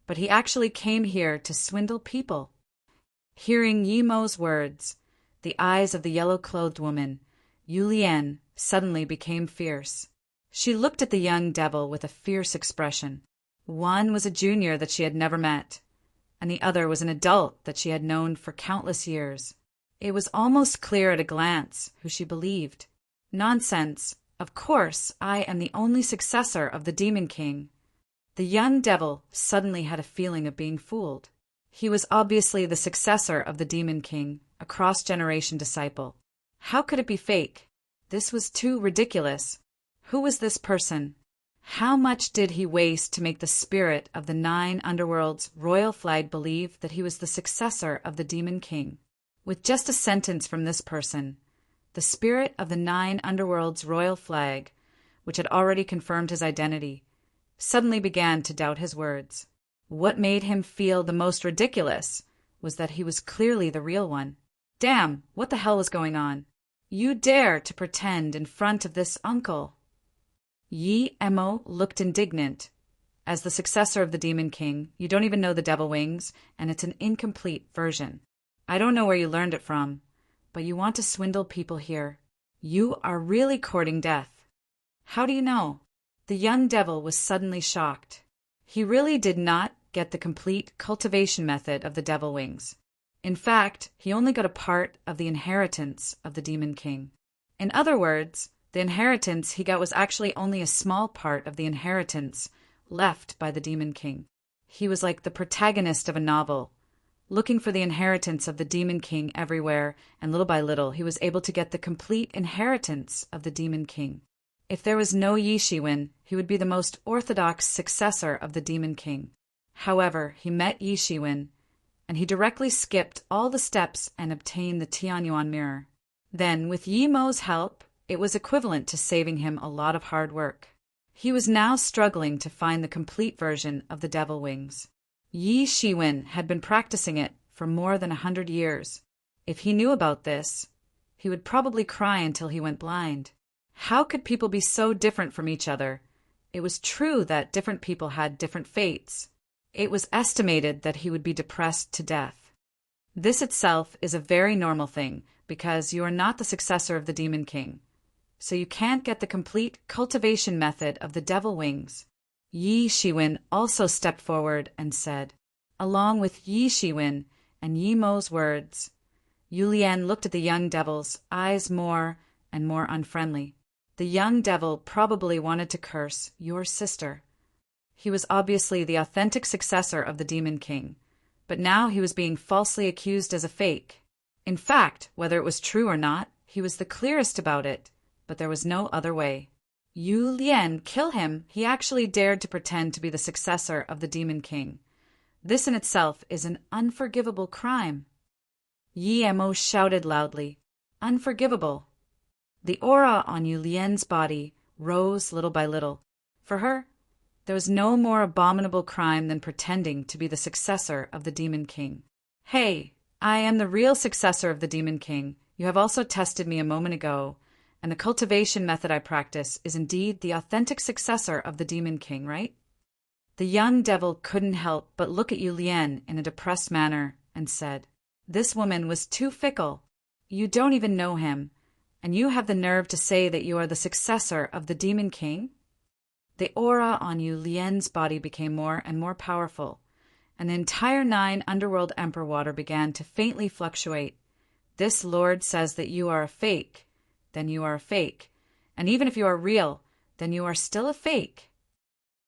but he actually came here to swindle people. Hearing Yi Mo's words, the eyes of the yellow-clothed woman, Yulien, suddenly became fierce. She looked at the young devil with a fierce expression. One was a junior that she had never met, and the other was an adult that she had known for countless years. It was almost clear at a glance who she believed. Nonsense. Of course, I am the only successor of the Demon King. The young devil suddenly had a feeling of being fooled. He was obviously the successor of the Demon King, a cross-generation disciple. How could it be fake? This was too ridiculous. Who was this person? How much did he waste to make the spirit of the 9 underworld's royal flag believe that he was the successor of the Demon King? With just a sentence from this person, the spirit of the 9 underworld's royal flag, which had already confirmed his identity, suddenly began to doubt his words. What made him feel the most ridiculous was that he was clearly the real one. Damn, what the hell was going on? You dare to pretend in front of this uncle? Yi Emo looked indignant. As the successor of the Demon King, you don't even know the devil wings, and it's an incomplete version. I don't know where you learned it from, but you want to swindle people here. You are really courting death. How do you know? The young devil was suddenly shocked. He really did not get the complete cultivation method of the devil wings. In fact, he only got a part of the inheritance of the Demon King. In other words, the inheritance he got was actually only a small part of the inheritance left by the Demon King. He was like the protagonist of a novel, looking for the inheritance of the Demon King everywhere, and little by little he was able to get the complete inheritance of the Demon King. If there was no Yi Shiwen, he would be the most orthodox successor of the Demon King. However, he met Yi Shiwen, and he directly skipped all the steps and obtained the Tianyuan mirror. Then, with Yi Mo's help, it was equivalent to saving him a lot of hard work. He was now struggling to find the complete version of the devil wings. Yi Shiwen had been practicing it for more than 100 years. If he knew about this, he would probably cry until he went blind. How could people be so different from each other? It was true that different people had different fates. It was estimated that he would be depressed to death. This itself is a very normal thing, because you are not the successor of the Demon King. So you can't get the complete cultivation method of the devil wings. Yi Shiwen also stepped forward and said, along with Yi Shiwen and Yi Mo's words, Yu Lian looked at the young devil's eyes more and more unfriendly. The young devil probably wanted to curse your sister. He was obviously the authentic successor of the Demon King, but now he was being falsely accused as a fake. In fact, whether it was true or not, he was the clearest about it, but there was no other way. Yu Lian, kill him! He actually dared to pretend to be the successor of the Demon King. This in itself is an unforgivable crime. Yi Mo shouted loudly, unforgivable. The aura on Yu Lian's body rose little by little. For her, there was no more abominable crime than pretending to be the successor of the Demon King. Hey, I am the real successor of the Demon King. You have also tested me a moment ago, and the cultivation method I practice is indeed the authentic successor of the Demon King, right? The young devil couldn't help but look at Yu Lian in a depressed manner and said, this woman was too fickle. You don't even know him, and you have the nerve to say that you are the successor of the Demon King? The aura on Yu Lian's body became more and more powerful, and the entire 9 underworld emperor water began to faintly fluctuate. This lord says that you are a fake, then you are a fake, and even if you are real, then you are still a fake.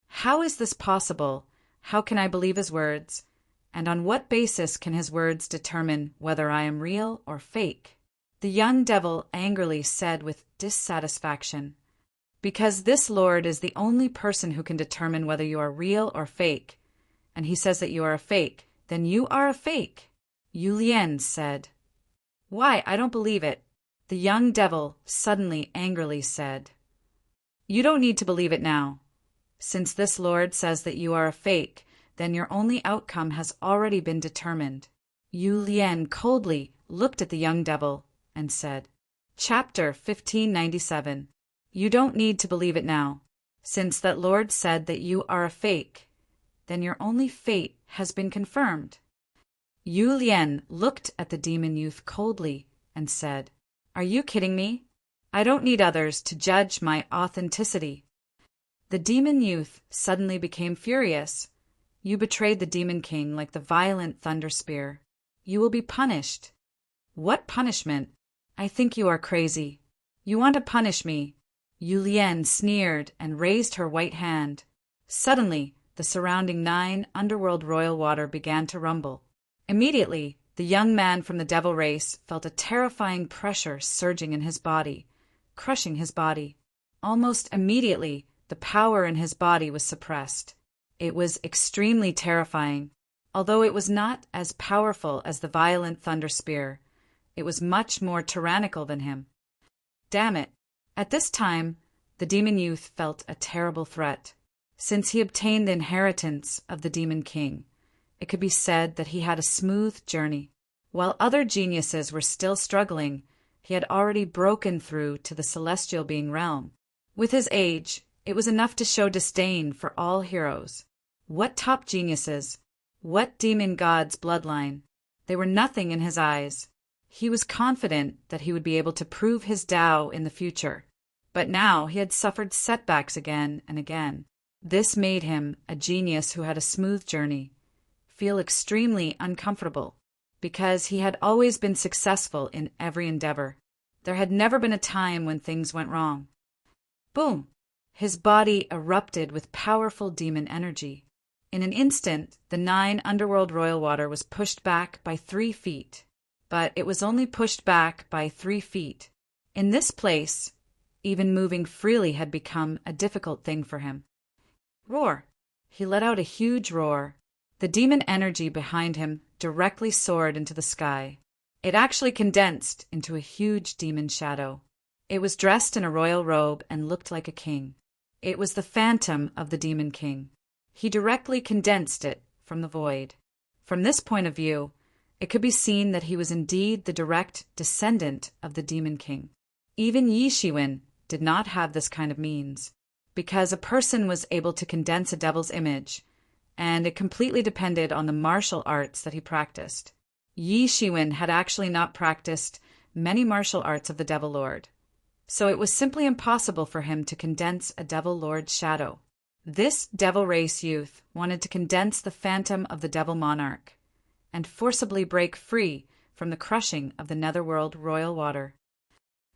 How is this possible? How can I believe his words? And on what basis can his words determine whether I am real or fake? The young devil angrily said with dissatisfaction, because this lord is the only person who can determine whether you are real or fake, and he says that you are a fake, then you are a fake. Yu Lian said. Why, I don't believe it. The young devil suddenly angrily said, you don't need to believe it now. Since this lord says that you are a fake, then your only outcome has already been determined. Yu Lian coldly looked at the young devil and said, Chapter 1597. You don't need to believe it now. Since that lord said that you are a fake, then your only fate has been confirmed. Yu Lian looked at the demon youth coldly and said, are you kidding me? I don't need others to judge my authenticity. The demon youth suddenly became furious. You betrayed the Demon King like the violent thunder spear. You will be punished. What punishment? I think you are crazy. You want to punish me. Yu Lian sneered and raised her white hand. Suddenly, the surrounding 9 underworld royal water began to rumble. Immediately, the young man from the devil race felt a terrifying pressure surging in his body, crushing his body. Almost immediately, the power in his body was suppressed. It was extremely terrifying. Although it was not as powerful as the violent thunder spear, it was much more tyrannical than him. Damn it! At this time, the demon youth felt a terrible threat. Since he obtained the inheritance of the demon king, it could be said that he had a smooth journey. While other geniuses were still struggling, he had already broken through to the celestial being realm. With his age, it was enough to show disdain for all heroes. What top geniuses? What demon god's bloodline? They were nothing in his eyes. He was confident that he would be able to prove his Tao in the future. But now he had suffered setbacks again and again. This made him, a genius who had a smooth journey, feel extremely uncomfortable, because he had always been successful in every endeavor. There had never been a time when things went wrong. Boom! His body erupted with powerful demon energy. In an instant, the 9 underworld royal water was pushed back by 3 feet. But it was only pushed back by 3 feet. In this place, even moving freely had become a difficult thing for him. Roar! He let out a huge roar. The demon energy behind him directly soared into the sky. It actually condensed into a huge demon shadow. It was dressed in a royal robe and looked like a king. It was the phantom of the demon king. He directly condensed it from the void. From this point of view, it could be seen that he was indeed the direct descendant of the demon king. Even Yi Shiwen did not have this kind of means, because a person was able to condense a devil's image, and it completely depended on the martial arts that he practiced. Yi Shiwen had actually not practiced many martial arts of the Devil Lord, so it was simply impossible for him to condense a Devil Lord's shadow. This devil race youth wanted to condense the phantom of the Devil Monarch and forcibly break free from the crushing of the Netherworld royal water.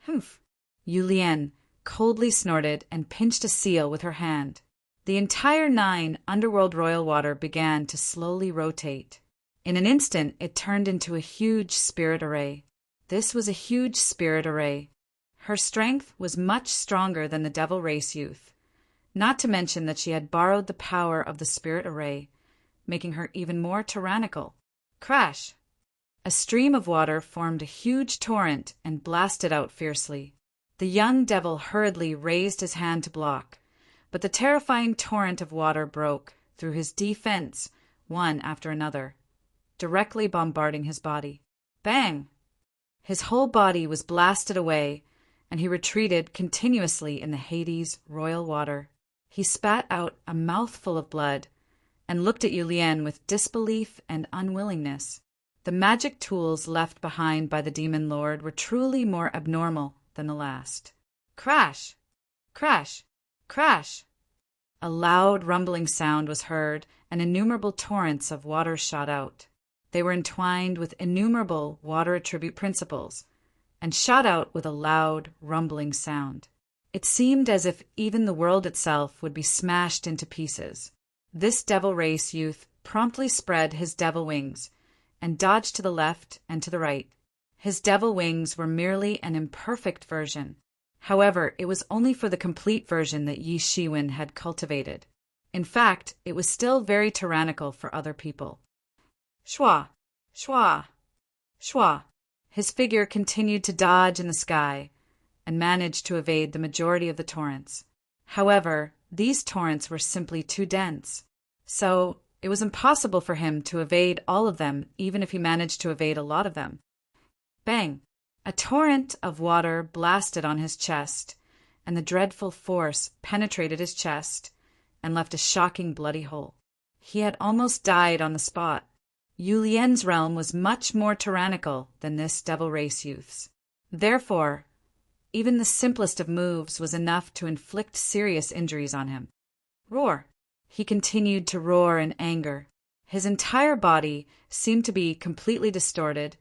Humph! Yu Lian coldly snorted and pinched a seal with her hand. The entire 9 underworld royal water began to slowly rotate. In an instant, it turned into a huge spirit array. This was a huge spirit array. Her strength was much stronger than the devil race youth, not to mention that she had borrowed the power of the spirit array, making her even more tyrannical. Crash! A stream of water formed a huge torrent and blasted out fiercely. The young devil hurriedly raised his hand to block, but the terrifying torrent of water broke through his defense one after another, directly bombarding his body. Bang! His whole body was blasted away, and he retreated continuously in the Hades royal water. He spat out a mouthful of blood and looked at Yu Lian with disbelief and unwillingness. The magic tools left behind by the demon lord were truly more abnormal than the last. Crash! Crash! Crash! A loud rumbling sound was heard, and innumerable torrents of water shot out. They were entwined with innumerable water attribute principles, and shot out with a loud, rumbling sound. It seemed as if even the world itself would be smashed into pieces. This devil race youth promptly spread his devil wings and dodged to the left and to the right. His devil wings were merely an imperfect version. However, it was only for the complete version that Yi Shiwen had cultivated. In fact, it was still very tyrannical for other people. Shwa! Shwa! Shwa! His figure continued to dodge in the sky and managed to evade the majority of the torrents. However, these torrents were simply too dense, so it was impossible for him to evade all of them, even if he managed to evade a lot of them. Bang! A torrent of water blasted on his chest, and the dreadful force penetrated his chest and left a shocking bloody hole. He had almost died on the spot. Yu Lian's realm was much more tyrannical than this devil race youth's. Therefore, even the simplest of moves was enough to inflict serious injuries on him. Roar! He continued to roar in anger. His entire body seemed to be completely distorted,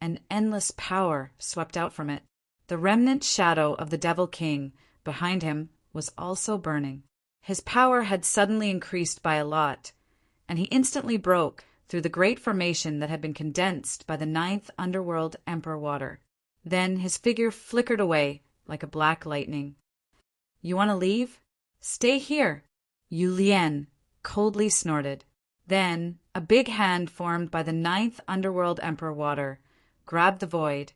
and endless power swept out from it. The remnant shadow of the Devil King behind him was also burning. His power had suddenly increased by a lot, and he instantly broke through the great formation that had been condensed by the ninth underworld emperor water. Then his figure flickered away like a black lightning. You want to leave? Stay here, Yu Lian coldly snorted. Then a big hand formed by the ninth underworld emperor water grabbed the void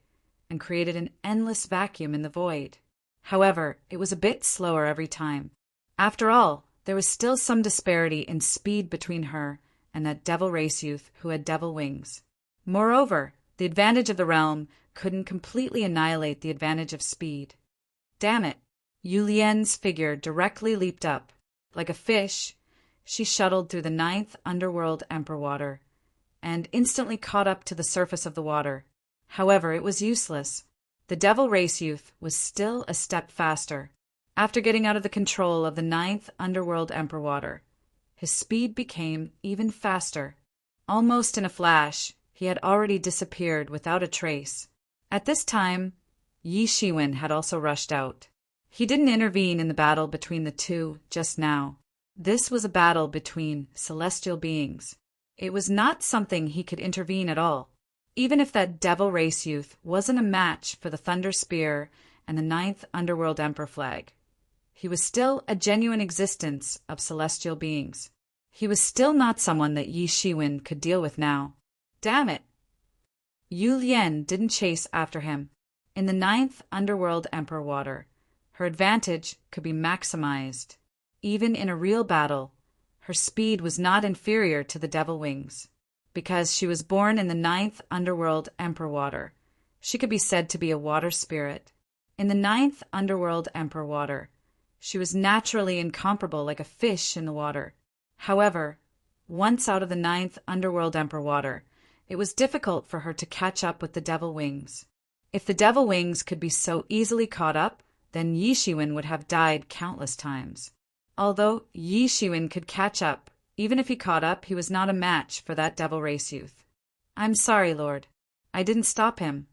and created an endless vacuum in the void. However, it was a bit slower every time. After all, there was still some disparity in speed between her and that devil race youth who had devil wings. Moreover, the advantage of the realm couldn't completely annihilate the advantage of speed. Damn it! Yu Lian's figure directly leaped up. Like a fish, she shuttled through the ninth underworld emperor water and instantly caught up to the surface of the water. However, it was useless. The devil race youth was still a step faster. After getting out of the control of the ninth underworld emperor water, his speed became even faster. Almost in a flash, he had already disappeared without a trace. At this time, Yi Shiwen had also rushed out. He didn't intervene in the battle between the two just now. This was a battle between celestial beings. It was not something he could intervene at all. Even if that devil race youth wasn't a match for the Thunder Spear and the ninth underworld emperor flag, he was still a genuine existence of celestial beings. He was still not someone that Yi Shiwen could deal with now. Damn it! Yu Lian didn't chase after him. In the ninth underworld emperor water, her advantage could be maximized. Even in a real battle, her speed was not inferior to the devil wings. Because she was born in the ninth underworld emperor water, she could be said to be a water spirit. In the ninth underworld emperor water, she was naturally incomparable like a fish in the water. However, once out of the ninth underworld emperor water, it was difficult for her to catch up with the devil wings. If the devil wings could be so easily caught up, then Yi Shiwen would have died countless times. Although Yi Shiwen could catch up, even if he caught up, he was not a match for that devil race youth. I'm sorry, Lord. I didn't stop him.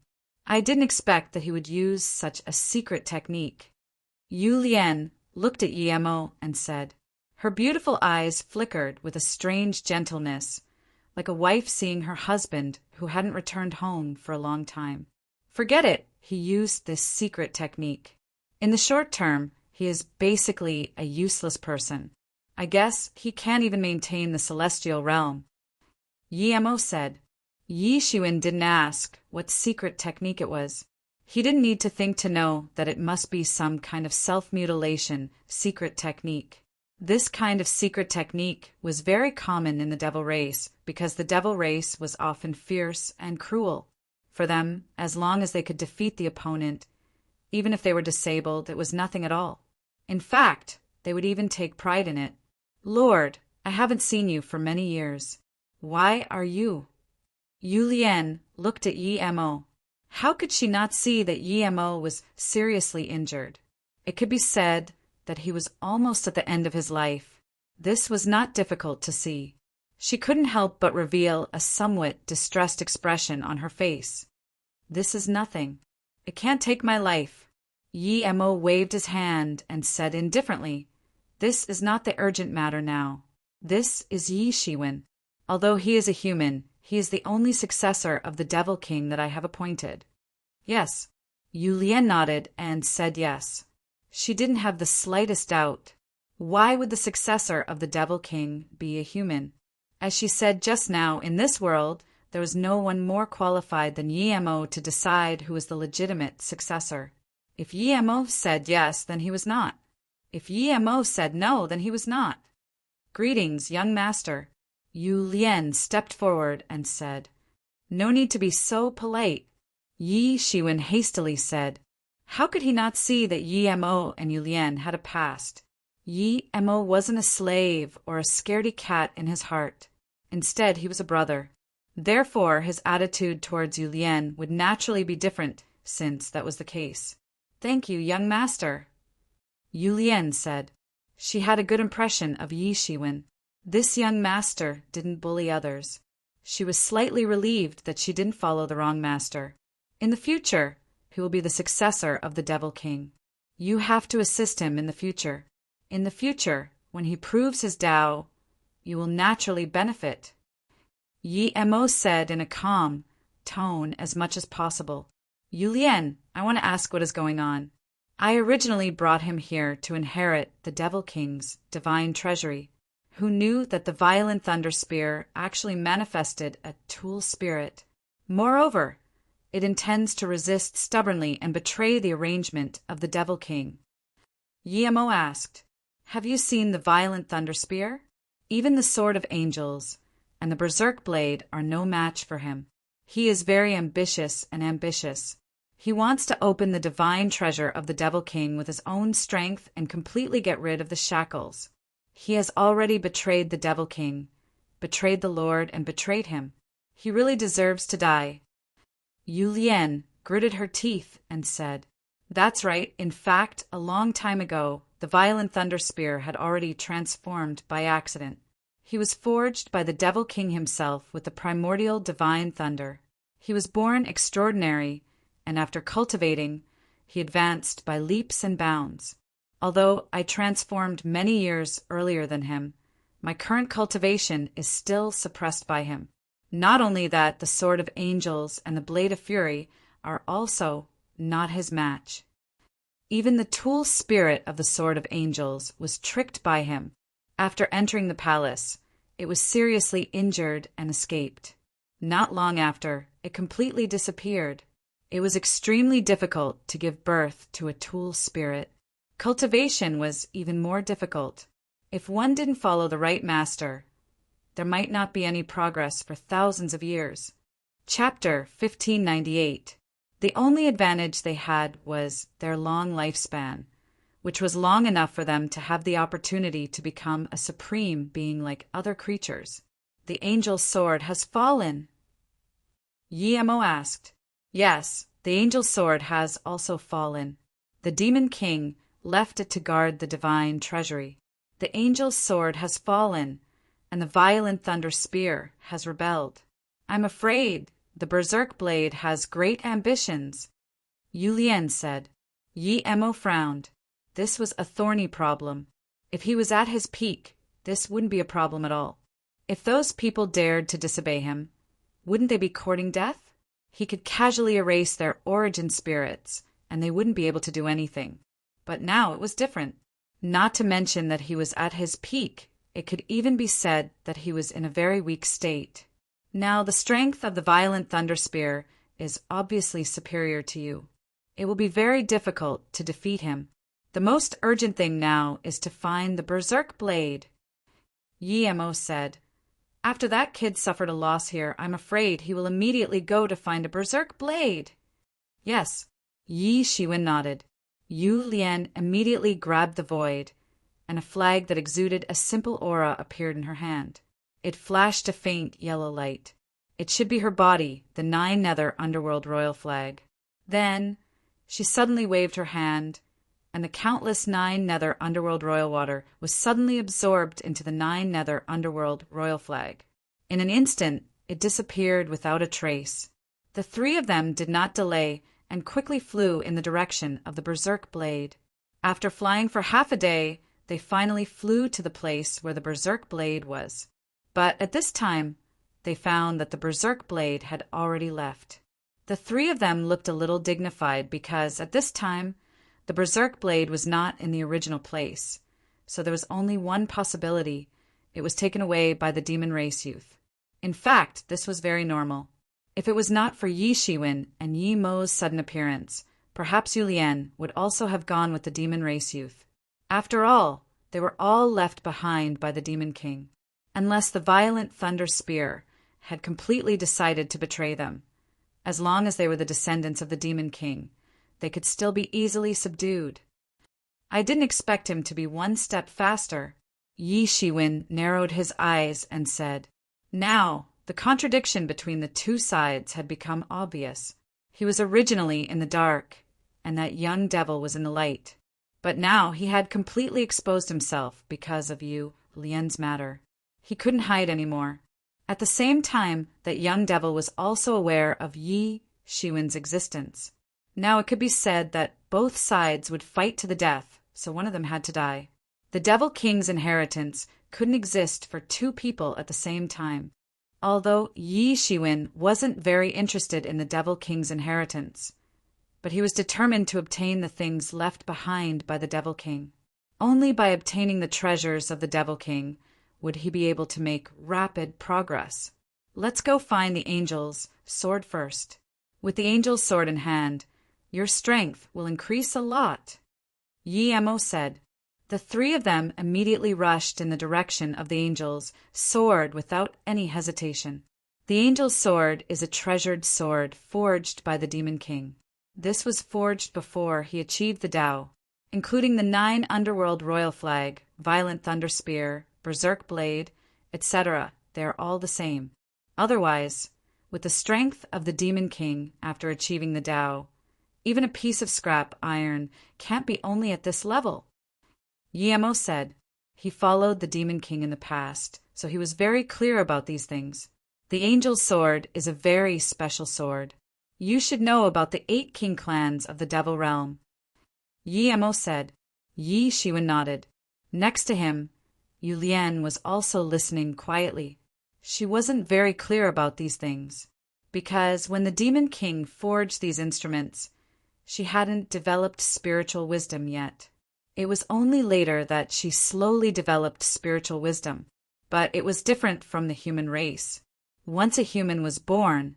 I didn't expect that he would use such a secret technique. Yu Lian looked at Yi Mo and said. Her beautiful eyes flickered with a strange gentleness, like a wife seeing her husband who hadn't returned home for a long time. Forget it, he used this secret technique. In the short term, he is basically a useless person. I guess he can't even maintain the celestial realm. Yi Mo said. Yi Shiwen didn't ask what secret technique it was. He didn't need to think to know that it must be some kind of self-mutilation secret technique. This kind of secret technique was very common in the devil race because the devil race was often fierce and cruel. For them, as long as they could defeat the opponent, even if they were disabled, it was nothing at all. In fact, they would even take pride in it. Lord, I haven't seen you for many years. Why are you? Yu Lian looked at Yi Mo. How could she not see that Yi Mo was seriously injured? It could be said that he was almost at the end of his life. This was not difficult to see. She couldn't help but reveal a somewhat distressed expression on her face. This is nothing. It can't take my life. Yi Mo waved his hand and said indifferently, This is not the urgent matter now. This is Yi Shiwen. Although he is a human, he is the only successor of the Devil King that I have appointed. Yes. Yu Lian nodded and said yes. She didn't have the slightest doubt. Why would the successor of the Devil King be a human? As she said just now, in this world, there was no one more qualified than Yi Mo to decide who was the legitimate successor. If Yi Mo said yes, then he was not. If Yi Mo said no, then he was not. Greetings, young master. Yu Lian stepped forward and said, No need to be so polite. Yi Shiwen hastily said. How could he not see that Yi Mo and Yu Lian had a past? Yi Mo wasn't a slave or a scaredy cat in his heart. Instead, he was a brother. Therefore, his attitude towards Yu Lian would naturally be different, since that was the case. Thank you, young master. Yu Lian said. She had a good impression of Yi Shiwen. This young master didn't bully others. She was slightly relieved that she didn't follow the wrong master. In the future, he will be the successor of the Devil King. You have to assist him in the future. In the future, when he proves his Tao, you will naturally benefit. Yi Mo said in a calm tone as much as possible. Yu Lian, I want to ask what is going on. I originally brought him here to inherit the Devil King's divine treasury. Who knew that the violent thunder spear actually manifested a tool spirit? Moreover, it intends to resist stubbornly and betray the arrangement of the Devil King. Yi Mo asked, Have you seen the violent thunder spear? Even the sword of angels and the berserk blade are no match for him. He is very ambitious and ambitious. He wants to open the divine treasure of the Devil King with his own strength and completely get rid of the shackles. He has already betrayed the Devil King, betrayed the Lord, and betrayed him. He really deserves to die. Yu Lian gritted her teeth and said, That's right. In fact, a long time ago, the violent thunder spear had already transformed by accident. He was forged by the Devil King himself with the primordial divine thunder. He was born extraordinary, and after cultivating, he advanced by leaps and bounds. Although I transformed many years earlier than him, my current cultivation is still suppressed by him. Not only that, the sword of angels and the blade of fury are also not his match. Even the tool spirit of the sword of angels was tricked by him. After entering the palace, it was seriously injured and escaped. Not long after, it completely disappeared. It was extremely difficult to give birth to a tool spirit. Cultivation was even more difficult. If one didn't follow the right master, there might not be any progress for thousands of years. Chapter 1598. The only advantage they had was their long lifespan, which was long enough for them to have the opportunity to become a supreme being like other creatures. The angel's sword has fallen. Yi Mo asked. Yes, the angel's sword has also fallen. The Demon King left it to guard the divine treasury. The angel's sword has fallen, and the violent thunder spear has rebelled. I'm afraid the berserk blade has great ambitions, Yu Lian said. Yi Mo frowned. This was a thorny problem. If he was at his peak, this wouldn't be a problem at all. If those people dared to disobey him, wouldn't they be courting death? He could casually erase their origin spirits, and they wouldn't be able to do anything. But now it was different. Not to mention that he was at his peak, it could even be said that he was in a very weak state. Now the strength of the violent thunder spear is obviously superior to you. It will be very difficult to defeat him. The most urgent thing now is to find the berserk blade. Yi Mo said, After that kid suffered a loss here, I'm afraid he will immediately go to find a berserk blade. Yes, Yi Shiwen nodded. Yu Lian immediately grabbed the void, and a flag that exuded a simple aura appeared in her hand. It flashed a faint yellow light. It should be her body, the 9 Nether Underworld royal flag. Then she suddenly waved her hand, and the countless 9 Nether Underworld royal water was suddenly absorbed into the 9 Nether Underworld royal flag. In an instant, it disappeared without a trace. The 3 of them did not delay and quickly flew in the direction of the berserk blade. After flying for half a day, they finally flew to the place where the berserk blade was. But at this time, they found that the berserk blade had already left. The 3 of them looked a little dignified because, at this time, the berserk blade was not in the original place, so there was only one possibility. It was taken away by the demon race youth. In fact, this was very normal. If it was not for Yi Shiwen and Yi Mo's sudden appearance, perhaps Yu Lian would also have gone with the demon race youth. After all, they were all left behind by the Demon King, unless the violent thunder spear had completely decided to betray them. As long as they were the descendants of the Demon King, they could still be easily subdued. I didn't expect him to be one step faster. Yi Shiwen narrowed his eyes and said, Now, the contradiction between the 2 sides had become obvious. He was originally in the dark, and that young devil was in the light. But now he had completely exposed himself because of Yu Lian's matter. He couldn't hide anymore. At the same time, that young devil was also aware of Yi Shiwen's existence. Now it could be said that both sides would fight to the death, so one of them had to die. The Devil King's inheritance couldn't exist for 2 people at the same time. although Yi Shiwen wasn't very interested in the Devil King's inheritance, but he was determined to obtain the things left behind by the Devil King. Only by obtaining the treasures of the Devil King would he be able to make rapid progress. Let's go find the angel's sword first. With the angel's sword in hand, your strength will increase a lot, Yi Mo said. The three of them immediately rushed in the direction of the angel's sword without any hesitation. The angel's sword is a treasured sword forged by the Demon King. This was forged before he achieved the Tao, including the 9 underworld royal flag, violent thunder spear, berserk blade, etc. They are all the same. Otherwise, with the strength of the Demon King after achieving the Tao, even a piece of scrap iron can't be only at this level. Yi Mo said. He followed the Demon King in the past, so he was very clear about these things. The angel's sword is a very special sword. You should know about the 8 king clans of the Devil Realm, Yi Mo said. Yi Shiwen nodded. Next to him, Yu Lian was also listening quietly. She wasn't very clear about these things, because when the Demon King forged these instruments, she hadn't developed spiritual wisdom yet. It was only later that she slowly developed spiritual wisdom, but it was different from the human race. Once a human was born,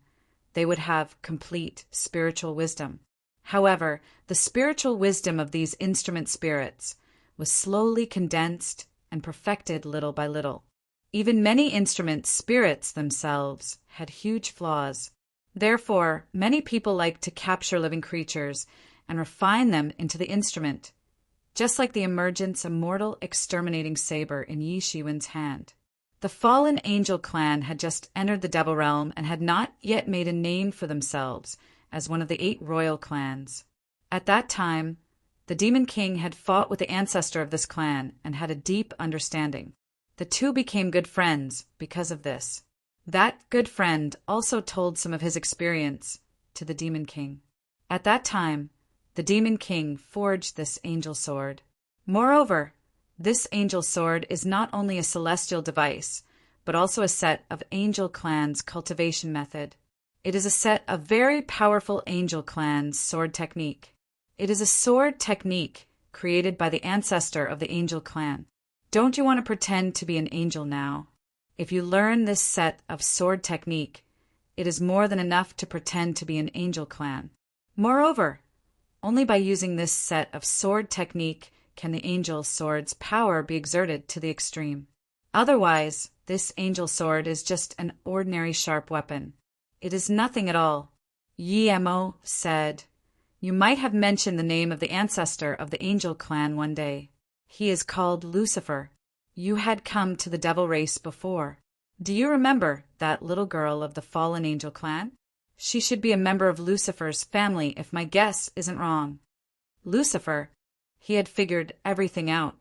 they would have complete spiritual wisdom. However, the spiritual wisdom of these instrument spirits was slowly condensed and perfected little by little. Even many instrument spirits themselves had huge flaws. Therefore, many people like to capture living creatures and refine them into the instrument, just like the emergence immortal exterminating saber in Yi Shiwen's hand. The fallen angel clan had just entered the Devil Realm and had not yet made a name for themselves as one of the 8 royal clans. At that time, the Demon King had fought with the ancestor of this clan and had a deep understanding. The two became good friends because of this. That good friend also told some of his experience to the Demon King. At that time, the Demon King forged this angel sword. Moreover, this angel sword is not only a celestial device, but also a set of angel clans' cultivation method. It is a set of very powerful angel clans' sword technique. It is a sword technique created by the ancestor of the angel clan. Don't you want to pretend to be an angel now? If you learn this set of sword technique, it is more than enough to pretend to be an angel clan. Moreover, only by using this set of sword technique can the angel sword's power be exerted to the extreme. Otherwise, this angel sword is just an ordinary sharp weapon. It is nothing at all. Yi Mo said, You might have mentioned the name of the ancestor of the angel clan one day. He is called Lucifer. You had come to the devil race before. Do you remember that little girl of the fallen angel clan? She should be a member of Lucifer's family if my guess isn't wrong. Lucifer, he had figured everything out.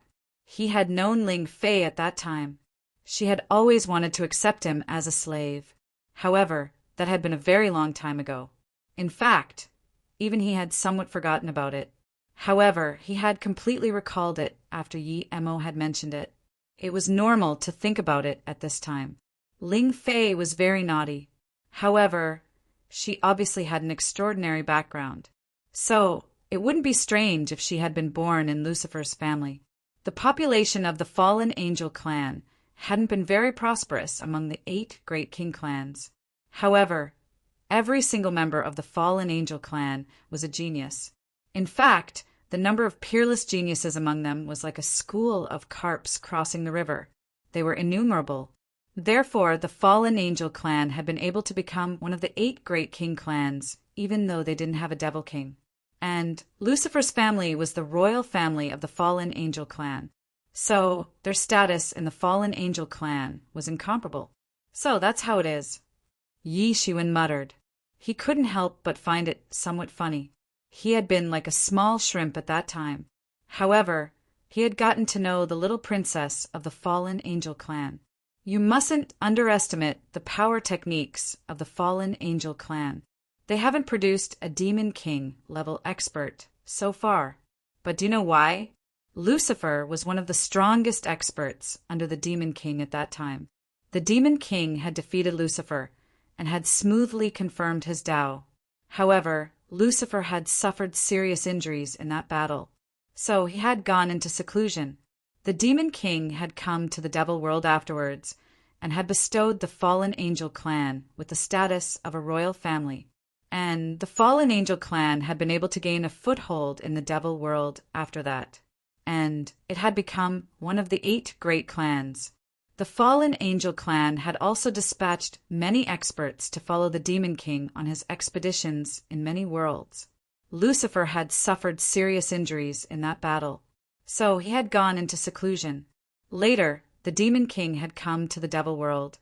He had known Ling Fei at that time. She had always wanted to accept him as a slave. However, that had been a very long time ago. In fact, even he had somewhat forgotten about it. However, he had completely recalled it after Yi Mo had mentioned it. It was normal to think about it at this time. Ling Fei was very naughty. However, she obviously had an extraordinary background. So, it wouldn't be strange if she had been born in Lucifer's family. The population of the fallen angel clan hadn't been very prosperous among the 8 great king clans. However, every single member of the fallen angel clan was a genius. In fact, the number of peerless geniuses among them was like a school of carps crossing the river. They were innumerable. Therefore, the fallen angel clan had been able to become one of the 8 great king clans, even though they didn't have a devil king. And Lucifer's family was the royal family of the fallen angel clan. So, their status in the fallen angel clan was incomparable. So, that's how it is. Yi Shiwen muttered. He couldn't help but find it somewhat funny. He had been like a small shrimp at that time. However, he had gotten to know the little princess of the fallen angel clan. You mustn't underestimate the power techniques of the fallen angel clan. They haven't produced a demon king level expert so far. But do you know why? Lucifer was one of the strongest experts under the demon king at that time. The Demon King had defeated Lucifer and had smoothly confirmed his Tao. However, Lucifer had suffered serious injuries in that battle, so he had gone into seclusion. The Demon King had come to the Devil world afterwards and had bestowed the fallen angel clan with the status of a royal family. And the fallen angel clan had been able to gain a foothold in the Devil world after that. And it had become one of the 8 great clans. The fallen angel clan had also dispatched many experts to follow the Demon King on his expeditions in many worlds. Lucifer had suffered serious injuries in that battle, so he had gone into seclusion. Later, the Demon King had come to the Devil world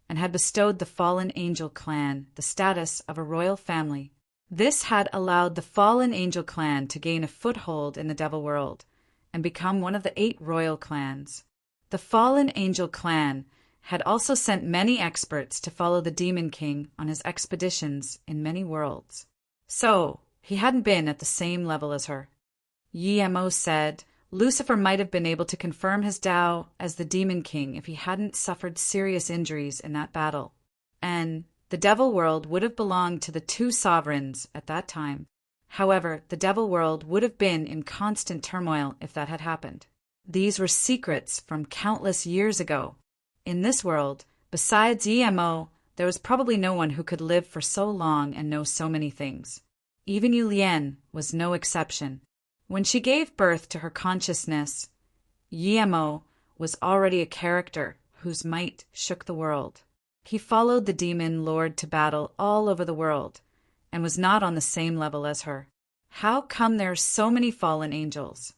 and had bestowed the fallen angel clan the status of a royal family. This had allowed the fallen angel clan to gain a foothold in the Devil world and become one of the 8 royal clans. The fallen angel clan had also sent many experts to follow the Demon King on his expeditions in many worlds. So, he hadn't been at the same level as her. Yemo said Lucifer might have been able to confirm his Tao as the Demon King if he hadn't suffered serious injuries in that battle. And the Devil world would have belonged to the 2 sovereigns at that time. However, the Devil world would have been in constant turmoil if that had happened. These were secrets from countless years ago. In this world, besides Yemo, there was probably no one who could live for so long and know so many things. Even Yu Lien was no exception. When she gave birth to her consciousness, Yemo was already a character whose might shook the world. He followed the demon lord to battle all over the world and was not on the same level as her. How come there are so many fallen angels?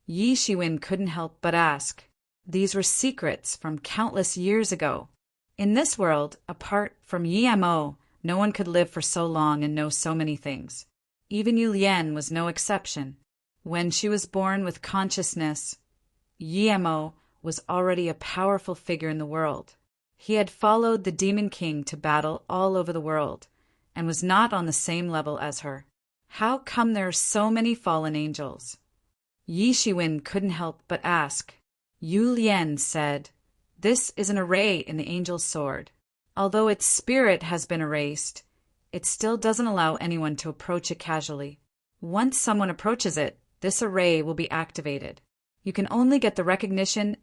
Yi Shiwen couldn't help but ask. These were secrets from countless years ago. In this world, apart from Yemo, no one could live for so long and know so many things. Even Yu Lien was no exception. When she was born with consciousness, Yemo was already a powerful figure in the world. He had followed the Demon King to battle all over the world and was not on the same level as her. How come there are so many fallen angels? Yi Shiwen couldn't help but ask. Yu Lien said, "This is an array in the angel's sword. Although its spirit has been erased, it still doesn't allow anyone to approach it casually. Once someone approaches it, this array will be activated. You can only get the recognition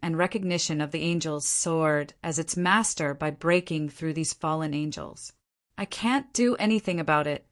of the angel's sword as its master by breaking through these fallen angels. I can't do anything about it